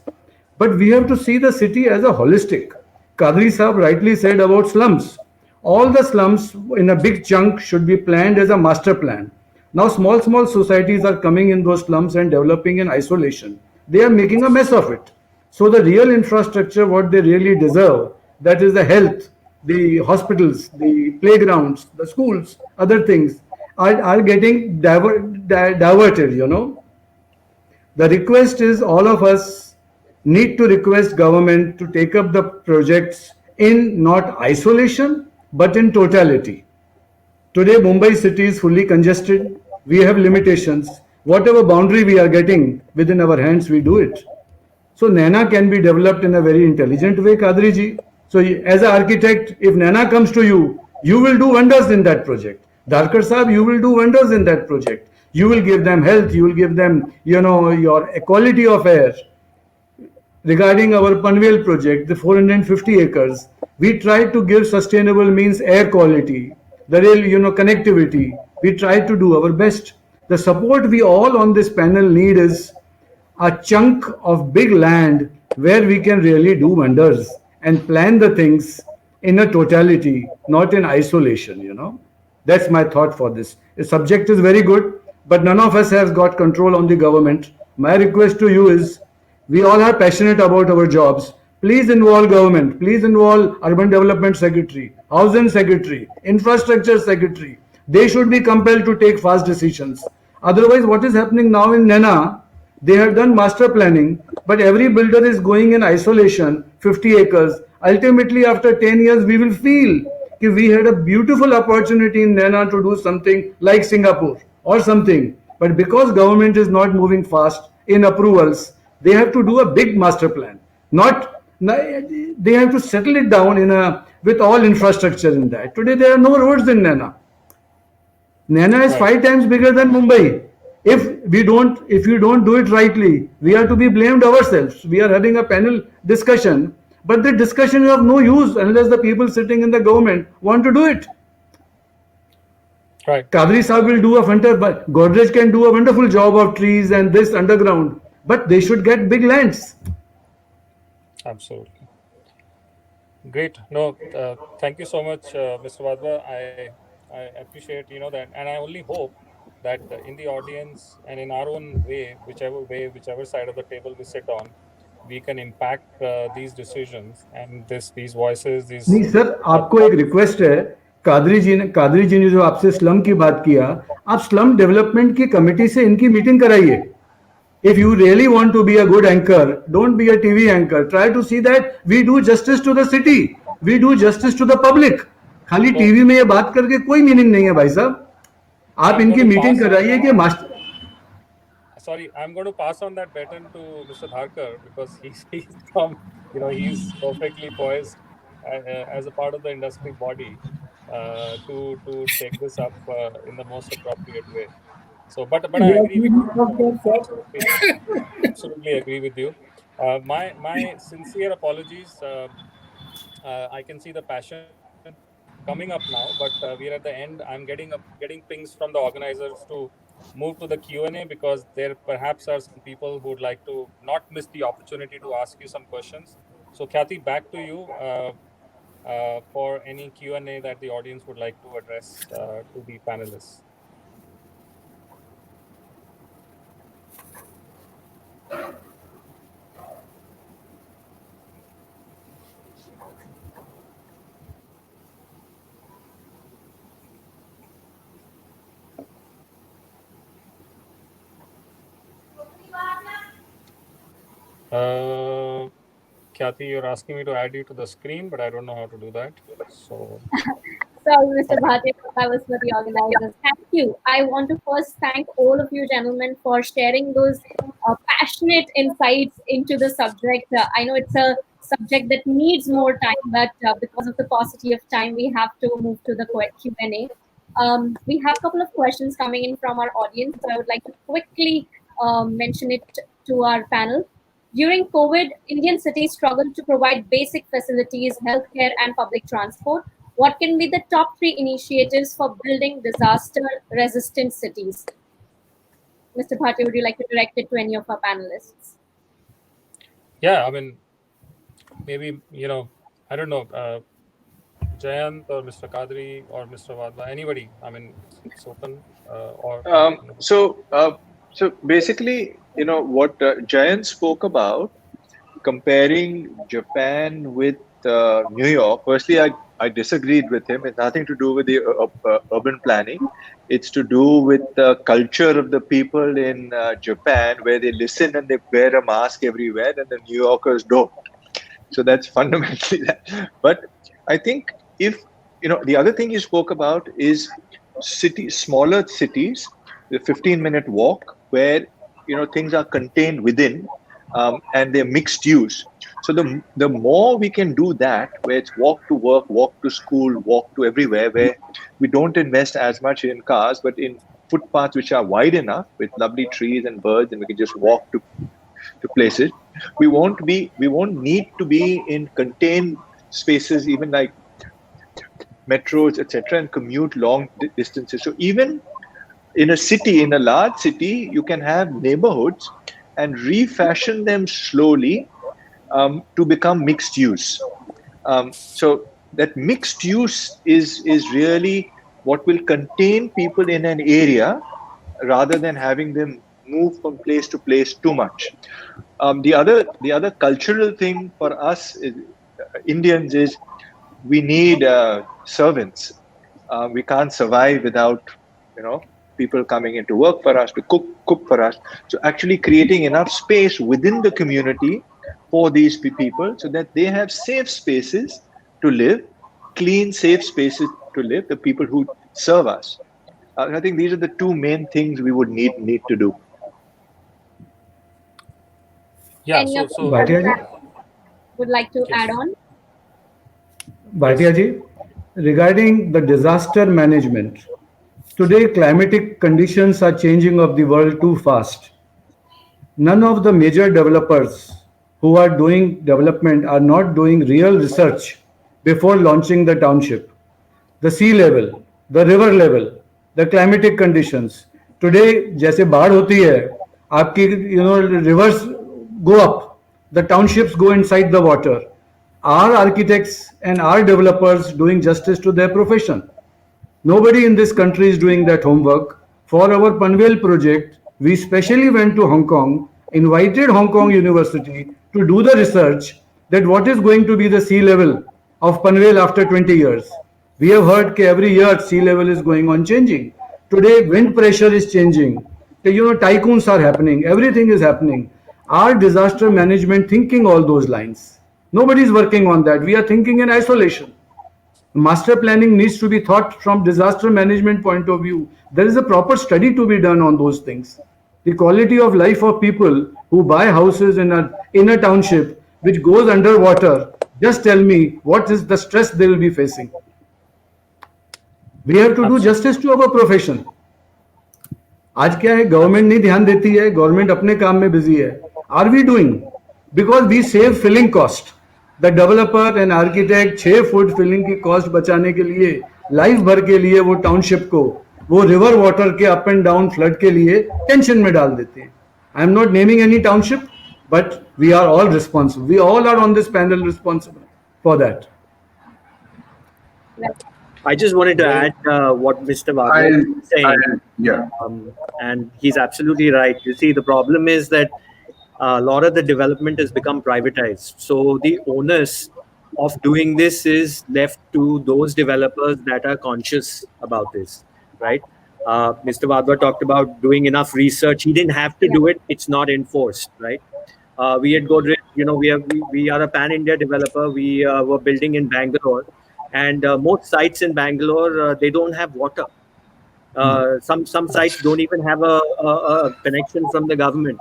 But we have to see the city as a holistic. Kadri Saab rightly said about slums. All the slums in a big chunk should be planned as a master plan. Now small societies are coming in those slums and developing in isolation. They are making a mess of it. So the real infrastructure, what they really deserve, that is the health, the hospitals, the playgrounds, the schools, other things, are getting diverted, The request is all of us need to request government to take up the projects in not isolation, but in totality. Today, Mumbai city is fully congested. We have limitations. Whatever boundary we are getting within our hands, we do it. So Nana can be developed in a very intelligent way, Kadriji. So as an architect, if Nana comes to you, you will do wonders in that project. Darkar Saab, you will do wonders in that project. You will give them health, you will give them, your quality of air. Regarding our Panvel project, the 450 acres, we tried to give sustainable means air quality, the real, connectivity. We tried to do our best. The support we all on this panel need is a chunk of big land where we can really do wonders and plan the things in a totality, not in isolation. That's my thought for this. The subject is very good, but none of us has got control on the government. My request to you is, we all are passionate about our jobs. Please involve government. Please involve Urban Development Secretary, Housing Secretary, Infrastructure Secretary. They should be compelled to take fast decisions. Otherwise, what is happening now in Nana, they have done master planning, but every builder is going in isolation, 50 acres. Ultimately, after 10 years, we will feel we had a beautiful opportunity in Naina to do something like Singapore or something. But because government is not moving fast in approvals, they have to do a big master plan. Not they have to settle it down in a with all infrastructure in that. Today there are no roads in Naina. Naina is 5 times bigger than Mumbai. If you don't do it rightly, we are to be blamed ourselves. We are having a panel discussion, but the discussion is of no use unless the people sitting in the government want to do it. Right. Kadri Saab will do but Godrej can do a wonderful job of trees and this underground, but they should get big lands. Absolutely. Great. No, thank you so much, Mr. Wadhwa. I appreciate, that, and I only hope that in the audience and in our own way, whichever side of the table we sit on, we can impact these decisions and these voices. नहीं sir, आपको एक request है, कादरी जी ने जो आपसे slum की बात किया, आप स्लम डेवलपमेंट की कमेटी से इनकी मीटिंग कराइए. If you really want to be a good anchor, don't be a TV anchor. Try to see that we do justice to the city, we do justice to the public. खाली TV में ये बात करके कोई meaning नहीं है भाई साहब. आप इनकी मीटिंग कराइए कि master. Sorry, I'm going to pass on that baton to Mr. Dharkar because he's from, he's perfectly poised as a part of the industry body to take this up in the most appropriate way. So, but I agree with you. Absolutely agree with you. My sincere apologies. I can see the passion coming up now, but we're at the end. I'm getting pings from the organizers to move to the Q&A because there perhaps are some people who would like to not miss the opportunity to ask you some questions. So, Khyati, back to you for any Q&A that the audience would like to address to the panelists. Khyati, you're asking me to add you to the screen, but I don't know how to do that. So, Sorry, Mr. Bhatia, that was for the organizers. Thank you. I want to first thank all of you gentlemen for sharing those passionate insights into the subject. I know it's a subject that needs more time, but because of the paucity of time, we have to move to the Q&A. We have a couple of questions coming in from our audience, so I would like to quickly mention it to our panel. During COVID, Indian cities struggled to provide basic facilities, healthcare, and public transport. What can be the top 3 initiatives for building disaster-resistant cities? Mr. Bhatia, would you like to direct it to any of our panelists? Yeah, I mean, maybe, I don't know, Jayant or Mr. Kadri or Mr. Wadhwa, anybody. I mean, it's open. So basically, what Jayant spoke about, comparing Japan with New York. Firstly, I disagreed with him. It's nothing to do with the urban planning. It's to do with the culture of the people in Japan, where they listen and they wear a mask everywhere, and the New Yorkers don't. So that's fundamentally that. But I think if, the other thing you spoke about is smaller cities, the 15-minute walk where, things are contained within and they're mixed use. So the more we can do that, where it's walk to work, walk to school, walk to everywhere, where we don't invest as much in cars, but in footpaths which are wide enough with lovely trees and birds, and we can just walk to places. We won't need to be in contained spaces, even like metros, etc., and commute long distances. So even in a large city, you can have neighborhoods and refashion them slowly to become mixed use. So that mixed use is really what will contain people in an area rather than having them move from place to place too much. The other cultural thing for us Indians is we need servants. We can't survive without people coming into work for us, to cook for us. So actually creating enough space within the community for these people so that they have safe spaces to live clean, safe spaces to live, the people who serve us. I think these are the two main things we would need to do. Yeah. Any of So you Bhatia ji, would like to yes. add on? Bhatia ji, regarding the disaster management, today climatic conditions are changing of the world too fast. None of the major developers who are doing development are not doing real research before launching the township. The sea level, the river level, the climatic conditions. Today, जैसे बाढ़ होती है, आपकी rivers go up, the townships go inside the water. Are architects and are developers doing justice to their profession? Nobody in this country is doing that homework. For our Panvel project, we specially went to Hong Kong, invited Hong Kong University to do the research that what is going to be the sea level of Panvel after 20 years. We have heard that every year sea level is going on changing. Today, wind pressure is changing. Tycoons are happening. Everything is happening. Our disaster management thinking all those lines. Nobody is working on that. We are thinking in isolation. Master planning needs to be thought from disaster management point of view. There is a proper study to be done on those things. The quality of life of people who buy houses in a township which goes underwater, just tell me what is the stress they will be facing. We have to do justice to our profession. आज क्या है, government नहीं ध्यान देती है, government अपने काम में बिजी है. Are we doing? Because we save filling cost. The developer and architect 6 foot filling की कॉस्ट बचाने के लिए लाइफ भर के लिए वो टाउनशिप को वो रिवर वाटर के अप एंड डाउन फ्लड के लिए टेंशन में डाल देते हैं. I am not naming any township, but we are all responsible. We all are on this panel responsible for that. I just wanted to add what Mr. Wagner is saying. And he's absolutely right. You see, the problem is that a lot of the development has become privatized. So the onus of doing this is left to those developers that are conscious about this, right? Mr. Wadhwa talked about doing enough research. He didn't have to do it. It's not enforced, right? We at GreatWhite, we are a pan-India developer. We were building in Bangalore. And most sites in Bangalore, they don't have water. Some sites don't even have a connection from the government.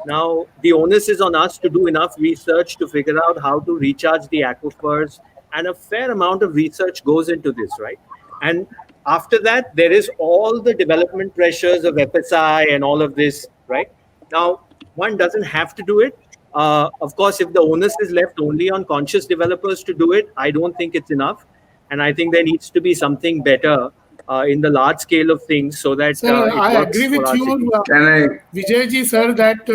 Now, the onus is on us to do enough research to figure out how to recharge the aquifers, and a fair amount of research goes into this, right? And after that, there is all the development pressures of FSI and all of this, right? Now, one doesn't have to do it. Of course, if the onus is left only on conscious developers to do it, I don't think it's enough. And I think there needs to be something better in the large scale of things so that Sir, it I works agree for with our you, Vijayji, sir, that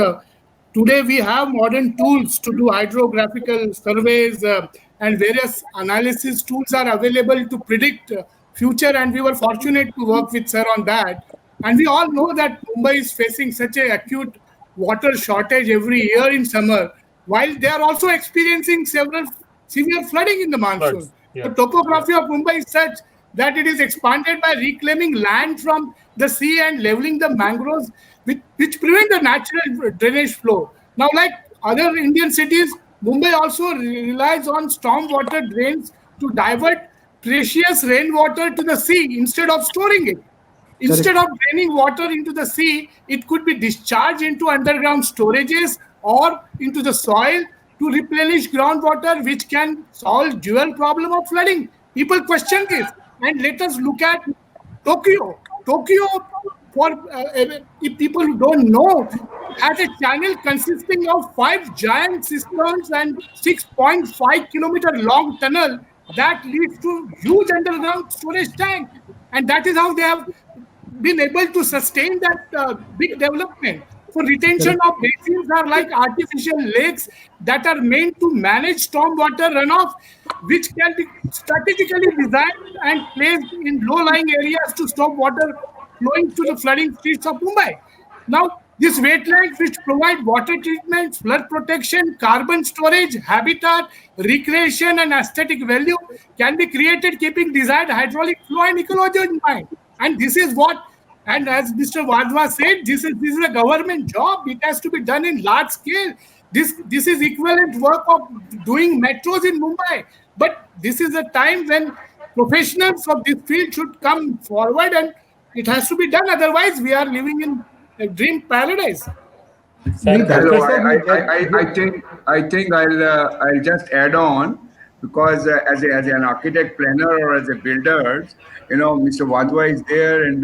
today we have modern tools to do hydrographical surveys and various analysis tools are available to predict future, and we were fortunate to work with sir on that. And we all know that Mumbai is facing such an acute water shortage every year in summer, while they are also experiencing several severe flooding in the monsoon. The topography of Mumbai is such that it is expanded by reclaiming land from the sea and leveling the mangroves, which prevent the natural drainage flow. Now, like other Indian cities, Mumbai also relies on stormwater drains to divert precious rainwater to the sea instead of storing it. Instead of draining water into the sea, it could be discharged into underground storages or into the soil to replenish groundwater, which can solve dual problem of flooding. People question this, and let us look at Tokyo. Tokyo, for if people who don't know, has a channel consisting of 5 giant cisterns and 6.5-kilometer long tunnel that leads to huge underground storage tank, and that is how they have been able to sustain that big development. So retention of basins are like artificial lakes that are meant to manage stormwater runoff, which can be strategically designed and placed in low-lying areas to stop water flowing to the flooding streets of Mumbai. Now, these wetlands, which provide water treatment, flood protection, carbon storage, habitat, recreation, and aesthetic value, can be created keeping desired hydraulic flow and ecology in mind. And this is what, and as Mr. Wadhwa said, this is a government job. It has to be done in large scale. This is equivalent work of doing metros in Mumbai. But this is a time when professionals of this field should come forward, and it has to be done. Otherwise, we are living in a dream paradise. Dr. Hello, Saab, you I think I'll just add on because as an architect planner or as a builder, Mr. Wadhwa is there, and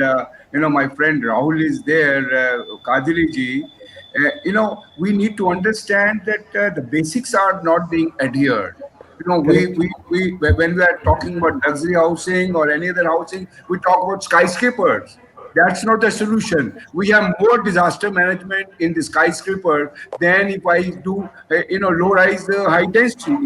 my friend Rahul is there, Kadili ji. We need to understand that the basics are not being adhered. When we are talking about luxury housing or any other housing, we talk about skyscrapers. That's not the solution. We have more disaster management in the skyscraper than if I do, low rise, high density.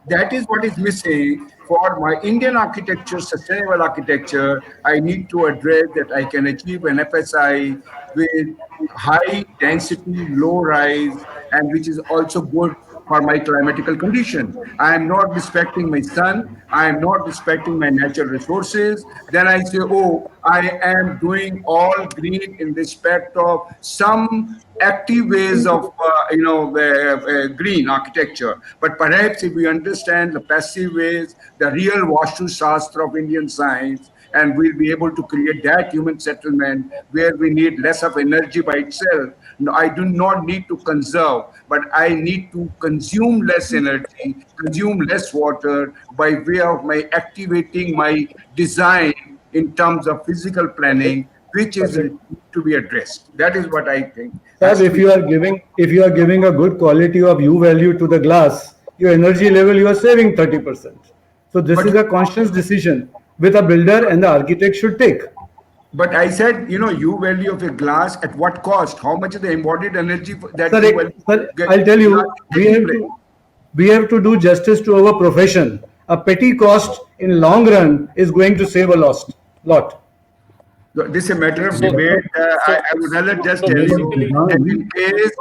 That is what is missing for my Indian architecture, sustainable architecture. I need to address that I can achieve an FSI with high density, low rise, and which is also good for my climatical condition. I am not respecting my sun. I am not respecting my natural resources. Then I say, oh, I am doing all green in respect of some active ways of green architecture. But perhaps if we understand the passive ways, the real Vastu Shastra of Indian science, and we'll be able to create that human settlement where we need less of energy by itself. No, I do not need to conserve, but I need to consume less energy, consume less water by way of my activating my design in terms of physical planning, which is to be addressed. That is what I think. Sir, if you are giving a good quality of U value to the glass, your energy level you are saving 30%. So this is a conscious decision with a builder and the architect should take. But I said, U value of a glass at what cost? How much is the embodied energy that Sir, you will get? I'll tell you, we have to do justice to our profession. A petty cost in long run is going to save a lot. This is a matter of debate. I would rather just tell you that in case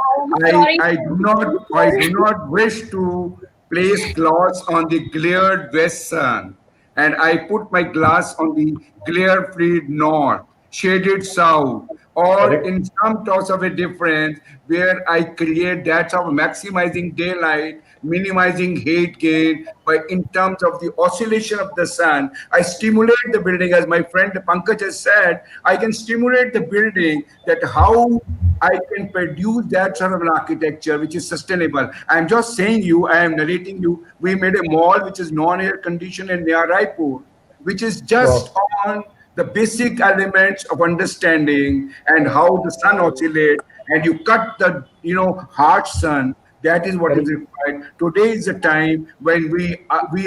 I do not wish to place glass on the glared west sun, and I put my glass on the glare-free north, shaded south, or in some toss of a difference where I create that of maximizing daylight, minimizing heat gain by in terms of the oscillation of the sun. I stimulate the building, as my friend Pankaj has said. I can stimulate the building that how I can produce that sort of an architecture which is sustainable. I'm just saying you, I am narrating you. We made a mall which is non-air conditioned in near Raipur, which is just on the basic elements of understanding and how the sun oscillates, and you cut the hard sun. That is what is required. Today is the time when we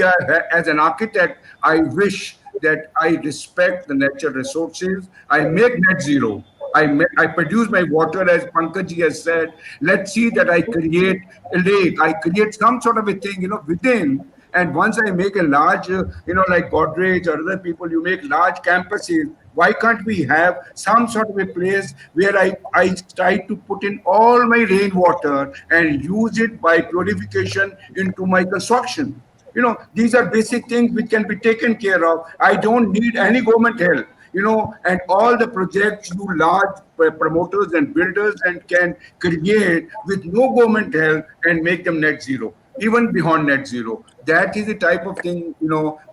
are as an architect. I wish that I respect the natural resources. I make net zero. I produce my water as Pankaj has said. Let's see that I create a lake. I create some sort of a thing, within. And once I make a large, like Godrej or other people, you make large campuses. Why can't we have some sort of a place where I try to put in all my rainwater and use it by purification into my construction? These are basic things which can be taken care of. I don't need any government help. And all the projects you large promoters and builders and can create with no government help and make them net zero, even beyond net zero. That is the type of thing,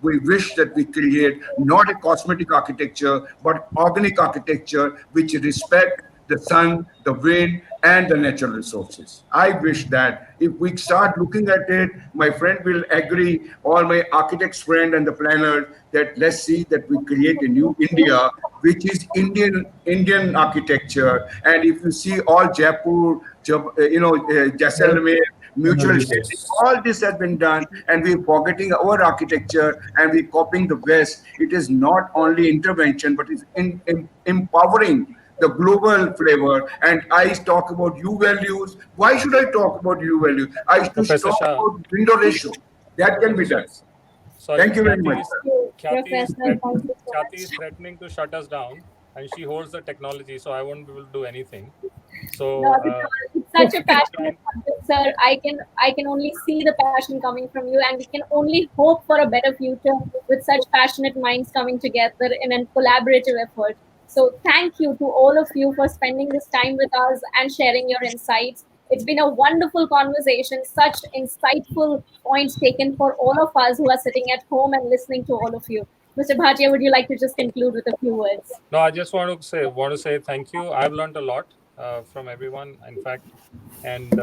we wish that we create, not a cosmetic architecture, but organic architecture, which respect the sun, the wind, and the natural resources. I wish that if we start looking at it, my friend will agree, all my architects friend and the planners, that let's see that we create a new India, which is Indian architecture. And if you see all Jaipur, Jaisalmer, mutual shading, all this has been done, and we're forgetting our architecture and we're copying the West. It is not only intervention, but it's empowering the global flavor. And I talk about U values. Why should I talk about U values? I should talk about window ratio. That can be done. Sorry, Thank you very much. Khyati is threatening to shut us down, and she holds the technology, so I won't be able to do anything. So it's such a passionate subject, sir. I can only see the passion coming from you, and we can only hope for a better future with such passionate minds coming together in a collaborative effort. So thank you to all of you for spending this time with us and sharing your insights. It's been a wonderful conversation, such insightful points taken for all of us who are sitting at home and listening to all of you. Mr. Bhatia, would you like to just conclude with a few words? No, I just want to say thank you. I've learned a lot from everyone, in fact, and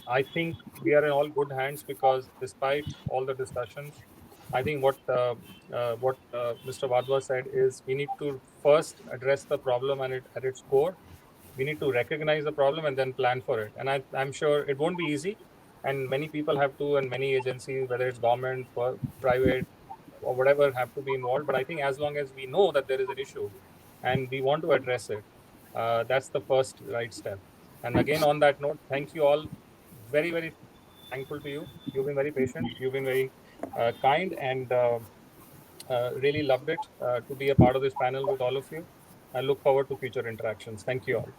I think we are in all good hands because despite all the discussions, I think what Mr. Wadhwa said is we need to first address the problem at its core. We need to recognize the problem and then plan for it. And I'm sure it won't be easy, and many people have to, and many agencies, whether it's government, private, or whatever, have to be involved. But I think as long as we know that there is an issue and we want to address it, that's the first right step. And again, on that note, thank you all. Very, very thankful to you. You've been very patient. You've been very kind, and really loved it to be a part of this panel with all of you. I look forward to future interactions. Thank you all.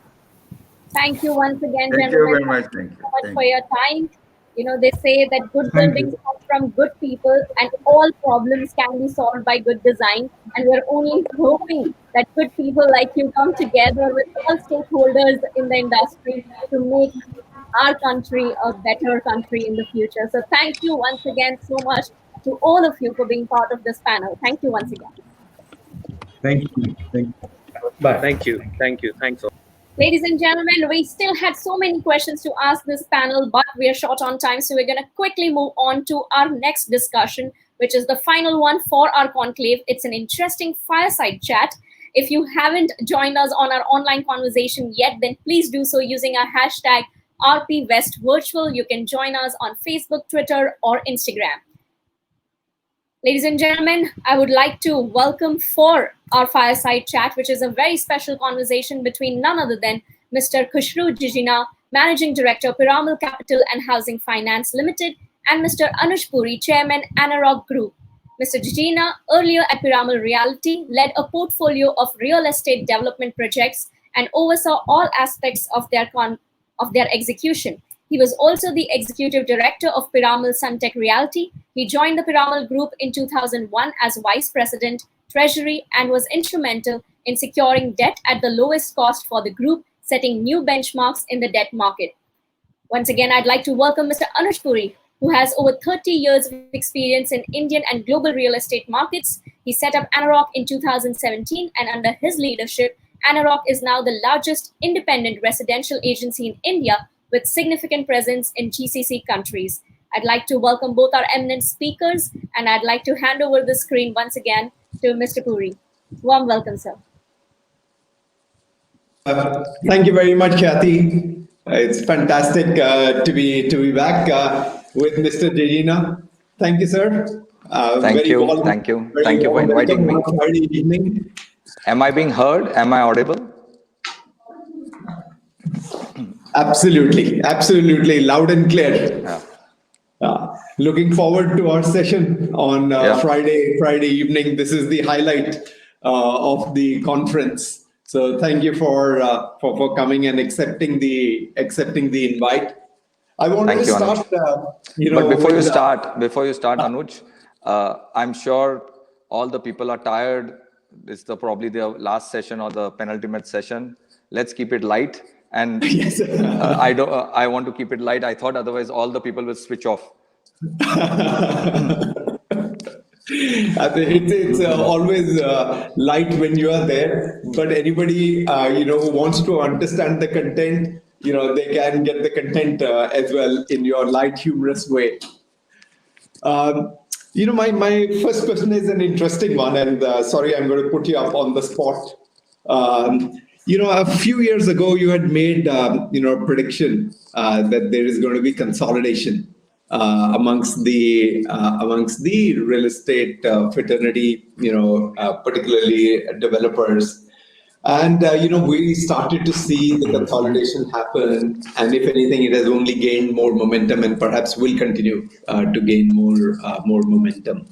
Thank you once again, Thank you gentlemen. very much. Thank you Thank you. so much Thank for you. your time. You know, they say that good Thank buildings you. come from good people, and all problems can be solved by good design. And we're only hoping that good people like you come together with all stakeholders in the industry to make our country a better country in the future. So thank you once again so much to all of you for being part of this panel. Thank you once again. Thank you. Thank you. Bye. Thank you. Thank you. Thanks all. Ladies and gentlemen, we still had so many questions to ask this panel, but we are short on time, so we're going to quickly move on to our next discussion, which is the final one for our conclave. It's an interesting fireside chat. If you haven't joined us on our online conversation yet, then please do so using our hashtag RPWestVirtual. You can join us on Facebook, Twitter, or Instagram. Ladies and gentlemen, I would like to welcome for our fireside chat, which is a very special conversation between none other than Mr. Khushru Jijina, Managing Director, Piramal Capital and Housing Finance Limited, and Mr. Anuj Puri, Chairman, Anarok Group. Mr. Jijina, earlier at Piramal Realty, led a portfolio of real estate development projects and oversaw all aspects of their execution. He was also the executive director of Piramal Suntech Realty. He joined the Piramal Group in 2001 as vice president, treasury, and was instrumental in securing debt at the lowest cost for the group, setting new benchmarks in the debt market. Once again, I'd like to welcome Mr. Anuj Puri, who has over 30 years of experience in Indian and global real estate markets. He set up Anarok in 2017, and under his leadership, Anarok is now the largest independent residential agency in India with significant presence in GCC countries. I'd like to welcome both our eminent speakers, and I'd like to hand over the screen once again to Mr. Puri. Warm welcome, sir. Thank you very much, Kathy. It's fantastic to be back with Mr. Jijina. Thank you, sir. Thank you for inviting me. Friday evening. Am I being heard? Am I audible? Absolutely, loud and clear. Yeah. Looking forward to our session on Friday evening. This is the highlight of the conference. So thank you for coming and accepting the invite. I want to start. But before you start, Anuj, I'm sure all the people are tired. It's probably the last session or the penultimate session. Let's keep it light. And yes. I want to keep it light. I thought otherwise all the people will switch off. It's always light when you are there, but anybody who wants to understand the content, they can get the content as well in your light, humorous way. My first question is an interesting one, and sorry, I'm going to put you up on the spot. A few years ago, you had made a prediction that there is going to be consolidation amongst the real estate fraternity, particularly developers. And we started to see the consolidation happen, and if anything, it has only gained more momentum, and perhaps will continue to gain more momentum.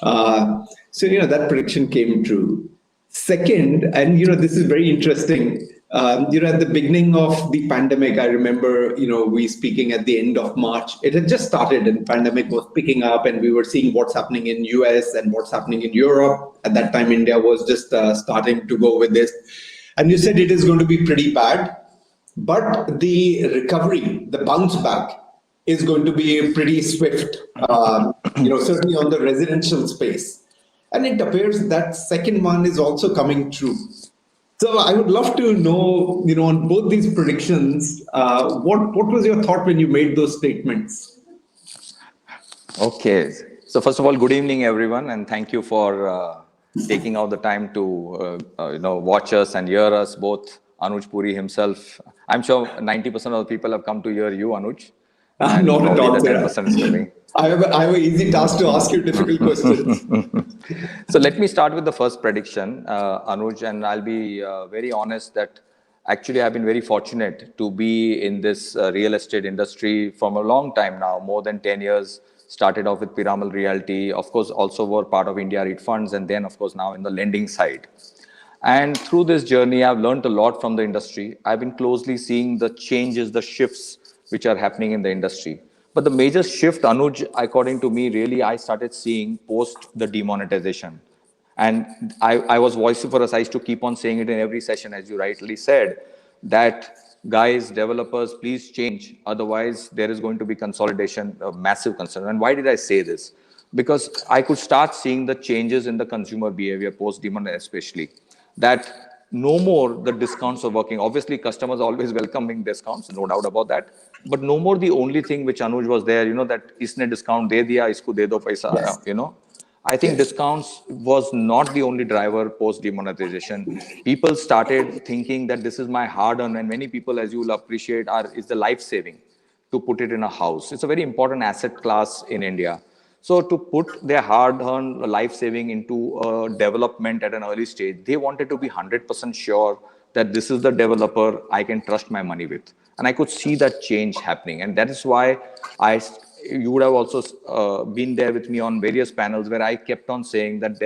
So that prediction came true. Second, and this is very interesting. At the beginning of the pandemic, I remember we speaking at the end of March. It had just started, and pandemic was picking up, and we were seeing what's happening in US and what's happening in Europe. At that time, India was just starting to go with this. And you said it is going to be pretty bad. but the recovery, the bounce back, is going to be pretty swift. Certainly on the residential space, and it appears that second one is also coming true. So I would love to know, on both these predictions, what was your thought when you made those statements? Okay. So first of all, good evening, everyone, and thank you for taking out the time to watch us and hear us. Both Anuj Puri himself. I'm sure 90% of the people have come to hear you, Anuj, and Not at probably all, the sir. 10% is to me. I have an easy task to ask you difficult questions. So let me start with the first prediction, Anuj, and I'll be very honest that actually I've been very fortunate to be in this real estate industry from a long time now, more than 10 years. Started off with Piramal Realty, of course, also were part of India REIT funds, and then, of course, now in the lending side. And through this journey, I've learned a lot from the industry. I've been closely seeing the changes, the shifts which are happening in the industry. But the major shift, Anuj, according to me, really, I started seeing post the demonetization. And I was vociferous. I used to keep on saying it in every session, as you rightly said, that guys, developers, please change. Otherwise, there is going to be consolidation, a massive concern. And why did I say this? Because I could start seeing the changes in the consumer behavior post-demonetization, especially that no more the discounts are working. Obviously, customers are always welcoming discounts, no doubt about that. But no more the only thing which Anuj was there, that isne discount de diya, isko de do paisa, Yes. I think Yes. discounts was not the only driver post demonetization. People started thinking that this is my hard earned, and many people, as you will appreciate, is the life saving to put it in a house. It's a very important asset class in India. So to put their hard-earned life saving into development at an early stage, they wanted to be 100% sure that this is the developer I can trust my money with. And I could see that change happening. And that is why you would have also been there with me on various panels where I kept on saying that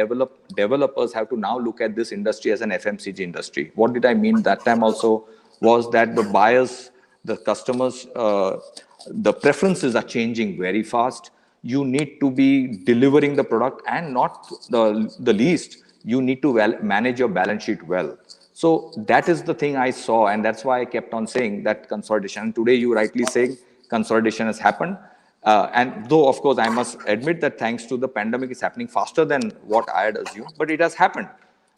developers have to now look at this industry as an FMCG industry. What did I mean that time also was that the buyers, the customers, the preferences are changing very fast. You need to be delivering the product, and not the least, you need to manage your balance sheet well. So that is the thing I saw, and that's why I kept on saying that consolidation. And today you rightly saying consolidation has happened. And though, of course, I must admit that thanks to the pandemic, it's happening faster than what I had assumed, but it has happened.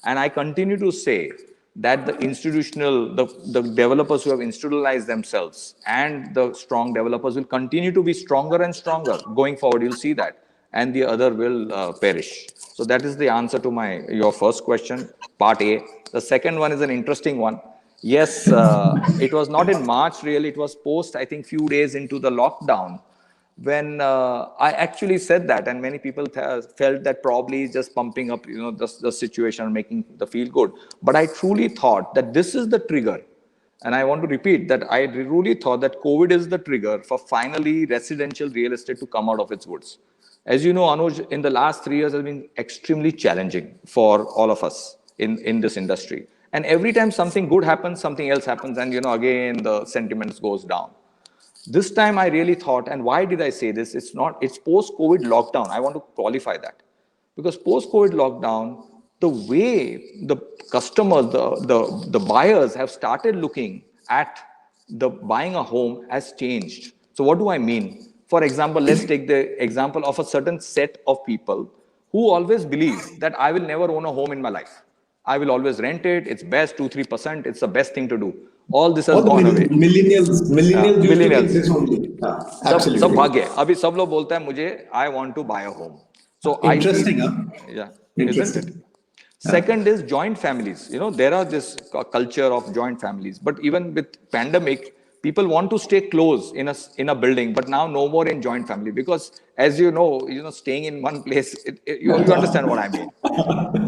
And I continue to say that the developers who have institutionalized themselves and the strong developers will continue to be stronger and stronger going forward. You'll see that, and the other will perish. So that is the answer to your first question, part A. The second one is an interesting one. Yes, it was not in March really. It was post, I think, few days into the lockdown when I actually said that, and many people felt that probably just pumping up, the situation, making the feel good. But I truly thought that this is the trigger, and I want to repeat that I really thought that COVID is the trigger for finally residential real estate to come out of its woods. As you know, Anuj, in the last 3 years has been extremely challenging for all of us in this industry. And every time something good happens, something else happens, and again the sentiments goes down. This time I really thought, and why did I say this? It's post-COVID lockdown. I want to qualify that. Because post-COVID lockdown, the way the customers, the buyers have started looking at the buying a home has changed. So what do I mean? For example, let's take the example of a certain set of people who always believe that I will never own a home in my life. I will always rent it. It's best, 2-3%. It's the best thing to do. All this has All the gone away. millennials used to think Millennials. this only. सब Absolutely. भाग गए अभी सब लोग बोलते हैं मुझे I want to buy a home. So I feel, Interesting, huh? yeah, isn't Interesting. it? Second is joint families. There are this culture of joint families, but even with pandemic, people want to stay close in a building, but now no more in joint family because, as staying in one place, you understand what I mean.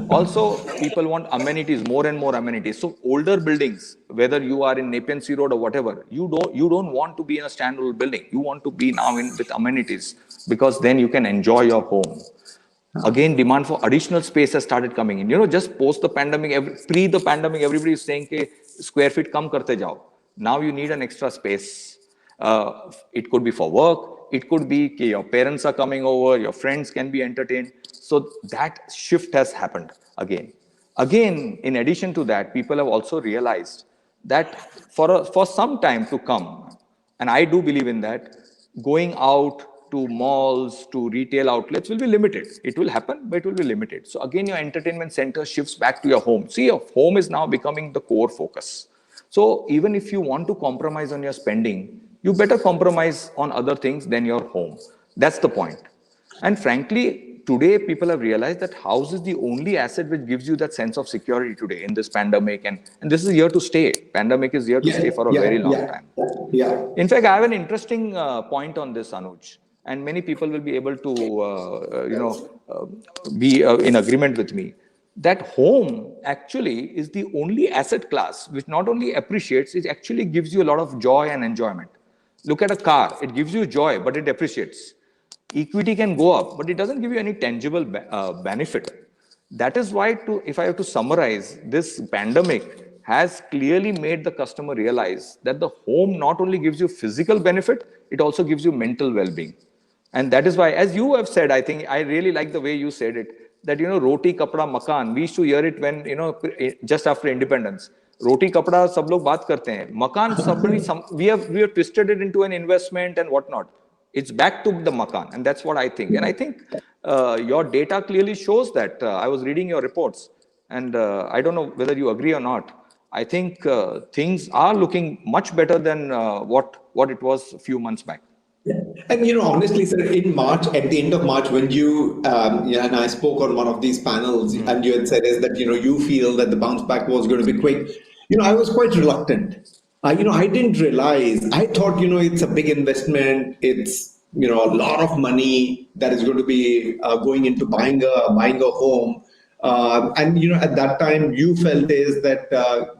Also, people want amenities, more and more amenities. So older buildings, whether you are in Nepean Sea Road or whatever, you don't want to be in a standalone building. You want to be now with amenities because then you can enjoy your home. Again, demand for additional space has started coming in. Just post the pandemic, pre the pandemic, everybody is saying ke square feet kam karte jao. Now you need an extra space. It could be for work. It could be that your parents are coming over, your friends can be entertained. So that shift has happened again. Again, in addition to that, people have also realized that for some time to come, and I do believe in that, going out to malls, to retail outlets will be limited. It will happen, but it will be limited. So again, your entertainment center shifts back to your home. See, your home is now becoming the core focus. So even if you want to compromise on your spending, you better compromise on other things than your home. That's the point. And frankly, today people have realized that house is the only asset which gives you that sense of security today in this pandemic. And this is here to stay. Pandemic is here to stay for a very long time. Yeah. In fact, I have an interesting point on this, Anuj, and many people will be able to, be in agreement with me. That home actually is the only asset class which not only appreciates, it actually gives you a lot of joy and enjoyment. Look at a car; it gives you joy, but it depreciates. Equity can go up, but it doesn't give you any tangible benefit. That is why, if I have to summarize, this pandemic has clearly made the customer realize that the home not only gives you physical benefit, it also gives you mental well-being. And that is why, as you have said, I think I really like the way you said it, that, roti, kapda, makan, we used to hear it when, just after independence. Roti, kapda, sab log baat karte hain. Makan, we have twisted it into an investment and whatnot. It's back to the makan, and that's what I think. And I think your data clearly shows that. I was reading your reports, and I don't know whether you agree or not. I think things are looking much better than what it was a few months back. Yeah. And honestly, sir, in March, at the end of March, when you and I spoke on one of these panels, and you had said is that you feel that the bounce back was going to be quick. I was quite reluctant. I didn't realize. I thought it's a big investment. It's a lot of money that is going to be going into buying a home. And at that time, you felt is that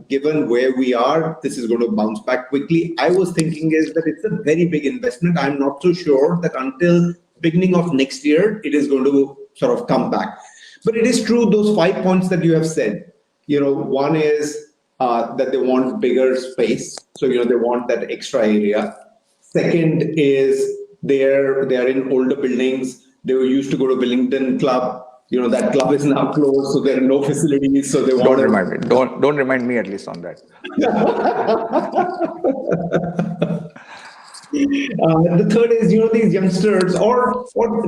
given where we are, this is going to bounce back quickly. I was thinking is that it's a very big investment. I'm not so sure that until beginning of next year, it is going to sort of come back. But it is true, those 5 points that you have said. One is that they want bigger space, so they want that extra area. Second is they're in older buildings. They were used to go to Billington Club. That club is now closed, so there are no facilities. So they want. Don't remind me. Don't remind me at least on that. The third is, these youngsters, or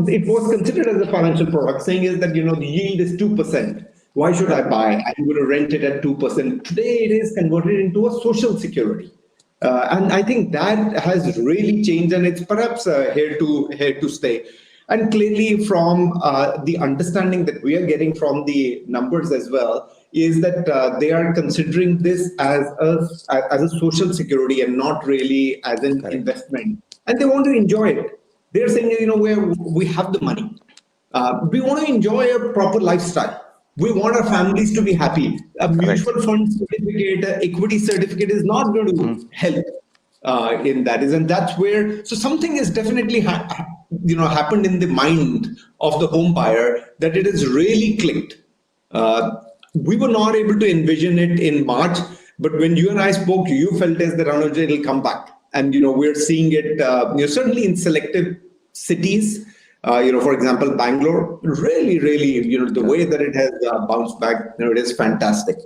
it was considered as a financial product, saying is that the yield is 2%. Why should I buy? I'm going to rent it at 2%. Today, it is converted into a social security. And I think that has really changed, and it's perhaps here to stay. And clearly, from the understanding that we are getting from the numbers as well, is that they are considering this as a social security and not really as an investment. And they want to enjoy it. They're saying, we have the money. We want to enjoy a proper lifestyle. We want our families to be happy. A mutual fund certificate, equity certificate is not going to help in that. And that's where, so something is definitely happened in the mind of the home buyer, that it has really clicked. We were not able to envision it in March, but when you and I spoke, you felt as that Anuj, it'll come back. And we're seeing it certainly in selective cities. For example, Bangalore, really, the way that it has bounced back, it is fantastic.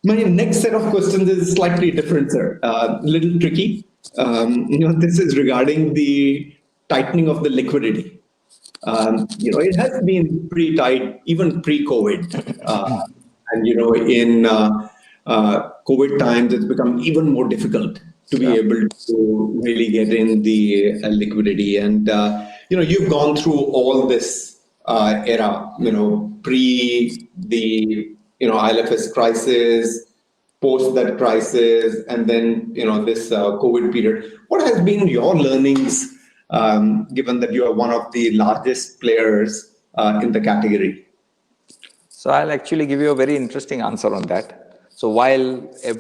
My next set of questions is slightly different, sir. Little tricky. This is regarding the tightening of the liquidity. It has been pretty tight even pre-COVID, and in COVID times, it's become even more difficult to be able to really get in the liquidity. And you've gone through all this era, pre the ILFS crisis, post that crisis, and then this COVID period. What has been your learnings, given that you are one of the largest players in the category? So I'll actually give you a very interesting answer on that. So while I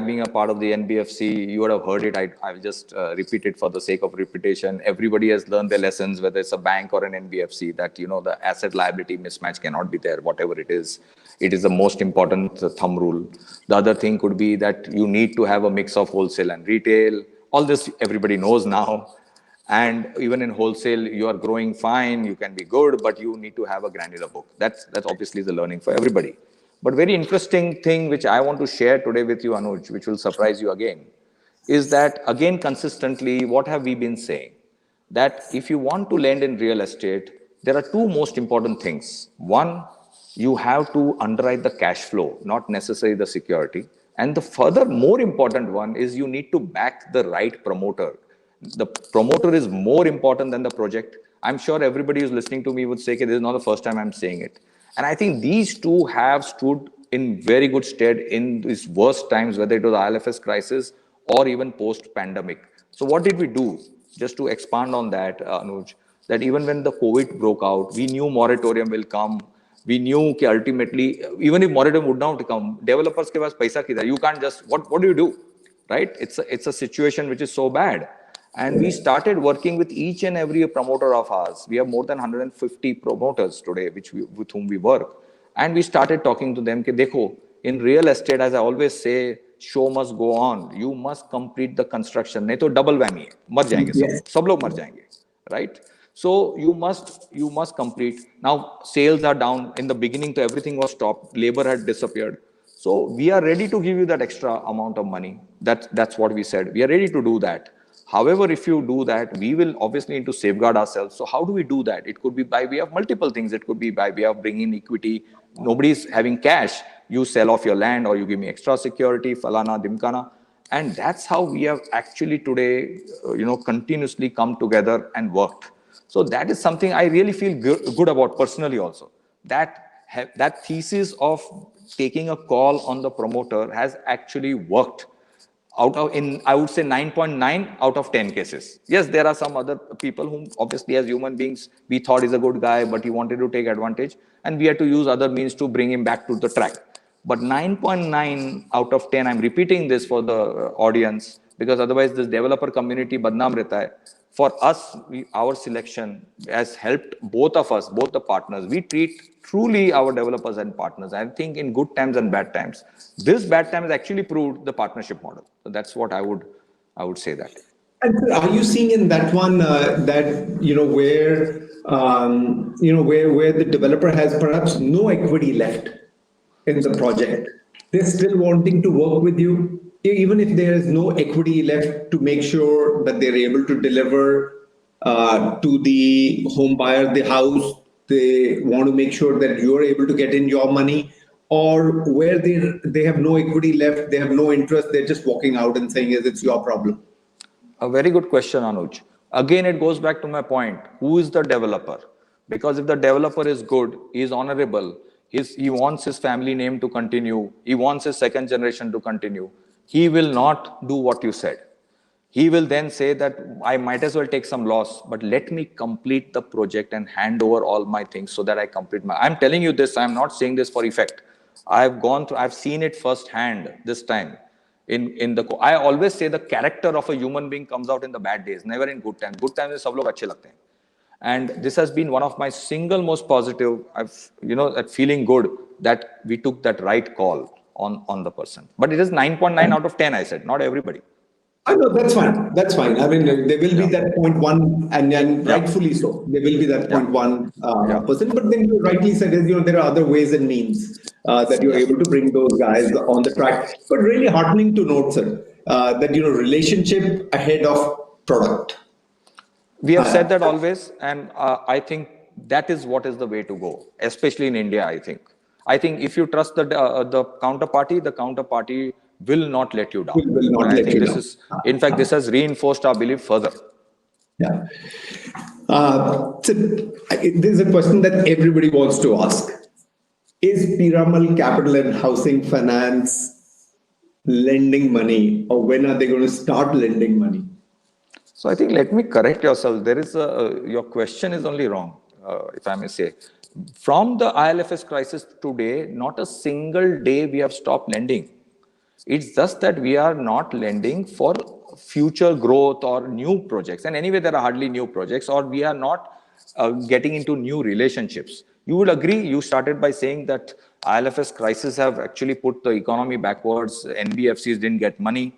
being a part of the NBFC, you would have heard it. I'll just repeat it for the sake of repetition. Everybody has learned their lessons, whether it's a bank or an NBFC, that the asset liability mismatch cannot be there, whatever it is. It is the most important thumb rule. The other thing could be that you need to have a mix of wholesale and retail. All this everybody knows now. And even in wholesale, you are growing fine, you can be good, but you need to have a granular book. That's obviously the learning for everybody. But very interesting thing which I want to share today with you, Anuj, which will surprise you again, is that again consistently what have we been saying? That if you want to lend in real estate, there are two most important things. One, you have to underwrite the cash flow, not necessarily the security. And the further more important one is you need to back the right promoter. The promoter is more important than the project. I'm sure everybody who's listening to me would say, okay, this is not the first time I'm saying it. And I think these two have stood in very good stead in these worst times, whether it was the ILFS crisis or even post-pandemic. So what did we do? Just to expand on that, Anuj, that even when the COVID broke out, we knew moratorium will come. We knew that ultimately, even if moratorium would not come, developers ke paas paisa kidhar? You can't just, what do you do? Right? It's a situation which is so bad. And we started working with each and every promoter of ours. We have more than 150 promoters today, with whom we work. And we started talking to them, that, dekho, in real estate, as I always say, show must go on. You must complete the construction. Nahi to double whammy hai. Mar jayenge sab. Sab log mar jayenge. Right? So you must complete. Now sales are down. In the beginning, to everything was stopped. Labor had disappeared. So we are ready to give you that extra amount of money. That's what we said. We are ready to do that. However, if you do that, we will obviously need to safeguard ourselves. So how do we do that? It could be by way of multiple things. It could be by way of bringing equity. Nobody's having cash. You sell off your land or you give me extra security, falana, dimkana. And that's how we have actually today, continuously come together and worked. So that is something I really feel good about personally also. That thesis of taking a call on the promoter has actually worked I would say 9.9 out of 10 cases. Yes, there are some other people whom obviously as human beings, we thought is a good guy, but he wanted to take advantage and we had to use other means to bring him back to the track. But 9.9 out of 10, I'm repeating this for the audience because otherwise this developer community badnaam rehta hai. For us, our selection has helped both of us, both the partners. We treat truly our developers and partners. I think in good times and bad times. This bad time has actually proved the partnership model. So that's what I would say that. And are you seeing in that one that where the developer has perhaps no equity left in the project? They're still wanting to work with you, even if there is no equity left, to make sure that they're able to deliver to the home buyer the house. They want to make sure that you're able to get in your money, or where they have no equity left, they have no interest, they're just walking out and saying, yes, it's your problem. A very good question, Anuj. Again, it goes back to my point. Who is the developer? Because if the developer is good, he is honorable, he wants his family name to continue, he wants his second generation to continue, he will not do what you said. He will then say that I might as well take some loss, but let me complete the project and hand over all my things so that I complete I'm telling you this, I'm not saying this for effect. I've seen it firsthand this time. I always say the character of a human being comes out in the bad days, never in good times. Good times mein sab log achhe lagte hain. And this has been one of my single most positive, that feeling good that we took that right call on the person. But it is 9.9 out of 10, I said, not everybody. No, that's fine. That's fine. I mean, there will be that 0.1, and rightfully so. There will be that 0.1%. But then you rightly said, there are other ways and means that you're able to bring those guys on the track. But really heartening to note, sir, that relationship ahead of product. We have said that always, and I think that is what is the way to go, especially in India. I think if you trust the counterparty will not let you down. I think in fact, this has reinforced our belief further. Yeah. So there's a question that everybody wants to ask. Is Piramal Capital and Housing Finance lending money, or when are they going to start lending money? So I think, let me correct yourself. Your question is only wrong, if I may say. From the ILFS crisis today, not a single day we have stopped lending. It's just that we are not lending for future growth or new projects. And anyway, there are hardly new projects, or we are not getting into new relationships. You would agree, you started by saying that ILFS crisis have actually put the economy backwards. NBFCs didn't get money.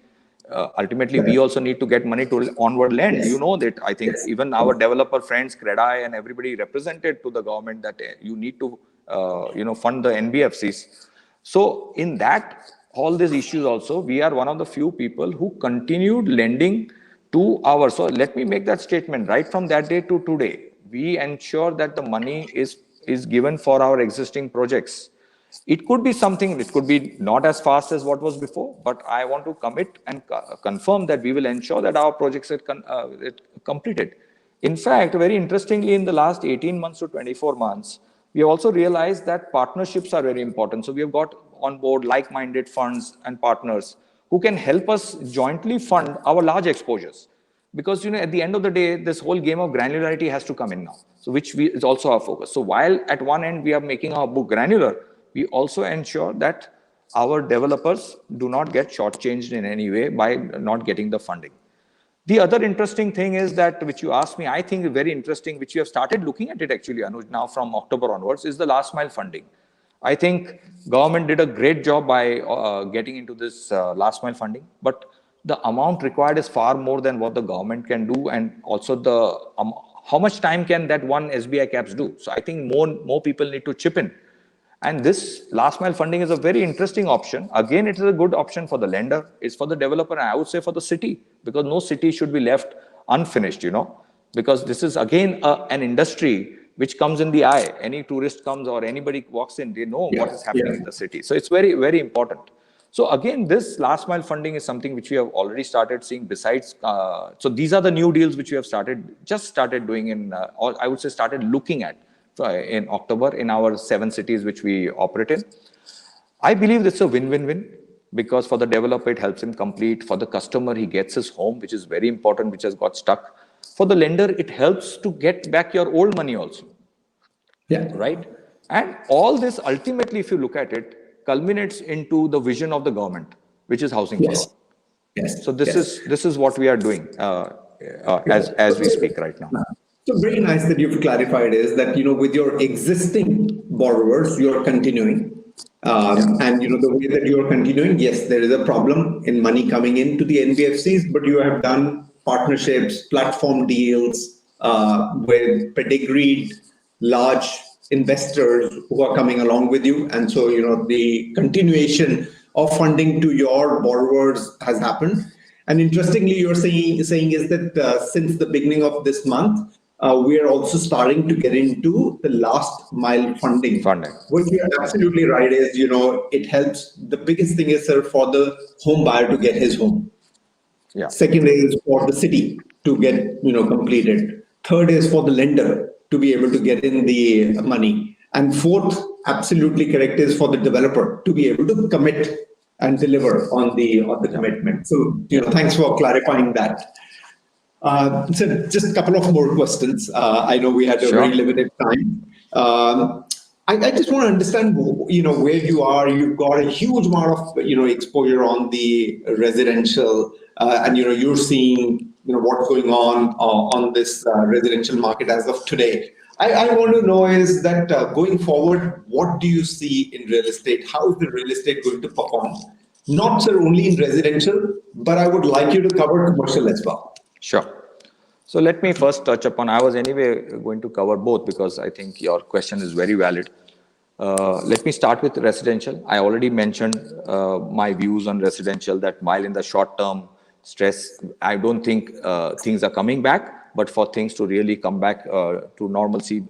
Ultimately, we also need to get money to onward lend. Yes. You know that. I think even our developer friends, CREDAI and everybody represented to the government that you need to, fund the NBFCs. So in that, all these issues also, we are one of the few people who continued lending to our, so let me make that statement, right from that day to today, we ensure that the money is given for our existing projects. It could be something, it could be not as fast as what was before, but I want to commit and confirm that we will ensure that our projects are completed. In fact, very interestingly, in the last 18 months to 24 months, we have also realized that partnerships are very important. So we have got on board like-minded funds and partners who can help us jointly fund our large exposures. Because at the end of the day, this whole game of granularity has to come in now. So is also our focus. So while at one end we are making our book granular, we also ensure that our developers do not get shortchanged in any way by not getting the funding. The other interesting thing is that, which you asked me, I think very interesting, which you have started looking at it actually, Anuj, now from October onwards, is the last mile funding. I think government did a great job by getting into this last mile funding, but the amount required is far more than what the government can do, and also the how much time can that one SBI caps do? So I think more people need to chip in. And this last mile funding is a very interesting option. Again, it is a good option for the lender, it's for the developer, and I would say for the city, because no city should be left unfinished, because this is again an industry which comes in the eye. Any tourist comes or anybody walks in, they know what is happening in the city. So it's very, very important. So again, this last mile funding is something which we have already started seeing besides. So these are the new deals which we have just started doing or I would say started looking at in October in our 7 cities which we operate in. I believe it's a win-win-win, because for the developer, it helps him complete. For the customer, he gets his home, which is very important, which has got stuck. For the lender, it helps to get back your old money also. Yeah. Right? And all this, ultimately, if you look at it, culminates into the vision of the government, which is housing for all. Yes. So this is what we are doing as we speak right now. So very nice that you've clarified is that, with your existing borrowers, you're continuing. And, the way that you're continuing, yes, there is a problem in money coming into the NBFCs, but you have done partnerships, platform deals with pedigreed large investors who are coming along with you. And so, the continuation of funding to your borrowers has happened. And interestingly, you're saying is that since the beginning of this month, we are also starting to get into the last mile funding. What you're absolutely right is, it helps. The biggest thing is, sir, for the home buyer to get his home. Yeah. Second is for the city to get, completed. Third is for the lender to be able to get in the money. And fourth, absolutely correct, is for the developer to be able to commit and deliver on the commitment. So, thanks for clarifying that. So just a couple of more questions. I know we had a very limited time. I just want to understand, where you are. You've got a huge amount of, exposure on the residential, and you're seeing, what's going on this residential market as of today. I want to know is that going forward, what do you see in real estate? How is the real estate going to perform? Not sir only in residential, but I would like you to cover commercial as well. Sure. So let me first touch upon, I was anyway going to cover both because I think your question is very valid. Let me start with residential. I already mentioned my views on residential, that while in the short term stress, I don't think things are coming back, but for things to really come back to normalcy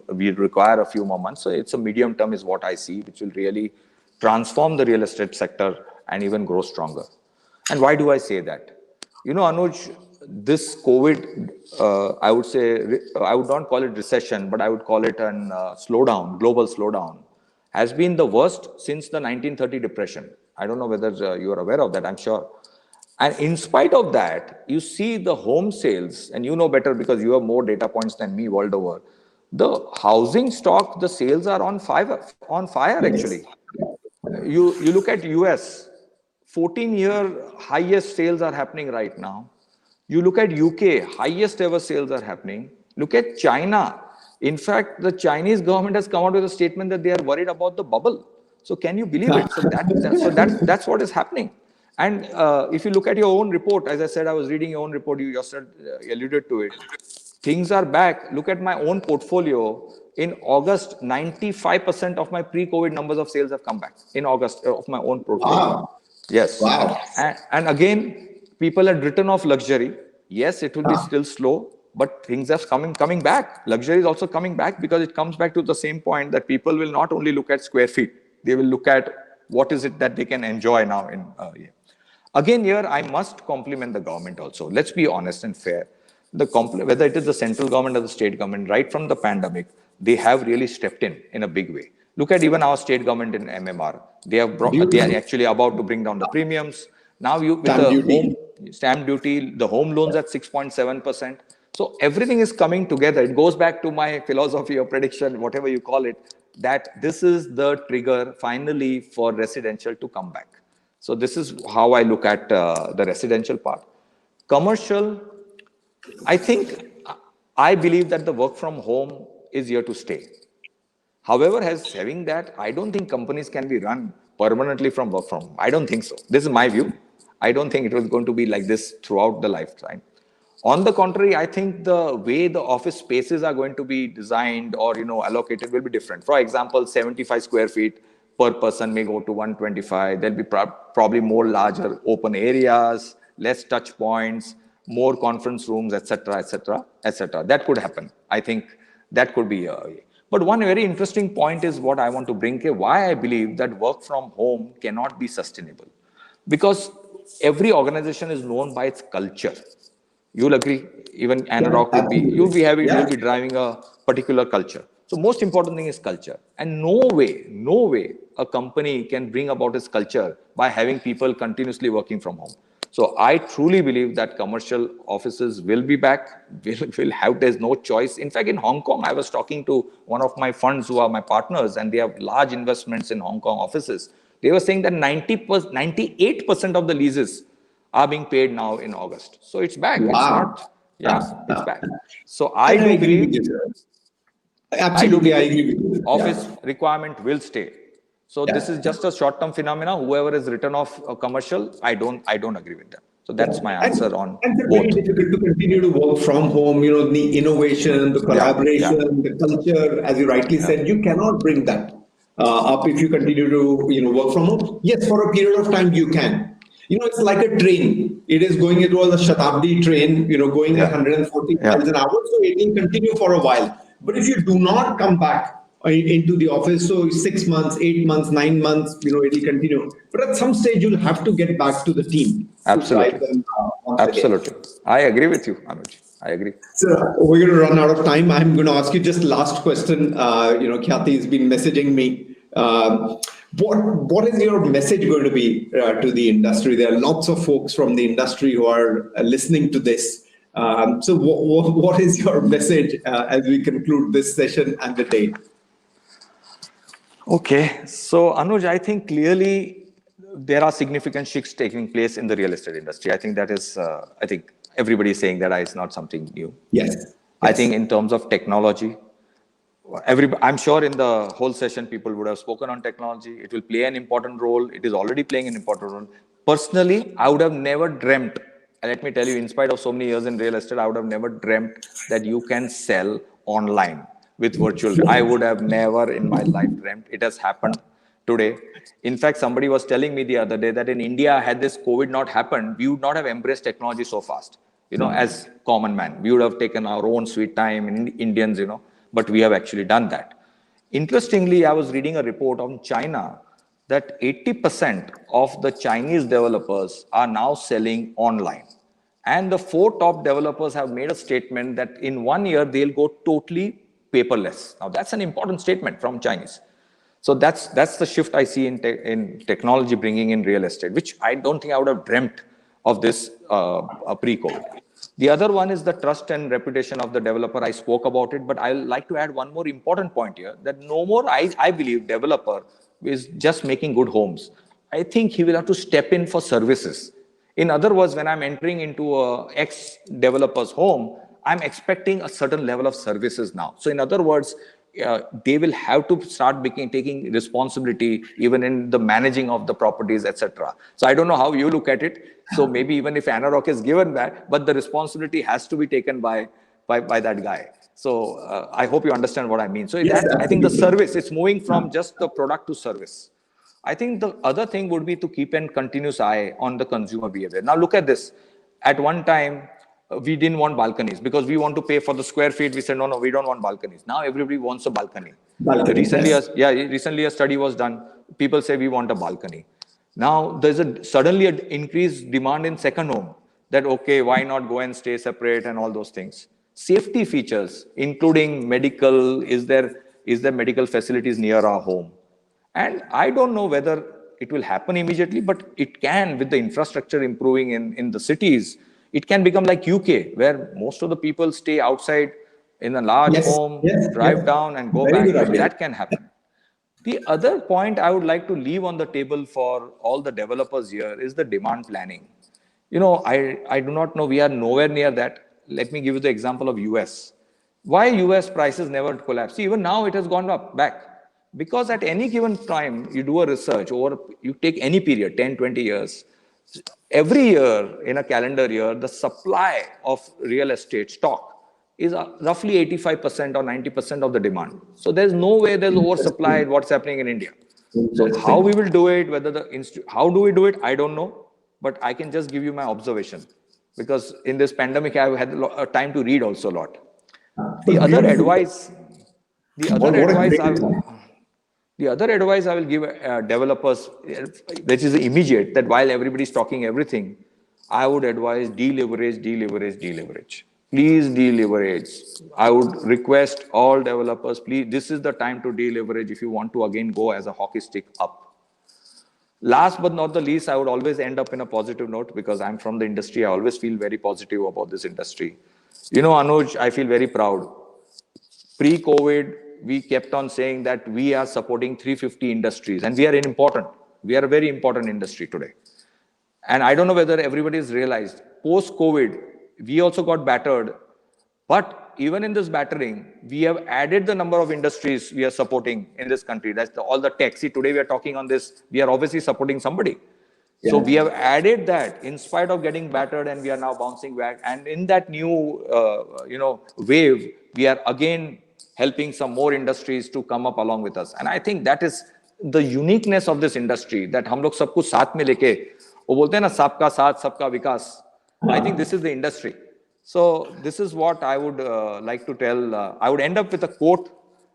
we require a few more months. So it's a medium term is what I see, which will really transform the real estate sector and even grow stronger. And why do I say that? Anuj, this COVID, I would say, I would not call it recession, but I would call it an slowdown, global slowdown, has been the worst since the 1930 depression. I don't know whether you are aware of that, I'm sure. And in spite of that, you see the home sales, and you know better because you have more data points than me world over. The housing stock, the sales are on fire actually. You look at US, 14-year highest sales are happening right now. You look at UK, highest ever sales are happening. Look at China. In fact, the Chinese government has come out with a statement that they are worried about the bubble. So can you believe it? So that's what is happening. And if you look at your own report, as I said, I was reading your own report, you just alluded to it. Things are back. Look at my own portfolio. In August, 95% of my pre-COVID numbers of sales have come back in August of my own portfolio. Wow. Yes. Wow. And again, people had written off luxury. Yes, it will be still slow, but things are coming back. Luxury is also coming back because it comes back to the same point that people will not only look at square feet, they will look at what is it that they can enjoy now in yeah. Again, here I must compliment the government also. Let's be honest and fair. Whether it is the central government or the state government, right from the pandemic, they have really stepped in a big way. Look at even our state government in MMR. They are actually about to bring down the premiums. Now with the home stamp duty, the home loans at 6.7%. So everything is coming together. It goes back to my philosophy or prediction, whatever you call it, that this is the trigger finally for residential to come back. So this is how I look at the residential part. Commercial, I believe that the work from home is here to stay. However, having that, I don't think companies can be run permanently from work from home. I don't think so. This is my view. I don't think it was going to be like this throughout the lifetime. On the contrary, I think the way the office spaces are going to be designed or allocated will be different. For example, 75 square feet per person may go to 125. There'll be probably more larger open areas, less touch points, more conference rooms, etc., etc., etc. That could happen. I think that could be but one very interesting point is what I want to bring here, why I believe that work from home cannot be sustainable. Because every organization is known by its culture. You'll agree, even Anurag you'll be driving a particular culture. So most important thing is culture. And no way a company can bring about its culture by having people continuously working from home. So I truly believe that commercial offices will be back, will have, there's no choice. In fact, in Hong Kong, I was talking to one of my funds who are my partners and they have large investments in Hong Kong offices. They were saying that 98% of the leases are being paid now in August. So it's back. Wow. It's not, it's back. So I do believe, absolutely, I agree with you. Office requirement will stay. So this is just a short-term phenomena. Whoever is written off commercial, I don't agree with them. So that's my answer on and it's very difficult to continue to work from home. The innovation, the collaboration, the culture, as you rightly said, you cannot bring that up if you continue to work from home. Yes, for a period of time you can. It's like a train. It is going. It was a Shatabdi train. Going at 140 miles an hour. So it will continue for a while. But if you do not come back into the office, so 6 months, 8 months, 9 months, it will continue. But at some stage, you'll have to get back to the team. Absolutely. To drive them, absolutely. I agree with you, Anuj. I agree. So we're going to run out of time. I'm going to ask you just last question. Khyati has been messaging me. What is your message going to be to the industry? There are lots of folks from the industry who are listening to this. So what is your message as we conclude this session and the day? Okay. So Anuj, I think clearly there are significant shifts taking place in the real estate industry. I think that is, I think everybody is saying that is not something new. Yes. I think in terms of technology, I'm sure in the whole session, people would have spoken on technology. It will play an important role. It is already playing an important role. Personally, I would have never dreamt, and let me tell you, in spite of so many years in real estate, I would have never dreamt that you can sell online with virtual. I would have never in my life dreamt. It has happened today. In fact, somebody was telling me the other day that in India, had this COVID not happened, we would not have embraced technology so fast. As common man, we would have taken our own sweet time, Indians, but we have actually done that. Interestingly, I was reading a report on China that 80% of the Chinese developers are now selling online. And the 4 top developers have made a statement that in 1 year, they'll go totally paperless. Now, that's an important statement from Chinese. So that's the shift I see in technology bringing in real estate, which I don't think I would have dreamt of this pre-COVID. The other one is the trust and reputation of the developer. I spoke about it, but I'd like to add one more important point here, that no more, I believe, developer is just making good homes. I think he will have to step in for services. In other words, when I'm entering into a ex-developer's home, I'm expecting a certain level of services now. So in other words, they will have to start taking responsibility even in the managing of the properties, etc. So I don't know how you look at it. So maybe even if Anurag is given that, but the responsibility has to be taken by that guy. So I hope you understand what I mean. So Yes, I think the absolutely. service, it's moving from just the product to service. I think the other thing would be to keep a continuous eye on the consumer behavior. Now look at this. At one time, we didn't want balconies because we want to pay for the square feet. We said, no, we don't want balconies. Now everybody wants a balcony. Balcony, yes. Recently a study was done. People say we want a balcony. Now there's suddenly an increased demand in second home that, okay, why not go and stay separate and all those things. Safety features, including medical, is there medical facilities near our home? And I don't know whether it will happen immediately, but it can, with the infrastructure improving in the cities, it can become like UK, where most of the people stay outside in a large home, drive down and go Very back. good So idea. that can happen. The other point I would like to leave on the table for all the developers here is the demand planning. I do not know, we are nowhere near that. Let me give you the example of US. Why US prices never collapse? See, even now it has gone back. Because at any given time, you do a research, or you take any period, 10, 20 years, every year in a calendar year, the supply of real estate stock is roughly 85% or 90% of the demand. So there's no way there's oversupply what's happening in India. So how we will do it, how do we do it, I don't know. But I can just give you my observation. Because in this pandemic, I've had time to read also a lot. The other advice I will give developers, which is immediate, that while everybody's talking everything, I would advise deleverage. Please deleverage. I would request all developers, please, this is the time to deleverage if you want to again go as a hockey stick up. Last but not the least, I would always end up in a positive note because I'm from the industry. I always feel very positive about this industry. Anuj, I feel very proud. Pre-COVID, we kept on saying that we are supporting 350 industries and we are a very important industry today. And I don't know whether everybody's realized, post-COVID, we also got battered. But even in this battering, we have added the number of industries we are supporting in this country. That's all the tech. See, today we are talking on this, we are obviously supporting somebody. Yeah. So we have added that in spite of getting battered, and we are now bouncing back. And in that new, wave, we are again helping some more industries to come up along with us. And I think that is the uniqueness of this industry, that hum log sab kuch saath mein leke, wo bolte hain na, sabka saath, sabka vikas. I think this is the industry. So this is what I would like to tell. I would end up with a quote,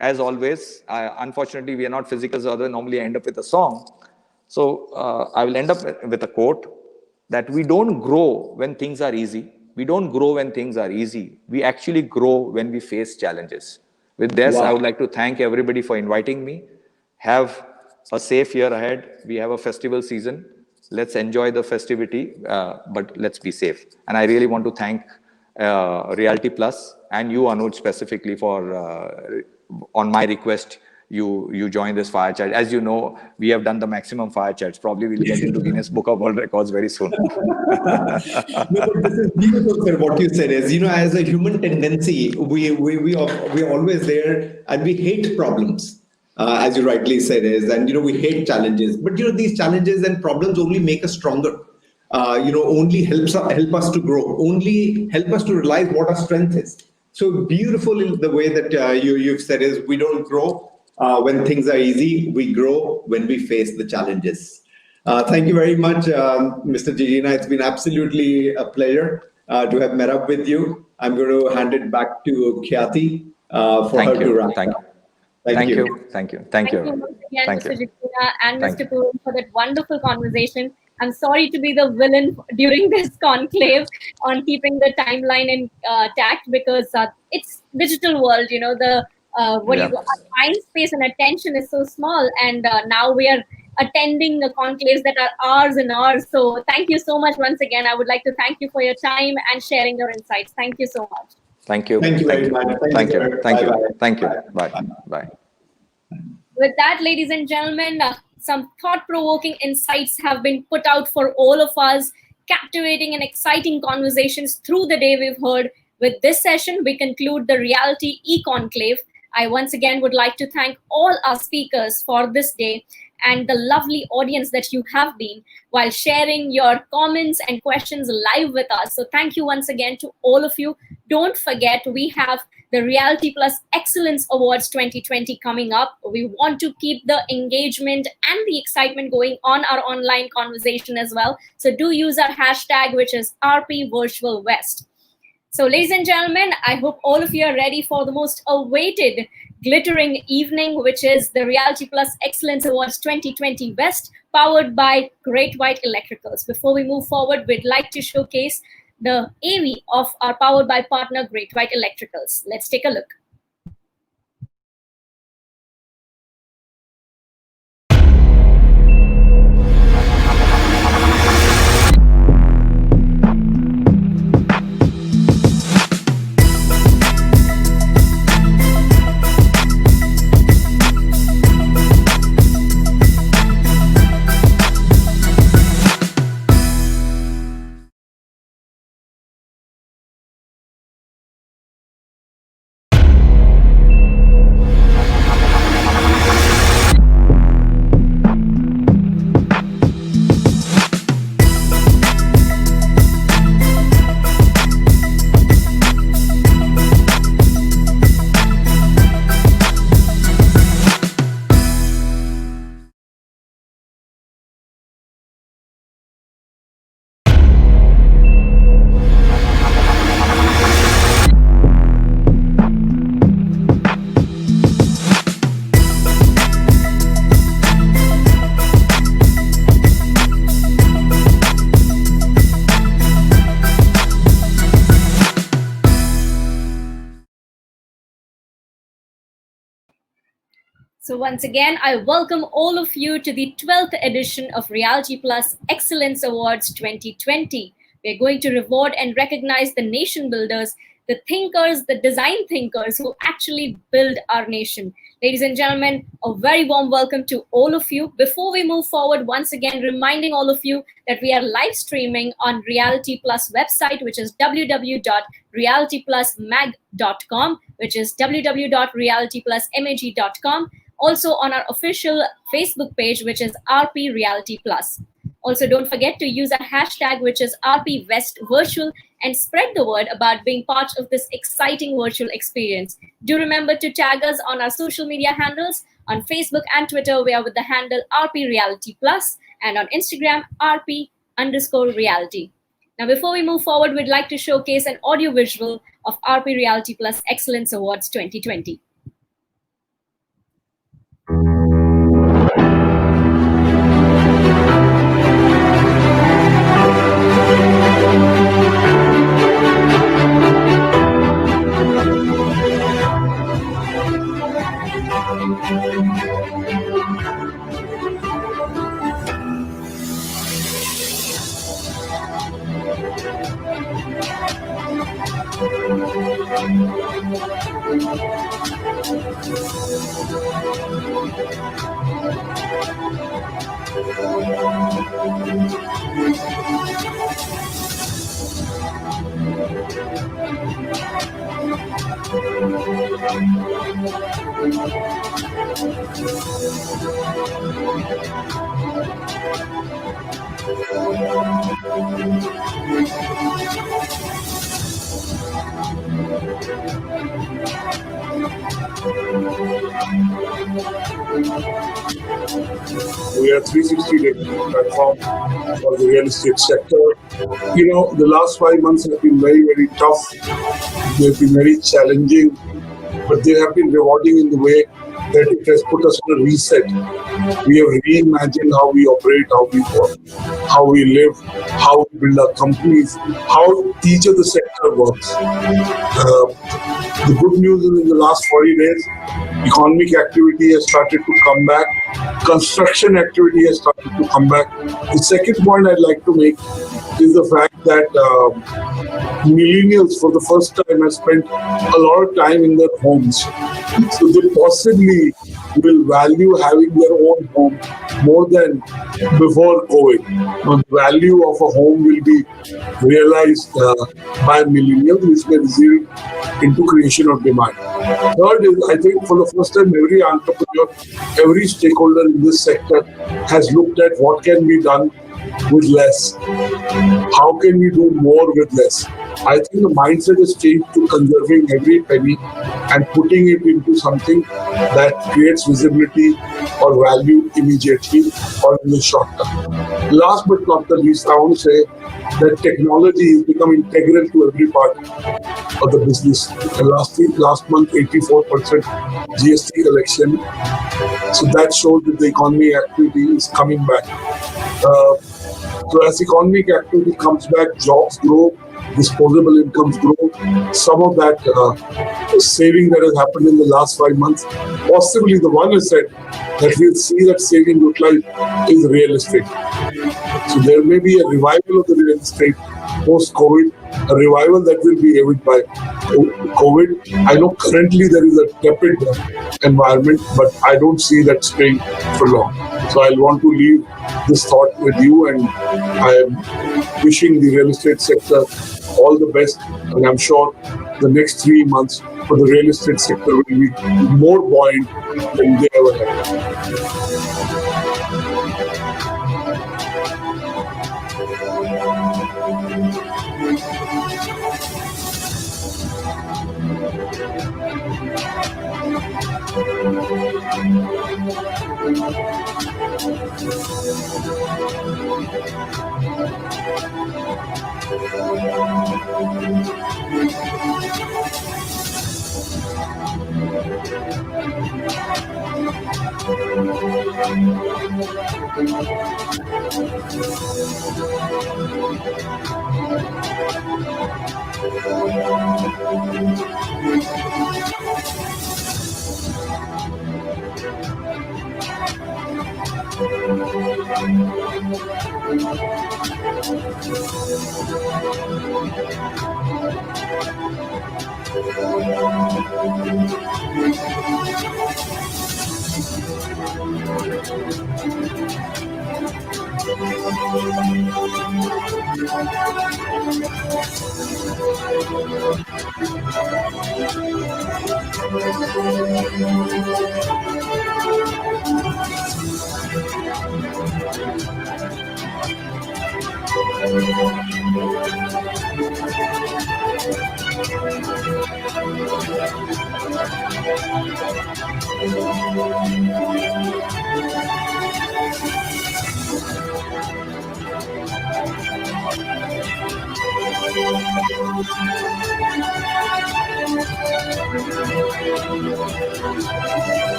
as always. Unfortunately, we are not physical, so normally I end up with a song. So I will end up with a quote that we don't grow when things are easy. We don't grow when things are easy. We actually grow when we face challenges. With this, I would like to thank everybody for inviting me. Have a safe year ahead. We have a festival season. Let's enjoy the festivity, but let's be safe. And I really want to thank Realty Plus and you, Anuj, specifically for, on my request, you join this fire chat. As you know, we have done the maximum fire chats. Probably we'll get into Guinness Book of World Records very soon. No, but this is beautiful, sir. What you said is, as a human tendency, we are always there, and we hate problems, as you rightly said, and we hate challenges. But these challenges and problems only make us stronger. Only help us to grow. Only help us to realize what our strength is. So beautiful in the way that you've said is, we don't grow when things are easy. We grow when we face the challenges. Thank you very much, Mr. Jijina. It's been absolutely a pleasure to have met up with you. I'm going to hand it back to Khyati for her to wrap up. Thank you. Thank you once again, Mr. Jijina and Mr. Pooran, for that wonderful conversation. I'm sorry to be the villain during this conclave on keeping the timeline intact, because it's digital world. The mind space and attention is so small, and now we are attending the conclaves that are hours and hours. So thank you so much once again. I would like to thank you for your time and sharing your insights. Thank you so much. Thank you. Thank you very much. Thank you. Bye. With that, ladies and gentlemen, some thought-provoking insights have been put out for all of us. Captivating and exciting conversations through the day we've heard. With this session, we conclude the Realty E-Conclave. I once again would like to thank all our speakers for this day and the lovely audience that you have been while sharing your comments and questions live with us. So thank you once again to all of you. don't forget, we have the Reality Plus Excellence Awards 2020 coming up. We want to keep the engagement and the excitement going on our online conversation as well. So do use our hashtag, which is RP Virtual West. So, ladies and gentlemen, I hope all of you are ready for the most awaited glittering evening, which is the Reality Plus Excellence Awards 2020 West, powered by GreatWhite Electricals. Before we move forward, we'd like to showcase the AV of our powered by partner GreatWhite Electricals. Let's take a look. So once again, I welcome all of you to the 12th edition of Reality Plus Excellence Awards 2020. We're going to reward and recognize the nation builders, the thinkers, the design thinkers who actually build our nation. Ladies and gentlemen, a very warm welcome to all of you. Before we move forward, once again, reminding all of you that we are live streaming on Reality Plus website, which is www.realityplusmag.com, which is www.realityplusmag.com. Also on our official Facebook page, which is RP Reality Plus. Also, don't forget to use a hashtag, which is RP West Virtual, and spread the word about being part of this exciting virtual experience. Do remember to tag us on our social media handles. On Facebook and Twitter, we are with the handle RP Reality Plus, and on Instagram, RP_reality. Now, before we move forward, we'd like to showcase an audio visual of RP Reality Plus Excellence Awards 2020. We are 360-degree platform for the real estate sector. You know, the last 5 months have been very, very tough. They've been very challenging, but they have been rewarding in the way that it has put us on a reset. We have reimagined how we operate, how we work, how we live, how we build our companies, how each of the sector works. The good news is in the last 40 days, economic activity has started to come back. Construction activity has started to come back. The second point I'd like to make is the fact that millennials for the first time have spent a lot of time in their homes. So they possibly will value having their own home more than before COVID. Now, the value of a home will be realized by millennials, which may result into creation of demand. Third is, I think for the first time, every entrepreneur, every stakeholder in this sector has looked at what can be done with less. How can we do more with less? I think the mindset has changed to conserving every penny and putting it into something that creates visibility or value immediately or in the short term. Last but not the least, I want to say that technology has become integral to every part of the business. And last month, 84% GST collection. So that showed that the economic activity is coming back. So as economic activity comes back, jobs grow, disposable incomes grow. Some of that saving that has happened in the last 5 months, possibly the one is said that we'll see that saving utilized is real estate. So there may be a revival of the real estate post-COVID, a revival that will be aided by COVID. I know currently there is a tepid environment, but I don't see that staying for long. So I'll want to leave this thought with you, and I am wishing the real estate sector all the best, and I'm sure the next 3 months for the real estate sector will be more buoyant than they ever have.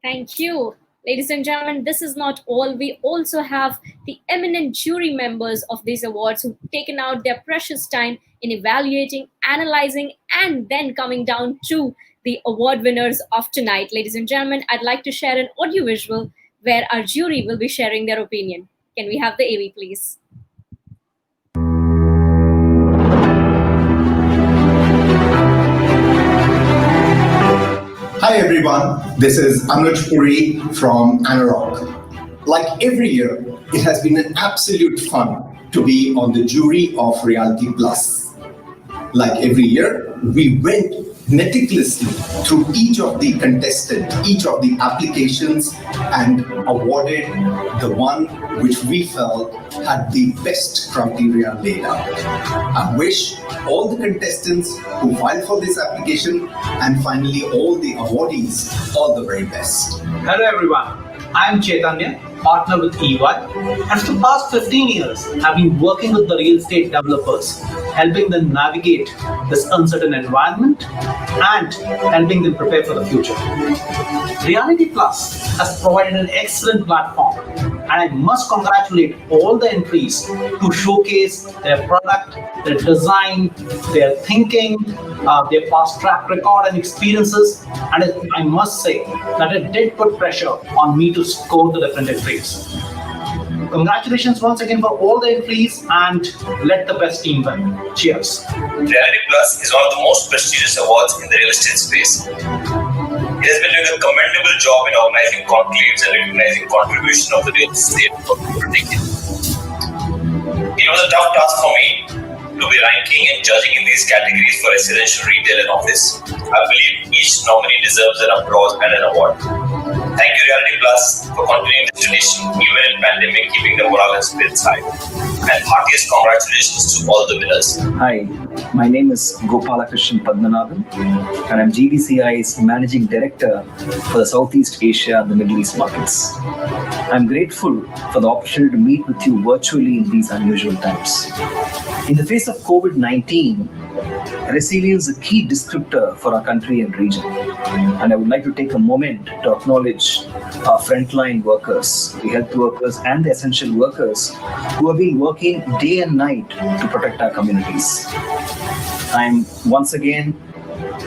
Thank you. Ladies and gentlemen, this is not all. We also have the eminent jury members of these awards who've taken out their precious time in evaluating, analyzing, and then coming down to the award winners of tonight. Ladies and gentlemen, I'd like to share an audiovisual where our jury will be sharing their opinion. Can we have the AV, please? Hi everyone, this is Anuj Puri from Anurag. Like every year, it has been an absolute fun to be on the jury of Reality Plus. Like every year, we went meticulously through each of the contestant, each of the applications, and awarded the one which we felt had the best criteria laid out. I wish all the contestants who filed for this application and finally all the awardees all the very best. Hello everyone, I am Chaitanya, partner with EY, and for the past 15 years I've been working with the real estate developers, helping them navigate this uncertain environment and helping them prepare for the future. Reality Plus has provided an excellent platform, and I must congratulate all the entries to showcase their product, their design, their thinking, their past track record and experiences, and I must say that it did put pressure on me to score the different entries. Congratulations once again for all the entries, and let the best team win. Cheers. Reality Plus is one of the most prestigious awards in the real estate space. It has been doing a commendable job in organizing conclaves and recognizing contribution of the real estate for decades. It was a tough task for me to be ranking and judging in these categories for residential, retail, and office. I believe each nominee deserves an applause and an award. Thank you, Reality Plus, for continuing this tradition, even in pandemic, keeping the morale and spirits high. And heartiest congratulations to all the winners. Hi, my name is Gopalakrishnan Padmanabhan, and I'm GDCI's Managing Director for the Southeast Asia and the Middle East markets. I'm grateful for the opportunity to meet with you virtually in these unusual times. In the face of COVID-19, resilience is a key descriptor for our country and region. And I would like to take a moment to acknowledge our frontline workers, the health workers and the essential workers who have been working day and night to protect our communities. I'm once again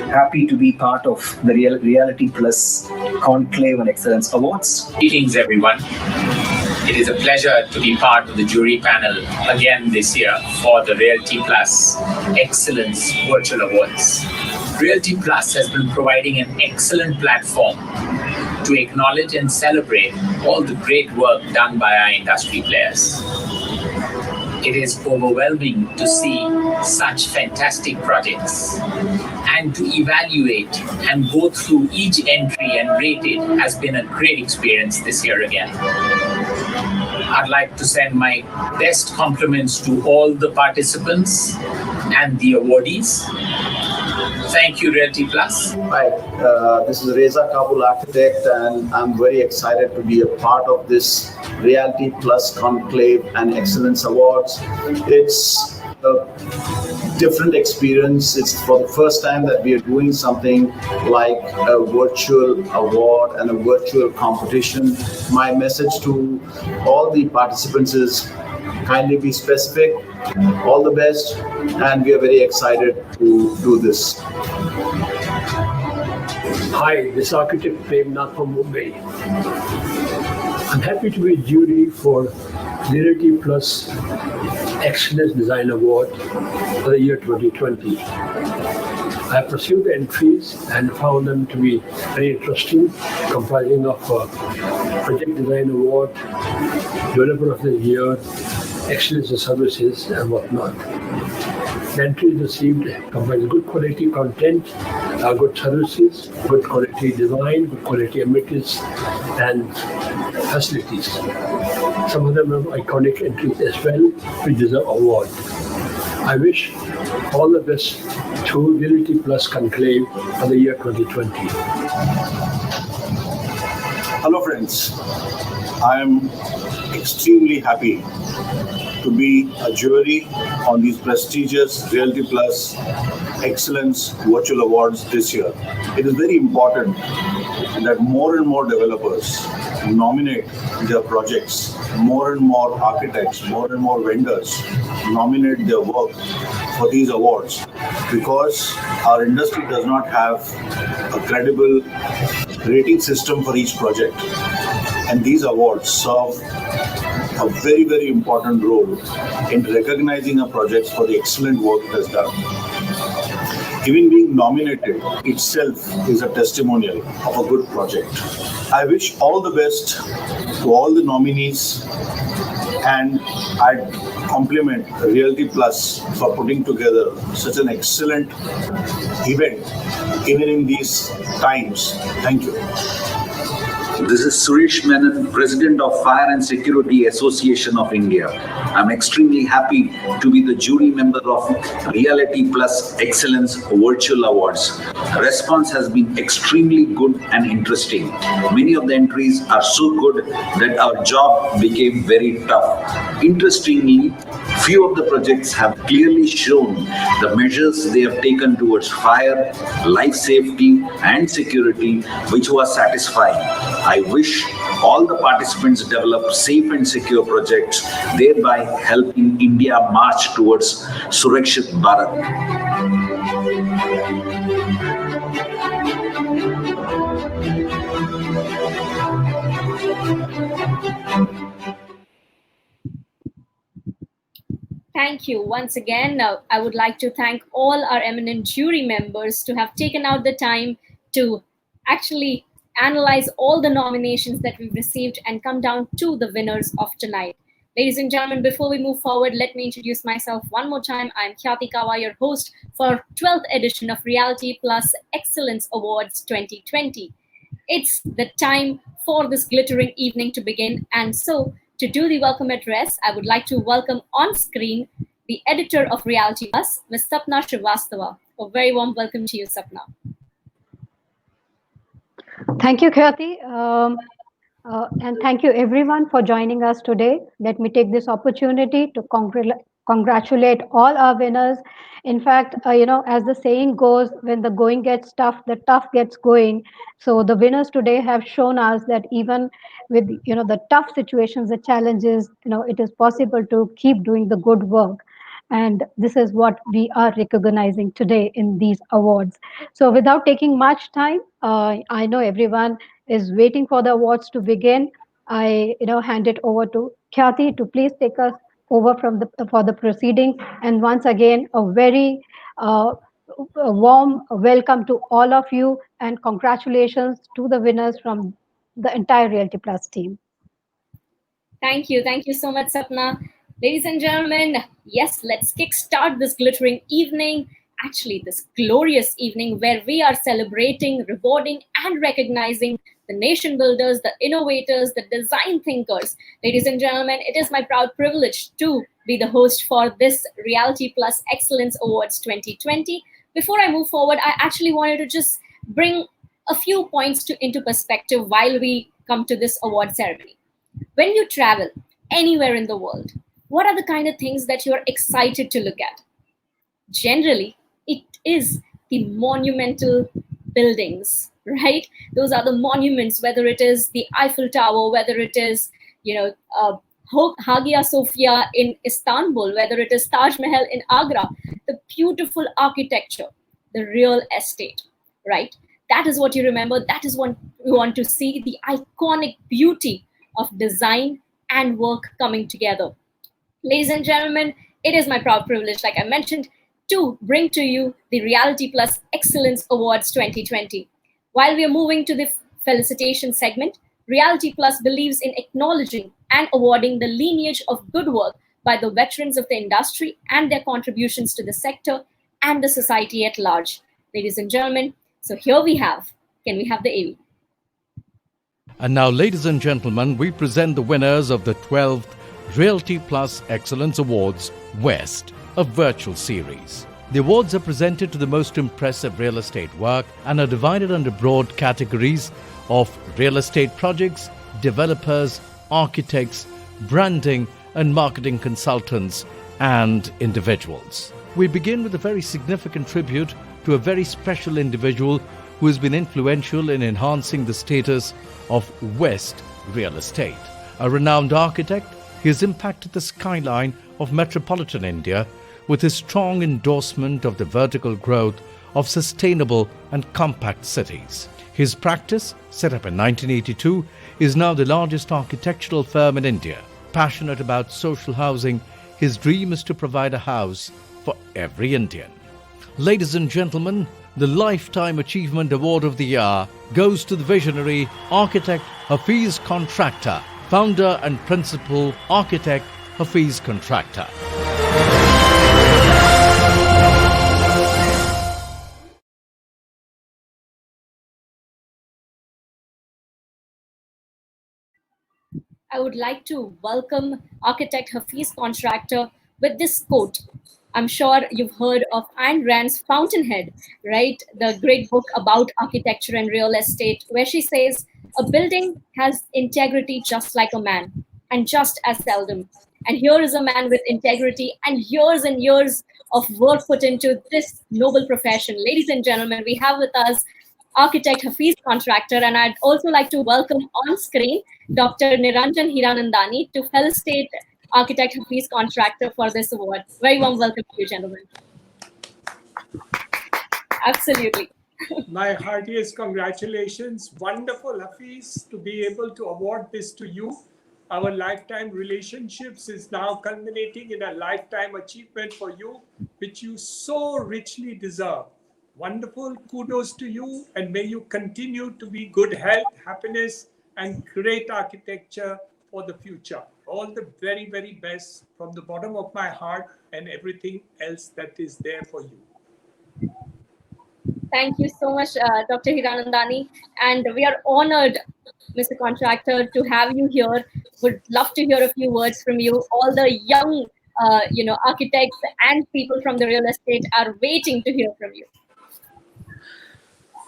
happy to be part of the Reality Plus Conclave and Excellence Awards. Greetings, everyone. It is a pleasure to be part of the jury panel again this year for the Realty Plus Excellence Virtual Awards. Realty Plus has been providing an excellent platform to acknowledge and celebrate all the great work done by our industry players. It is overwhelming to see such fantastic projects, and to evaluate and go through each entry and rate it has been a great experience this year again. I'd like to send my best compliments to all the participants and the awardees. Thank you, Realty Plus. Hi, this is Reza Kabul, architect, and I'm very excited to be a part of this Realty Plus Conclave and Excellence Awards. It's a different experience. It's for the first time that we are doing something like a virtual award and a virtual competition. My message to all the participants is kindly be specific, all the best, and we are very excited to do this. Hi, this is architect Premnath from Mumbai. I'm happy to be a jury for Reality Plus Excellence Design Award for the year 2020. I pursued the entries and found them to be very interesting, comprising of Project Design Award, Developer of the Year, Excellence in Services, and whatnot. The entries received comprise good quality content, good services, good quality design, good quality amenities, and facilities. Some of them are iconic entries as well, which deserve award. I wish all the best to Reality Plus Conclave for the year 2020. Hello friends, I am extremely happy to be a jury on these prestigious Realty Plus Excellence Virtual Awards this year. It is very important that more and more developers nominate their projects, more and more architects, more and more vendors nominate their work for these awards, because our industry does not have a credible rating system for each project. And these awards serve a very, very important role in recognizing a project for the excellent work it has done. Even being nominated itself is a testimonial of a good project. I wish all the best to all the nominees, and I'd compliment Realty Plus for putting together such an excellent event, even in these times. Thank you. This is Suresh Menon, President of Fire and Security Association of India. I'm extremely happy to be the jury member of Reality Plus Excellence Virtual Awards. Response has been extremely good and interesting. Many of the entries are so good that our job became very tough. Interestingly, few of the projects have clearly shown the measures they have taken towards fire, life safety and security, which was satisfying. I wish all the participants develop safe and secure projects, thereby helping India march towards Surakshit Bharat. Thank you. Once again, I would like to thank all our eminent jury members to have taken out the time to actually analyze all the nominations that we've received and come down to the winners of tonight. Ladies and gentlemen, before we move forward, let me introduce myself one more time. I'm Tripti Kedia, your host for 12th edition of Reality Plus Excellence Awards 2020. It's the time for this glittering evening to begin. And so, to do the welcome address, I would like to welcome on screen the editor of Reality Plus, Ms. Sapna Srivastava. A very warm welcome to you, Sapna. Thank you, Khyati. And thank you everyone for joining us today. Let me take this opportunity to congratulate all our winners. In fact, as the saying goes, when the going gets tough, the tough gets going. So the winners today have shown us that even with the tough situations, the challenges, it is possible to keep doing the good work. And this is what we are recognizing today in these awards. So without taking much time, I know everyone is waiting for the awards to begin. I hand it over to Khyati to please take us over for the proceedings. And once again, a very a warm welcome to all of you and congratulations to the winners from the entire Realty Plus team. Thank you. Thank you so much, Sapna. Ladies and gentlemen, yes, let's kickstart this glittering evening. Actually, this glorious evening where we are celebrating, rewarding, and recognizing the nation builders, the innovators, the design thinkers. Ladies and gentlemen, it is my proud privilege to be the host for this Reality Plus Excellence Awards 2020. Before I move forward, I actually wanted to just bring a few points into perspective while we come to this award ceremony. When you travel anywhere in the world, what are the kind of things that you're excited to look at? Generally, it is the monumental buildings, right? Those are the monuments, whether it is the Eiffel Tower, whether it is, Hagia Sophia in Istanbul, whether it is Taj Mahal in Agra, the beautiful architecture, the real estate, right? That is what you remember. That is what we want to see, the iconic beauty of design and work coming together. Ladies and gentlemen, it is my proud privilege, like I mentioned, to bring to you the Reality Plus Excellence Awards 2020. While we are moving to the felicitation segment, Reality Plus believes in acknowledging and awarding the lineage of good work by the veterans of the industry and their contributions to the sector and the society at large. Ladies and gentlemen, so here we have, can we have the AV? And now, ladies and gentlemen, we present the winners of the 12th Realty Plus Excellence Awards West, a virtual series. The awards are presented to the most impressive real estate work and are divided under broad categories of real estate projects, developers, architects, branding and marketing consultants, and individuals. We begin with a very significant tribute to a very special individual who has been influential in enhancing the status of West real estate. A renowned architect, he has impacted the skyline of metropolitan India with his strong endorsement of the vertical growth of sustainable and compact cities. His practice, set up in 1982, is now the largest architectural firm in India. Passionate about social housing, his dream is to provide a house for every Indian. Ladies and gentlemen, the Lifetime Achievement Award of the Year goes to the visionary architect Hafiz Contractor, founder and principal architect Hafiz Contractor. I would like to welcome architect Hafiz Contractor with this quote. I'm sure you've heard of Ayn Rand's Fountainhead, right? The great book about architecture and real estate, where she says, a building has integrity just like a man, and just as seldom. And here is a man with integrity and years of work put into this noble profession. Ladies and gentlemen, we have with us architect Hafiz Contractor, and I'd also like to welcome on screen Dr. Niranjan Hiranandani to felicitate architect Hafiz Contractor for this award. Very warm welcome to you, gentlemen. Absolutely. My heartiest congratulations. Wonderful, Hafiz, to be able to award this to you. Our lifetime relationships is now culminating in a lifetime achievement for you, which you so richly deserve. Wonderful, kudos to you, and may you continue to be good health, happiness, and great architecture for the future. All the very, very best from the bottom of my heart and everything else that is there for you. Thank you so much, Dr. Hiranandani. And we are honored, Mr. Contractor, to have you here. Would love to hear a few words from you. All the young, architects and people from the real estate are waiting to hear from you.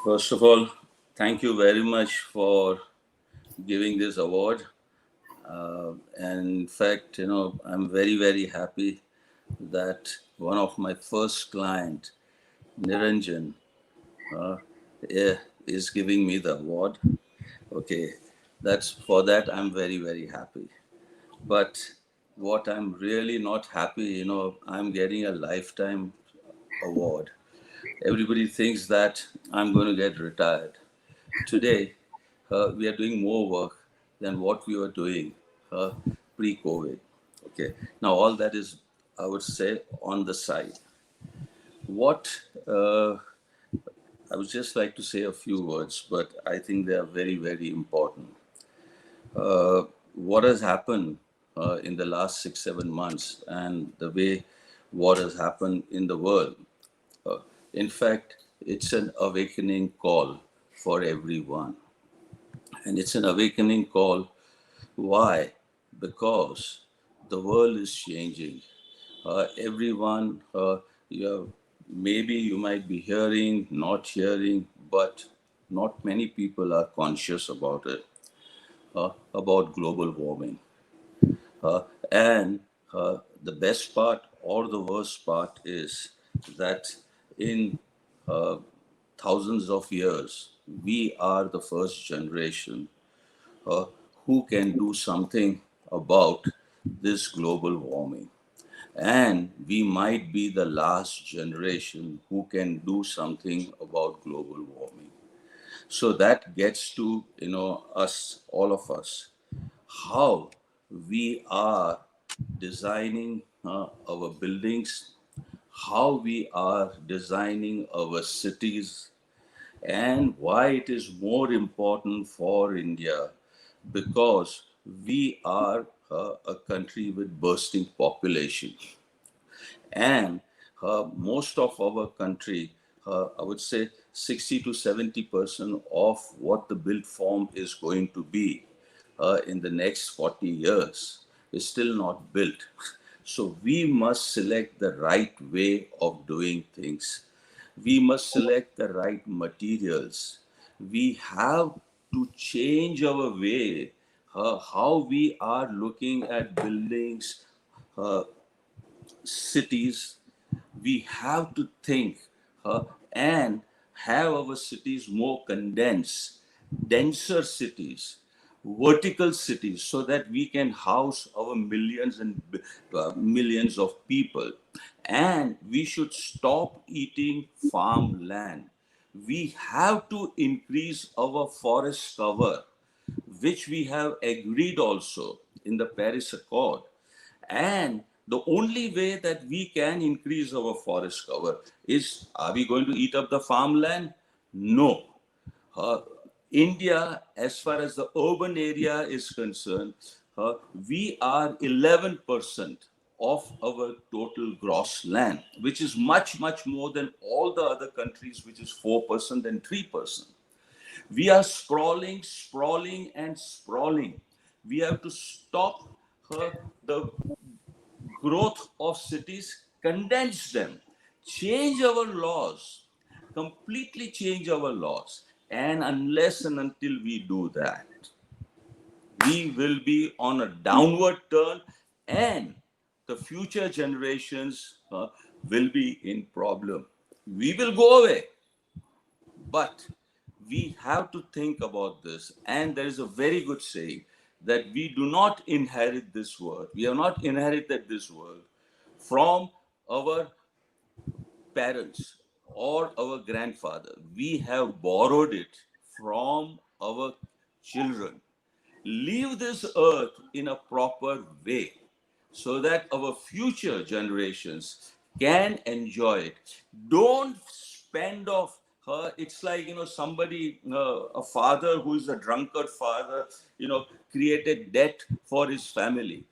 First of all, thank you very much for giving this award. And in fact, I'm very, very happy that one of my first client, Niranjan, is giving me the award. Okay, for that I'm very, very happy. But what I'm really not happy, I'm getting a lifetime award. Everybody thinks that I'm going to get retired. Today, we are doing more work than what we were doing pre-COVID. Okay, now all that is, I would say, on the side. What I would just like to say a few words, but I think they are very, very important. What has happened in the last 6-7 months and the way what has happened in the world, in fact, it's an awakening call for everyone. And it's an awakening call. Why? Because the world is changing. Everyone, maybe you might be hearing, not hearing, but not many people are conscious about it, about global warming. And the best part or the worst part is that in thousands of years, we are the first generation who can do something about this global warming. And we might be the last generation who can do something about global warming. So that gets to, us, all of us, how we are designing our buildings, how we are designing our cities, and why it is more important for India, because we are a country with bursting population. And most of our country, I would say 60 to 70% of what the built form is going to be in the next 40 years is still not built. So we must select the right way of doing things. We must select the right materials. We have to change our way, how we are looking at buildings, cities. We have to think and have our cities more condensed, denser cities, vertical cities, so that we can house our millions and millions of people. And we should stop eating farmland. We have to increase our forest cover, which we have agreed also in the Paris Accord. And the only way that we can increase our forest cover is, are we going to eat up the farmland? No. India, as far as the urban area is concerned, we are 11% of our total gross land, which is much, much more than all the other countries, which is 4% and 3%. We are sprawling, sprawling, and sprawling. We have to stop the growth of cities, condense them, change our laws, completely change our laws. And unless and until we do that, we will be on a downward turn, and the future generations will be in problem. We will go away, but we have to think about this. And there is a very good saying that we do not inherit this world. We have not inherited this world from our parents or our grandfather. We have borrowed it from our children. Leave this earth in a proper way so that our future generations can enjoy it. Don't spend off her. It's like, somebody, a father who is a drunkard father, created debt for his family.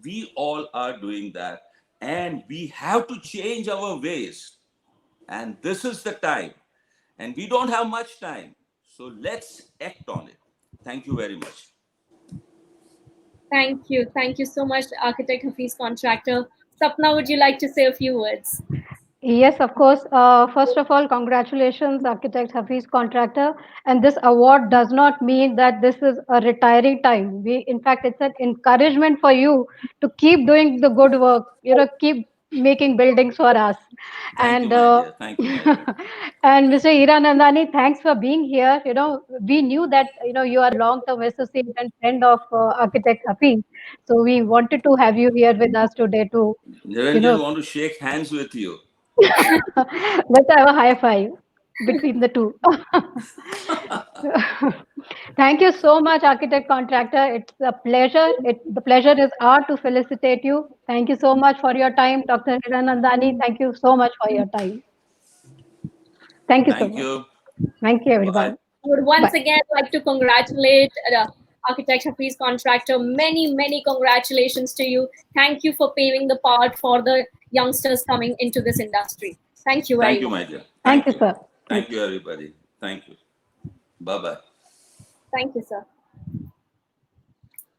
We all are doing that, and we have to change our ways. And this is the time, and we don't have much time. So let's act on it. Thank you very much. Thank you. Thank you so much, Architect Hafiz Contractor. Sapna, would you like to say a few words? Yes, of course. First of all, congratulations, Architect Hafiz Contractor. And this award does not mean that this is a retiring time. In fact, it's an encouragement for you to keep doing the good work. Keep making buildings for us. Thank you, my dear. Thank you, my dear. And Mr. Hiranandani, thanks for being here. We knew that you are long-term associate and friend of Architect Hafiz. So we wanted to have you here with us today to, Niranjan want to shake hands with you. let's have a high five between the two. Thank you so much, Architect Contractor. It's a pleasure. The pleasure is ours to felicitate you. Thank you so much for your time, Dr. Hiranandani. Thank you so much for your time. Thank you so much. Thank you, everyone. I would once again like to congratulate Architect Hafiz Contractor. Many, many congratulations to you. Thank you for paving the path for the youngsters coming into this industry. Thank you very much. Thank you, my dear. Thank you, sir. Thank you, everybody. Thank you. Bye-bye. Thank you, sir.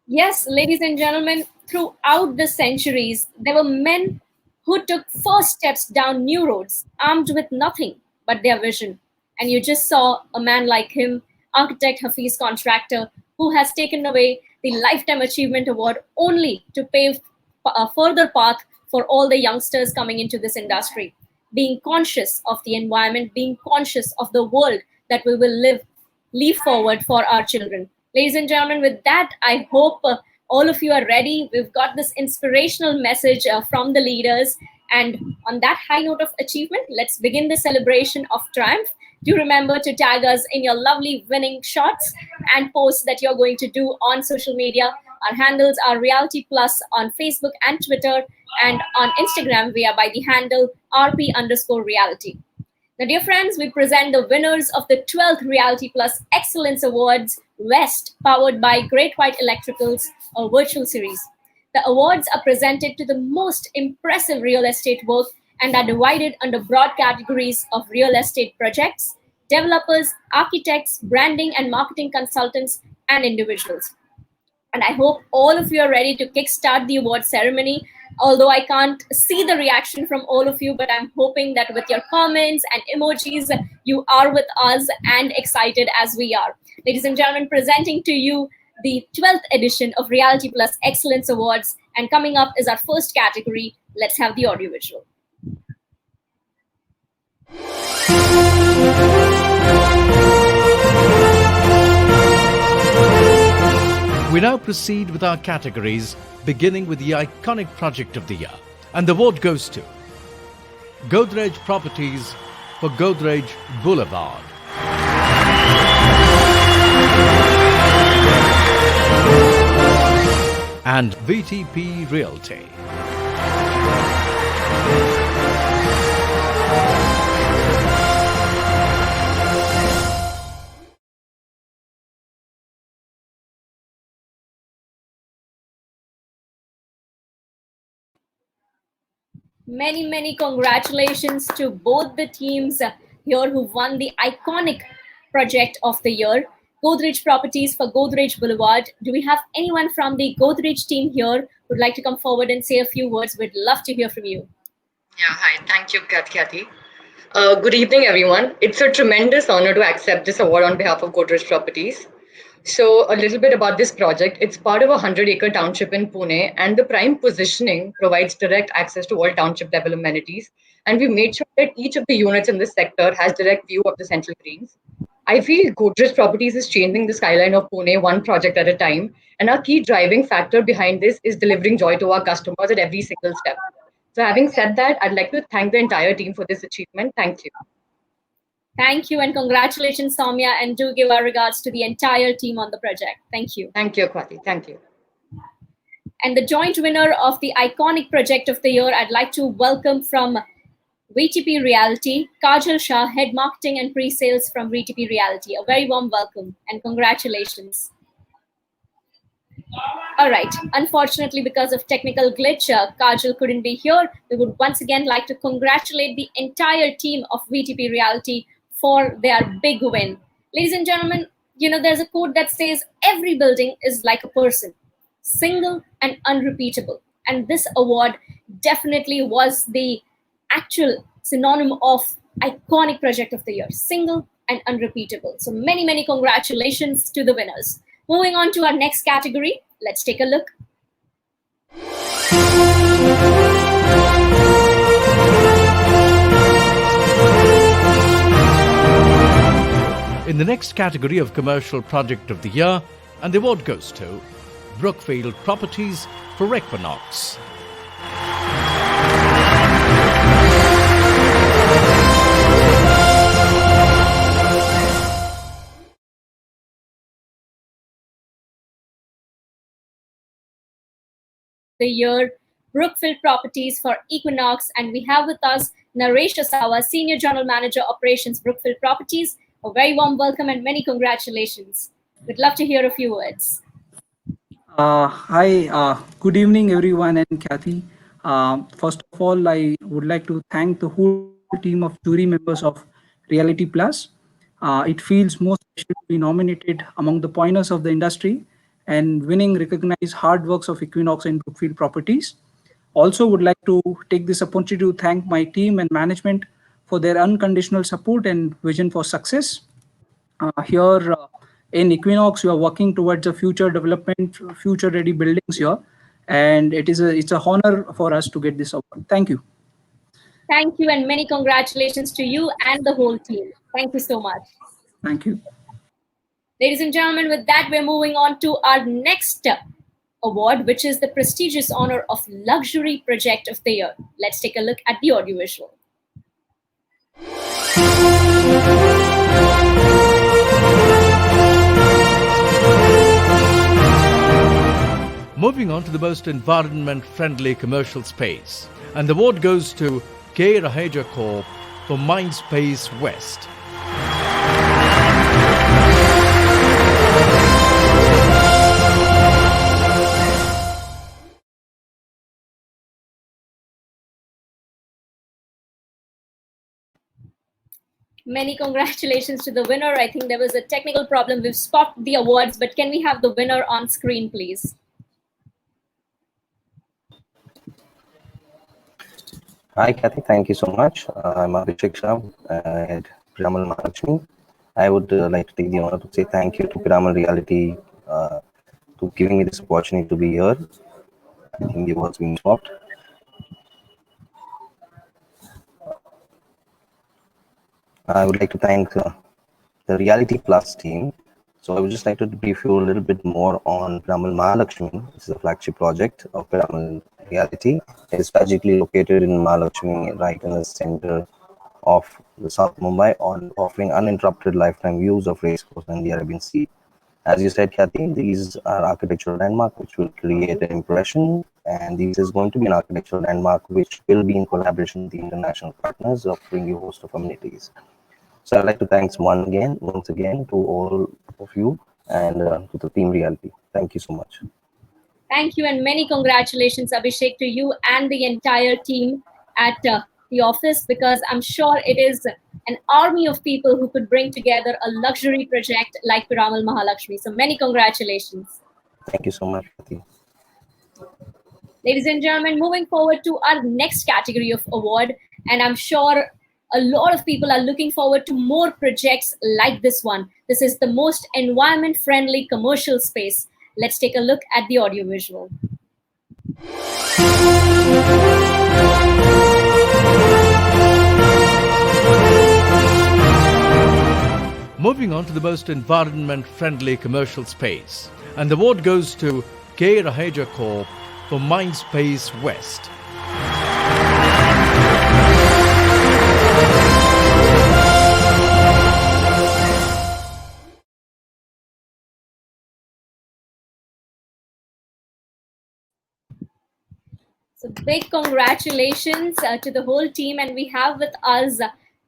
Yes, ladies and gentlemen, throughout the centuries, there were men who took first steps down new roads, armed with nothing but their vision. And you just saw a man like him, Architect Hafiz Contractor, who has taken away the Lifetime Achievement Award only to pave a further path for all the youngsters coming into this industry. Being conscious of the environment, being conscious of the world that we will leave forward for our children. Ladies and gentlemen, with that, I hope all of you are ready. We've got this inspirational message from the leaders. And on that high note of achievement, let's begin the celebration of triumph. Do remember to tag us in your lovely winning shots and posts that you're going to do on social media. Our handles are Reality Plus on Facebook and Twitter, and on Instagram, we are by the handle RP_reality. Now, dear friends, we present the winners of the 12th Reality Plus Excellence Awards West, powered by GreatWhite Electricals, a virtual series. The awards are presented to the most impressive real estate work and are divided under broad categories of real estate projects, developers, architects, branding and marketing consultants, and individuals. And I hope all of you are ready to kickstart the award ceremony. Although I can't see the reaction from all of you, but I'm hoping that with your comments and emojis, you are with us and excited as we are. Ladies and gentlemen, presenting to you the 12th edition of Reality Plus Excellence Awards. And coming up is our first category. Let's have the audiovisual. We now proceed with our categories, beginning with the iconic project of the year. And the award goes to Godrej Properties for Godrej Boulevard. And VTP Realty. Many congratulations to both the teams here who won the iconic project of the year, Godrej Properties for Godrej Boulevard. Do we have anyone from the Godrej team here who'd like to come forward and say a few words? We'd love to hear from you. Yeah, hi. Thank you, Kathy. Good evening, everyone. It's a tremendous honor to accept this award on behalf of Godrej Properties. So, a little bit about this project. It's part of a 100-acre township in Pune, and the prime positioning provides direct access to all township level amenities. And we made sure that each of the units in this sector has direct view of the central greens. I feel Godrej Properties is changing the skyline of Pune one project at a time. And our key driving factor behind this is delivering joy to our customers at every single step. So, having said that, I'd like to thank the entire team for this achievement. Thank you. Thank you and congratulations, Soumya, and do give our regards to the entire team on the project. Thank you. Thank you, Kwati. Thank you. And the joint winner of the iconic project of the year, I'd like to welcome from VTP Realty, Kajal Shah, Head Marketing and Pre-Sales from VTP Realty. A very warm welcome and congratulations. All right. Unfortunately, because of technical glitch, Kajal couldn't be here. We would once again like to congratulate the entire team of VTP Realty for their big win. Ladies and gentlemen, there's a quote that says, every building is like a person, single and unrepeatable. And this award definitely was the actual synonym of iconic project of the year, single and unrepeatable. So many congratulations to the winners. Moving on to our next category, let's take a look. In the next category of Commercial Project of the Year, and the award goes to Brookfield Properties for Equinox. The year, Brookfield Properties for Equinox, and we have with us Naresh Asawa, Senior General Manager Operations, Brookfield Properties. A very warm welcome and many congratulations. We'd love to hear a few words. Hi, good evening, everyone, and Kathy. First of all, I would like to thank the whole team of jury members of Reality Plus. It feels most special to be nominated among the pioneers of the industry and winning recognized hard works of Equinox and Brookfield Properties. Also, would like to take this opportunity to thank my team and management for their unconditional support and vision for success. Here in Equinox, you are working towards a future development, future-ready buildings here, and it's a honor for us to get this award. Thank you. Thank you, and many congratulations to you and the whole team. Thank you so much. Thank you. Ladies and gentlemen, with that, we're moving on to our next award, which is the prestigious honor of Luxury Project of the Year. Let's take a look at the audiovisual. Moving on to the most environment-friendly commercial space, and the award goes to K. Raheja Corp for Mindspace West. Many congratulations to the winner. I think there was a technical problem. We've spotted the awards, but can we have the winner on screen, please? Hi, Kathy. Thank you so much. I'm Abhishek Shah at Piramal Mahalakshmi. I would like to take the honor to say thank you to Piramal Reality to giving me this opportunity to be here. I think the award's been swapped. I would like to thank the Reality Plus team. So I would just like to brief you a little bit more on Piramal Mahalakshmi. This is a flagship project of Piramal Reality. It is strategically located in Mahalakshmi, right in the center of the South Mumbai, offering uninterrupted lifetime views of racecourse and the Arabian Sea. As you said, Kathy, these are architectural landmarks which will create an impression, and this is going to be an architectural landmark which will be in collaboration with the international partners, offering you a host of amenities. So I'd like to thank once again to all of you and to the team Reality. Thank you so much. Thank you, and many congratulations, Abhishek, to you and the entire team at the office, because I'm sure it is an army of people who could bring together a luxury project like Piramal Mahalakshmi. So many congratulations. Thank you so much, Kathy. Ladies and gentlemen, moving forward to our next category of award, and I'm sure a lot of people are looking forward to more projects like this one. This is the most environment friendly commercial space. Let's take a look at the audiovisual. Moving on to the most environment-friendly commercial space. And the award goes to K. Raheja Corp for Mindspace West. So big congratulations to the whole team. And we have with us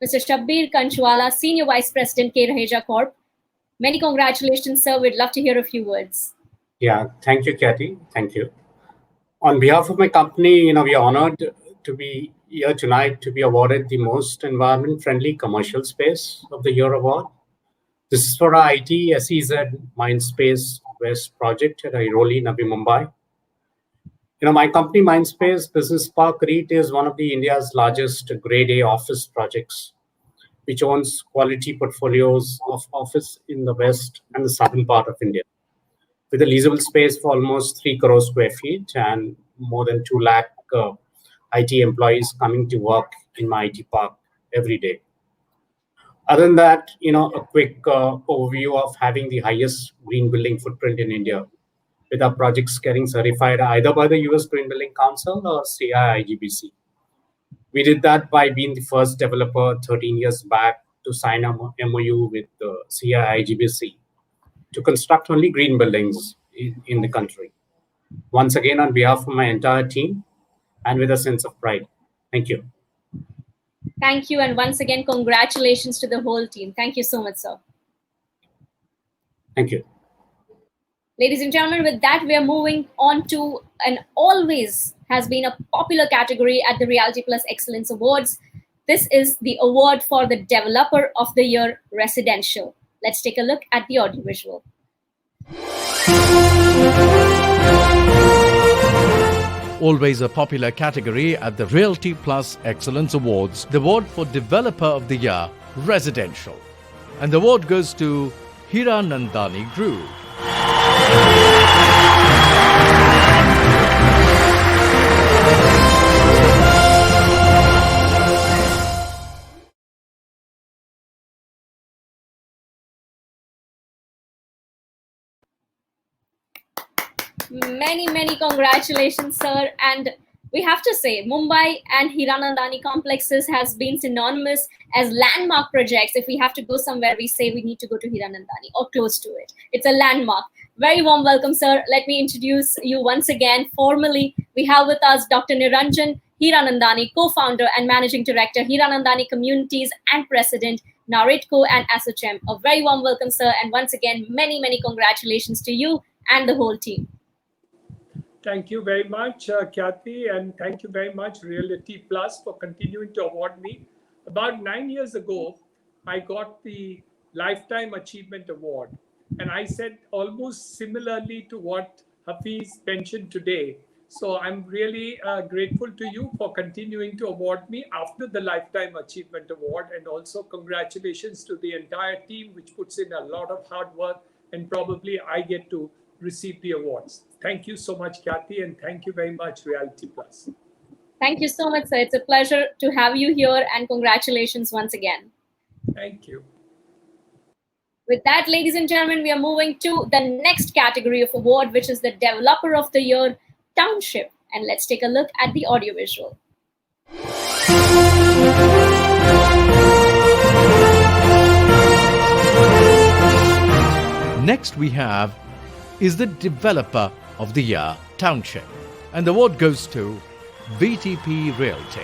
Mr. Shabbir Kanchwala, Senior Vice President, K. Raheja Corp. Many congratulations, sir. We'd love to hear a few words. Yeah, thank you, Kathy. Thank you. On behalf of my company, we are honored to be here tonight to be awarded the most environment-friendly commercial space of the year award. This is for our IT SEZ Mindspace West project at Airoli, Navi Mumbai. My company, Mindspace Business Park REIT, is one of the India's largest Grade A office projects, which owns quality portfolios of office in the west and the southern part of India, with a leasable space for almost 3 crore square feet and more than 2 lakh IT employees coming to work in my IT park every day. Other than that, a quick overview of having the highest green building footprint in India, with our projects getting certified either by the US Green Building Council or CIIGBC. We did that by being the first developer 13 years back to sign a MOU with the CIIGBC to construct only green buildings in the country. Once again, on behalf of my entire team and with a sense of pride, thank you. Thank you. And once again, congratulations to the whole team. Thank you so much, sir. Thank you. Ladies and gentlemen, with that, we are moving on to an always has been a popular category at the Realty Plus Excellence Awards. This is the award for the Developer of the Year Residential. Let's take a look at the audiovisual. Always a popular category at the Realty Plus Excellence Awards, the award for Developer of the Year Residential. And the award goes to Hiranandani Group. Many congratulations, sir. And we have to say, Mumbai and Hiranandani complexes has been synonymous as landmark projects. If we have to go somewhere, we say we need to go to Hiranandani or close to it. It's a landmark. Very warm welcome, sir. Let me introduce you once again formally. We have with us Dr. Niranjan Hiranandani, co-founder and managing director, Hiranandani Communities and president, Naritco and ASSOCHEM. A very warm welcome, sir. And once again, many congratulations to you and the whole team. Thank you very much, Kathy, and thank you very much, Realty Plus, for continuing to award me. About 9 years ago, I got the Lifetime Achievement Award, and I said almost similarly to what Hafiz mentioned today. So I'm really grateful to you for continuing to award me after the Lifetime Achievement Award, and also congratulations to the entire team, which puts in a lot of hard work, and probably I get to receive the awards. Thank you so much, Kathy, and thank you very much, Realty Plus. Thank you so much, sir. It's a pleasure to have you here, and congratulations once again. Thank you. With that, ladies and gentlemen, we are moving to the next category of award, which is the Developer of the Year Township. And let's take a look at the audiovisual. Next we have is the Developer of the Year Township. And the award goes to VTP Realty.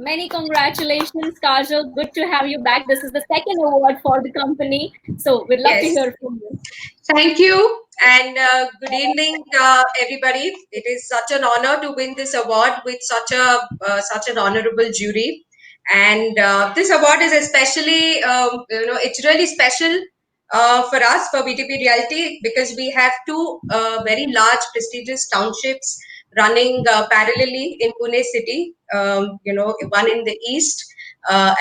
Many congratulations, Kajal. Good to have you back. This is the second award for the company. So we'd love to Yes. hear from you. Thank you, and good evening, everybody. It is such an honor to win this award with such an honorable jury, and this award is especially, it's really special for us for BTP Realty because we have two very large, prestigious townships running parallelly in Pune city. One in the east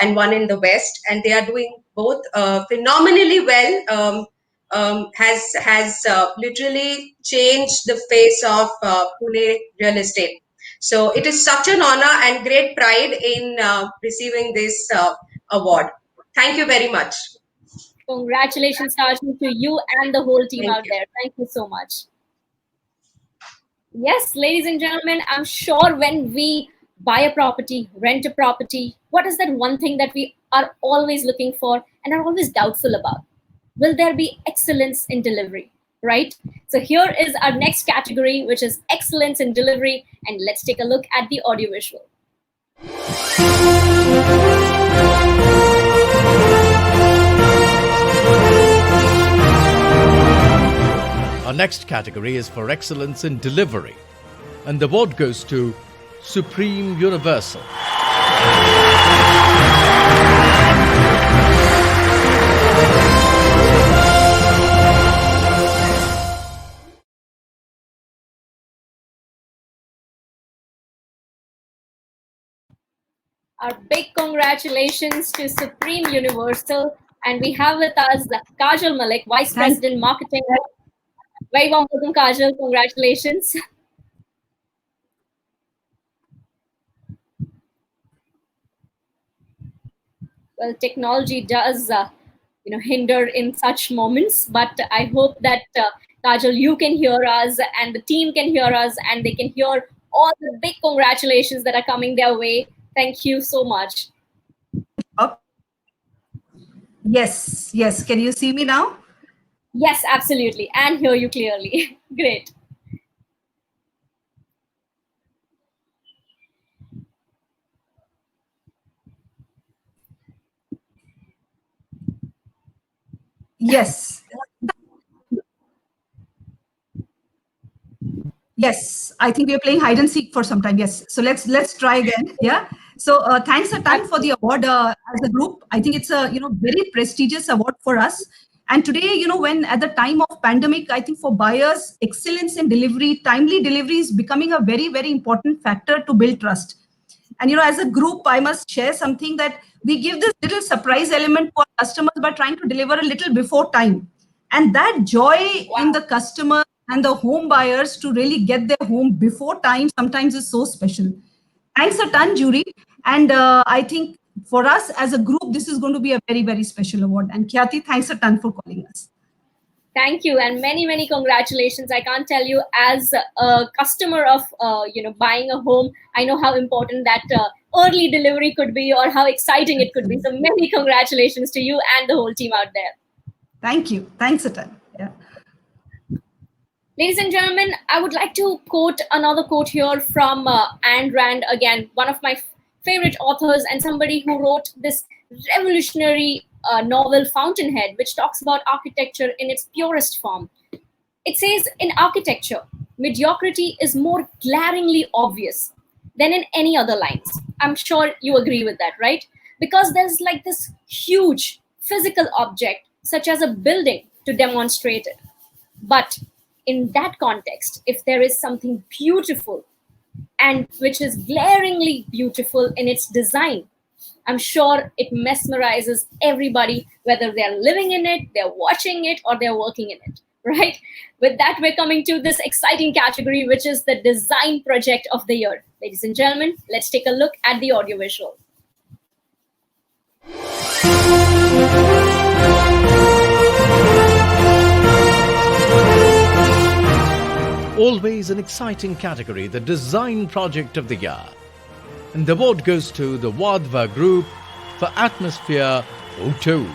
and one in the west, and they are doing both phenomenally well. Has literally changed the face of Pune real estate. So it is such an honor and great pride in receiving this award. Thank you very much. Congratulations, Kajal, to you and the whole team Thank out you. there. Thank you so much. Yes, ladies and gentlemen, I'm sure when we buy a property, rent a property, what is that one thing that we are always looking for and are always doubtful about? Will there be excellence in delivery, right? So here is our next category, which is excellence in delivery. And let's take a look at the audiovisual. Our next category is for excellence in delivery, and the award goes to Supreme Universal. Our big congratulations to Supreme Universal. And we have with us Kajal Malik, Vice President Marketing. Very warm welcome, Kajal. Congratulations. Well, technology does, hinder in such moments, but I hope that Kajal, you can hear us and the team can hear us and they can hear all the big congratulations that are coming their way. Thank you so much. Yes, yes. Can you see me now? Yes, absolutely. And hear you clearly. Great. Yes. Yes, I think we are playing hide and seek for some time. Yes, so let's try again. Yeah. So thanks a ton for the award as a group. I think it's a very prestigious award for us. And today, when at the time of pandemic, I think for buyers, excellence in delivery, timely delivery is becoming a very, very important factor to build trust. And as a group, I must share something that we give this little surprise element for customers by trying to deliver a little before time. And that joy in the customer and the home buyers to really get their home before time sometimes is so special. Thanks a ton, jury. And I think for us as a group, this is going to be a very, very special award. And Khyati, thanks a ton for calling us. Thank you, and many, many congratulations. I can't tell you, as a customer of buying a home, I know how important that early delivery could be, or how exciting it could be. So many congratulations to you and the whole team out there. Thank you. Thanks a ton. Yeah. Ladies and gentlemen, I would like to quote another quote here from Ayn Rand, again, one of my favorite authors and somebody who wrote this revolutionary novel Fountainhead, which talks about architecture in its purest form. It says, in architecture, mediocrity is more glaringly obvious than in any other lines. I'm sure you agree with that, right? Because there's like this huge physical object, such as a building, to demonstrate it. But in that context, if there is something beautiful and which is glaringly beautiful in its design, I'm sure it mesmerizes everybody, whether they're living in it, they're watching it, or they're working in it, right? With that, we're coming to this exciting category, which is the design project of the year. Ladies and gentlemen, let's take a look at the audiovisual. Always an exciting category, the design project of the year. And the award goes to the Wadhva Group for Atmosphere O2.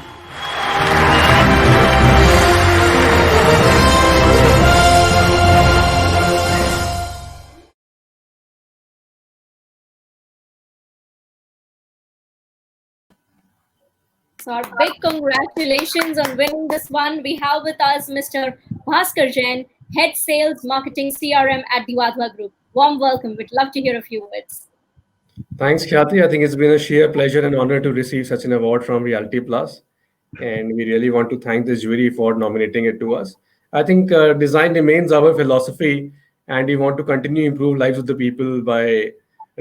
So our big congratulations on winning this one. We have with us Mr. Bhaskar Jain, Head Sales Marketing CRM at the Wadhwa Group. Warm welcome. We'd love to hear a few words. Thanks, Khyati. I think it's been a sheer pleasure and honor to receive such an award from Reality Plus, and we really want to thank the jury for nominating it to us. I think design remains our philosophy, and we want to continue improve lives of the people by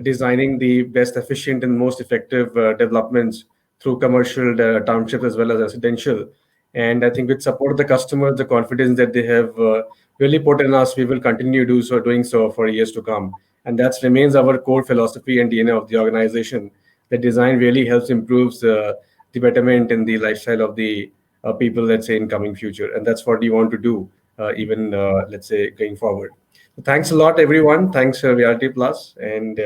designing the best efficient and most effective developments through commercial townships as well as residential. And I think with support of the customers, the confidence that they have really put in us, we will continue doing so for years to come. And that remains our core philosophy and DNA of the organization. The design really helps improves the betterment in the lifestyle of the people, let's say, in coming future. And that's what we want to do, even, let's say, going forward. So thanks a lot, everyone. Thanks, Reality Plus. And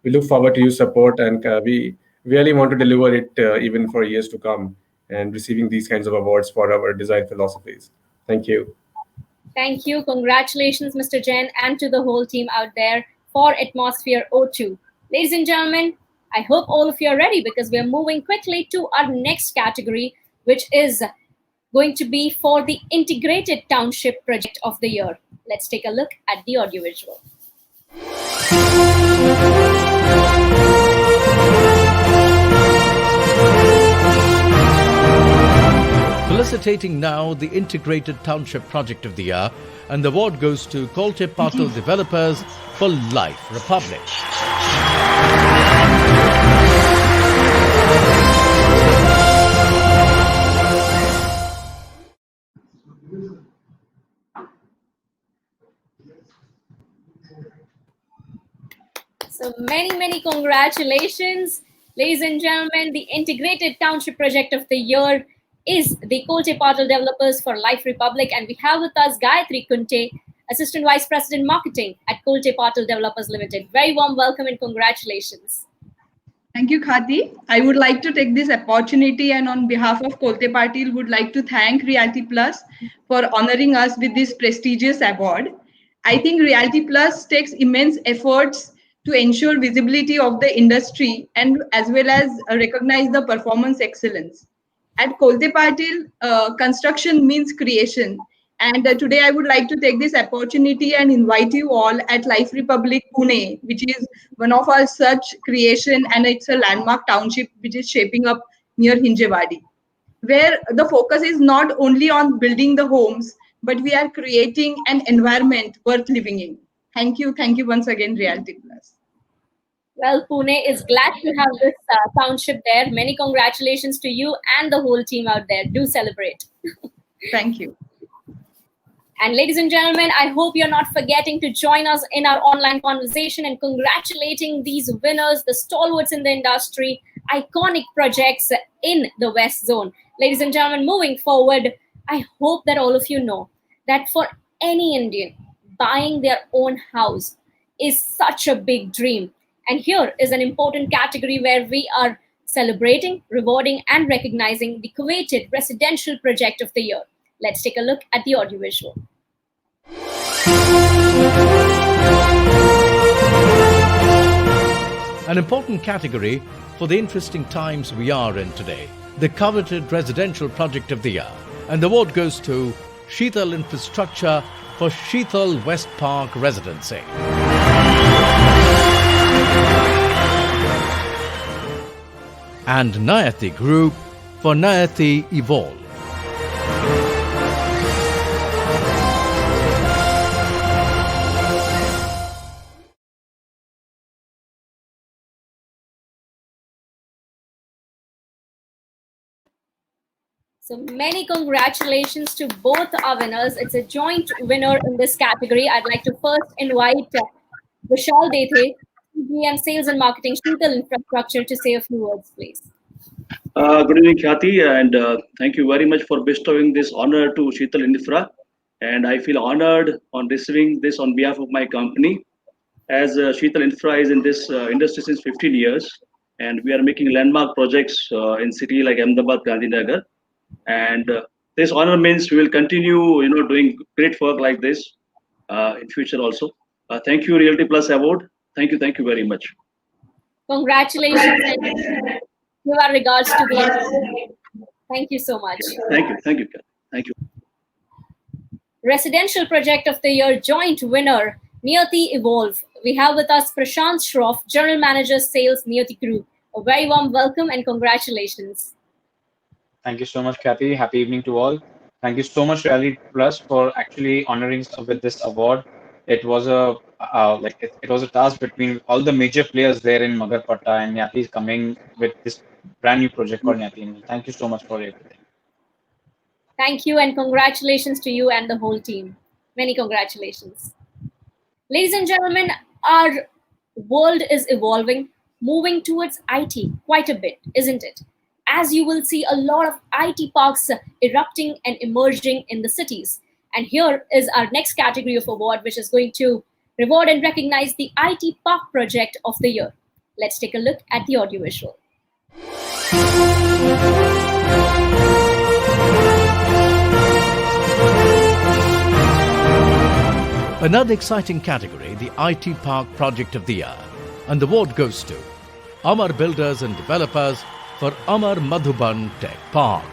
we look forward to your support. And we really want to deliver it even for years to come and receiving these kinds of awards for our design philosophies. Thank you. Thank you. Congratulations, Mr. Jain, and to the whole team out there for Atmosphere O2. Ladies and gentlemen, I hope all of you are ready because we are moving quickly to our next category, which is going to be for the Integrated Township Project of the Year. Let's take a look at the audiovisual. Felicitating now the Integrated Township Project of the Year, and the award goes to Kolte Patil Developers for Life Republic. So many congratulations. Ladies and gentlemen, the Integrated Township Project of the Year is the Kolte Patil Developers for Life Republic, and we have with us Gayatri Kunte, Assistant Vice President Marketing at Kolte Patil Developers Limited. Very warm welcome and congratulations. Thank you, Khati. I would like to take this opportunity and on behalf of Kolte Patil would like to thank Reality Plus for honoring us with this prestigious award. I think Reality Plus takes immense efforts to ensure visibility of the industry and as well as recognize the performance excellence. At Kolte Patil, construction means creation. And today I would like to take this opportunity and invite you all at Life Republic Pune, which is one of our such creation, and it's a landmark township which is shaping up near Hinjewadi, where the focus is not only on building the homes, but we are creating an environment worth living in. Thank you once again, Reality Plus. Well, Pune is glad to have this township there. Many congratulations to you and the whole team out there. Do celebrate. Thank you. And ladies and gentlemen, I hope you're not forgetting to join us in our online conversation and congratulating these winners, the stalwarts in the industry, iconic projects in the West Zone. Ladies and gentlemen, moving forward, I hope that all of you know that for any Indian, buying their own house is such a big dream. And here is an important category where we are celebrating, rewarding, and recognizing the coveted residential project of the year. Let's take a look at the audiovisual. An important category for the interesting times we are in today, the coveted residential project of the year. And the award goes to Sheetal Infrastructure for Sheetal West Park Residency. And Nayati Group for Nayati Evolve. So many congratulations to both our winners. It's a joint winner in this category. I'd like to first invite Vishal Dethe, GM Sales and Marketing, Sheetal Infrastructure, to say a few words, please. Good evening, Khyati, and thank you very much for bestowing this honor to Sheetal Infra. And I feel honored on receiving this on behalf of my company, as Sheetal Infra is in this industry since 15 years, and we are making landmark projects in city like Ahmedabad, Gandhinagar. And this honor means we will continue, doing great work like this in future also. Thank you, Realty Plus Award. Thank you very much. Congratulations and give our regards to the Thank you so much. Thank you. Thank you. Thank you. Residential Project of the Year joint winner, Niyati Evolve. We have with us Prashant Shroff, General Manager Sales, Niyati Group. A very warm welcome and congratulations. Thank you so much, Kathy. Happy evening to all. Thank you so much, Reality Plus, for actually honoring us with this award. It was a it was a task between all the major players there in Magarpatta, and Nyati is coming with this brand new project called Nyati. Thank you so much for everything. Thank you and congratulations to you and the whole team. Many congratulations. Ladies and gentlemen, our world is evolving, moving towards IT quite a bit, isn't it? As you will see a lot of IT parks erupting and emerging in the cities. And here is our next category of award, which is going to reward and recognize the IT Park Project of the Year. Let's take a look at the audiovisual. Another exciting category, the IT Park Project of the Year. And the award goes to Amar Builders and Developers for Amar Madhuban Tech Park.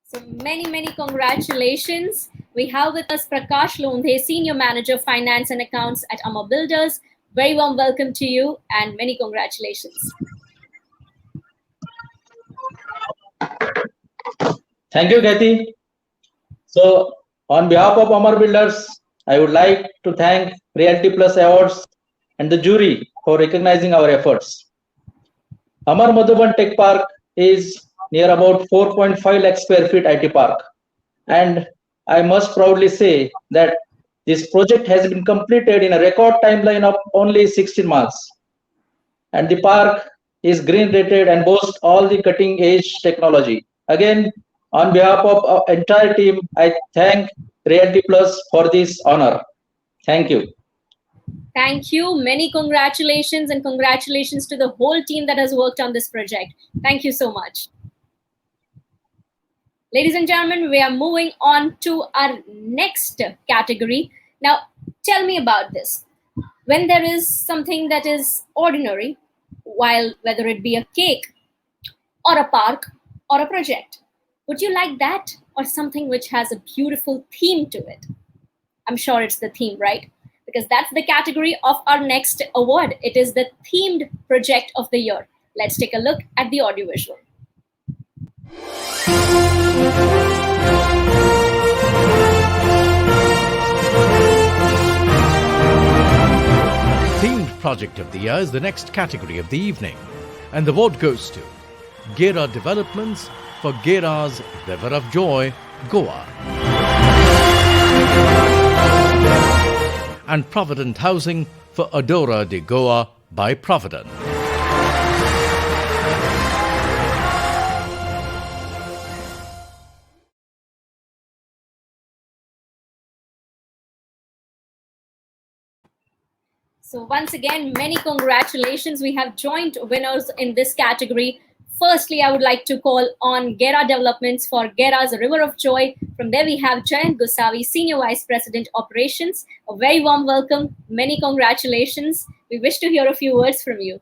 So many congratulations. We have with us Prakash Londhe, Senior Manager Finance and Accounts at Amar Builders. Very warm welcome to you and many congratulations. Thank you, Kathy. So, on behalf of Amar Builders, I would like to thank Reality Plus Awards and the jury for recognizing our efforts. Amar Madhuban Tech Park is near about 4.5 lakh square feet IT park. And I must proudly say that this project has been completed in a record timeline of only 16 months. And the park is green rated and boasts all the cutting edge technology. Again, on behalf of our entire team, I thank Reality Plus for this honor. Thank you. Thank you. Many congratulations and congratulations to the whole team that has worked on this project. Thank you so much. Ladies and gentlemen, we are moving on to our next category. Now, tell me about this. When there is something that is ordinary, while whether it be a cake or a park or a project, would you like that or something which has a beautiful theme to it? I'm sure it's the theme, right? Because that's the category of our next award. It is the themed project of the year. Let's take a look at the audiovisual. Themed Project of the Year is the next category of the evening. And the award goes to Gera Developments for Gera's River of Joy, Goa. And Provident Housing for Adora de Goa by Provident. So once again, many congratulations. We have joint winners in this category. Firstly, I would like to call on Gera Developments for Gera's River of Joy. From there, we have Jayant Gosavi, Senior Vice President Operations. A very warm welcome. Many congratulations. We wish to hear a few words from you.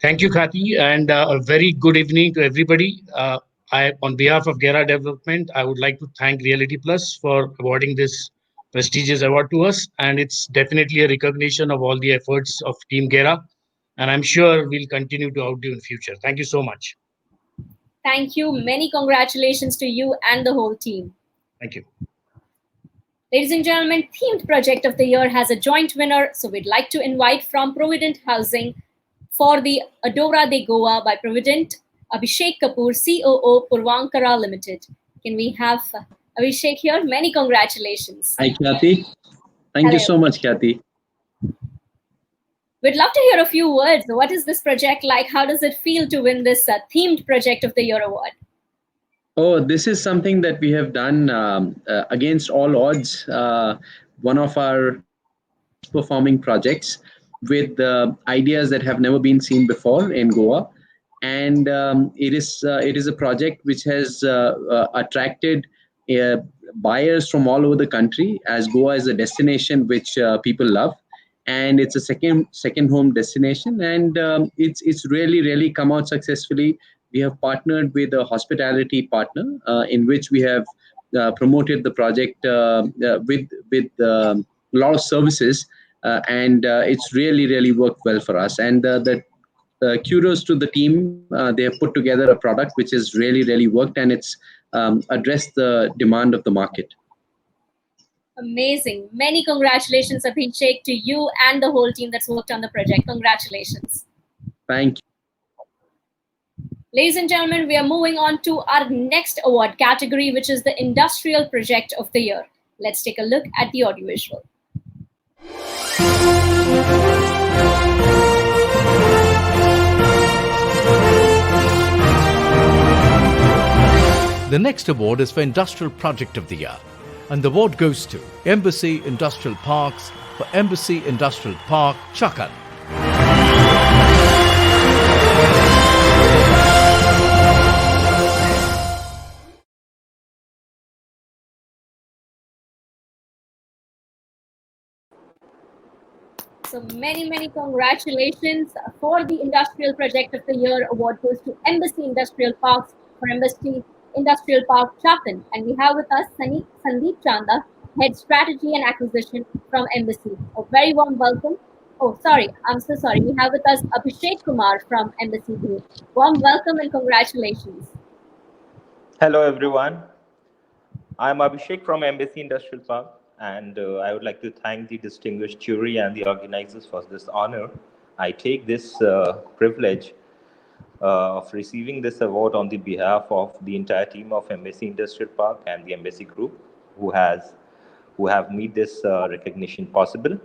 Thank you, Kathy, and a very good evening to everybody. On behalf of Gera Development, I would like to thank Reality Plus for awarding this prestigious award to us, and it's definitely a recognition of all the efforts of Team Gera, and I'm sure we'll continue to outdo in future. Thank you so much. Thank you. Many congratulations to you and the whole team. Thank you. Ladies and gentlemen, Themed Project of the Year has a joint winner, so we'd like to invite from Provident Housing for the Adora de Goa by Provident, Abhishek Kapoor, COO, Purvankara Limited. Can we have Abhishek here? Many congratulations. Hi, Kathy. Thank you so much, Kathy. We'd love to hear a few words. What is this project like? How does it feel to win this Themed Project of the Year award? Oh, this is something that we have done against all odds. One of our performing projects with ideas that have never been seen before in Goa. And it is a project which has attracted buyers from all over the country, as Goa is a destination which people love, and it's a second home destination, and it's really come out successfully. We have partnered with a hospitality partner in which we have promoted the project with a lot of services, and it's really worked well for us. And the kudos to the team. They have put together a product which has really worked, and it's addressed the demand of the market. Amazing. Many congratulations, Abhishek, to you and the whole team that's worked on the project. Congratulations. Thank you. Ladies and gentlemen, we are moving on to our next award category, which is the Industrial Project of the Year. Let's take a look at the audiovisual. The next award is for Industrial Project of the Year, and the award goes to Embassy Industrial Parks for Embassy Industrial Park, Chakan. So many congratulations for the Industrial Project of the Year award goes to Embassy Industrial Parks for Embassy Industrial Park Chakan. And we have with us Sandeep Chanda, Head Strategy and Acquisition from Embassy. A very warm welcome. Oh, sorry, I'm so sorry. We have with us Abhishek Kumar from Embassy Group. Warm welcome and congratulations. Hello everyone. I'm Abhishek from Embassy Industrial Park, and I would like to thank the distinguished jury and the organizers for this honor. I take this privilege of receiving this award on the behalf of the entire team of Embassy Industrial Park and the Embassy Group, who have made this recognition possible.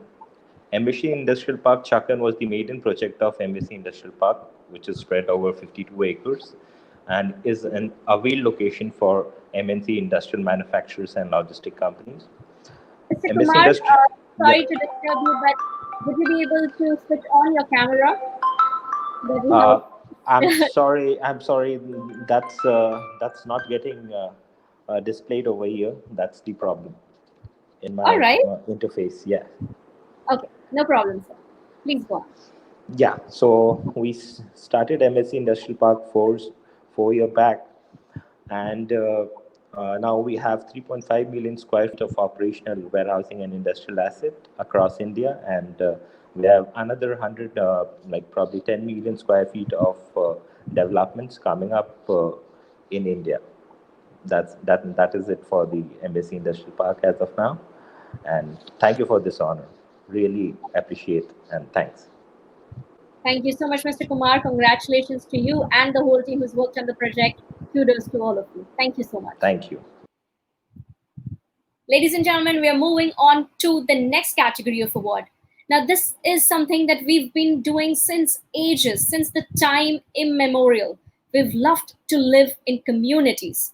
Embassy Industrial Park Chakan was the maiden project of Embassy Industrial Park, which is spread over 52 acres and is an availed location for MNC industrial manufacturers and logistic companies. Mr. Kumar, sorry to disturb you, but would you be able to switch on your camera? I'm sorry. That's not getting displayed over here. That's the problem in my interface. Yeah. Okay, no problem, sir. Please go on. Yeah. So we started MSc Industrial Park 4 years back, and now we have 3.5 million square feet of operational warehousing and industrial asset across India, and we have another 100, like probably 10 million square feet of developments coming up in India. That is it for the Embassy Industrial Park as of now, and thank you for this honor. Really appreciate and thanks. Thank you so much, Mr. Kumar. Congratulations to you and the whole team who's worked on the project. Kudos to all of you. Thank you so much. Thank you. Ladies and gentlemen, we are moving on to the next category of award. Now, this is something that we've been doing since ages, since the time immemorial. We've loved to live in communities.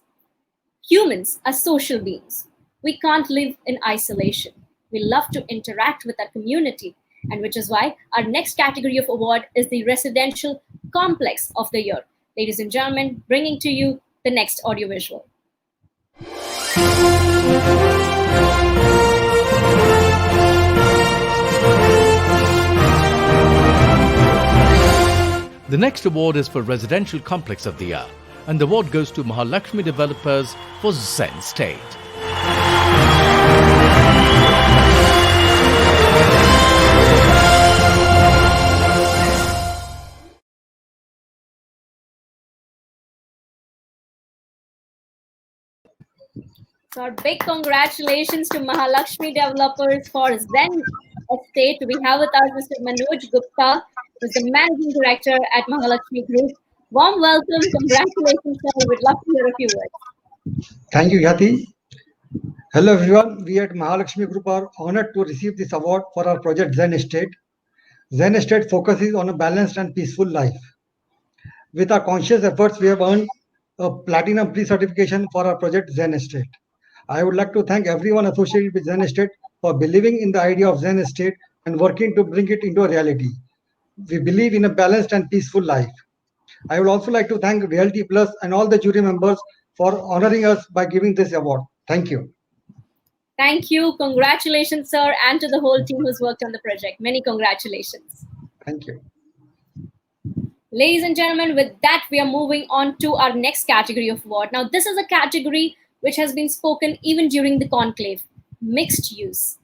Humans are social beings. We can't live in isolation. We love to interact with our community, and which is why our next category of award is the Residential Complex of the Year. Ladies and gentlemen, bringing to you the next audiovisual. The next award is for Residential Complex of the Year, and the award goes to Mahalakshmi Developers for Zen State. So our big congratulations to Mahalakshmi Developers for Zen Estate. We have with us Mr. Manoj Gupta, who's the Managing Director at Mahalakshmi Group. Warm welcome. Congratulations, sir. We'd love to hear a few words. Thank you, Yati. Hello, everyone. We at Mahalakshmi Group are honored to receive this award for our project Zen Estate. Zen Estate focuses on a balanced and peaceful life. With our conscious efforts, we have earned a Platinum pre-certification for our project Zen Estate. I would like to thank everyone associated with Zen Estate for believing in the idea of Zen Estate and working to bring it into a reality. We believe in a balanced and peaceful life. I would also like to thank Realty Plus and all the jury members for honoring us by giving this award. Thank you. Thank you. Congratulations, sir, and to the whole team who's worked on the project. Many congratulations. Thank you. Ladies and gentlemen, with that, we are moving on to our next category of award. Now, this is a category which has been spoken even during the conclave, mixed use.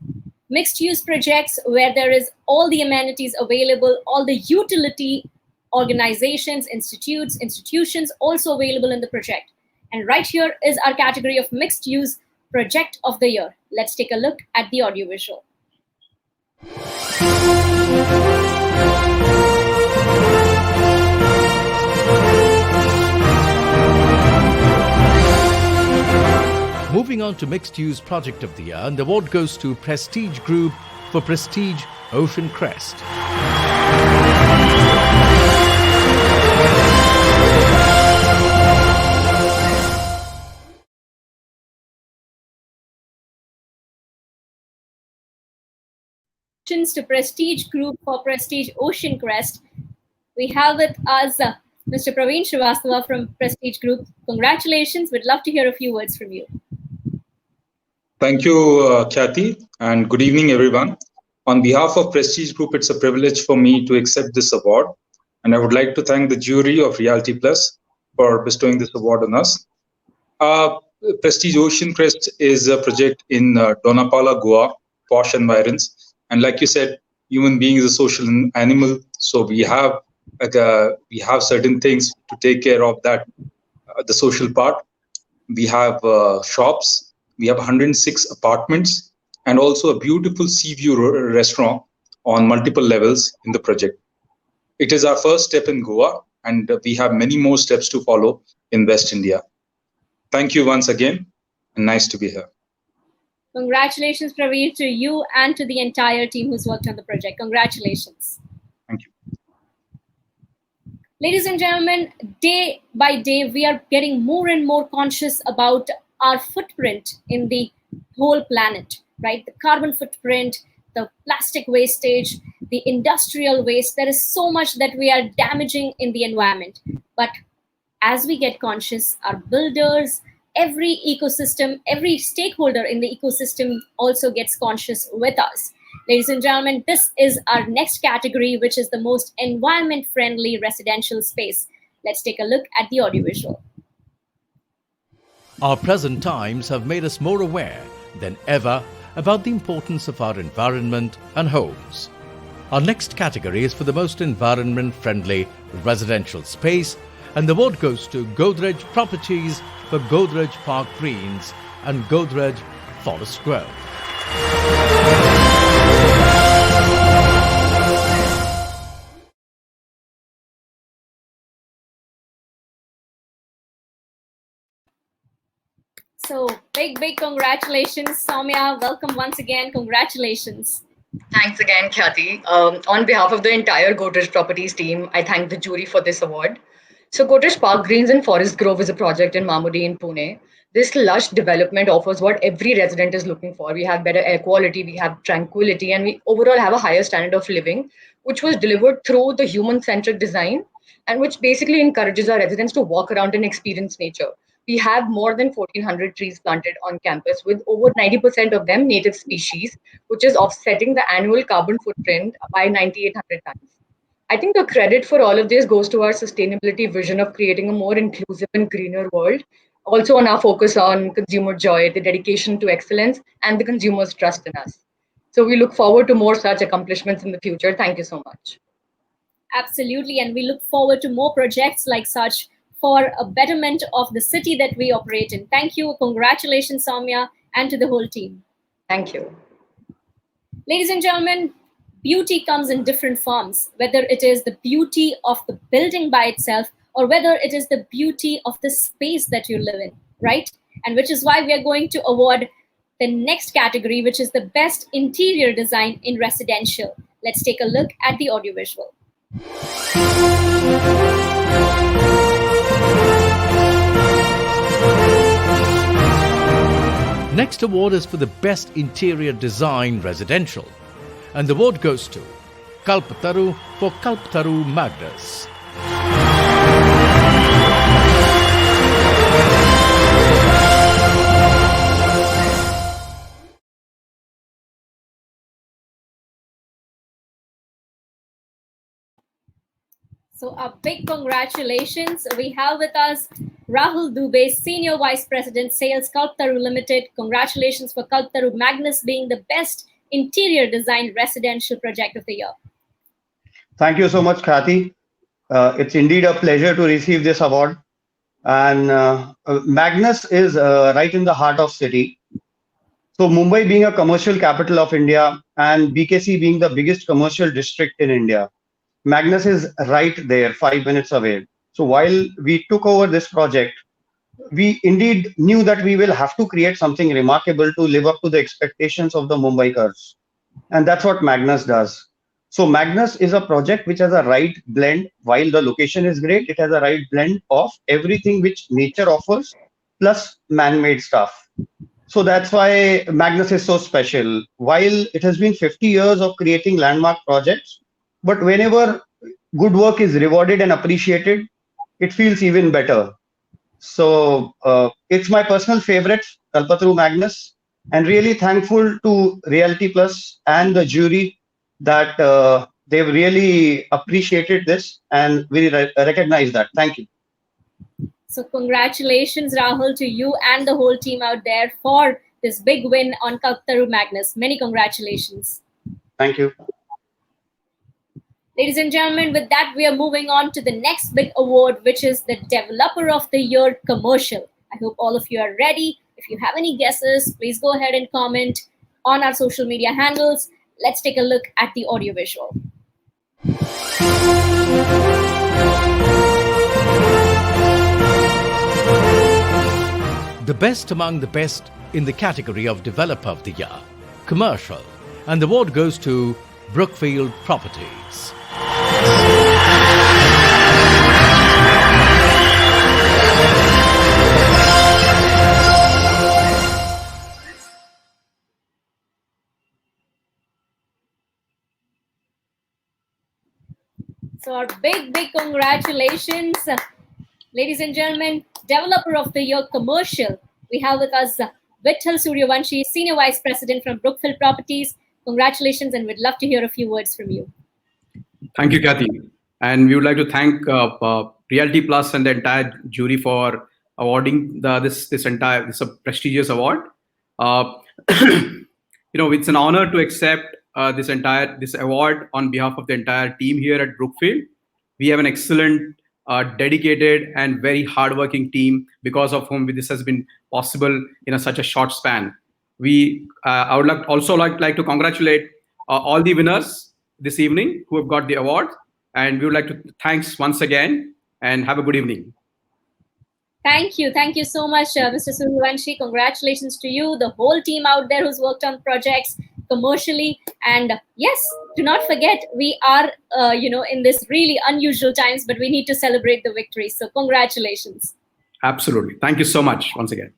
Mixed use projects where there is all the amenities available, all the utility organizations, institutions also available in the project. And right here is our category of mixed use project of the year. Let's take a look at the audiovisual. Moving on to Mixed Use Project of the Year, and the award goes to Prestige Group for Prestige Ocean Crest. To Prestige Group for Prestige Ocean Crest, we have with us Mr. Praveen Srivastava from Prestige Group. Congratulations. We'd love to hear a few words from you. Thank you, Kathy, and good evening, everyone. On behalf of Prestige Group, it's a privilege for me to accept this award, and I would like to thank the jury of Realty Plus for bestowing this award on us. Prestige Ocean Crest is a project in Donapala, Goa, posh environs, and like you said, human being is a social animal, so we have certain things to take care of that, the social part. We have shops. We have 106 apartments and also a beautiful sea view restaurant on multiple levels in the project. It is our first step in Goa, and we have many more steps to follow in West India. Thank you once again, and nice to be here. Congratulations, Praveen, to you and to the entire team who's worked on the project. Congratulations. Thank you. Ladies and gentlemen, day by day, we are getting more and more conscious about our footprint in the whole planet, right? The carbon footprint, the plastic wastage, the industrial waste. There is so much that we are damaging in the environment. But as we get conscious, our builders, every ecosystem, every stakeholder in the ecosystem also gets conscious with us. Ladies and gentlemen, this is our next category, which is the most environment-friendly residential space. Let's take a look at the audiovisual. Our present times have made us more aware than ever about the importance of our environment and homes. Our next category is for the most environment-friendly residential space, and the award goes to Godrej Properties for Godrej Park Greens and Godrej Forest Grove. So big congratulations, Soumya. Welcome once again. Congratulations. Thanks again, Khyati. On behalf of the entire Godrej Properties team, I thank the jury for this award. So Godrej Park Greens and Forest Grove is a project in Mamudi in Pune. This lush development offers what every resident is looking for. We have better air quality, we have tranquility, and we overall have a higher standard of living, which was delivered through the human-centric design and which basically encourages our residents to walk around and experience nature. We have more than 1,400 trees planted on campus with over 90% of them native species, which is offsetting the annual carbon footprint by 9,800 tons. I think the credit for all of this goes to our sustainability vision of creating a more inclusive and greener world, also on our focus on consumer joy, the dedication to excellence, and the consumer's trust in us. So we look forward to more such accomplishments in the future. Thank you so much. Absolutely, and we look forward to more projects like such for a betterment of the city that we operate in. Thank you. Congratulations, Soumya, and to the whole team. Thank you. Ladies and gentlemen, beauty comes in different forms, whether it is the beauty of the building by itself or whether it is the beauty of the space that you live in, right? And which is why we are going to award the next category, which is the best interior design in residential. Let's take a look at the audiovisual. Next award is for the best interior design residential, and the award goes to Kalpataru for Kalpataru Magnus. So a big congratulations. We have with us Rahul Dubey, Senior Vice President, Sales, Kalpataru Limited. Congratulations for Kalpataru Magnus being the best interior design residential project of the year. Thank you so much, Kathy. It's indeed a pleasure to receive this award. And Magnus is right in the heart of city. So Mumbai being a commercial capital of India and BKC being the biggest commercial district in India, Magnus is right there, 5 minutes away. So while we took over this project, we indeed knew that we will have to create something remarkable to live up to the expectations of the Mumbaikars. And that's what Magnus does. So Magnus is a project which has a right blend. While the location is great, it has a right blend of everything which nature offers plus man-made stuff. So that's why Magnus is so special. While it has been 50 years of creating landmark projects, but whenever good work is rewarded and appreciated, it feels even better. So it's my personal favorite, Kalpataru Magnus, and really thankful to Realty Plus and the jury that they've really appreciated this and we recognize that. Thank you. So congratulations, Rahul, to you and the whole team out there for this big win on Kalpataru Magnus. Many congratulations. Thank you. Ladies and gentlemen, with that, we are moving on to the next big award, which is the Developer of the Year Commercial. I hope all of you are ready. If you have any guesses, please go ahead and comment on our social media handles. Let's take a look at the audiovisual. The best among the best in the category of Developer of the Year, Commercial. And the award goes to Brookfield Properties. So our big congratulations. Ladies and gentlemen, Developer of the Year Commercial. We have with us Vitthal Suryavanshi, Senior Vice President from Brookfield Properties. Congratulations, and we'd love to hear a few words from you. Thank you, Kathy. And we would like to thank Realty Plus and the entire jury for awarding this prestigious award. It's an honor to accept this award on behalf of the entire team here at Brookfield. We have an excellent, dedicated, and very hardworking team because of whom this has been possible in such a short span. I would also like to congratulate all the winners this evening who have got the award, and we would like to thanks once again and have a good evening. Thank you so much, Mr. Suryavanshi. Congratulations to you, the whole team out there who's worked on projects commercially. And yes, do not forget, we are in this really unusual times, but we need to celebrate the victory. So congratulations. Absolutely. Thank you so much once again.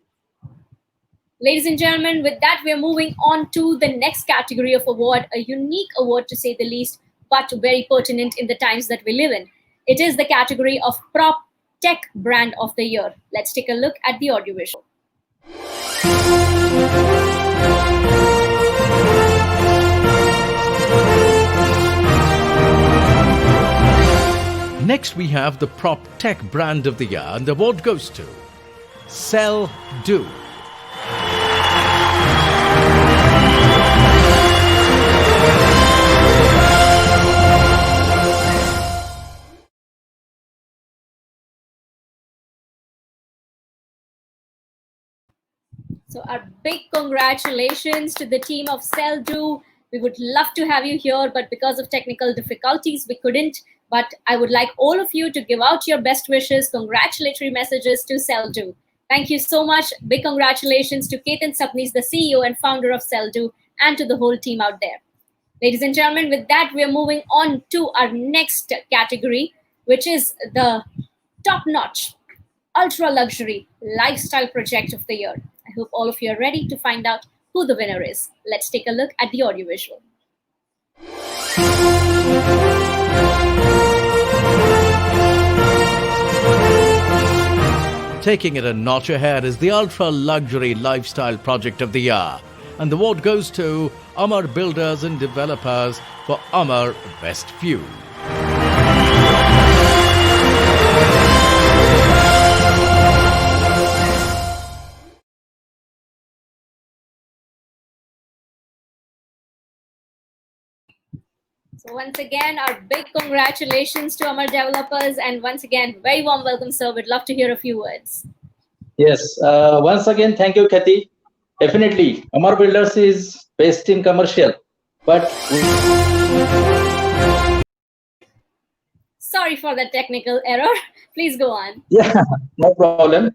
Ladies and gentlemen, with that, we're moving on to the next category of award, a unique award to say the least, but very pertinent in the times that we live in. It is the category of Prop Tech Brand of the Year. Let's take a look at the audiovisual. Next, we have the Prop Tech Brand of the Year, and the award goes to Sell Do. So our big congratulations to the team of Sell Do. We would love to have you here, but because of technical difficulties, we couldn't. But I would like all of you to give out your best wishes, congratulatory messages to Sell Do. Thank you so much. Big congratulations to Ketan Sapnis, the CEO and founder of Sell Do, and to the whole team out there. Ladies and gentlemen, with that, we are moving on to our next category, which is the top-notch, ultra-luxury lifestyle project of the year. I hope all of you are ready to find out who the winner is. Let's take a look at the audiovisual. Taking it a notch ahead is the ultra-luxury lifestyle project of the year. And the award goes to Amar Builders and Developers for Amar Best View. So once again, our big congratulations to our developers, and once again, very warm welcome, sir. We'd love to hear a few words. Yes, once again, thank you, Kathy. Definitely, Amar Builders is based in commercial, but Sorry for that technical error. Please go on. yeah, no problem.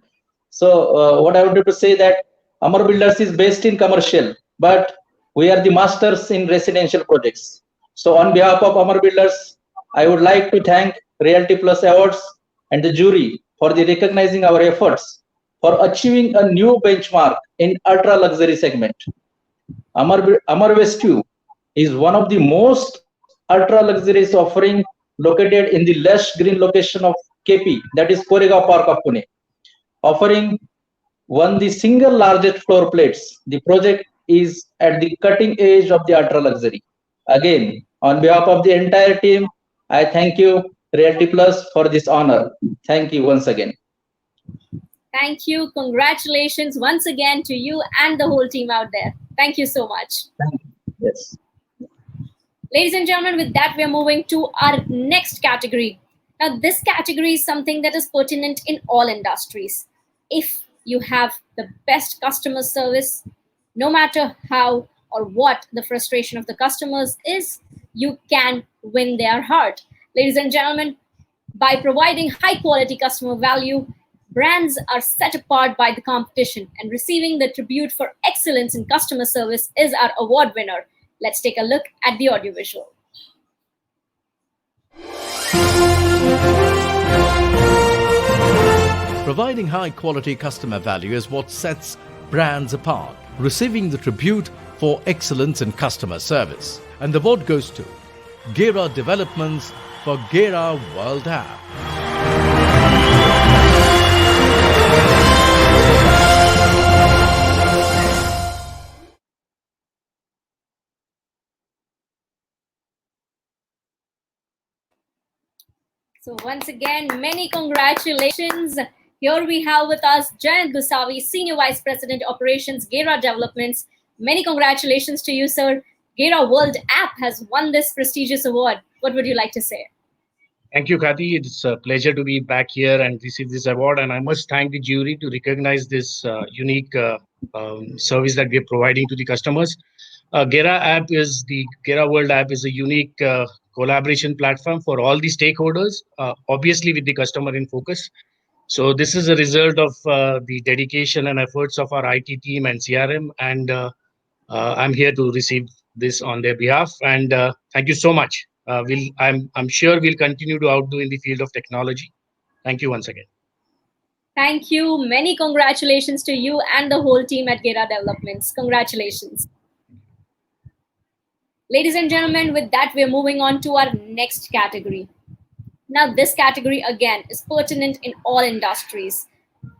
So, what I wanted to say that Amar Builders is based in commercial, but we are the masters in residential projects. So, on behalf of Amar Builders, I would like to thank Realty Plus Awards and the jury for the recognizing our efforts for achieving a new benchmark in ultra luxury segment. Amar Westview is one of the most ultra luxurious offering located in the lush green location of KP, that is Koregaon Park of Pune, offering one the single largest floor plates. The project is at the cutting edge of the ultra luxury. Again, on behalf of the entire team, I thank you, Realty Plus, for this honor. Thank you once again. Thank you. Congratulations once again to you and the whole team out there. Thank you so much. Thank you. Yes. Ladies and gentlemen, with that, we're moving to our next category. Now, this category is something that is pertinent in all industries. If you have the best customer service, no matter how or what the frustration of the customers is, you can win their heart. Ladies and gentlemen, by providing high quality customer value, brands are set apart by the competition, and receiving the tribute for excellence in customer service is our award winner. Let's take a look at the audiovisual. Providing high-quality customer value is what sets brands apart, receiving the tribute for excellence in customer service. And the award goes to Gera Developments for Gera World App. So once again, many congratulations. Here we have with us Jayant Gusavi, Senior Vice President Operations, Gera Developments. Many congratulations to you, sir. Gera World App has won this prestigious award. What would you like to say? Thank you, Kathy. It's a pleasure to be back here and receive this award. And I must thank the jury to recognize this unique service that we're providing to the customers. Gera World App is a unique collaboration platform for all the stakeholders, obviously with the customer in focus. So this is a result of the dedication and efforts of our IT team and CRM, and I'm here to receive this on their behalf. And thank you so much. I'm sure we'll continue to outdo in the field of technology. Thank you once again. Thank you. Many congratulations to you and the whole team at Gera Developments. Congratulations. Ladies and gentlemen, with that, we're moving on to our next category. Now, this category, again, is pertinent in all industries.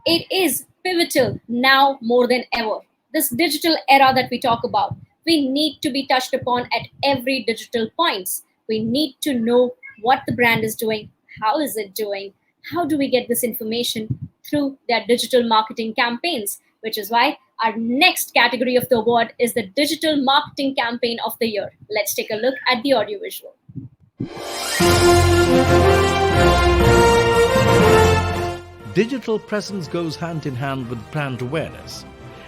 It is pivotal now more than ever. This digital era that we talk about, we need to be touched upon at every digital points. We need to know what the brand is doing, how is it doing, how do we get this information through their digital marketing campaigns, which is why our next category of the award is the Digital Marketing Campaign of the Year. Let's take a look at the audiovisual. Digital presence goes hand in hand with brand awareness,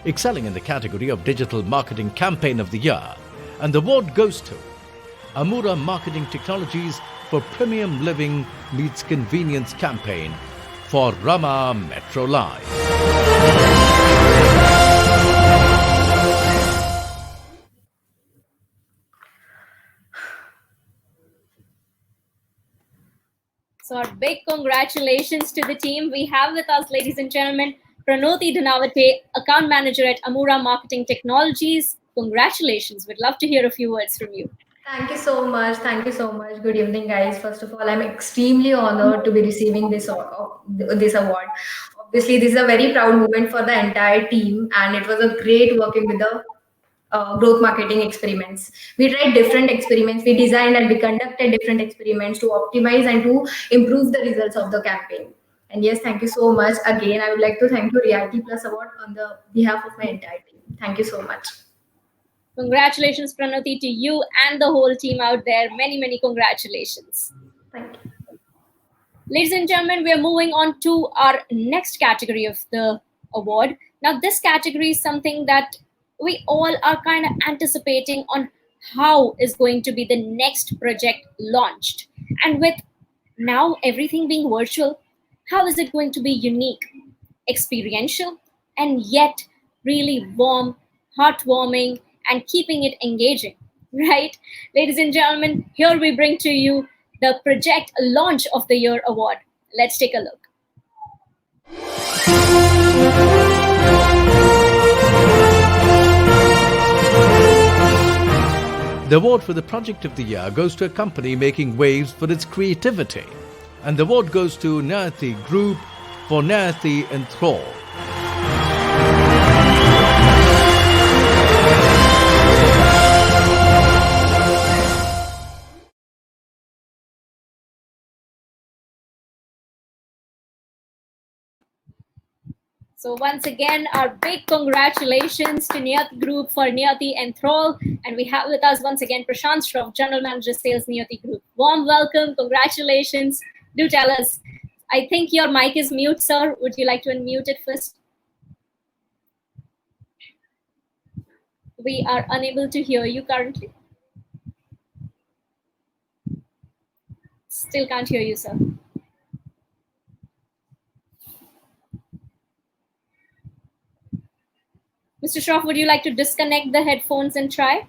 excelling in the category of Digital Marketing Campaign of the Year. And the award goes to Amura Marketing Technologies for Premium Living Meets Convenience Campaign for Rama Metro Line. So our big congratulations to the team. We have with us, ladies and gentlemen, Pranoti Dhanavate, Account Manager at Amura Marketing Technologies. Congratulations. We'd love to hear a few words from you. Thank you so much. Thank you so much. Good evening, guys. First of all, I'm extremely honored to be receiving this award. Obviously, this is a very proud moment for the entire team, and it was a great working with the growth marketing experiments. We tried different experiments. We designed and we conducted different experiments to optimize and to improve the results of the campaign. And yes, thank you so much. Again, I would like to thank you, Reality Plus Award, on the behalf of my entire team. Thank you so much. Congratulations, Pranati, to you and the whole team out there. Many, many congratulations. Thank you. Ladies and gentlemen, we are moving on to our next category of the award. Now, this category is something that we all are kind of anticipating on how is going to be the next project launched. And with now everything being virtual, how is it going to be unique, experiential, and yet really warm, heartwarming, and keeping it engaging, right? Ladies and gentlemen, here we bring to you the Project Launch of the Year award. Let's take a look. The award for the Project of the Year goes to a company making waves for its creativity. And the award goes to Nayati Group for Nayati Enthrall. So once again, our big congratulations to Niyati Group for Niyati Enthrall. And we have with us once again Prashant Shroff, General Manager Sales, Niyati Group. Warm welcome, congratulations. Do tell us. I think your mic is mute, sir. Would you like to unmute it first? We are unable to hear you currently. Still can't hear you, sir. Mr. Shroff, would you like to disconnect the headphones and try?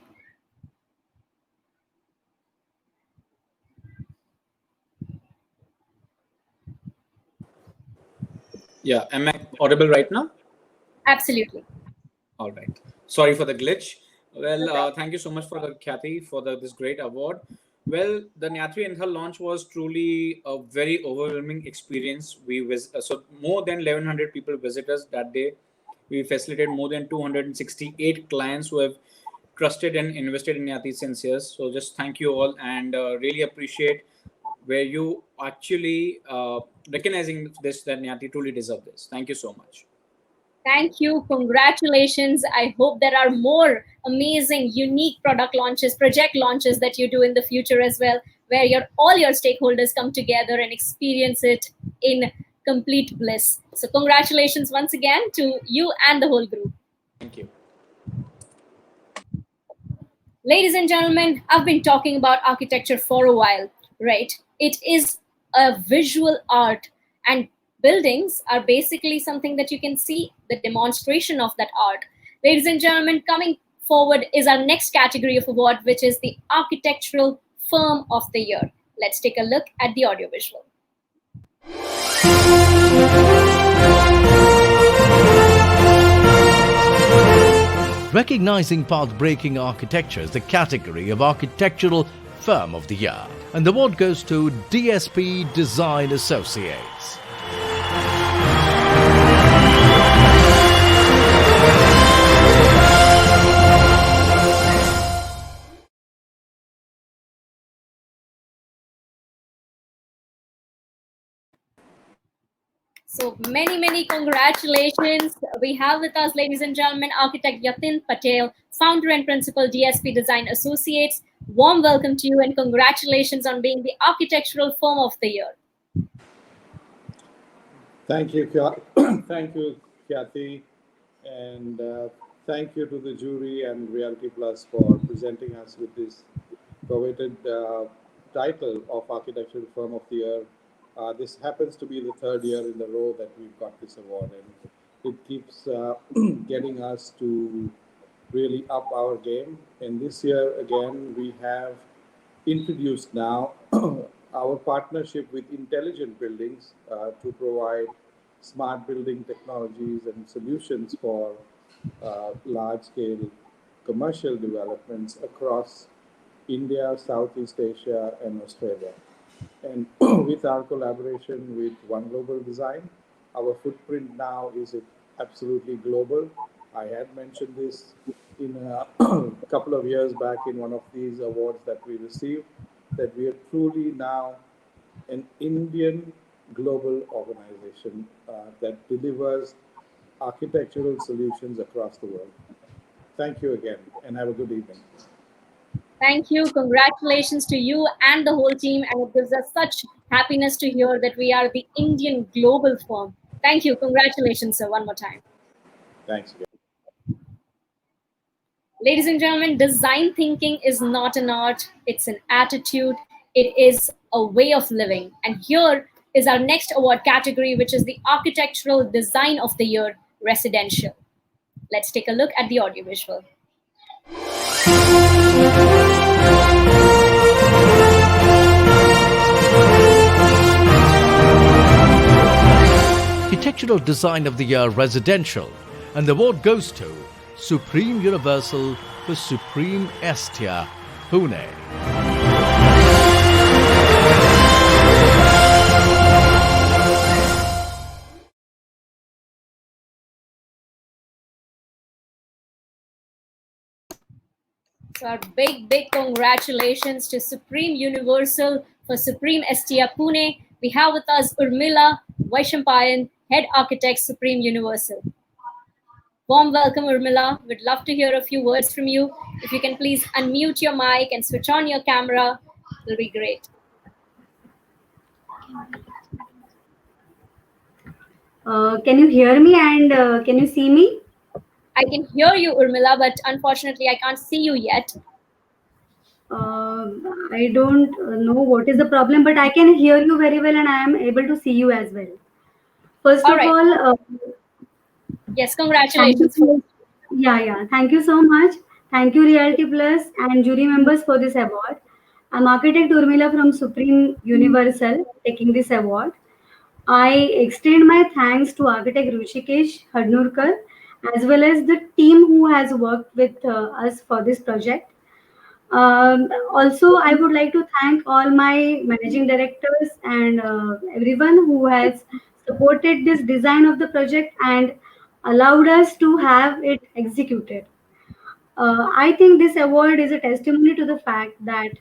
Yeah, am I audible right now? Absolutely. All right. Sorry for the glitch. Well, thank you so much for the Kathy for this great award. Well, the Nyatri Enthal launch was truly a very overwhelming experience. So more than 1,100 people visit us that day. We facilitated more than 268 clients who have trusted and invested in Nyati since years. So just thank you all and really appreciate where you actually recognizing this that Nyati truly deserve this. Thank you so much. Thank you. Congratulations. I hope there are more amazing, unique product launches, project launches that you do in the future as well, where all your stakeholders come together and experience it in complete bliss. So congratulations once again to you and the whole group. Thank you. Ladies and gentlemen, I've been talking about architecture for a while, right? It is a visual art, and buildings are basically something that you can see, the demonstration of that art. Ladies and gentlemen, coming forward is our next category of award, which is the Architectural Firm of the Year. Let's take a look at the audiovisual. Recognizing path-breaking architecture is the category of Architectural Firm of the Year. And the award goes to DSP Design Associates. So many, many congratulations. We have with us, ladies and gentlemen, architect Yatin Patel, founder and principal, DSP Design Associates. Warm welcome to you and congratulations on being the Architectural Firm of the Year. Thank you, thank you, Kathy, and thank you to the jury and Reality Plus for presenting us with this coveted title of Architectural Firm of the Year. This happens to be the third year in a row that we've got this award, and it keeps getting us to really up our game. And this year, again, we have introduced now our partnership with Intelligent Buildings to provide smart building technologies and solutions for large-scale commercial developments across India, Southeast Asia, and Australia. And with our collaboration with One Global Design, our footprint now is absolutely global. I had mentioned this in a couple of years back in one of these awards that we received, that we are truly now an Indian global organization that delivers architectural solutions across the world. Thank you again, and have a good evening. Thank you. Congratulations to you and the whole team. And it gives us such happiness to hear that we are the Indian global firm. Thank you. Congratulations, sir, one more time. Thanks again. Ladies and gentlemen, design thinking is not an art, it's an attitude, it is a way of living. And here is our next award category, which is the Architectural Design of the Year Residential. Let's take a look at the audiovisual. Architectural Design of the Year Residential, and the award goes to Supreme Universal for Supreme Estia, Pune. So our big congratulations to Supreme Universal for Supreme Estia Pune. We have with us Urmila Vaishampayan, Head Architect, Supreme Universal. Warm welcome, Urmila. We'd love to hear a few words from you. If you can please unmute your mic and switch on your camera, it'll be great. Can you hear me and can you see me? I can hear you, Urmila, but unfortunately I can't see you yet. I don't know what is the problem, but I can hear you very well and I am able to see you as well. First All of right. all, yes, congratulations. Yeah. Thank you so much. Thank you, Realty Plus and jury members for this award. I'm Architect Urmila from Supreme Universal taking this award. I extend my thanks to Architect Rushikesh Hadnurkar as well as the team who has worked with us for this project. Also, I would like to thank all my managing directors and everyone who has supported this design of the project and allowed us to have it executed. I think this award is a testimony to the fact that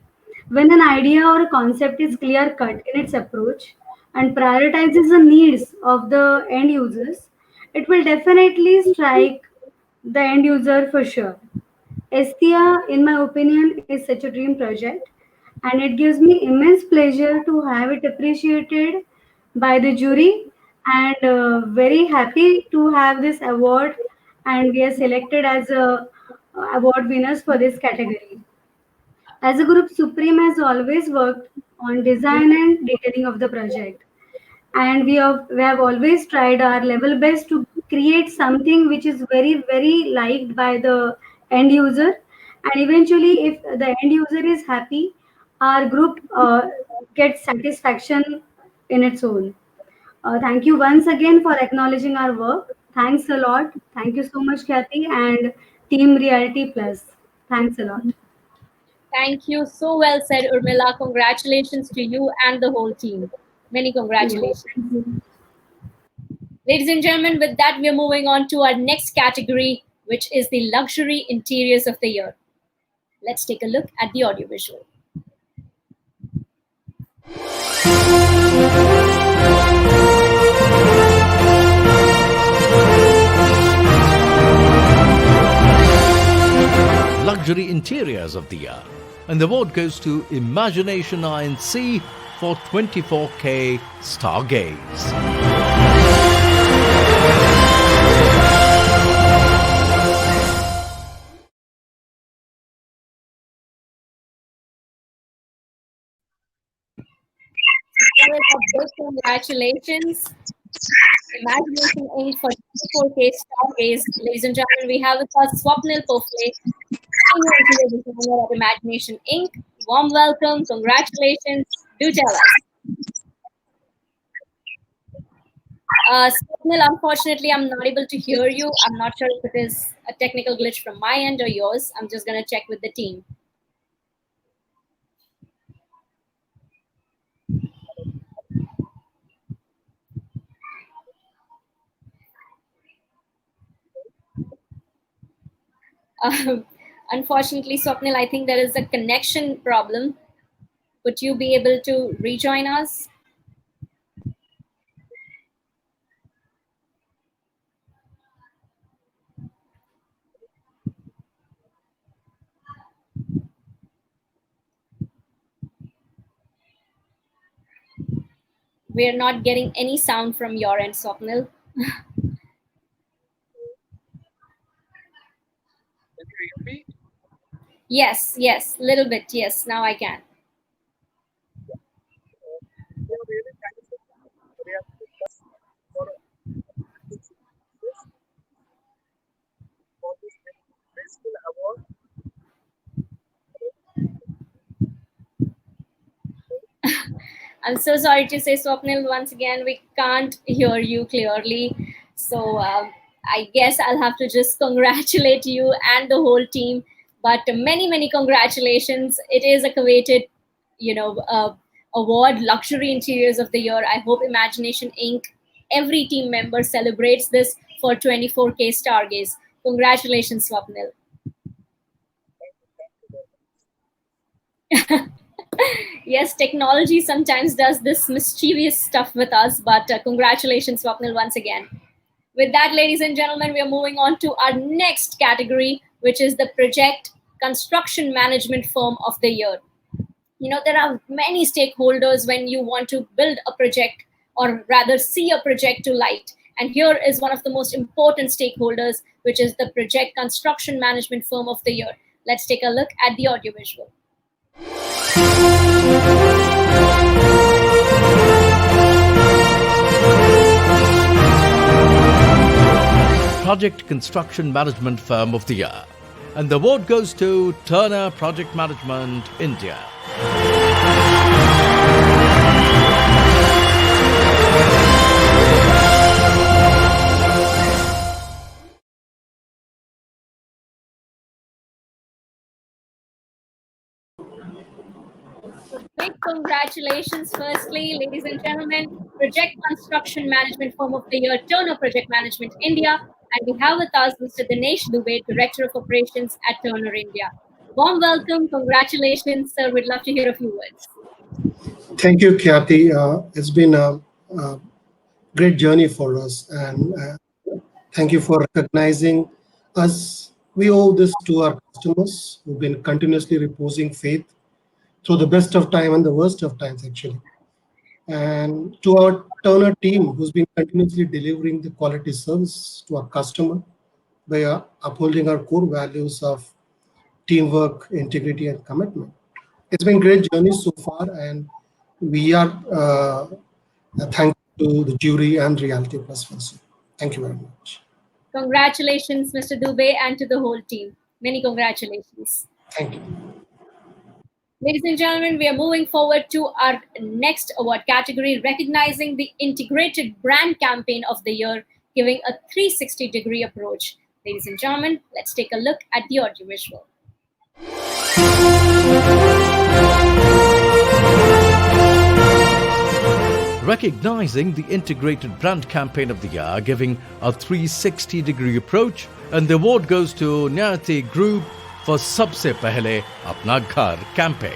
when an idea or a concept is clear cut in its approach and prioritizes the needs of the end users, it will definitely strike the end user for sure. Estia, in my opinion, is such a dream project, and it gives me immense pleasure to have it appreciated by the jury. And very happy to have this award, and we are selected as a award winners for this category. As a group, Supreme has always worked on design and detailing of the project, and we have always tried our level best to create something which is very liked by the end user, and eventually if the end user is happy, our group gets satisfaction in its own. Thank you once again for acknowledging our work. Thanks a lot. Thank you so much, Kathy and Team Reality Plus. Thanks a lot. Thank you. So well said, Urmila. Congratulations to you and the whole team. Many congratulations. Ladies and gentlemen, with that, we're moving on to our next category, which is the Luxury Interiors of the Year. Let's take a look at the audiovisual. Luxury Interiors of the Year, and the award goes to Imagination INC for 24K Stargaze. Big congratulations, Imagination Inc. for 24K Stargaze. Ladies and gentlemen, we have with us Swapnil Pofle, Senior Interior Designer at Imagination Inc. Warm welcome, congratulations. Do tell us. Swapnil, unfortunately, I'm not able to hear you. I'm not sure if it is a technical glitch from my end or yours. I'm just going to check with the team. Unfortunately, Swapnil, I think there is a connection problem. Would you be able to rejoin us? We're not getting any sound from your end, Swapnil. Yes, yes, little bit. Yes, now I can. I'm so sorry to say, Swapnil, once again, we can't hear you clearly. So I guess I'll have to just congratulate you and the whole team. But many, many congratulations. It is a coveted, award, Luxury Interiors of the Year. I hope Imagination Inc., every team member celebrates this for 24K Stargaze. Congratulations, Swapnil. Yes, technology sometimes does this mischievous stuff with us, but congratulations, Swapnil, once again. With that, ladies and gentlemen, we are moving on to our next category, which is the Project Construction Management Firm of the Year. There are many stakeholders when you want to build a project, or rather see a project to light. And here is one of the most important stakeholders, which is the Project Construction Management Firm of the Year. Let's take a look at the audiovisual. Project Construction Management Firm of the Year. And the award goes to Turner Project Management, India. Big congratulations, firstly, ladies and gentlemen. Project Construction Management Firm of the Year, Turner Project Management India. And we have with us Mr. Dinesh Dubey, Director of Operations at Turner India. Warm welcome, congratulations, sir. We'd love to hear a few words. Thank you, Kathy. It's been a great journey for us, and thank you for recognizing us. We owe this to our customers who've been continuously reposing faith through the best of time and the worst of times, actually. And to our Turner team, who's been continuously delivering the quality service to our customer by upholding our core values of teamwork, integrity, and commitment. It's been a great journey so far, and we are thankful to the jury and Reality Plus also. Thank you very much. Congratulations, Mr. Dubey, and to the whole team. Many congratulations. Thank you. Ladies and gentlemen, we are moving forward to our next award category, recognizing the Integrated Brand Campaign of the Year, giving a 360-degree approach. Ladies and gentlemen, let's take a look at the audiovisual. Recognizing the Integrated Brand Campaign of the Year, giving a 360-degree approach, and the award goes to Nyati Group for Sabse Pehle Apna Ghar campaign.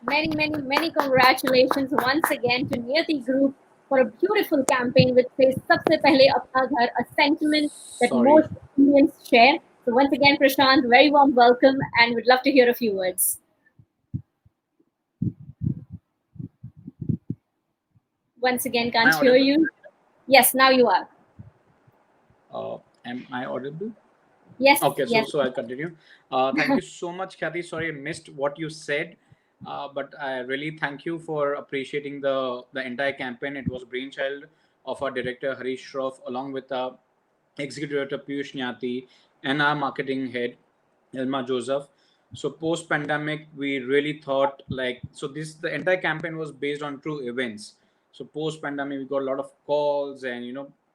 Many congratulations once again to Niyati Group for a beautiful campaign which says Sabse Pehle Apna Ghar, a sentiment that most Indians share. So once again, Prashant, very warm welcome, and we'd love to hear a few words. Once again, can't hear you. Yes, now you are. Am I audible? Yes. Okay, yes. so I'll continue. Thank you so much, Kathy. Sorry, I missed what you said. But I really thank you for appreciating the entire campaign. It was brainchild of our director Harish Shroff, along with our executive director Piyush Nyati and our marketing head Elma Joseph. So post pandemic, we really thought the entire campaign was based on true events. So post pandemic, we got a lot of calls, and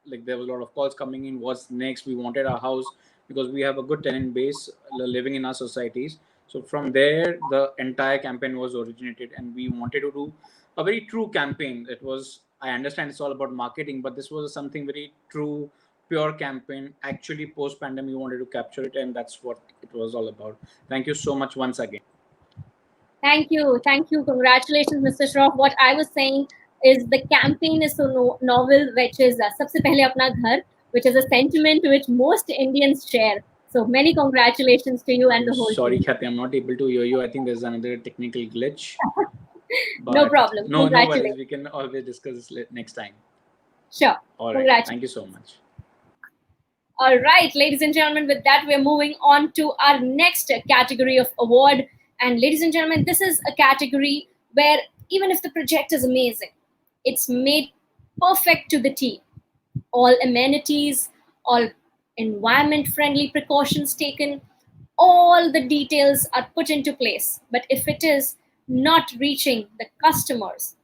there was a lot of calls coming in. What's next? We wanted our house because we have a good tenant base living in our societies. So from there, the entire campaign was originated, and we wanted to do a very true campaign. It was, I understand it's all about marketing, but this was something very true, pure campaign. Actually, post pandemic, we wanted to capture it, and that's what it was all about. Thank you so much once again. Thank you. Congratulations, Mr. Shroff. What I was saying is the campaign is so novel, which is Sabse Pehle Apna Ghar, which is a sentiment which most Indians share. So many congratulations to you and the whole Sorry, team. Kathy, I'm not able to hear you. I think there's another technical glitch. No problem. No worries. Congratulations. We can always discuss this next time. Sure. All right. Congratulations. Thank you so much. All right, ladies and gentlemen, with that, we're moving on to our next category of award. And ladies and gentlemen, this is a category where even if the project is amazing, it's made perfect to the T. All amenities, all environment-friendly precautions taken, all the details are put into place. But if it is not reaching the customers,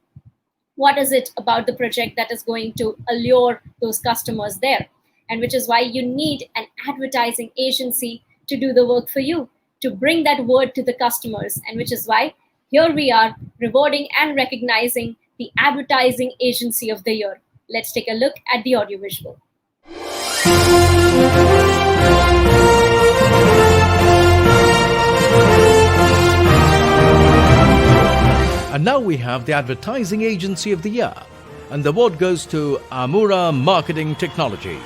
what is it about the project that is going to allure those customers there? And which is why you need an advertising agency to do the work for you, to bring that word to the customers. And which is why here we are rewarding and recognizing the Advertising Agency of the Year. Let's take a look at the audiovisual. And now we have the Advertising Agency of the Year. And the award goes to Amura Marketing Technologies.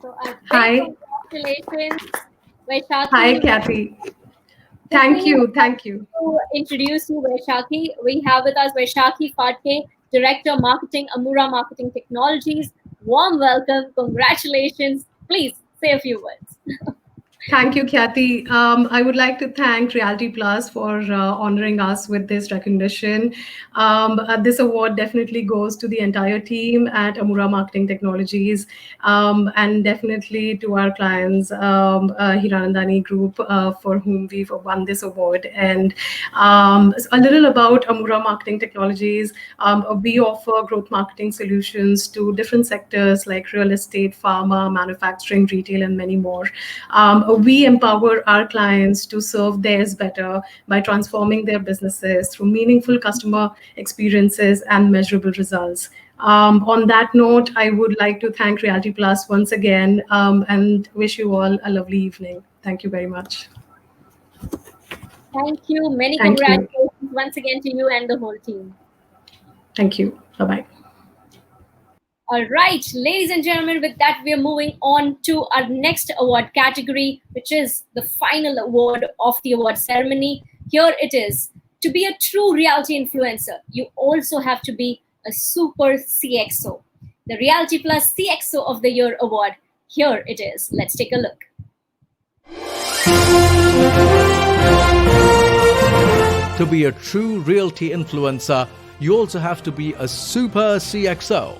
So a Hi. big congratulations, Vaishakhi. Hi, Kathy. Thank you. Thank you. To introduce you, Vaishakhi, we have with us Vaishakhi Fatke, Director Marketing, Amura Marketing Technologies. Warm welcome. Congratulations. Please say a few words. Thank you, Kathy. I would like to thank Reality Plus for honoring us with this recognition. This award definitely goes to the entire team at Amura Marketing Technologies, and definitely to our clients, Hiranandani Group, for whom we've won this award. And a little about Amura Marketing Technologies. We offer growth marketing solutions to different sectors like real estate, pharma, manufacturing, retail, and many more. We empower our clients to serve theirs better by transforming their businesses through meaningful customer experiences and measurable results. On that note, I would like to thank Reality Plus once again, and wish you all a lovely evening. Thank you very much. Thank you. Many Thank you. congratulations once again to you and the whole team. Thank you. Bye-bye. All right, ladies and gentlemen, with that, we're moving on to our next award category, which is the final award of the award ceremony. Here it is. To be a true reality influencer, you also have to be a super CXO. The Reality Plus CXO of the Year award. Here it is. Let's take a look. To be a true realty influencer, you also have to be a super CXO.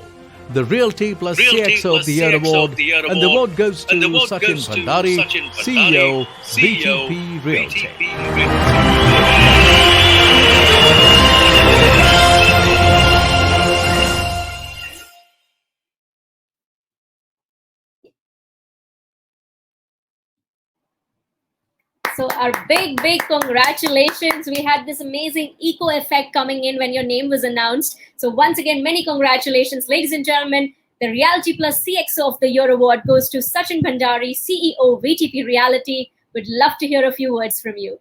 The Realty Plus CXO of the Year award, and the award goes to Sachin Bhandari, CEO, VTP Realty. So our big congratulations. We had this amazing eco effect coming in when your name was announced. So once again, many congratulations, ladies and gentlemen. The Reality Plus CXO of the Year award goes to Sachin Bhandari, CEO, VTP Reality. We'd love to hear a few words from you.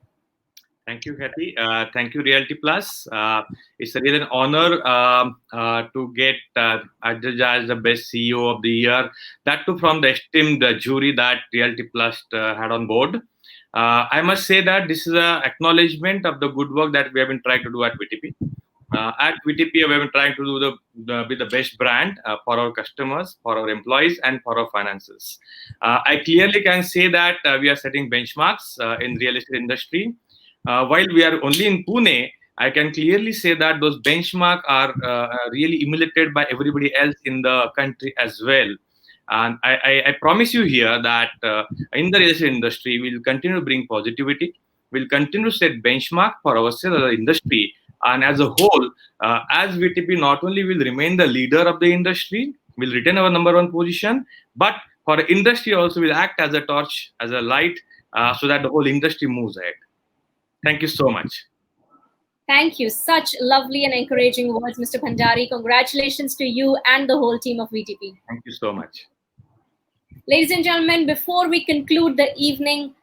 Thank you, Kathy. Thank you, Reality Plus. It's really an honor to get adjudged as the best CEO of the year. That too from the esteemed jury that Reality Plus had on board. I must say that this is an acknowledgement of the good work that we have been trying to do at VTP. At VTP, we have been trying to do be the best brand for our customers, for our employees, and for our finances. I clearly can say that we are setting benchmarks in real estate industry. While we are only in Pune, I can clearly say that those benchmarks are really emulated by everybody else in the country as well. And I promise you here that in the real estate industry, we'll continue to bring positivity. We'll continue to set benchmark for ourselves as an industry. And as a whole, as VTP, not only will remain the leader of the industry, will retain our #1 position, but for the industry also will act as a torch, as a light, so that the whole industry moves ahead. Thank you so much. Thank you. Such lovely and encouraging words, Mr. Bhandari. Congratulations to you and the whole team of VTP. Thank you so much. Ladies and gentlemen, before we conclude the evening,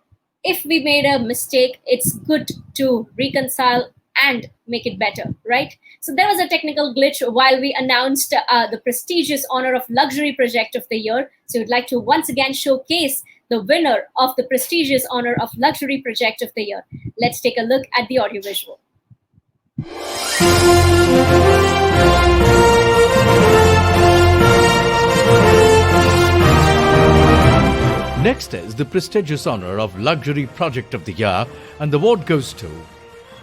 if we made a mistake, it's good to reconcile and make it better, right? So there was a technical glitch while we announced the prestigious honor of Luxury Project of the Year. So we'd like to once again showcase the winner of the prestigious honor of Luxury Project of the Year. Let's take a look at the audiovisual. Next is the prestigious honor of Luxury Project of the Year, and the award goes to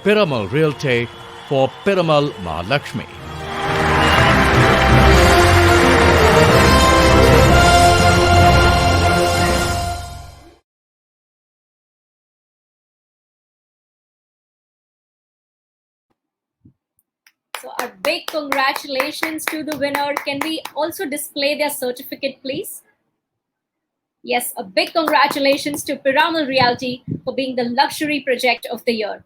Piramal Realty for Piramal Mahalakshmi. So a big congratulations to the winner. Can we also display their certificate, please? Yes, a big congratulations to Piramal Realty for being the Luxury Project of the Year.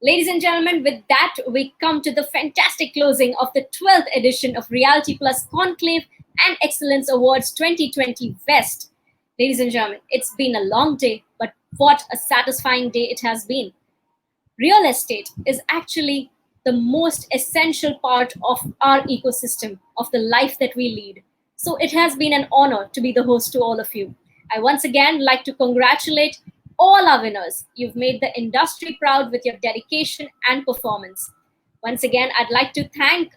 Ladies and gentlemen, with that, we come to the fantastic closing of the 12th edition of Realty Plus Conclave and Excellence Awards 2020 West. Ladies and gentlemen, it's been a long day, but what a satisfying day it has been. Real estate is actually the most essential part of our ecosystem, of the life that we lead. So it has been an honor to be the host to all of you. I once again like to congratulate all our winners. You've made the industry proud with your dedication and performance. Once again, I'd like to thank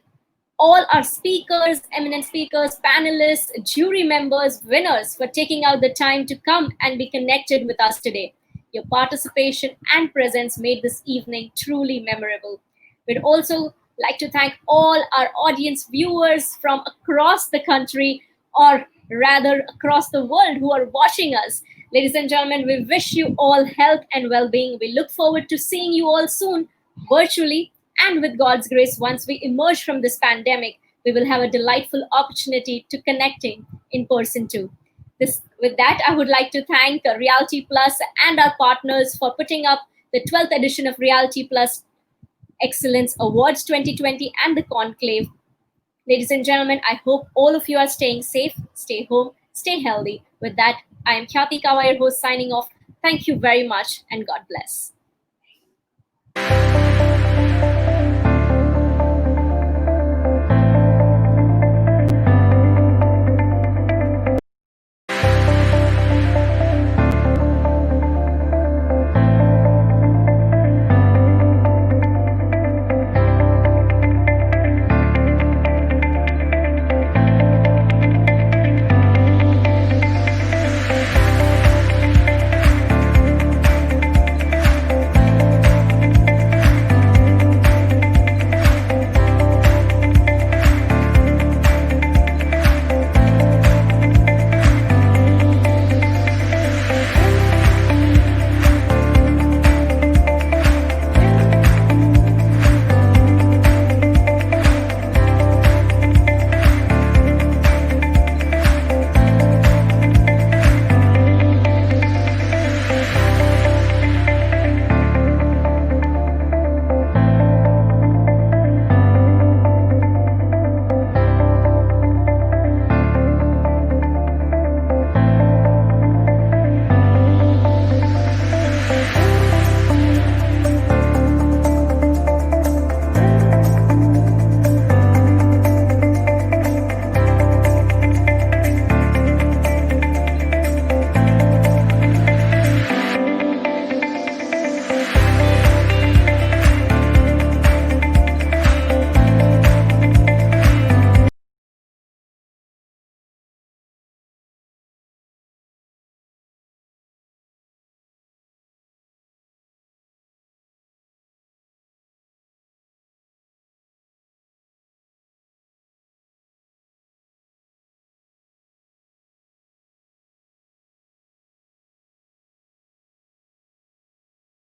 all our speakers, eminent speakers, panelists, jury members, winners for taking out the time to come and be connected with us today. Your participation and presence made this evening truly memorable. We'd also like to thank all our audience viewers from across the country, or rather across the world, who are watching us. Ladies and gentlemen, we wish you all health and well-being. We look forward to seeing you all soon, virtually, and with God's grace, once we emerge from this pandemic, we will have a delightful opportunity to connecting in person too. With that, I would like to thank Realty Plus and our partners for putting up the 12th edition of Realty Plus Excellence Awards 2020 and the Conclave. Ladies and gentlemen, I hope all of you are staying safe, stay home, stay healthy. With that, I am Khyati Kawa, your host, signing off. Thank you very much, and God bless.